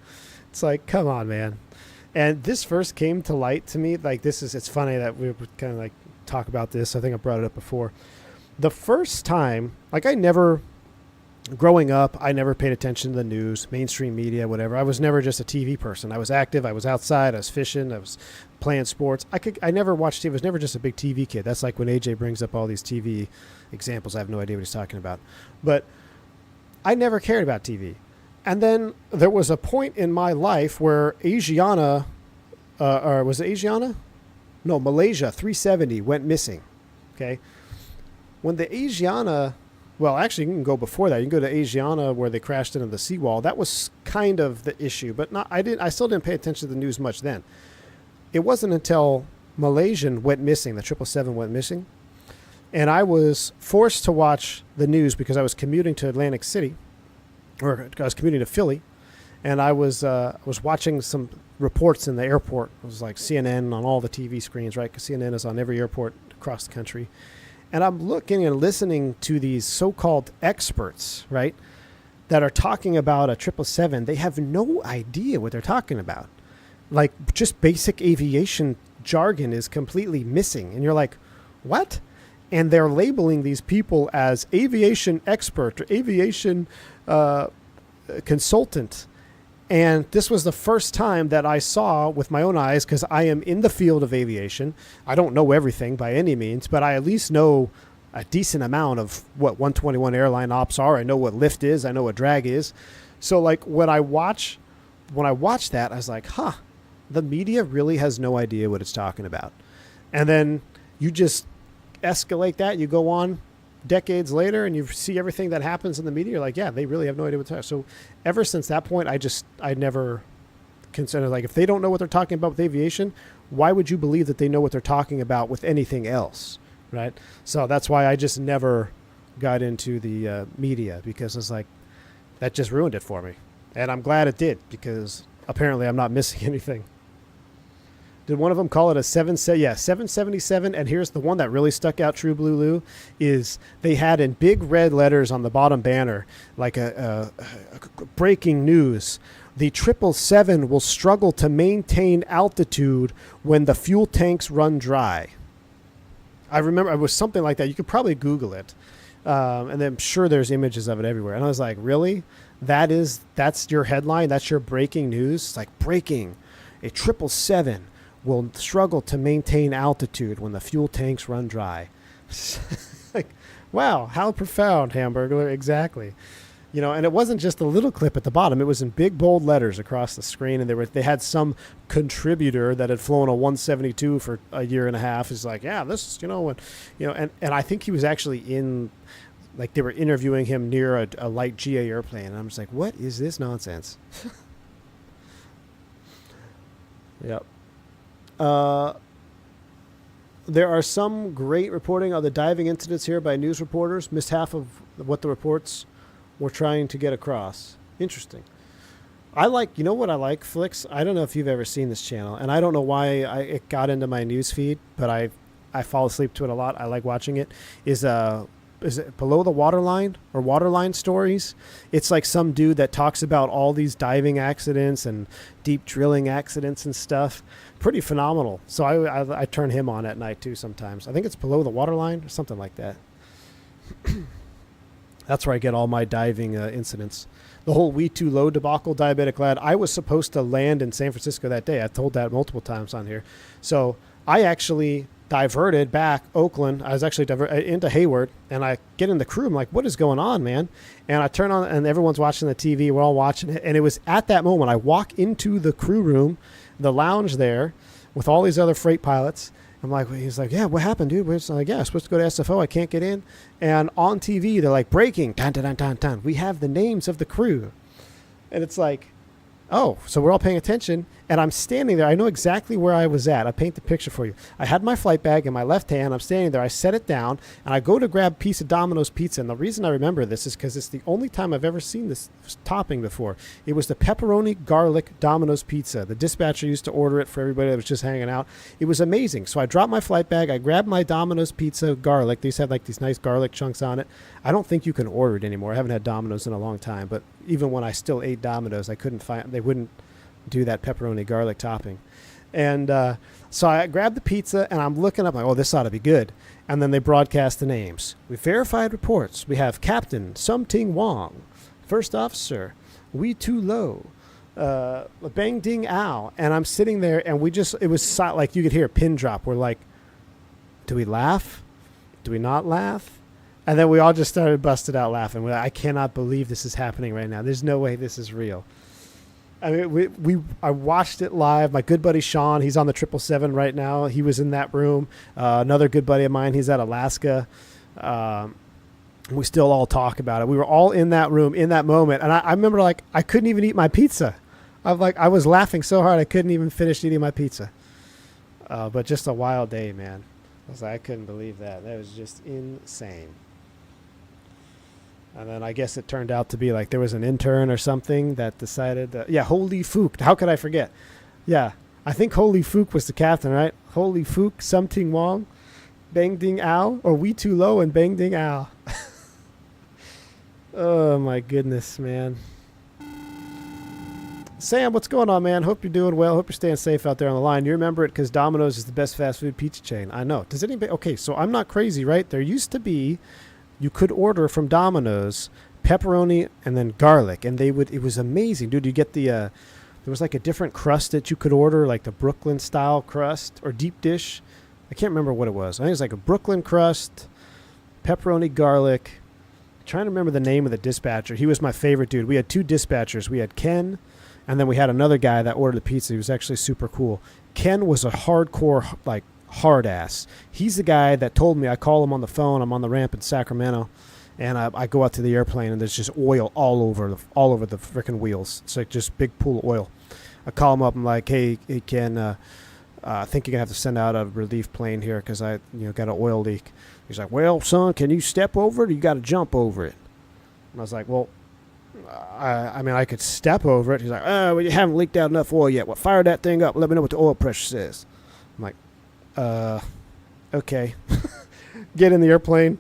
It's like, come on, man. And this first came to light to me, it's funny that we would kind of talk about this. I think I brought it up before. The first time, growing up, I never paid attention to the news, mainstream media, whatever. I was never just a TV person. I was active. I was outside. I was fishing. I was playing sports. I never watched TV. I was never just a big TV kid. That's like when AJ brings up all these TV examples. I have no idea what he's talking about. But I never cared about TV. And then there was a point in my life where Asiana, or was it Asiana? No, Malaysia 370 went missing. Okay. When the Asiana, well, actually, you can go before that. You can go to Asiana where they crashed into the seawall. That was kind of the issue, but I still didn't pay attention to the news much then. It wasn't until Malaysian went missing, the 777 went missing, and I was forced to watch the news because I was commuting to Atlantic City, or I was commuting to Philly, and I was watching some reports in the airport. It was like CNN on all the TV screens, right? Because CNN is on every airport across the country. And I'm looking and listening to these so-called experts, right, that are talking about a 777. They have no idea what they're talking about. Just basic aviation jargon is completely missing. And you're like, what? And they're labeling these people as aviation expert or aviation consultant. And this was the first time that I saw with my own eyes, because I am in the field of aviation. I don't know everything by any means, but I at least know a decent amount of what 121 airline ops are. I know what lift is. I know what drag is. So when I watch that, I was like, the media really has no idea what it's talking about. And then you just escalate that. You go on decades later and you see everything that happens in the media. You're like, yeah, they really have no idea what to talk. So ever since that point, I never considered, if they don't know what they're talking about with aviation, why would you believe that they know what they're talking about with anything else? Right. So that's why I just never got into the media, because it's like, that just ruined it for me. And I'm glad it did, because apparently I'm not missing anything. Did one of them call it a 777? And here's the one that really stuck out, True Blue Lou, is they had in big red letters on the bottom banner, like a breaking news. The 777 will struggle to maintain altitude when the fuel tanks run dry. I remember it was something like that. You could probably Google it. And I'm sure there's images of it everywhere. And I was like, really? That's your headline? That's your breaking news? It's like, breaking. A 777 will struggle to maintain altitude when the fuel tanks run dry. Like, wow, how profound, Hamburglar. Exactly. You know, and it wasn't just a little clip at the bottom. It was in big bold letters across the screen, and they had some contributor that had flown a 172 for a year and a half. Is like, yeah, this is, and I think he was actually in, like, they were interviewing him near a light GA airplane, and I'm just like, what is this nonsense? Yep. There are some great reporting of the diving incidents here by news reporters. Missed half of what the reports were trying to get across. Interesting. I like, you know what I like, Flix? I don't know if you've ever seen this channel, and I don't know why it got into my news feed, but I fall asleep to it a lot. I like watching it. Is it Below the Waterline or Waterline Stories? It's like some dude that talks about all these diving accidents and deep drilling accidents and stuff. Pretty phenomenal. So I turn him on at night too sometimes. I think it's Below the Waterline or something like that. That's where I get all my diving incidents. The whole We Too Low debacle, Diabetic Lad. I was supposed to land in San Francisco that day. I've told that multiple times on here. So I actually diverted back Oakland. I was actually into Hayward, and I get in the crew. I'm like, what is going on, man? And I turn on, and everyone's watching the TV. We're all watching it. And it was at that moment I walk into the crew room, the lounge there, with all these other freight pilots. I'm like, he's like, yeah, what happened, dude? We're like, yeah, I'm supposed to go to SFO. I can't get in. And on TV, they're like, breaking, dun, dun, dun, dun, dun. We have the names of the crew. And it's like, oh, so we're all paying attention. And I'm standing there. I know exactly where I was at. I paint the picture for you. I had my flight bag in my left hand. I'm standing there. I set it down, and I go to grab a piece of Domino's pizza. And the reason I remember this is because it's the only time I've ever seen this topping before. It was the pepperoni garlic Domino's pizza. The dispatcher used to order it for everybody that was just hanging out. It was amazing. So I dropped my flight bag. I grabbed my Domino's pizza garlic. These have like these nice garlic chunks on it. I don't think you can order it anymore. I haven't had Domino's in a long time. But even when I still ate Domino's, I couldn't find. They wouldn't do that pepperoni garlic topping. And so I grabbed the pizza, and I'm looking up like, oh, this ought to be good. And then they broadcast the names. We verified reports. We have Captain Sum-Ting Wong, First Officer We Too Low, Bang Ding Ao. And I'm sitting there, and it was like you could hear a pin drop. We're like, do we laugh? Do we not laugh? And then we all just started busted out laughing. We're like, I cannot believe this is happening right now. There's no way this is real. I mean, I watched it live. My good buddy Sean, he's on the 777 right now. He was in that room. Another good buddy of mine, he's at Alaska. We still all talk about it. We were all in that room in that moment, and I remember like I couldn't even eat my pizza. I was laughing so hard I couldn't even finish eating my pizza. But just a wild day, man. I was like, I couldn't believe that. That was just insane. And then I guess it turned out to be like there was an intern or something that decided that, yeah, Holy Fook. How could I forget? Yeah, I think Holy Fook was the captain, right? Holy Fook, Sum-Ting Wong, Bang Ding Ao, or We Too Low and Bang Ding Ao. Oh, my goodness, man. Sam, what's going on, man? Hope you're doing well. Hope you're staying safe out there on the line. You remember it because Domino's is the best fast food pizza chain. I know. Does anybody... Okay, so I'm not crazy, right? There used to be... You could order from Domino's pepperoni and then garlic, and it was amazing, dude. You get there was like a different crust that you could order, like the Brooklyn style crust or deep dish. I can't remember what it was. I think it was like a Brooklyn crust, pepperoni, garlic. I'm trying to remember the name of the dispatcher. He was my favorite dude. We had two dispatchers. We had Ken, and then we had another guy that ordered the pizza. He was actually super cool. Ken was a hardcore, like, hard ass. He's the guy that told me, I call him on the phone, I'm on the ramp in Sacramento, and I go out to the airplane, and there's just oil all over the freaking wheels. It's like just big pool of oil. I call him up, I'm like, hey Ken, I think you're gonna have to send out a relief plane here because I got an oil leak. He's like, well, son, can you step over it or you got to jump over it? And I was like, well, I mean, I could step over it. He's like, oh, well, you haven't leaked out enough oil yet. Well, fire that thing up. Let me know what the oil pressure says. I'm like, okay. Get in the airplane.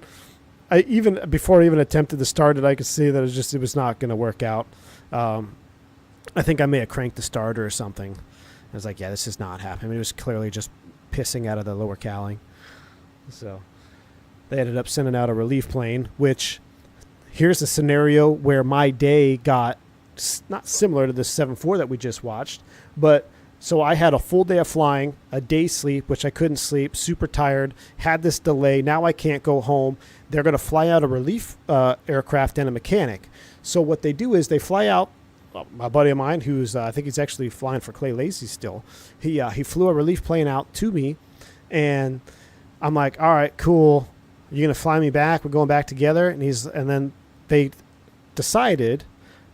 Before I even attempted to start it, I could see that it was not going to work out. I think I may have cranked the starter or something. I was like, yeah, this is not happening. It was clearly just pissing out of the lower cowling. So they ended up sending out a relief plane, which here's a scenario where my day got not similar to the 7-4 that we just watched, but so I had a full day of flying, a day's sleep, which I couldn't sleep, super tired, had this delay. Now I can't go home. They're going to fly out a relief aircraft and a mechanic. So what they do is they fly out. My buddy of mine, who's I think he's actually flying for Clay Lacy still, he flew a relief plane out to me, and I'm like, all right, cool. You're going to fly me back? We're going back together? And then they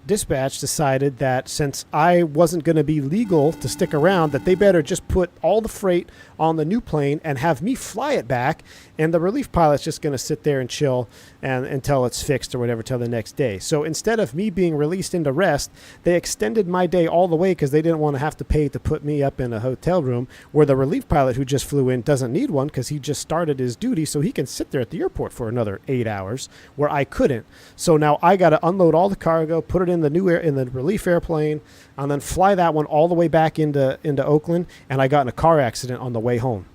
dispatch decided that since I wasn't going to be legal to stick around, that they better just put all the freight on the new plane and have me fly it back, and the relief pilot's just going to sit there and chill until it's fixed or whatever till the next day. So instead of me being released into rest, they extended my day all the way because they didn't want to have to pay to put me up in a hotel room where the relief pilot who just flew in doesn't need one because he just started his duty, so he can sit there at the airport for another 8 hours where I couldn't. So now I got to unload all the cargo, put it in the relief airplane, and then fly that one all the way back into Oakland. And I got in a car accident on the way home.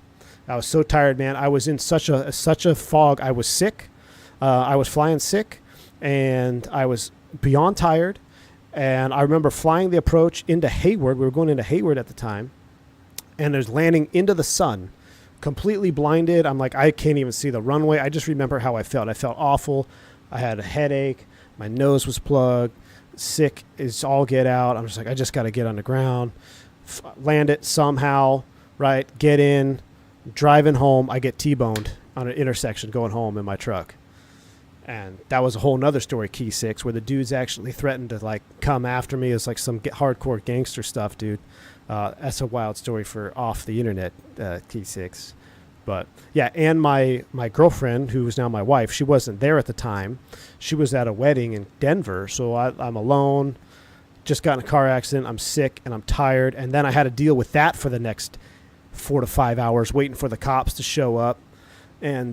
I was so tired, man. I was in such a fog. I was sick. I was flying sick, and I was beyond tired. And I remember flying the approach into Hayward. We were going into Hayward at the time, and there's landing into the sun, completely blinded. I'm like, I can't even see the runway. I just remember how I felt. I felt awful. I had a headache. My nose was plugged. Sick is all get out. I'm just like, I just got to get on the ground, land it somehow, right? Get in, driving home. I get T-boned on an intersection going home in my truck. And that was a whole nother story, Key 6, where the dudes actually threatened to like come after me. It's like some hardcore gangster stuff, dude. That's a wild story for off the internet, Key 6. But yeah, and my girlfriend, who was now my wife, she wasn't there at the time. She was at a wedding in Denver, so I'm alone, just got in a car accident, I'm sick, and I'm tired. And then I had to deal with that for the next 4 to 5 hours, waiting for the cops to show up and,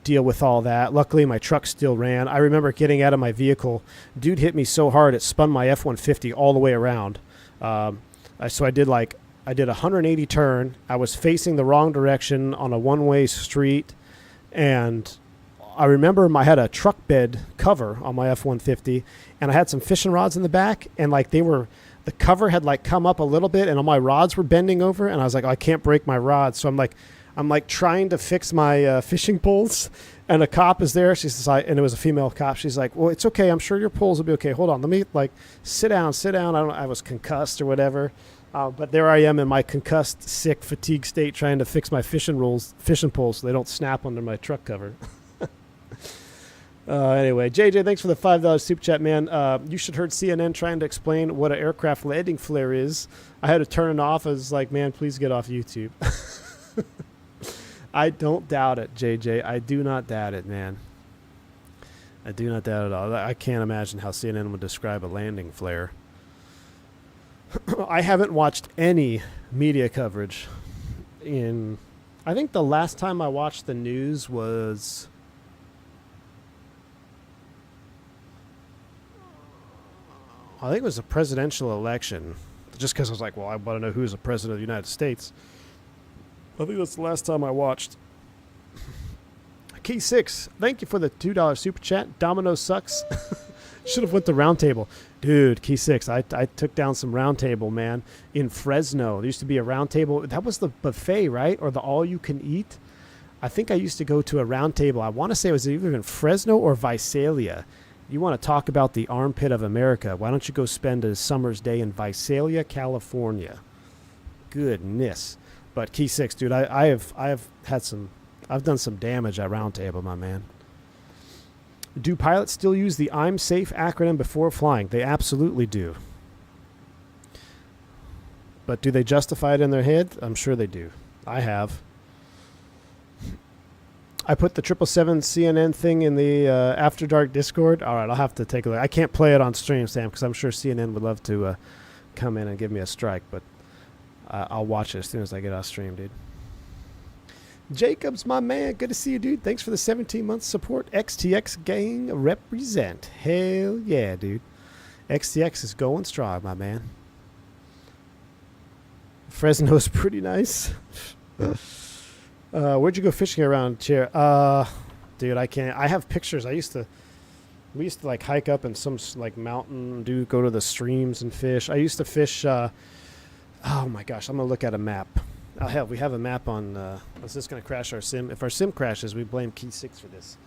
deal with all that. Luckily, my truck still ran. I remember getting out of my vehicle. Dude hit me so hard, it spun my F-150 all the way around. So I did a 180 turn. I was facing the wrong direction on a one-way street, and I remember I had a truck bed cover on my F-150, and I had some fishing rods in the back, and the cover had come up a little bit, and all my rods were bending over, and I was like, oh, I can't break my rods. So I'm trying to fix my fishing poles, and a cop is there. She's like, and it was a female cop. She's like, well, it's okay. I'm sure your poles will be okay. Hold on. Let me sit down. I was concussed or whatever. But there I am in my concussed, sick, fatigued state trying to fix my fishing poles so they don't snap under my truck cover. Anyway, JJ, thanks for the $5 super chat, man. You should heard CNN trying to explain what an aircraft landing flare is. I had to turn it off. I was like, man, please get off YouTube. I don't doubt it, JJ. I do not doubt it, man. I do not doubt it at all. I can't imagine how CNN would describe a landing flare. I haven't watched any media coverage I think the last time I watched the news was I think it was a presidential election, just because I was like, well, I want to know who's the president of the United States. I think that's the last time I watched. Key 6, thank you for the $2 super chat. Domino sucks. Should have went to Round Table. Dude, Key 6, I took down some Round Table, man, in Fresno. There used to be a Round Table. That was the buffet, right? Or the all-you-can-eat. I think I used to go to a Round Table. I want to say it was either in Fresno or Visalia. You want to talk about the armpit of America. Why don't you go spend a summer's day in Visalia, California? Goodness. But Key 6, dude, I've done some damage at Round Table, my man. Do pilots still use the I'm safe acronym before flying? They absolutely do. But do they justify it in their head? I'm sure they do. I have. I put the 777 CNN thing in the After Dark Discord. All right, I'll have to take a look. I can't play it on stream, Sam, because I'm sure CNN would love to come in and give me a strike. But I'll watch it as soon as I get off stream, dude. Jacob's my man. Good to see you, dude. Thanks for the 17 months support. XTX gang represent. Hell yeah, dude. XTX is going strong, my man. Fresno's pretty nice. Where'd you go fishing around here? Dude, I can't. I have pictures. We used to like hike up in some like mountain, go to the streams and fish. I used to fish. Oh my gosh, I'm gonna look at a map. Hell, we have a map on. Is this gonna crash our sim? If our sim crashes, we blame Key 6 for this.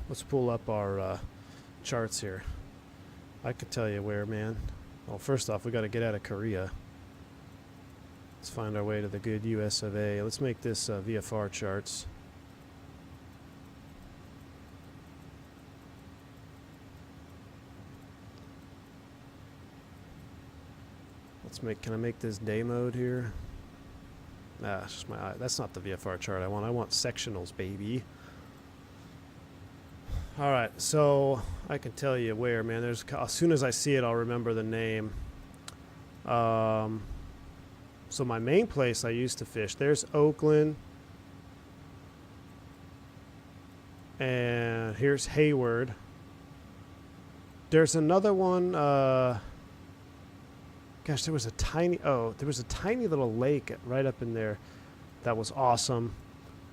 Let's pull up our charts here. I could tell you where, man. Well, first off, we got to get out of Korea. Let's find our way to the good US of A. Let's make this VFR charts. Can I make this day mode here? It's just my eye. That's not the VFR chart I want. I want sectionals, baby. All right, so I can tell you where, man. As soon as I see it, I'll remember the name. So my main place I used to fish, there's Oakland. And here's Hayward. There's another one, gosh, there was a tiny little lake right up in there that was awesome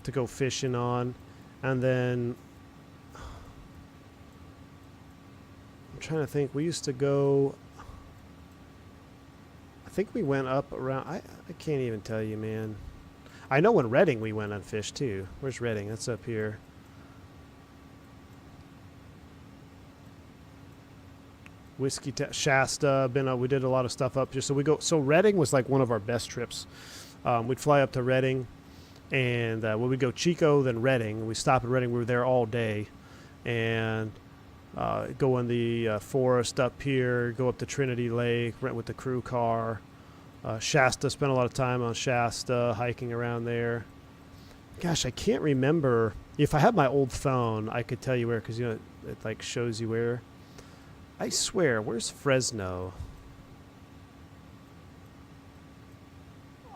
to go fishing on. And then I'm trying to think, we used to go, I think we went up around, I can't even tell you, man. I know in Reading we went on fish too. Where's Reading? That's up here. Shasta, we did a lot of stuff up here. So Reading was like one of our best trips. We'd fly up to Reading, and when we go Chico, then Reading. We stop at Reading. We were there all day, and go in the forest up here, go up to Trinity Lake, rent with the crew car. Shasta, spent a lot of time on Shasta, hiking around there. Gosh, I can't remember. If I had my old phone, I could tell you where, because it like shows you where. I swear, where's Fresno?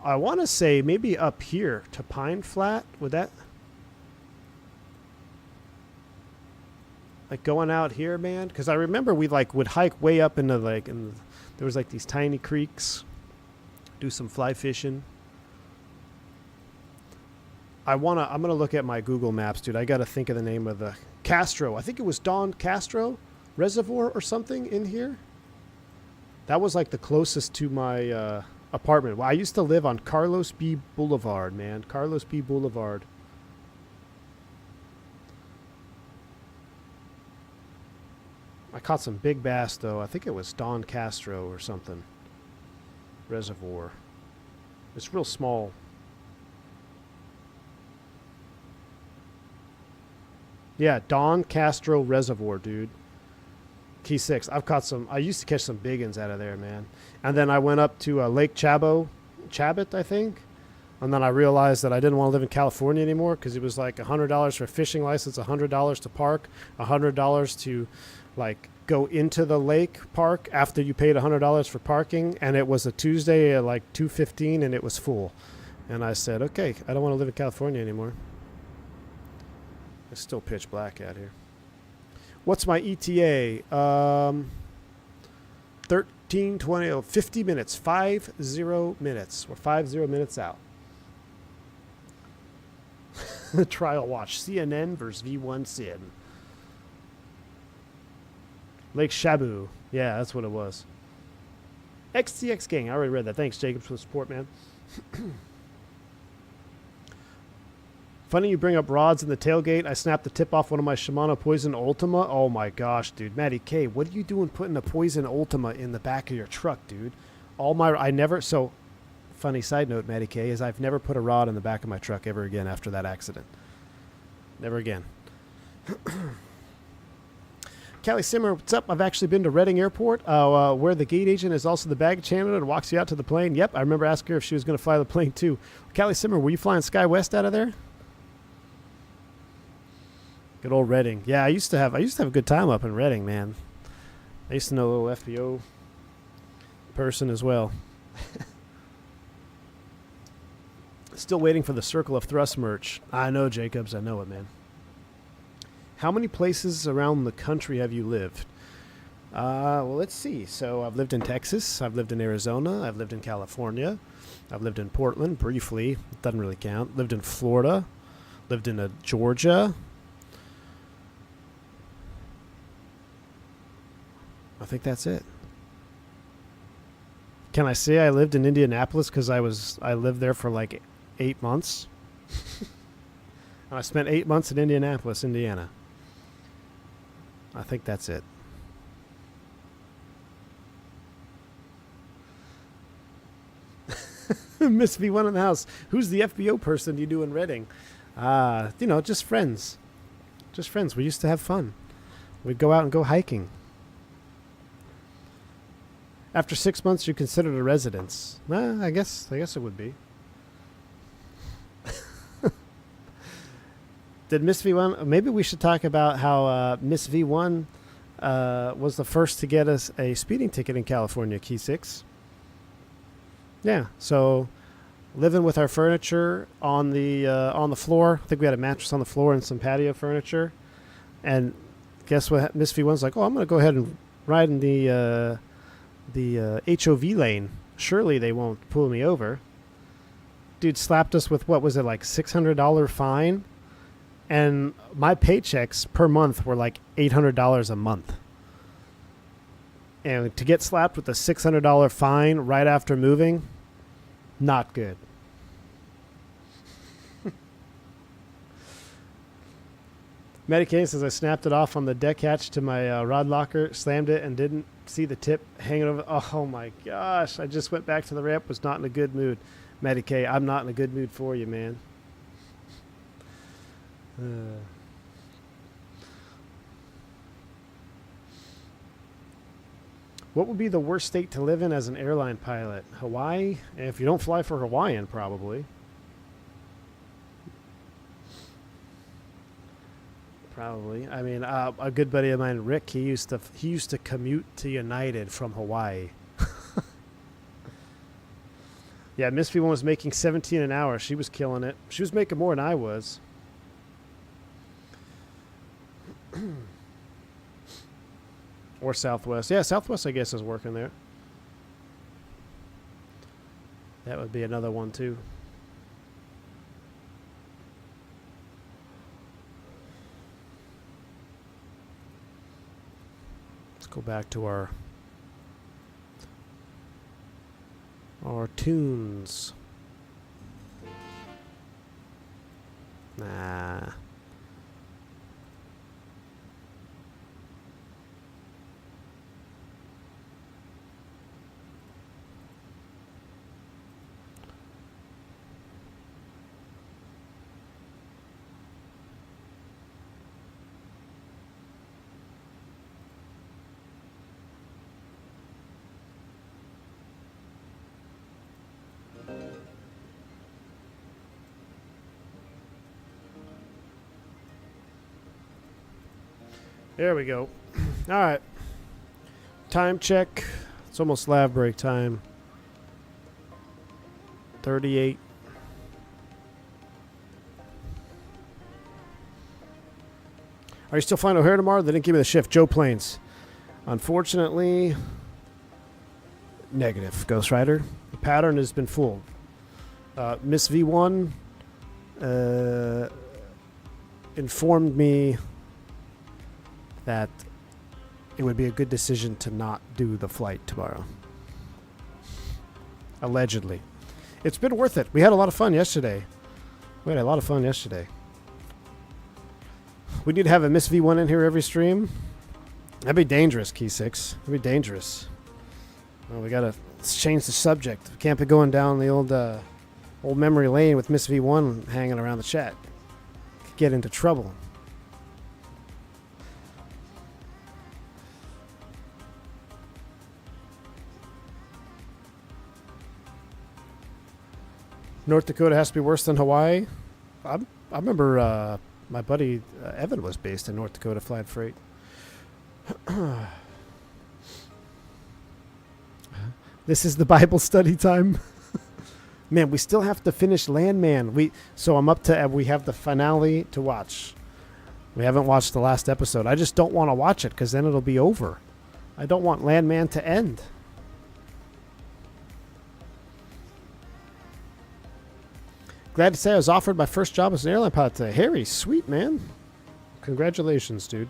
I want to say maybe up here to Pine Flat. Would that... like going out here, man? Because I remember we like would hike way up into like... and there was like these tiny creeks. Do some fly fishing. I'm going to look at my Google Maps, dude. I got to think of the name of the... Castro. I think it was Don Castro Reservoir or something in here. That was like the closest to my apartment. Well, I used to live on Carlos B. Boulevard, man. Carlos B. Boulevard. I caught some big bass, though. I think it was Don Castro or something. Reservoir. It's real small. Yeah, Don Castro Reservoir, dude. Key 6. I've caught some. I used to catch some big ones out of there, man. And then I went up to Lake Chabot, I think. And then I realized that I didn't want to live in California anymore because it was like $100 for a fishing license, $100 to park, $100 to like go into the lake park after you paid $100 for parking. And it was a Tuesday at like 2:15 and it was full. And I said, okay, I don't want to live in California anymore. It's still pitch black out here. What's my ETA? 13, 20, 50 minutes. 50 minutes. We're 50 minutes out. The trial watch. CNN versus V1 Sim. Lake Shabu. Yeah, that's what it was. XTX Gang. I already read that. Thanks, Jacob, for the support, man. Funny you bring up rods in the tailgate. I snapped the tip off one of my Shimano Poison Ultima. Oh my gosh, dude. Matty K, what are you doing putting a Poison Ultima in the back of your truck, dude? So, funny side note, Matty K, is I've never put a rod in the back of my truck ever again after that accident. Never again. Callie Simmer, what's up? I've actually been to Reading Airport, where the gate agent is also the baggage handler and walks you out to the plane. Yep, I remember asking her if she was going to fly the plane too. Callie Simmer, were you flying SkyWest out of there? Good old Reading. Yeah, I used to have a good time up in Reading, man. I used to know a little FBO person as well. Still waiting for the Circle of Thrust merch. I know, Jacobs. I know it, man. How many places around the country have you lived? Well, let's see. So I've lived in Texas. I've lived in Arizona. I've lived in California. I've lived in Portland briefly. It doesn't really count. Lived in Florida. Lived in Georgia. I think that's it. Can I say I lived in Indianapolis because I lived there for like 8 months? I spent 8 months in Indianapolis, Indiana. I think that's it. Miss V1 in the house. Who's the FBO person you do in Reading? You know, just friends. Just friends. We used to have fun. We'd go out and go hiking. After 6 months, you considered a residence. I guess it would be. Did Miss V1... Maybe we should talk about how Miss V1 was the first to get us a speeding ticket in California, Key 6. Yeah, so living with our furniture on the floor. I think we had a mattress on the floor and some patio furniture. And guess what? Miss V1's like, oh, I'm going to go ahead and ride in the HOV lane. Surely they won't pull me over. Dude slapped us with, what was it, like $600 fine? And my paychecks per month were like $800 a month. And to get slapped with a $600 fine right after moving, not good. Medicaid says I snapped it off on the deck hatch to my rod locker, slammed it, and didn't see the tip hanging over. Oh my gosh. I just went back to the ramp, was not in a good mood. Medicaid, I'm not in a good mood for you, man. What would be the worst state to live in as an airline pilot? Hawaii? And if you don't fly for Hawaiian, probably. Probably. I mean, a good buddy of mine, Rick, he used to commute to United from Hawaii. Yeah, Miss V1 was making $17 an hour. She was killing it. She was making more than I was. Or Southwest. Yeah, Southwest, I guess, is working there. That would be another one, too. Let's go back to our tunes. Nah. There we go. All right. Time check. It's almost lab break time. 38. Are you still flying O'Hare tomorrow? They didn't give me the shift. Joe Plains. Unfortunately, negative, Ghost Rider. The pattern has been full. Miss V1 informed me that it would be a good decision to not do the flight tomorrow. Allegedly. It's been worth it. We had a lot of fun yesterday. We had a lot of fun yesterday. We need to have a Miss V1 in here every stream. That'd be dangerous, Key 6. That'd be dangerous. Well, we gotta change the subject. We can't be going down the old memory lane with Miss V1 hanging around the chat. Could get into trouble. North Dakota has to be worse than Hawaii. I remember my buddy Evan was based in North Dakota flying freight. This is the Bible study time. Man, we still have to finish Landman. So I'm up to. We have the finale to watch. We haven't watched the last episode. I just don't want to watch it because then it'll be over. I don't want Landman to end. Glad to say I was offered my first job as an airline pilot today. Harry, sweet, man. Congratulations, dude.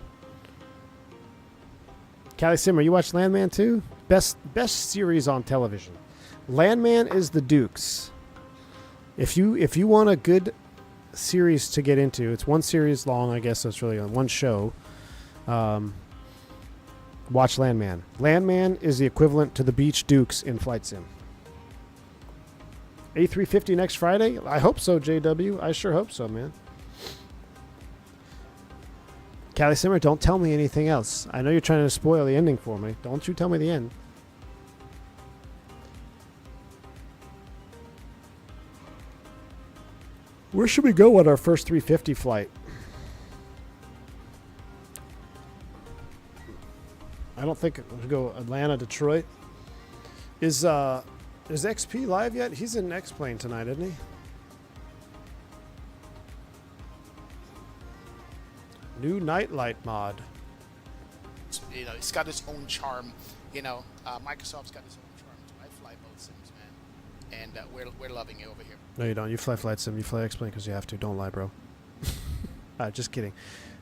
Callie Simmer, you watch Landman too? Best series on television. Landman is the Dukes. If you want a good series to get into, it's one series long, I guess that's really on one show. Watch Landman. Landman is the equivalent to the Beach Dukes in Flight Sim. A350 next Friday? I hope so, JW. I sure hope so, man. Callie Simmer, don't tell me anything else. I know you're trying to spoil the ending for me. Don't you tell me the end. Where should we go on our first 350 flight? I don't think we'll go Atlanta, Detroit. Is XP live yet? He's in X-Plane tonight, isn't he? New nightlight mod. You know, it's got its own charm. You know, Microsoft's got its own charm too. I fly both sims, man, and we're loving it over here. No, you don't. You fly Flight Sim. You fly X-Plane because you have to. Don't lie, bro. Just kidding.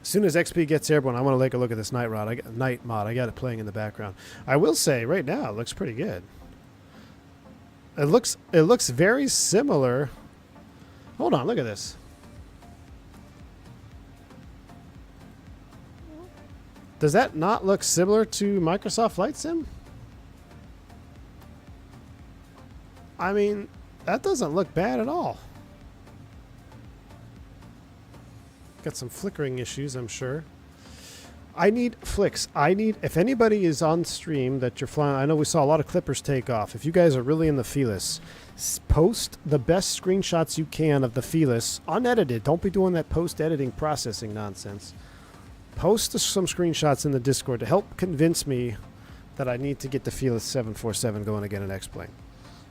As soon as XP gets airborne, I want to take a look at this night mod. I got it playing in the background. I will say, right now, it looks pretty good. It looks very similar. Hold on, look at this. Does that not look similar to Microsoft Flight Sim? I mean, that doesn't look bad at all. Got some flickering issues, I'm sure. I need flicks. If anybody is on stream that you're flying, I know we saw a lot of clippers take off. If you guys are really in the Felis, post the best screenshots you can of the Felis, unedited. Don't be doing that post-editing processing nonsense. Post some screenshots in the Discord to help convince me that I need to get the Felis 747 going again in X-Plane.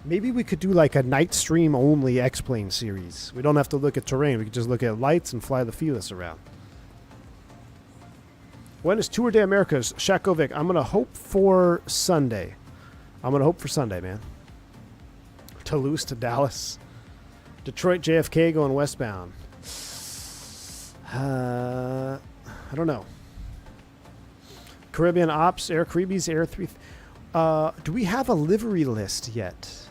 Maybe we could do like a night stream only X-Plane series. We don't have to look at terrain. We could just look at lights and fly the Felis around. When is Tour de Americas? Shakovic, I'm going to hope for Sunday. Man. Toulouse to Dallas. Detroit JFK going westbound. I don't know. Caribbean Ops, Air Caribbees, Air 3. Do we have a livery list yet?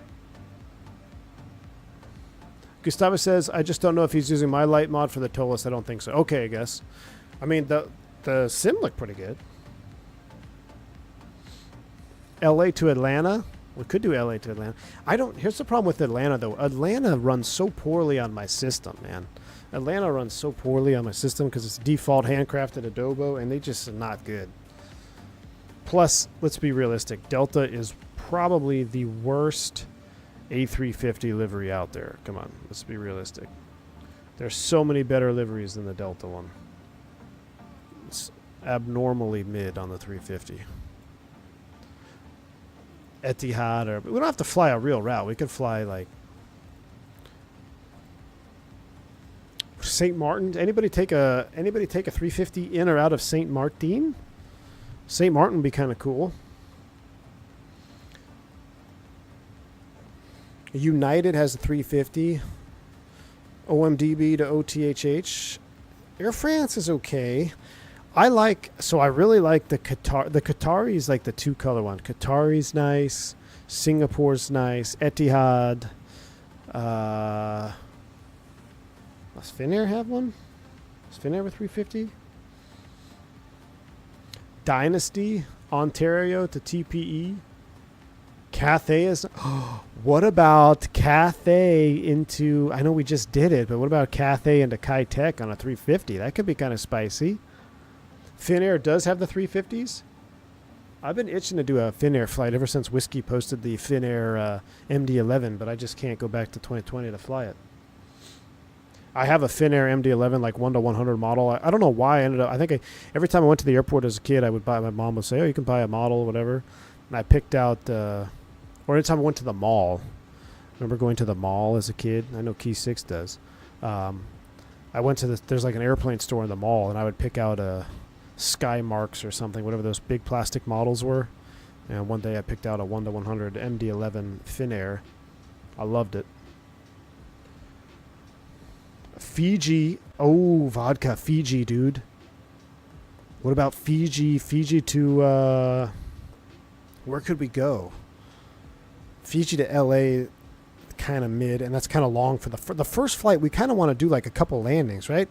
Gustavo says, I just don't know if he's using my light mod for the tow list. I don't think so. Okay, I guess. I mean, the sim looked pretty good. LA to Atlanta. We could do LA to Atlanta. Here's the problem with Atlanta, though. Atlanta runs so poorly on my system, man. Atlanta runs so poorly on my system because it's default handcrafted Adobo, and they just are not good. Plus, let's be realistic. Delta is probably the worst A350 livery out there. Come on, let's be realistic. There's so many better liveries than the Delta one. It's abnormally mid on the 350. Etihad, or we don't have to fly a real route. We could fly like St. Martin. Anybody take a 350 in or out of St. Martin? St. Martin would be kind of cool. United has a 350. OMDB to OTHH. Air France is okay. I really like the Qatar. The Qatari is like the two-color one. Qatari's nice. Singapore's nice. Etihad. Does Finnair have one? Does Finnair have a 350? Dynasty, Ontario to TPE. Cathay is... What about Cathay into... I know we just did it, but what about Cathay into Kai-Tech on a 350? That could be kind of spicy. Finnair does have the 350s. I've been itching to do a Finnair flight ever since Whiskey posted the Finnair MD-11, but I just can't go back to 2020 to fly it. I have a Finnair MD-11, like 1/100 model. I don't know why I ended up... every time I went to the airport as a kid, my mom would say, oh, you can buy a model, whatever. And I picked out... or anytime I went to the mall. I remember going to the mall as a kid. I know Key 6 does. I went to there's like an airplane store in the mall, and I would pick out a Skymarks or something, whatever those big plastic models were. And one day I picked out a 1/100 MD-11 Finnair. I loved it. Fiji. Oh, vodka. Fiji, dude. What about Fiji? Fiji to, where could we go? Fiji to LA, kind of mid, and that's kind of long for the first flight. We kind of want to do like a couple landings, right?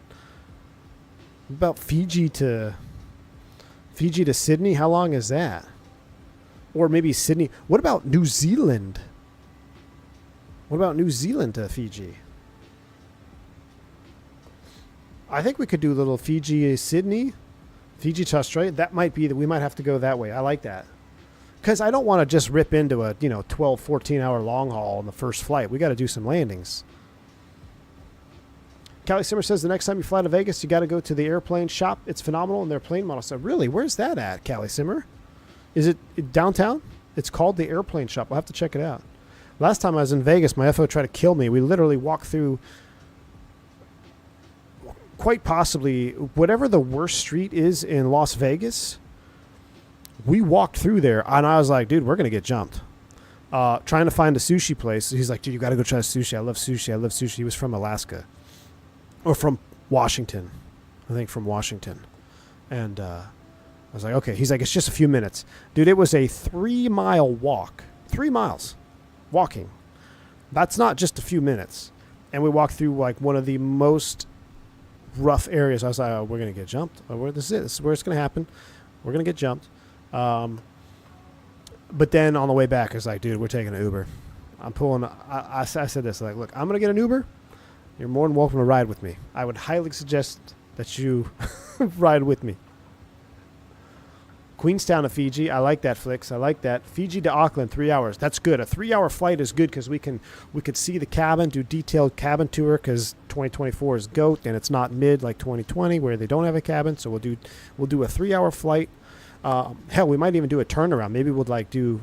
What about Fiji to Sydney? How long is that? Or maybe Sydney. What about New Zealand? What about New Zealand to Fiji? I think we could do a little Fiji Sydney, Fiji to Australia. That might be that we might have to go that way. I like that. Because I don't want to just rip into a 12, 14 hour long haul on the first flight. We got to do some landings. Callie Simmer says the next time you fly to Vegas, you got to go to the airplane shop. It's phenomenal in their plane model. So really, where's that at, Callie Simmer? Is it downtown? It's called the airplane shop. We'll have to check it out. Last time I was in Vegas, my FO tried to kill me. We literally walked through quite possibly whatever the worst street is in Las Vegas. We walked through there, and I was like, dude, we're going to get jumped. Trying to find a sushi place. He's like, dude, you got to go try sushi. I love sushi. I love sushi. He was from Alaska. Or from Washington. I think from Washington. And I was like, okay. He's like, it's just a few minutes. Dude, it was a 3-mile walk. 3 miles walking. That's not just a few minutes. And we walked through like one of the most rough areas. I was like, oh, we're going to get jumped. Oh, this is where it's going to happen. We're going to get jumped. But then on the way back, I was like, dude, we're taking an Uber. I'm pulling. I said this, like, look, I'm going to get an Uber. You're more than welcome to ride with me. I would highly suggest that you ride with me. Queenstown to Fiji. I like that, Flix. I like that. Fiji to Auckland, 3 hours. That's good. A 3-hour flight is good because we could see the cabin, do detailed cabin tour because 2024 is GOAT and it's not mid like 2020 where they don't have a cabin. So we'll do a 3-hour flight. Hell, we might even do a turnaround. Maybe we'll like do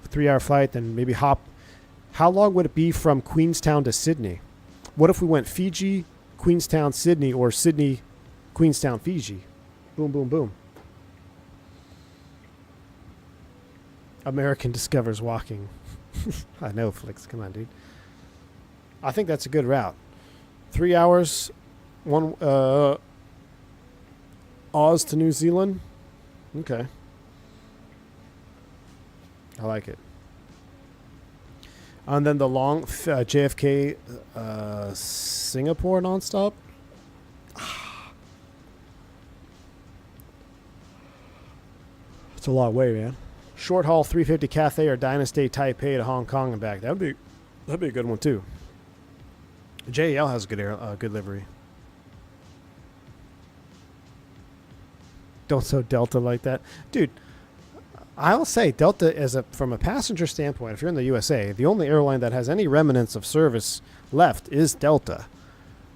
a 3-hour flight, then maybe hop. How long would it be from Queenstown to Sydney? What if we went Fiji, Queenstown, Sydney, or Sydney, Queenstown, Fiji? Boom, boom, boom. American discovers walking. I know, Flix. Come on, dude. I think that's a good route. 3 hours, Oz to New Zealand. Okay. I like it. And then the long JFK Singapore nonstop. It's a long way, man. Short haul 350 Cathay or Dynasty Taipei to Hong Kong and back. That'd be a good one too. JL has a good livery. Don't so Delta like that, dude. I'll say Delta from a passenger standpoint, if you're in the USA, the only airline that has any remnants of service left is Delta.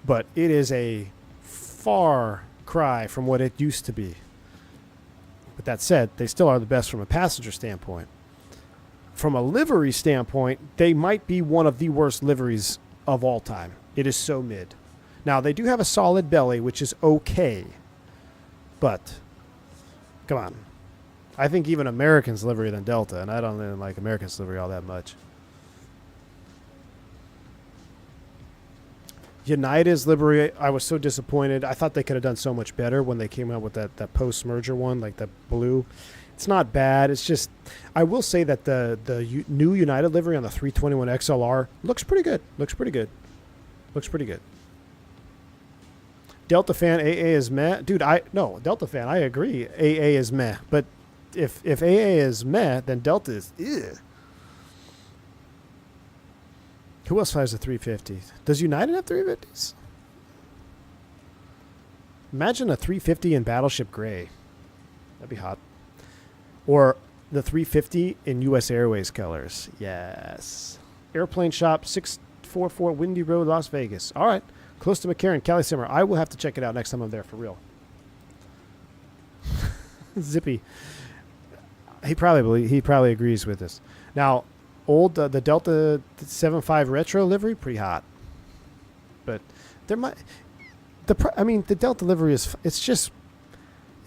But it is a far cry from what it used to be. But that said, they still are the best from a passenger standpoint. From a livery standpoint, they might be one of the worst liveries of all time. It is so mid. Now, they do have a solid belly, which is okay. But, come on. I think even American's livery than Delta, and I don't even like American's livery all that much. United's livery, I was so disappointed. I thought they could have done so much better when they came out with that post-merger one, like the blue. It's not bad. It's just, I will say that the new United livery on the 321 XLR looks pretty good. Looks pretty good. Delta fan, AA is meh. Dude, Delta fan, I agree. AA is meh. But if AA is meh, then Delta is ugh. Who else flies the 350? Does United have 350s? Imagine a 350 in Battleship Gray. That'd be hot. Or the 350 in U.S. Airways colors. Yes. Airplane Shop, 644 Windy Road, Las Vegas. All right. Close to McCarran, Cali Simmer. I will have to check it out next time I'm there for real. Zippy. He probably agrees with this. Now, the Delta 75 Retro livery, pretty hot. But there might the Delta livery it's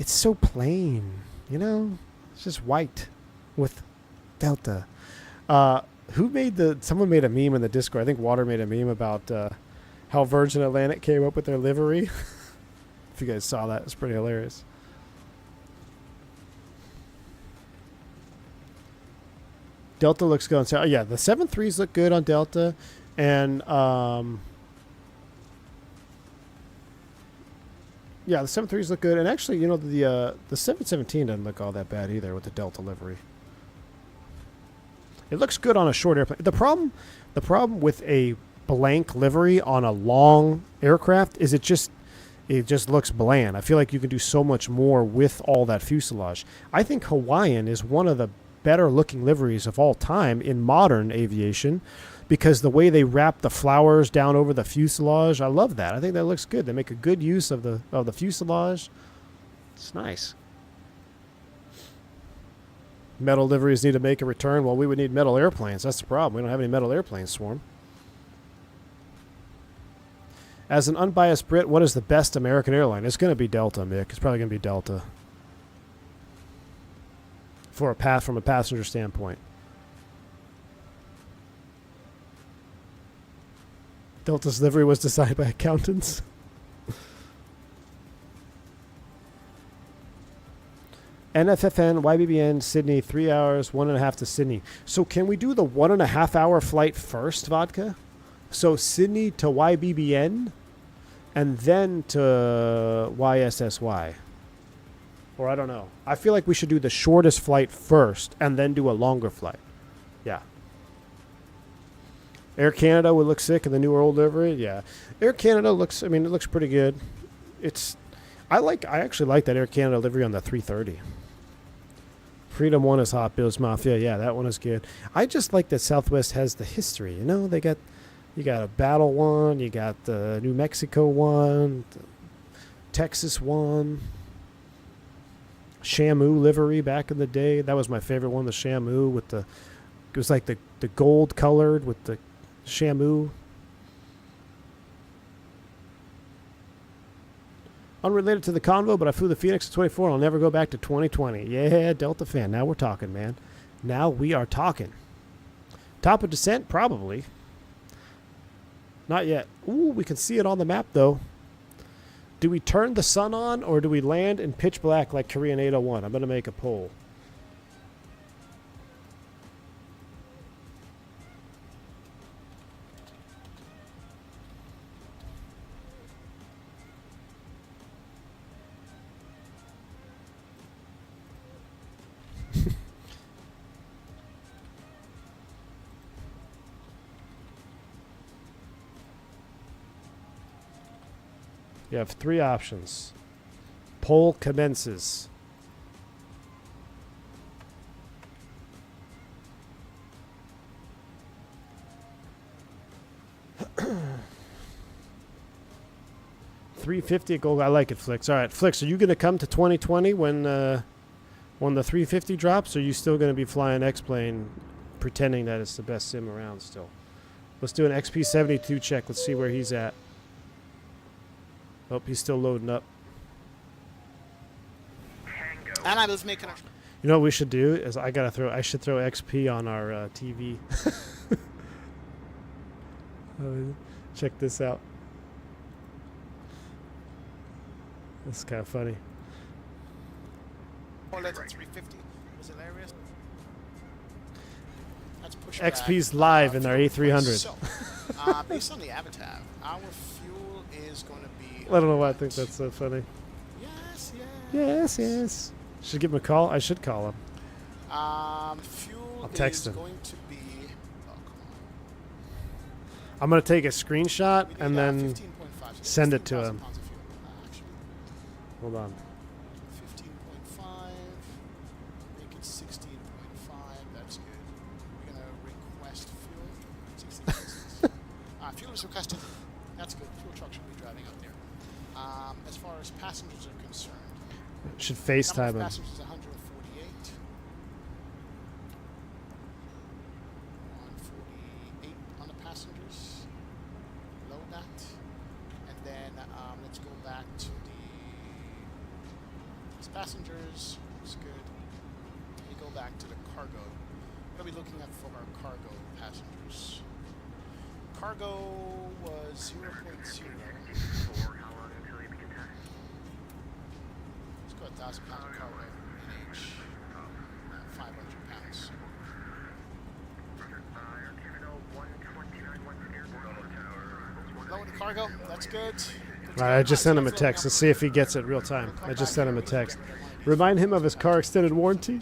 so plain, you know? It's just white with Delta. Someone made a meme in the Discord. I think Water made a meme about how Virgin Atlantic came up with their livery. If you guys saw that, it's pretty hilarious. Delta looks good on Saturday. Yeah, the 7.3s look good on Delta, and yeah, the 7.3s look good, and actually, you know, the 717 doesn't look all that bad either with the Delta livery. It looks good on a short airplane. The problem with a blank livery on a long aircraft is it just looks bland. I feel like you can do so much more with all that fuselage. I think Hawaiian is one of the better looking liveries of all time in modern aviation because the way they wrap the flowers down over the fuselage, I love that. I think that looks good. They make a good use of the fuselage. It's nice. Metal liveries need to make a return. Well, we would need metal airplanes. That's the problem. We don't have any metal airplanes, Swarm. As an unbiased Brit, what is the best American airline? It's going to be Delta, Mick. It's probably going to be Delta. From a passenger standpoint. Delta's livery was decided by accountants. NFFN, YBBN, Sydney, 3 hours, 1.5 to Sydney. So can we do the 1.5 hour flight first, Vodka? So Sydney to YBBN and then to YSSY. Or I don't know. I feel like we should do the shortest flight first and then do a longer flight. Yeah. Air Canada would look sick in the new or old livery. Yeah. Air Canada looks, I mean, it looks pretty good. I actually like that Air Canada livery on the 330. Freedom 1 is hot. Bills Mafia. Yeah, that one is good. I just like that Southwest has the history. You know, you got a Battle one, you got the New Mexico one, the Texas one. Shamu livery back in the day. That was my favorite one, the Shamu with it was like the gold colored with the Shamu. Unrelated to the convo, but I flew the Fenix in 24 and I'll never go back to 2020. Yeah, Delta fan. Now we're talking, man. Now we are talking. Top of descent? Probably. Not yet. Ooh, we can see it on the map, though. Do we turn the sun on, or do we land in pitch black like Korean 801? I'm going to make a poll. You have 3 options. Poll commences. $350 gold. I like it, Flix. All right, Flix, are you going to come to 2020 when the 350 drops, or are you still going to be flying X-Plane pretending that it's the best sim around still? Let's do an XP72 check. Let's see where he's at. Oh, he's still loading up. And I was making a... You know what we should do is I should throw XP on our TV. Check this out. This is kind of funny. More than 350 was hilarious. That's Pushback. XP's live in our A300. So, based on the avatar, our fuel is going to be... I don't know why I think that's so funny. Yes. Yes. Should give him a call? I should call him. Fuel I'll text is him. going to be... Oh, come on. I'm going to take a screenshot We and need, then 15.5, so send it to 15,000 him. pounds of fuel, actually. Hold on. 15.5. Make it 16.5. That's good. We're going to request fuel. 16,000. Fuel is requested. That's good. Fuel truck should be driving out there. As far as passengers are concerned, Should FaceTime number of him. passengers 148. 148 on the passengers. Load that. And then let's go back to these passengers. Looks good. We go back to the cargo. What are we looking at for our cargo passengers? cargo was 0.0. Let's go 1,000 pounds of cargo in each. 500 pounds. Lower the cargo. That's good. All right, I just sent him a text. Let's see if he gets it real time. I just sent him a text. Remind him of his car extended warranty.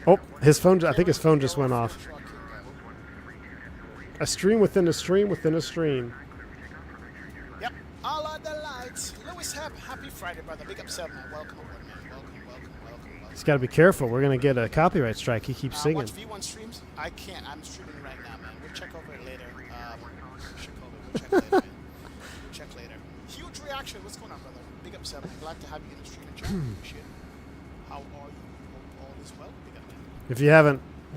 Oh, his phone. I think his phone just went off. A stream within a stream within a stream. Yep. All on the lights. Lewis Hebb, happy Friday, brother. Big up, Selma. Welcome aboard, man. Welcome. He's got to be careful. We're gonna get a copyright strike. He keeps singing. Watch V1 streams? I can't. I'm streaming right now, man. We'll check over it later. We'll check later, man. We'll check later. Huge reaction. What's going on, brother? Big up, Selma. Glad to have you in the stream and chat. Appreciate it. How are you? Hope all is well. Big up, man. If you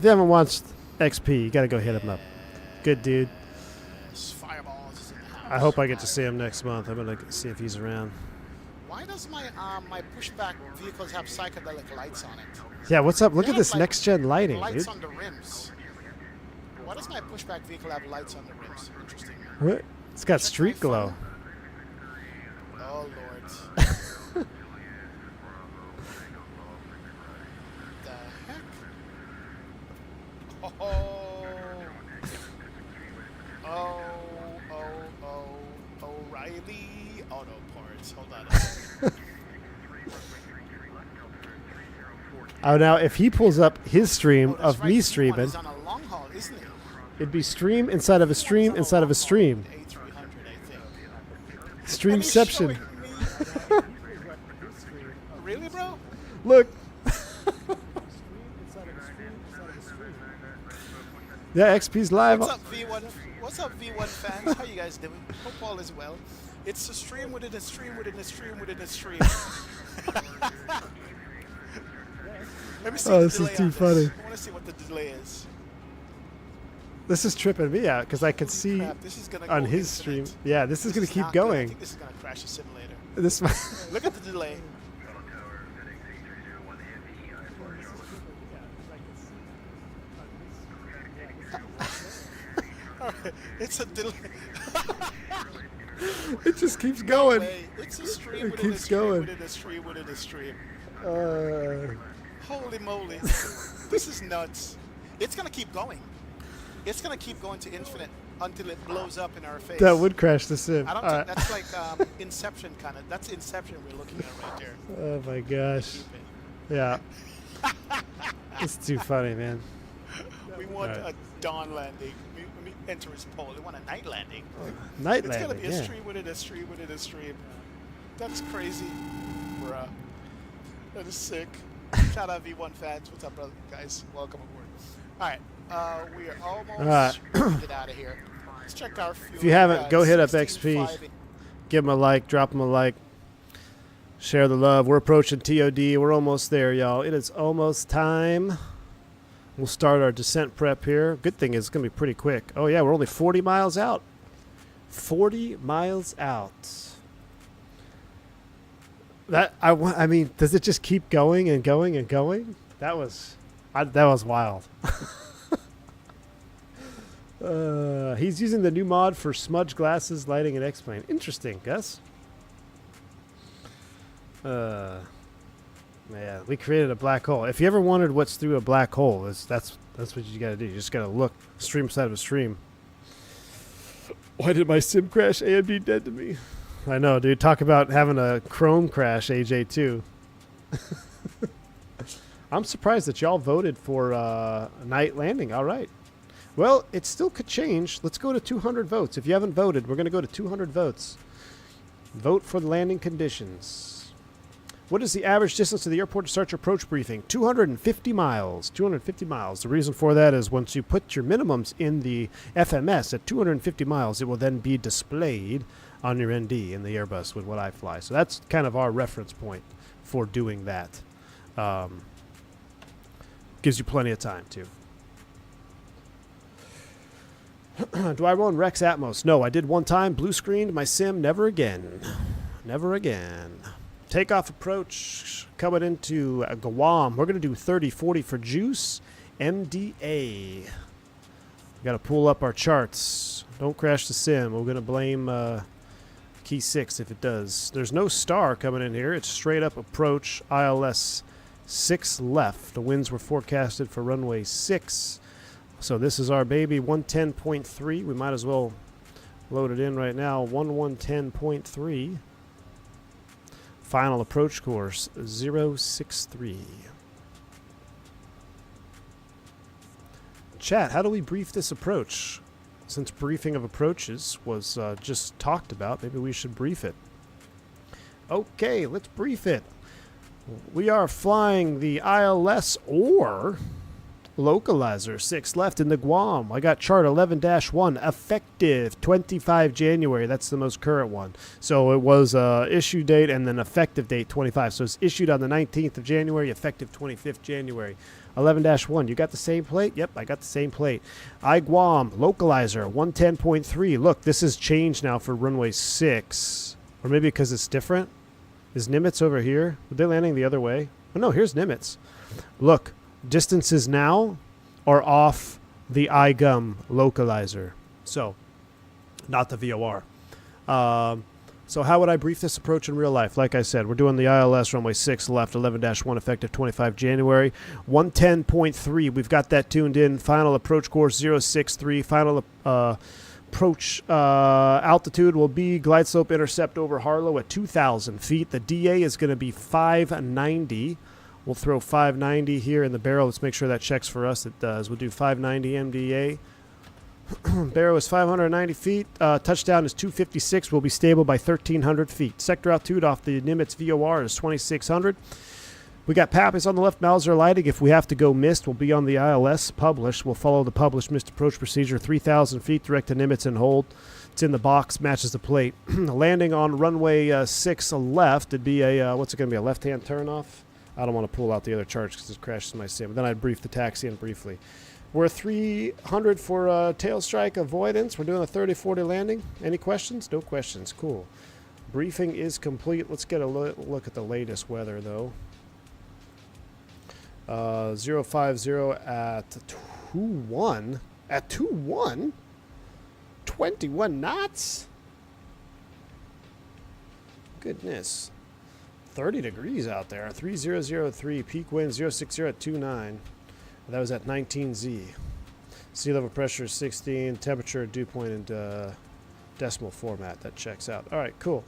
haven't watched XP, you got to go hit him up. Good dude. Fireballs is in the house. I hope I get to see him next month. I'm gonna see if he's around. Why does my pushback vehicles have psychedelic lights on it? Yeah, what's up? Look They at have, this like, next gen lighting, lights dude. on the rims. Why does my pushback vehicle have lights on the rims? Interesting. What? It's got Check street my glow. phone. Oh lord. The heck? O'Reilly Auto Parts. Hold on a second. Oh, now if he pulls up his stream Oh, that's of right, me V1 streaming, is on a long haul, isn't it? it'd be stream inside of a stream inside of a stream. A300, I think. Streamception. Really, bro? Look. Yeah, XP's live. What's up, V1? What's up, V1 fans? How you guys doing? Hope all is well. It's a stream within a stream within a stream within a stream. Let me see Oh, the this is delay too on funny. I want to see what the delay is. This is tripping me out because I can see Crap, this is gonna on go his stream. infinite. Yeah, this is going to keep not good. I going. think this is going to crash the simulator. This. Look at the delay. Alright, it's a delay. It just keeps going. Way. It's a stream It within keeps a stream going. within a stream within a stream. Uh, Holy moly. This is nuts. It's going to keep going. It's going to keep going to infinite until it blows up in our face. that would crash the sim. I don't All think right. that's like Inception kind of. That's Inception we're looking at right there. Oh my gosh. Keep it. Yeah. It's too funny, man. We want Alright. a dawn landing. Let me enter his poll. We want a night landing. Night It's going to landing. be a Yeah. stream within a stream within a stream. That's crazy. Bruh. That is sick. Shout out V1 fans. What's up, brother? Guys, welcome aboard. Alright. We are almost Alright. ready to get out of here. Let's check our fuel. If you haven't, go hit up 16.5. XP. Give him a like. Drop him a like. Share the love. We're approaching TOD. We're almost there, y'all. It is almost time. We'll start our descent prep here. Good thing is it's going to be pretty quick. Oh, yeah, we're only 40 miles out. 40 miles out. I mean, does it just keep going and going and going? That was wild. He's using the new mod for smudge glasses, lighting, and X-plane. Interesting, Gus. Yeah, we created a black hole. If you ever wondered what's through a black hole, that's what you got to do. You just got to look stream side of a stream. Why did my sim crash? AMD dead to me. I know, dude. Talk about having a Chrome crash, AJ2. I'm surprised that y'all voted for a night landing. All right. Well, it still could change. Let's go to 200 votes. If you haven't voted, we're going to go to 200 votes. Vote for the landing conditions. What is the average distance to the airport to start your approach briefing? 250 miles. 250 miles. The reason for that is once you put your minimums in the FMS at 250 miles, it will then be displayed on your ND in the Airbus with what I fly. So that's kind of our reference point for doing that. Gives you plenty of time, too. Do I run Rex Atmos? No, I did one time. Blue screened my sim. Never again. Never again. Takeoff approach coming into Guam. We're going to do 30-40 for juice MDA. Got to pull up our charts. Don't crash the sim. We're going to blame key 6 if it does. There's no star coming in here. It's straight up approach ILS 6 left. The winds were forecasted for runway 6. So this is our baby 110.3. We might as well load it in right now. 1110.3. Final approach course 063. Chat, how do we brief this approach? Since briefing of approaches was just talked about, maybe we should brief it. Okay, let's brief it. We are flying the ILS or localizer 6 left in the Guam. I got chart 11-1 effective 25 January. That's the most current one. So it was issue date and then effective date 25. So it's issued on the 19th of January, effective 25th January. 11-1. You got the same plate? Yep, I got the same plate. Guam localizer 110.3. Look, this has changed now for runway 6. Or maybe because it's different. Is Nimitz over here? Are they landing the other way? Oh no, here's Nimitz. Look, distances now are off the IGUM localizer. So, not the VOR. So how would I brief this approach in real life? Like I said, we're doing the ILS runway 6 left, 11-1 effective 25 January. 110.3, we've got that tuned in. Final approach course 063. Final approach altitude will be glide slope intercept over Harlow at 2,000 feet. The DA is going to be 590. We'll throw 590 here in the barrel. Let's make sure that checks for us. It does. We'll do 590 MDA. Barrow is 590 feet. Touchdown is 256. We'll be stable by 1,300 feet. Sector altitude off the Nimitz VOR is 2,600. We got Pappas on the left. Mauser lighting. If we have to go missed, we'll be on the ILS. Published. We'll follow the published missed approach procedure. 3,000 feet direct to Nimitz and hold. It's in the box. Matches the plate. Landing on runway 6 left. It'd be a, what's it going to be, a left-hand turnoff? I don't want to pull out the other charts because it crashes my sim. Then I'd brief the taxi in briefly. We're 300 for tail strike avoidance. We're doing a 30-40 landing. Any questions? No questions. Cool. Briefing is complete. Let's get a look at the latest weather, though. 050 at 2-1. At 2-1? 21 knots? Goodness. 30 degrees out there. 3003. Peak wind 060 at 29. That was at 19Z. Sea level pressure is 16. Temperature, dew point, and decimal format. That checks out. All right, cool.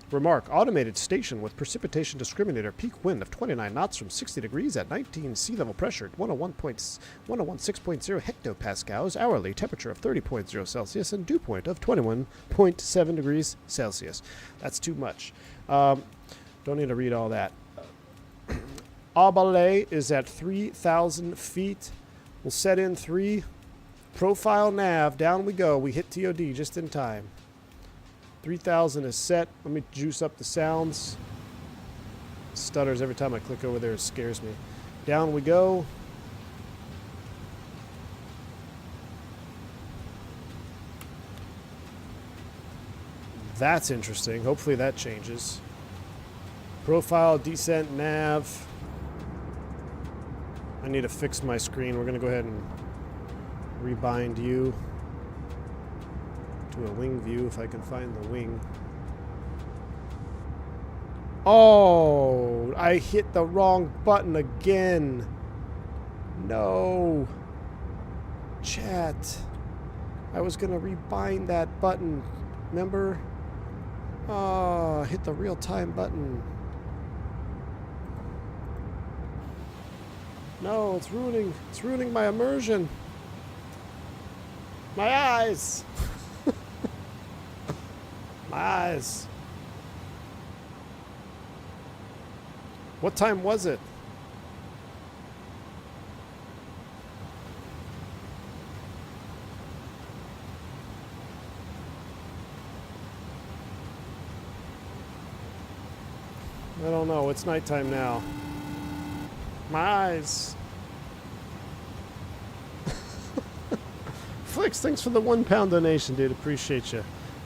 Remark, automated station with precipitation discriminator. Peak wind of 29 knots from 60 degrees at 19. Sea level pressure at 101.6.0 hectopascals. Hourly temperature of 30.0 Celsius and dew point of 21.7 degrees Celsius. That's too much. Don't need to read all that. Abale is at 3,000 feet. We'll set in 3. Profile nav. Down we go. We hit TOD just in time. 3,000 is set. Let me juice up the sounds. It stutters every time I click over there. It scares me. Down we go. That's interesting. Hopefully that changes. Profile, descent, nav. I need to fix my screen. We're going to go ahead and rebind you to a wing view if I can find the wing. Oh, I hit the wrong button again. No. Chat. I was going to rebind that button. Remember? Oh, I hit the real-time button. No, it's ruining my immersion. My eyes. My eyes. What time was it? I don't know. It's nighttime now. My eyes. Flix, thanks for the £1 donation, dude. Appreciate you.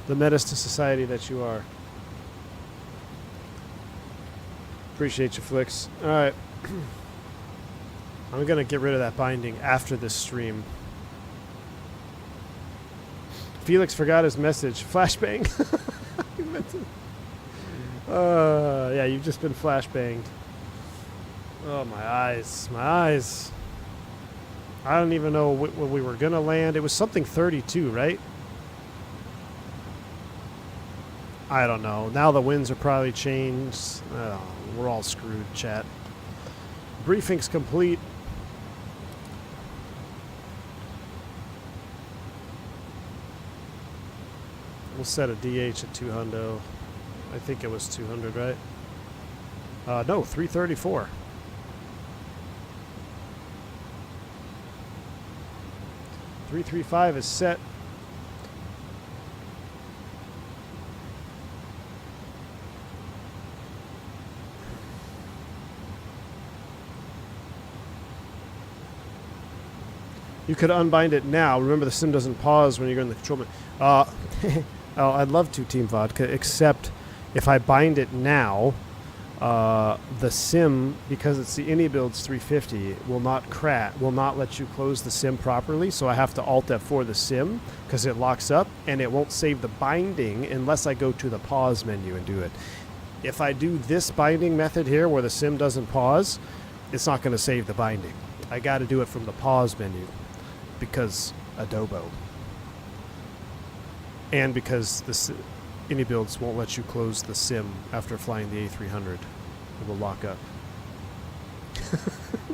The menace to society that you are. Appreciate you, Flix. All right. I'm going to get rid of that binding after this stream. Felix forgot his message. Flashbang. You meant to- yeah, you've just been flashbanged. Oh, my eyes. My eyes. I don't even know when we were going to land. It was something 32, right? I don't know. Now the winds are probably changed. We're all screwed, chat. Briefing's complete. We'll set a DH at 200. I think it was 200, right? No, 334. .335 is set. You could unbind it now. Remember, the sim doesn't pause when you're in the control mode. Oh, I'd love to, Team Vodka, except if I bind it now, the sim, because it's the ini builds 350, will not let you close the sim properly. So I have to Alt F4 the sim because it locks up, and it won't save the binding unless I go to the pause menu and do it. If I do this binding method here where the sim doesn't pause, it's not going to save the binding. I got to do it from the pause menu because Adobo. And because the ini builds won't let you close the sim after flying the A300. It will lock up.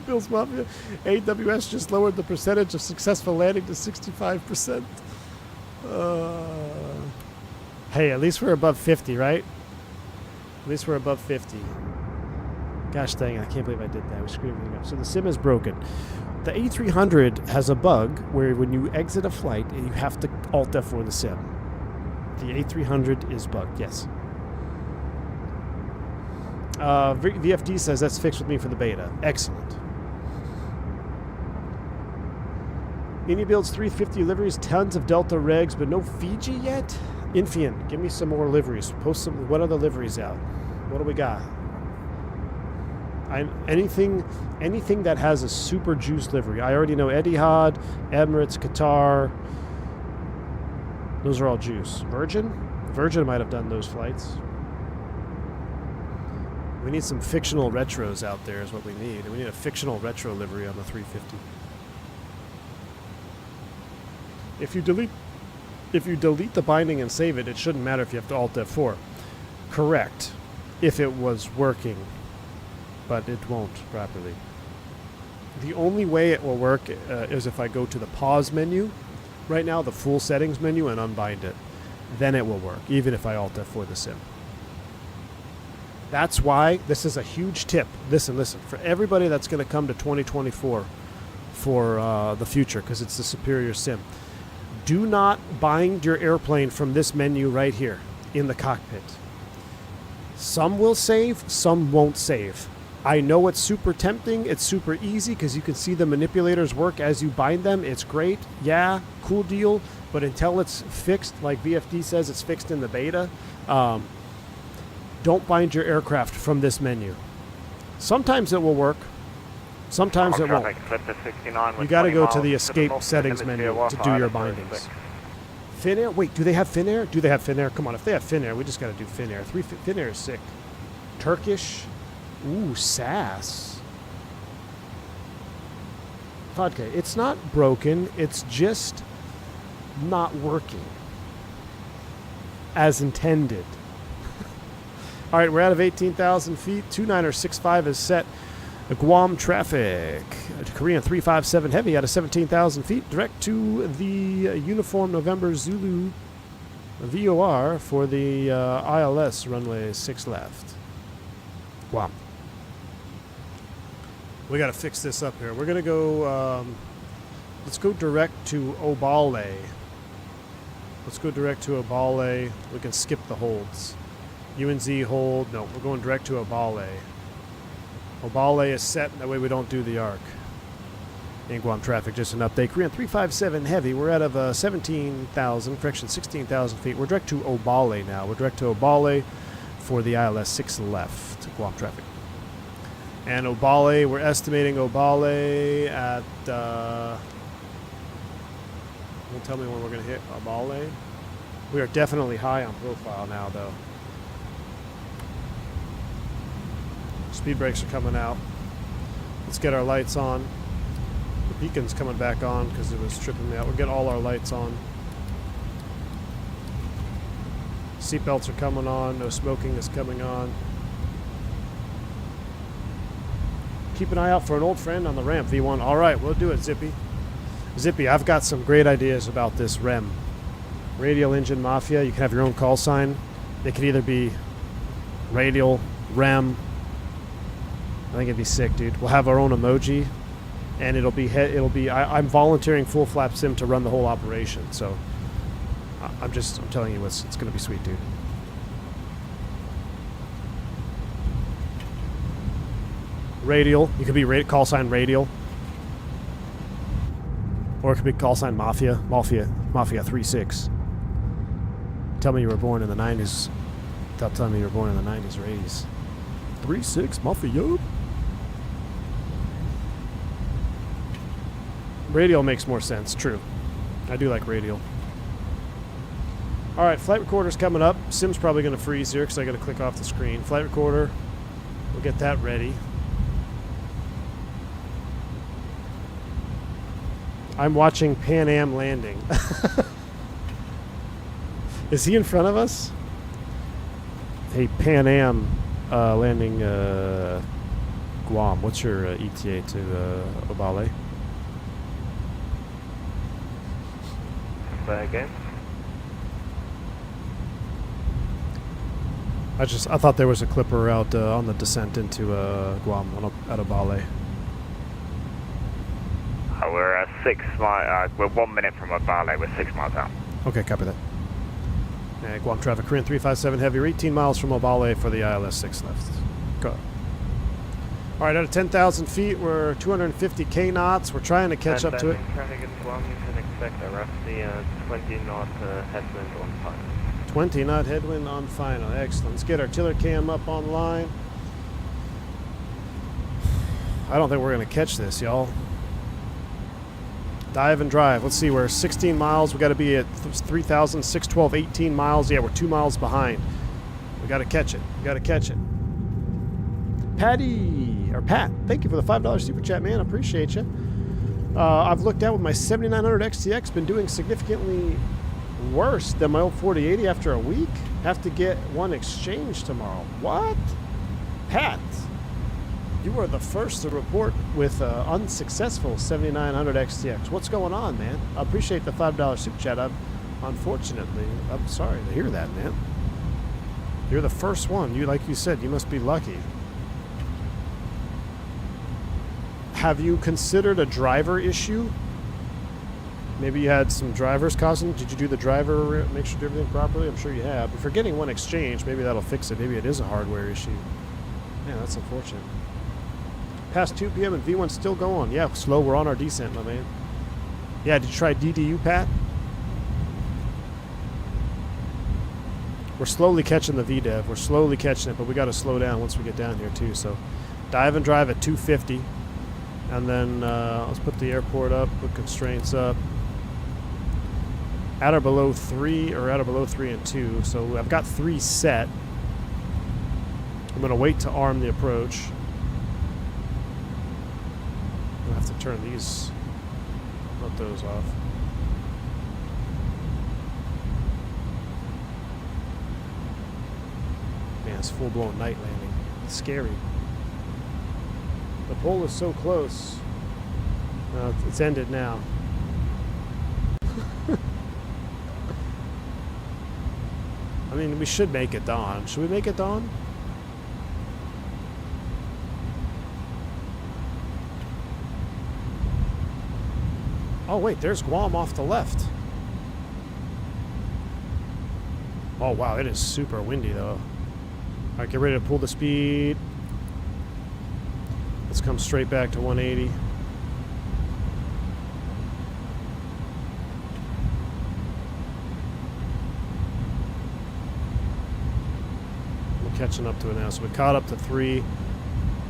Bill's Mafia. AWS just lowered the percentage of successful landing to 65%. Hey, at least we're above 50, right? At least we're above 50. Gosh dang it, I can't believe I did that. I was screwing up. So the sim is broken. The A300 has a bug where when you exit a flight, you have to Alt F4 the sim. The A300 is bugged, yes. VFD says that's fixed with me for the beta. Excellent. Ini builds 350 liveries, tons of Delta regs, but no Fiji yet? Infian, give me some more liveries. Post some. What other liveries out? What do we got? Anything that has a super juice livery. I already know Etihad, Emirates, Qatar. Those are all juice. Virgin might have done those flights. We need some fictional retros out there is what we need. And we need a fictional retro livery on the 350. If you delete the binding and save it, it shouldn't matter if you have to Alt F4. Correct. If it was working. But it won't properly. The only way it will work is if I go to the pause menu, right now the full settings menu, and unbind it. Then it will work, even if I Alt F4 the sim. That's why this is a huge tip. Listen, for everybody that's going to come to 2024 for the future, because it's the superior sim. Do not bind your airplane from this menu right here in the cockpit. Some will save, some won't save. I know it's super tempting. It's super easy because you can see the manipulators work as you bind them. It's great. Yeah, cool deal. But until it's fixed, like VFD says it's fixed in the beta, don't bind your aircraft from this menu. Sometimes it will work. Sometimes it won't. You got to go to the escape settings menu to do your bindings. Finnair? Wait, do they have Finnair? Do they have Finnair? Come on, if they have Finnair, we just got to do Finnair. Finnair is sick. Turkish. Ooh, SAS. Vodka. It's not broken. It's just not working as intended. All right, we're out of 18,000 feet. 2965 is set. Guam traffic. Korean 357 Heavy out of 17,000 feet. Direct to the Uniform November Zulu VOR for the ILS runway 6 left. Guam. We got to fix this up here. We're going to go, let's go direct to Obale. Let's go direct to Obale. We can skip the holds. UNZ hold. No, we're going direct to Obale. Obale is set. That way we don't do the arc. In Guam traffic, just an update. Korean 357 Heavy. We're out of 17,000, correction, 16,000 feet. We're direct to Obale now. We're direct to Obale for the ILS 6 left. Guam traffic. And Obale, we're estimating Obale at, don't tell me when we're going to hit Obale. We are definitely high on profile now, though. Speed brakes are coming out. Let's get our lights on. The beacon's coming back on because it was tripping me out. We'll get all our lights on. Seatbelts are coming on. No smoking is coming on. Keep an eye out for an old friend on the ramp, V1. All right, we'll do it, Zippy. Zippy, I've got some great ideas about this REM. Radial Engine Mafia. You can have your own call sign. It could either be Radial, REM. I think it'd be sick, dude. We'll have our own emoji, and it'll be. I'm volunteering full flap sim to run the whole operation. So I'm telling you, it's gonna be sweet, dude. Radial. You could be call sign Radial. Or it could be call sign Mafia 36. Tell me you were born in the 90s. Tell me you were born in the 90s or 80s. 36 Mafia. Radial makes more sense. True. I do like Radial. All right, flight recorder's coming up. Sim's probably going to freeze here because I got to click off the screen. Flight recorder. We'll get that ready. I'm watching Pan Am landing. Is he in front of us? Hey, Pan Am landing Guam. What's your ETA to Obale? Say again? I thought there was a clipper out on the descent into Guam at Obale. We're at 6 miles. We're 1 minute from Obale. We're 6 miles out. Okay, copy that. Guam traffic, Korean 357 heavy. We're 18 miles from Obale for the ILS 6 left. Go. All right, out of 10,000 feet, we're 250 knots. We're trying to catch up to it. Traffic in Guam, you can expect a roughly 20 knot headwind on final. 20 knot headwind on final. Excellent. Let's get our tiller cam up online. I don't think we're going to catch this, y'all. Dive and drive. Let's see, we're 16 miles. We got to be at 3,612, 18 miles. Yeah, we're 2 miles behind. We got to catch it. We got to catch it. Patty, or Pat, thank you for the $5 super chat, man. I appreciate you. I've looked out with my 7900 XTX. Been doing significantly worse than my old 4080 after a week. Have to get one exchanged tomorrow. What? Pat, you are the first to report with unsuccessful 7900 XTX. What's going on, man? I appreciate the $5 super chat. Unfortunately, I'm sorry to hear that, man. You're the first one. Like you said, you must be lucky. Have you considered a driver issue? Maybe you had some drivers causing. Did you do the driver, make sure you do everything properly? I'm sure you have. If you're getting one exchange, maybe that'll fix it. Maybe it is a hardware issue. Yeah, that's unfortunate. Past 2 p.m. and V1's still going. Yeah, slow. We're on our descent, my man. Yeah, did you try DDU, Pat? We're slowly catching the VDEV. We're slowly catching it, but we got to slow down once we get down here, too. So dive and drive at 250. And then let's put the airport up, put constraints up. At or below 3, or at or below 3 and 2. So I've got 3 set. I'm going to wait to arm the approach. I'm going to have to turn these, not those off. Man, it's full-blown night landing. It's scary. The pole is so close. It's ended now. I mean, we should make it dawn. Should we make it dawn? Oh, wait, there's Guam off the left. Oh, wow, it is super windy, though. All right, get ready to pull the speed. Let's come straight back to 180. We're catching up to it now. So we caught up to 3.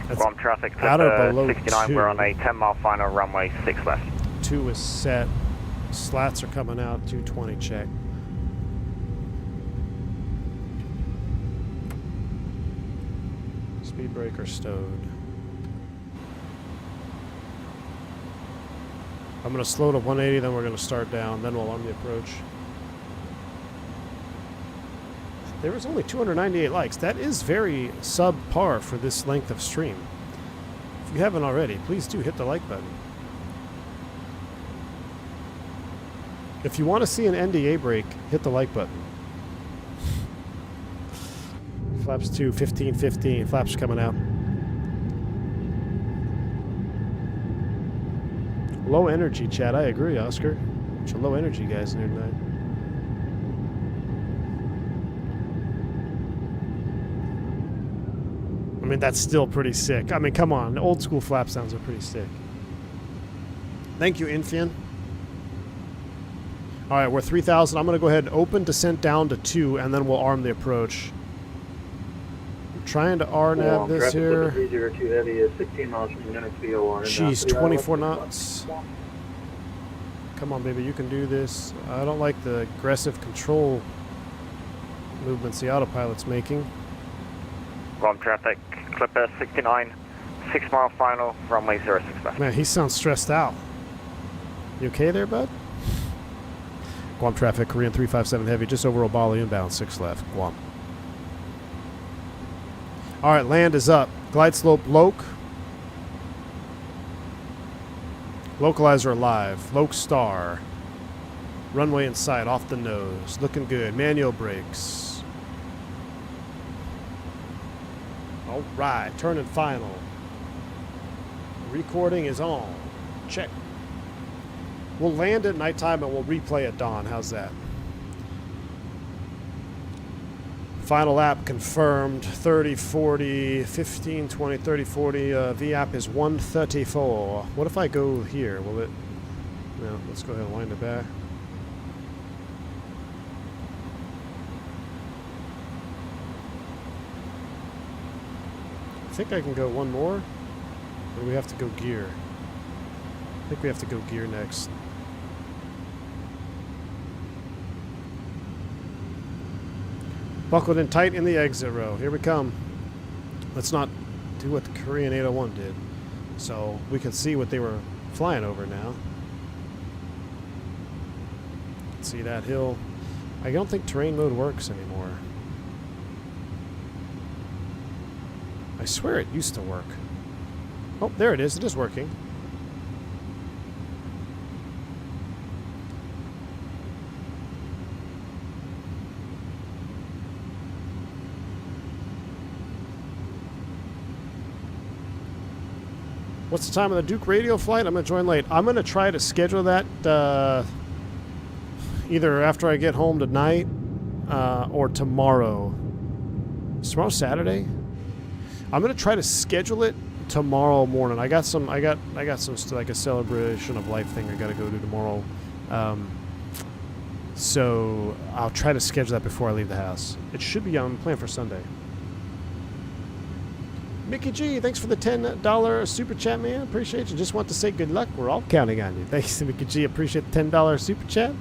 That's Guam traffic, out or Clipper below 69, 2. we're on a 10-mile final, runway 6 left. 2 is set. Slats are coming out. 220 check. Speed breaker stowed. I'm going to slow to 180, then we're going to start down, then we'll arm the approach. There was only 298 likes. That is very subpar for this length of stream. If you haven't already, please do hit the like button. If you want to see an NDA break, hit the like button. Flaps 2, 15, 15. Flaps coming out. Low energy, chat. I agree, Oscar. Bunch of low energy guys in here tonight. I mean, that's still pretty sick. I mean, come on. The old school flap sounds are pretty sick. Thank you, Infian. All right, we're 3,000. I'm going to go ahead and open descent down to 2, and then we'll arm the approach. I'm trying to RNAV this here. 302 heavy is 16 miles from Linux VOR. Jeez, 24 knots. Come on, baby, you can do this. I don't like the aggressive control movements the autopilot's making. Guam traffic, Clipper 69, 6-mile final, runway 06 left. Man, he sounds stressed out. You okay there, bud? Guam traffic, Korean 357 heavy, just over Obali inbound, 6 left, Guam. All right, land is up. Glide slope, loc. Localizer live. Loc star. Runway in sight, off the nose. Looking good. Manual brakes. All right, turn and final. Recording is on. Check. We'll land at nighttime and we'll replay at dawn. How's that? Final lap confirmed. 30, 40, 15, 20, 30, 40. VAP is 134. What if I go here? Will it... No, let's go ahead and wind it back. I think I can go one more. Or do we have to go gear? I think we have to go gear next. Buckled in tight in the exit row. Here we come. Let's not do what the Korean 801 did. So we can see what they were flying over now. See that hill. I don't think terrain mode works anymore. I swear it used to work. Oh, there it is. It is working. What's the time of the Duke radio flight? I'm going to join late. I'm going to try to schedule that either after I get home tonight or tomorrow. Is tomorrow Saturday? I'm going to try to schedule it tomorrow morning. I got some like a celebration of life thing I got to go to tomorrow. So I'll try to schedule that before I leave the house. It should be on plan for Sunday. Mickey G, thanks for the $10 super chat, man. Appreciate you. Just want to say good luck. We're all counting on you. Thanks, Mickey G. Appreciate the $10 super chat.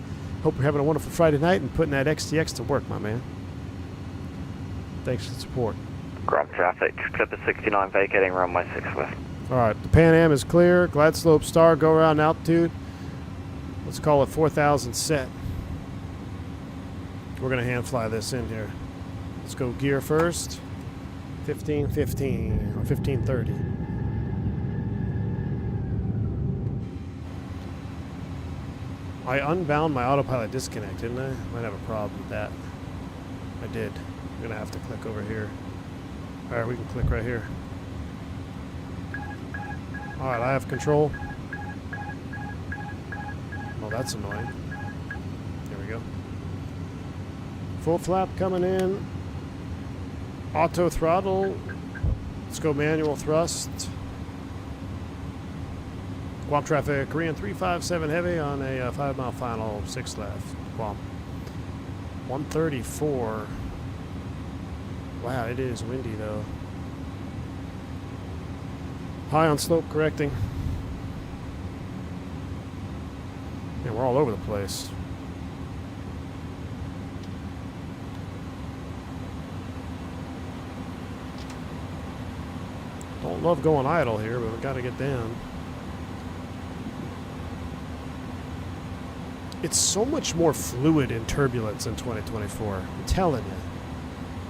Hope you're having a wonderful Friday night and putting that XTX to work, my man. Thanks for the support. Guam traffic, Clipper 69, vacating runway 6 left. All right, the Pan Am is clear. Glide slope star, go around altitude. Let's call it 4,000 set. We're going to hand fly this in here. Let's go gear first. 1515 or 1530. I unbound my autopilot disconnect, didn't I? Might have a problem with that. I did. I'm gonna have to click over here. All right, we can click right here. All right, I have control. Well, that's annoying. There we go. Full flap coming in. Auto throttle. Let's go manual thrust. Guam traffic, Korean 357 heavy on a 5-mile final, 6 left. Guam. 134. Wow, it is windy though. High on slope correcting. Yeah, we're all over the place. Don't love going idle here, but we gotta get down. It's so much more fluid in turbulence in 2024. I'm telling you.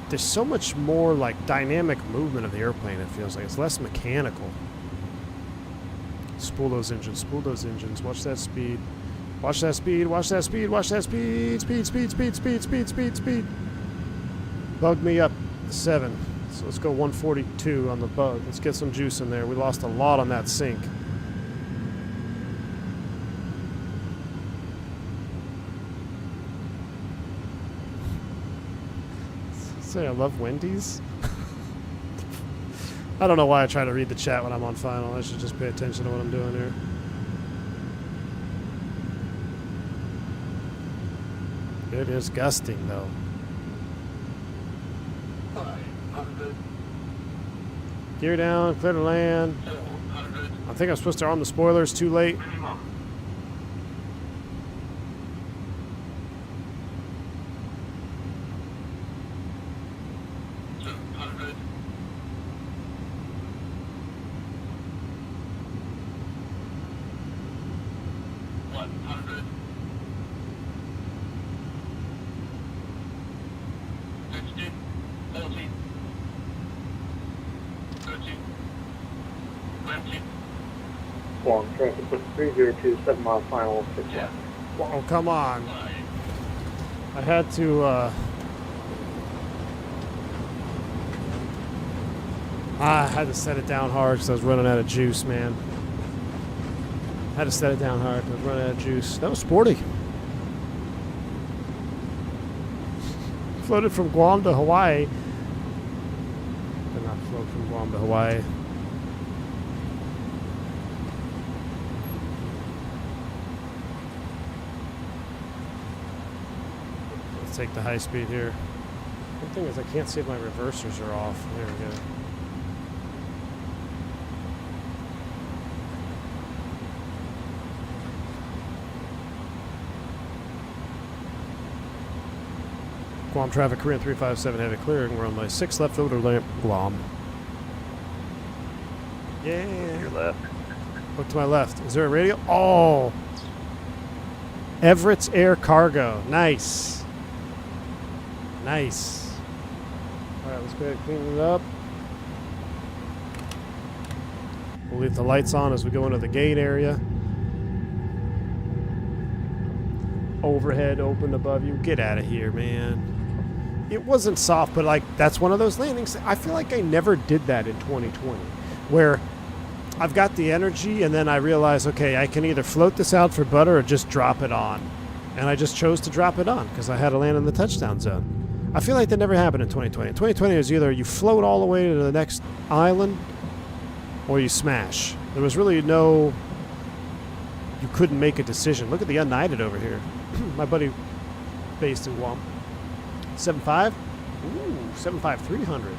There's so much more like dynamic movement of the airplane, it feels like. It's less mechanical. Spool those engines, spool those engines. Watch that speed. Watch that speed, watch that speed, watch that speed. Speed, speed, speed, speed, speed, speed, speed. Bug me up 7. So let's go 142 on the bug. Let's get some juice in there. We lost a lot on that sink. Say I love Wendy's. I don't know why I try to read the chat when I'm on final. I should just pay attention to what I'm doing here. It is gusting though. Gear down, clear to land. I think I'm supposed to arm the spoilers too late. One, traffic with 302, 7 mile final, 6 left. Oh, come on. I had to, I had to set it down hard because I was running out of juice, man. Had to set it down hard. I was running out of juice. That was sporty. Floated from Guam to Hawaii. Did not float from Guam to Hawaii. Let's take the high speed here. One thing is I can't see if my reversers are off. There we go. Guam traffic, Korean 357 heavy clearing. We're on my 6 left over lamp, Guam. Yeah. Your left. Look to my left. Is there a radio? Oh! Everett's Air Cargo. Nice. Nice. Alright, let's go ahead and clean it up. We'll leave the lights on as we go into the gate area. Overhead open above you. Get out of here, man. It wasn't soft, but like that's one of those landings. I feel like I never did that in 2020, where I've got the energy and then I realize, okay, I can either float this out for butter or just drop it on. And I just chose to drop it on because I had to land in the touchdown zone. I feel like that never happened in 2020. 2020 is either you float all the way to the next island or you smash. There was really no, you couldn't make a decision. Look at the United over here. My buddy based in Guam. 7.5? Ooh, 7.5 300.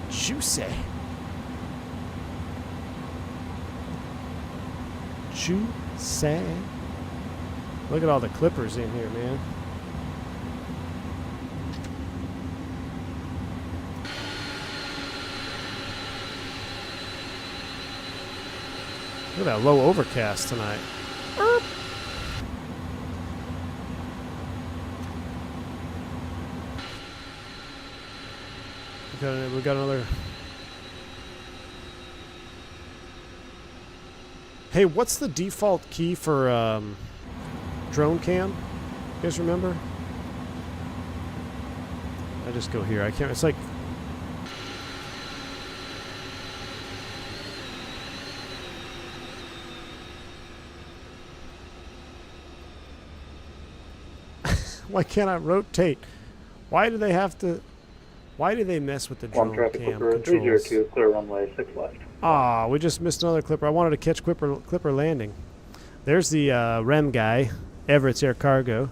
Juicy. Juicy. Look at all the clippers in here, man. Look at that low overcast tonight. Erp. We got another. Hey, what's the default key for drone cam? You guys remember? I just go here. I can't. It's like. Why can't I rotate? Why do they have to? Why do they mess with the drone traffic cam clipper controls? 302, clear runway 6 left. Ah, we just missed another clipper. I wanted to catch clipper landing. There's the REM guy, Everett's Air Cargo.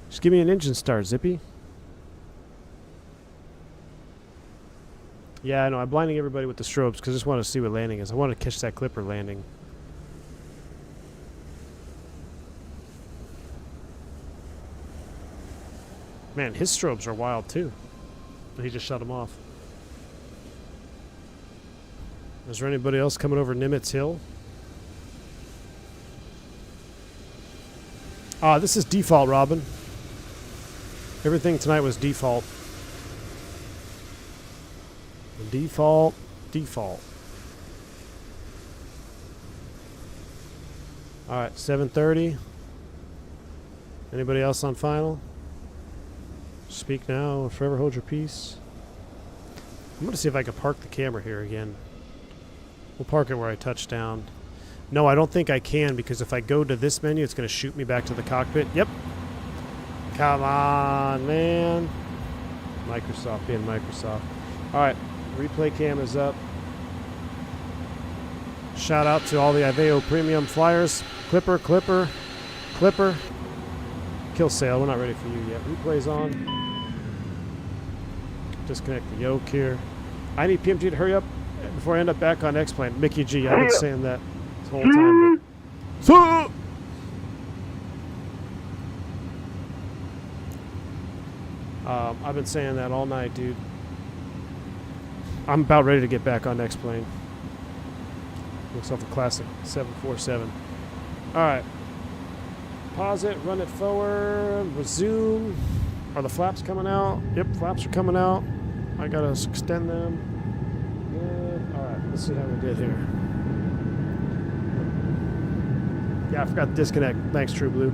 Just give me an engine start, Zippy. Yeah, I know. I'm blinding everybody with the strobes because I just want to see what landing is. I want to catch that clipper landing. Man, his strobes are wild too. He just shut them off. Is there anybody else coming over Nimitz Hill? This is default, Robin. Everything tonight was default. Default. Alright, 7:30. Anybody else on final? Speak now or forever hold your peace. I'm going to see if I can park the camera here again. We'll park it where I touch down. No, I don't think I can because if I go to this menu, it's going to shoot me back to the cockpit. Yep. Come on, man. Microsoft being Microsoft. Alright, replay cam is up. Shout out to all the Aveo Premium flyers. Clipper. Kill sail, we're not ready for you yet. Replay's on. Disconnect the yoke here. I need PMG to hurry up before I end up back on X-Plane. Mickey G, I've been saying that this whole time. I've been saying that all night, dude. I'm about ready to get back on X-Plane. Looks like a classic 747. Alright. Pause it, run it forward, resume. Are the flaps coming out? Yep, flaps are coming out. I gotta extend them. Good. Alright, let's see how we did here. Yeah, I forgot to disconnect. Thanks, True Blue.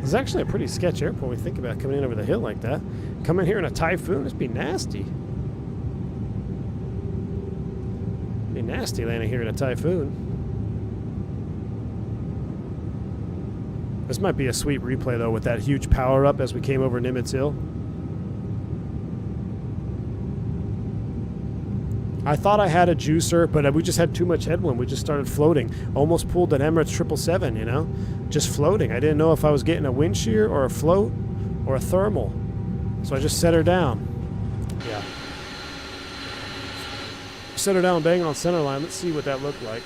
It's actually a pretty sketch airport when we think about coming in over the hill like that. Come in here in a typhoon, it'd be nasty. Be nasty landing here in a typhoon. This might be a sweet replay though with that huge power up as we came over Nimitz Hill. I thought I had a juicer, but we just had too much headwind. We just started floating. Almost pulled an Emirates 777, you know? Just floating. I didn't know if I was getting a wind shear or a float or a thermal. So I just set her down. Yeah. Set her down, bang on center line. Let's see what that looked like.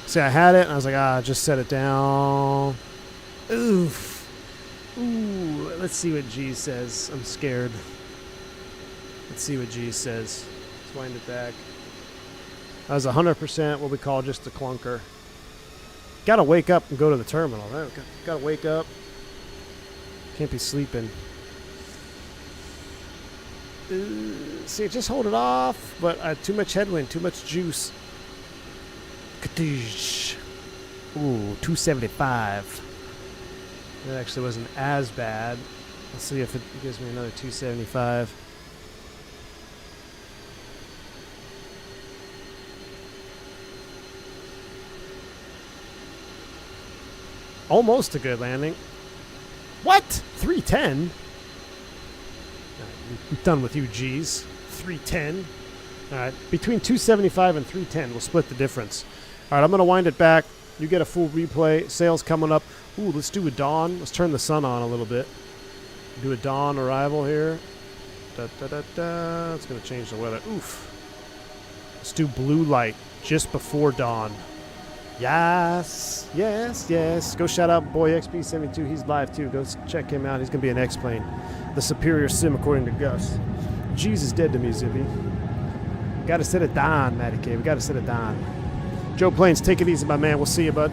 See, I had it, and I was like, just set it down. Oof. Ooh, let's see what G says. I'm scared. Let's see what G says. Let's wind it back. That was 100% what we call just a clunker. Gotta wake up and go to the terminal, right? Gotta wake up. Can't be sleeping. See, just hold it off, but too much headwind, too much juice. Kadoosh. Ooh, 275. That actually wasn't as bad. Let's see if it gives me another 275. Almost a good landing. What? 310? I'm done with you, G's. 310. Alright, between 275 and 310, we'll split the difference. Alright, I'm going to wind it back. You get a full replay. Sails coming up. Ooh, let's do a dawn. Let's turn the sun on a little bit. Do a dawn arrival here. It's going to change the weather. Oof. Let's do blue light just before dawn. Yes, yes, yes. Go shout out boy XP72. He's live too. Go check him out. He's going to be an X-Plane. The superior sim according to Gus. Jesus dead to me, Zippy. Got to set it down, Matty K. We got to set it down. Joe Plains, take it easy, my man. We'll see you, bud.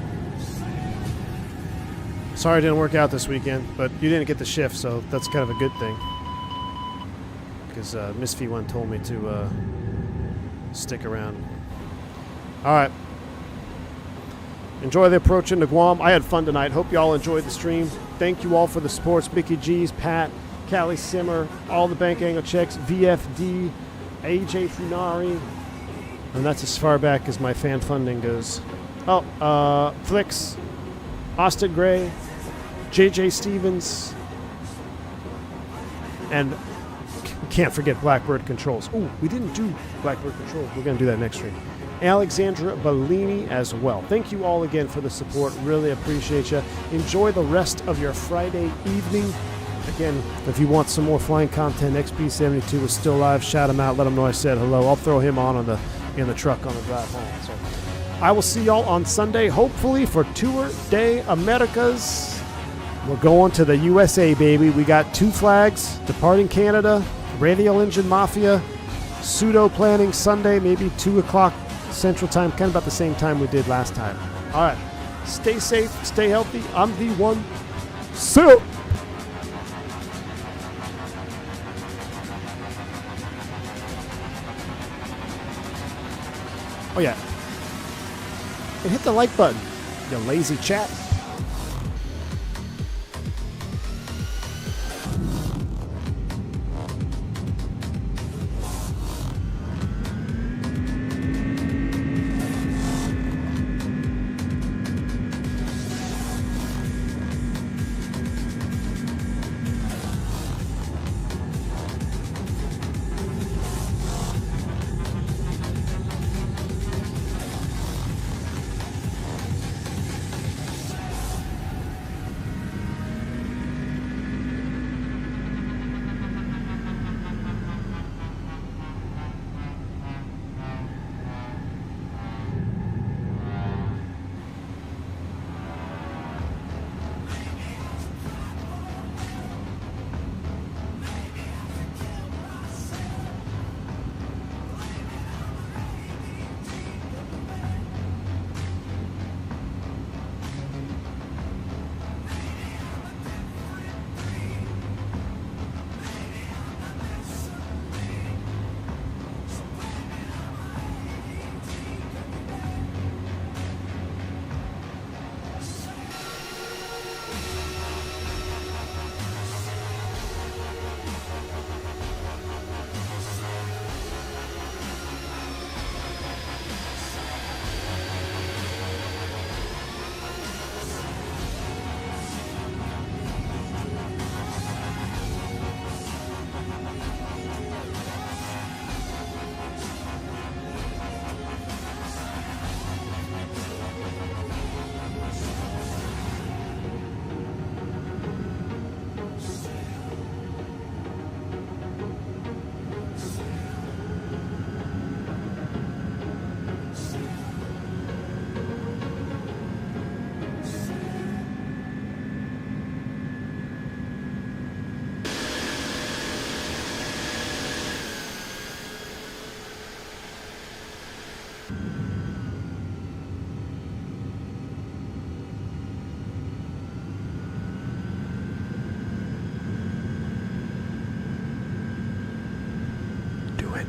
Sorry it didn't work out this weekend, but you didn't get the shift, so that's kind of a good thing. Because Miss V1 told me to stick around. All right. Enjoy the approach into Guam. I had fun tonight. Hope you all enjoyed the stream. Thank you all for the supports. Mickey G's, Pat, Callie Simmer, all the bank angle checks, VFD, AJ Funari. And that's as far back as my fan funding goes. Oh, Flicks, Austin Gray, JJ Stevens, and Can't forget Blackbird controls. Ooh, we didn't do Blackbird controls. We're going to do that next stream. Alexandra Bellini as well. Thank you all again for the support. Really appreciate you. Enjoy the rest of your Friday evening. Again, if you want some more flying content, XB72 is still live. Shout him out. Let him know I said hello. I'll throw him on in the truck on the drive home. So I will see y'all on Sunday, hopefully for Tour de Americas. We're going to the USA, baby. We got 2 flags departing Canada. Radial Engine Mafia, pseudo planning Sunday, maybe 2 o'clock Central Time, kind of about the same time we did last time. All right, stay safe, stay healthy. I'm V1. So. Oh yeah, and hit the like button, you lazy chat.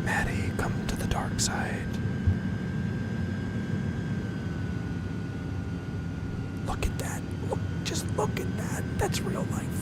Maddie, come to the dark side. Look at that. Just look at that. That's real life.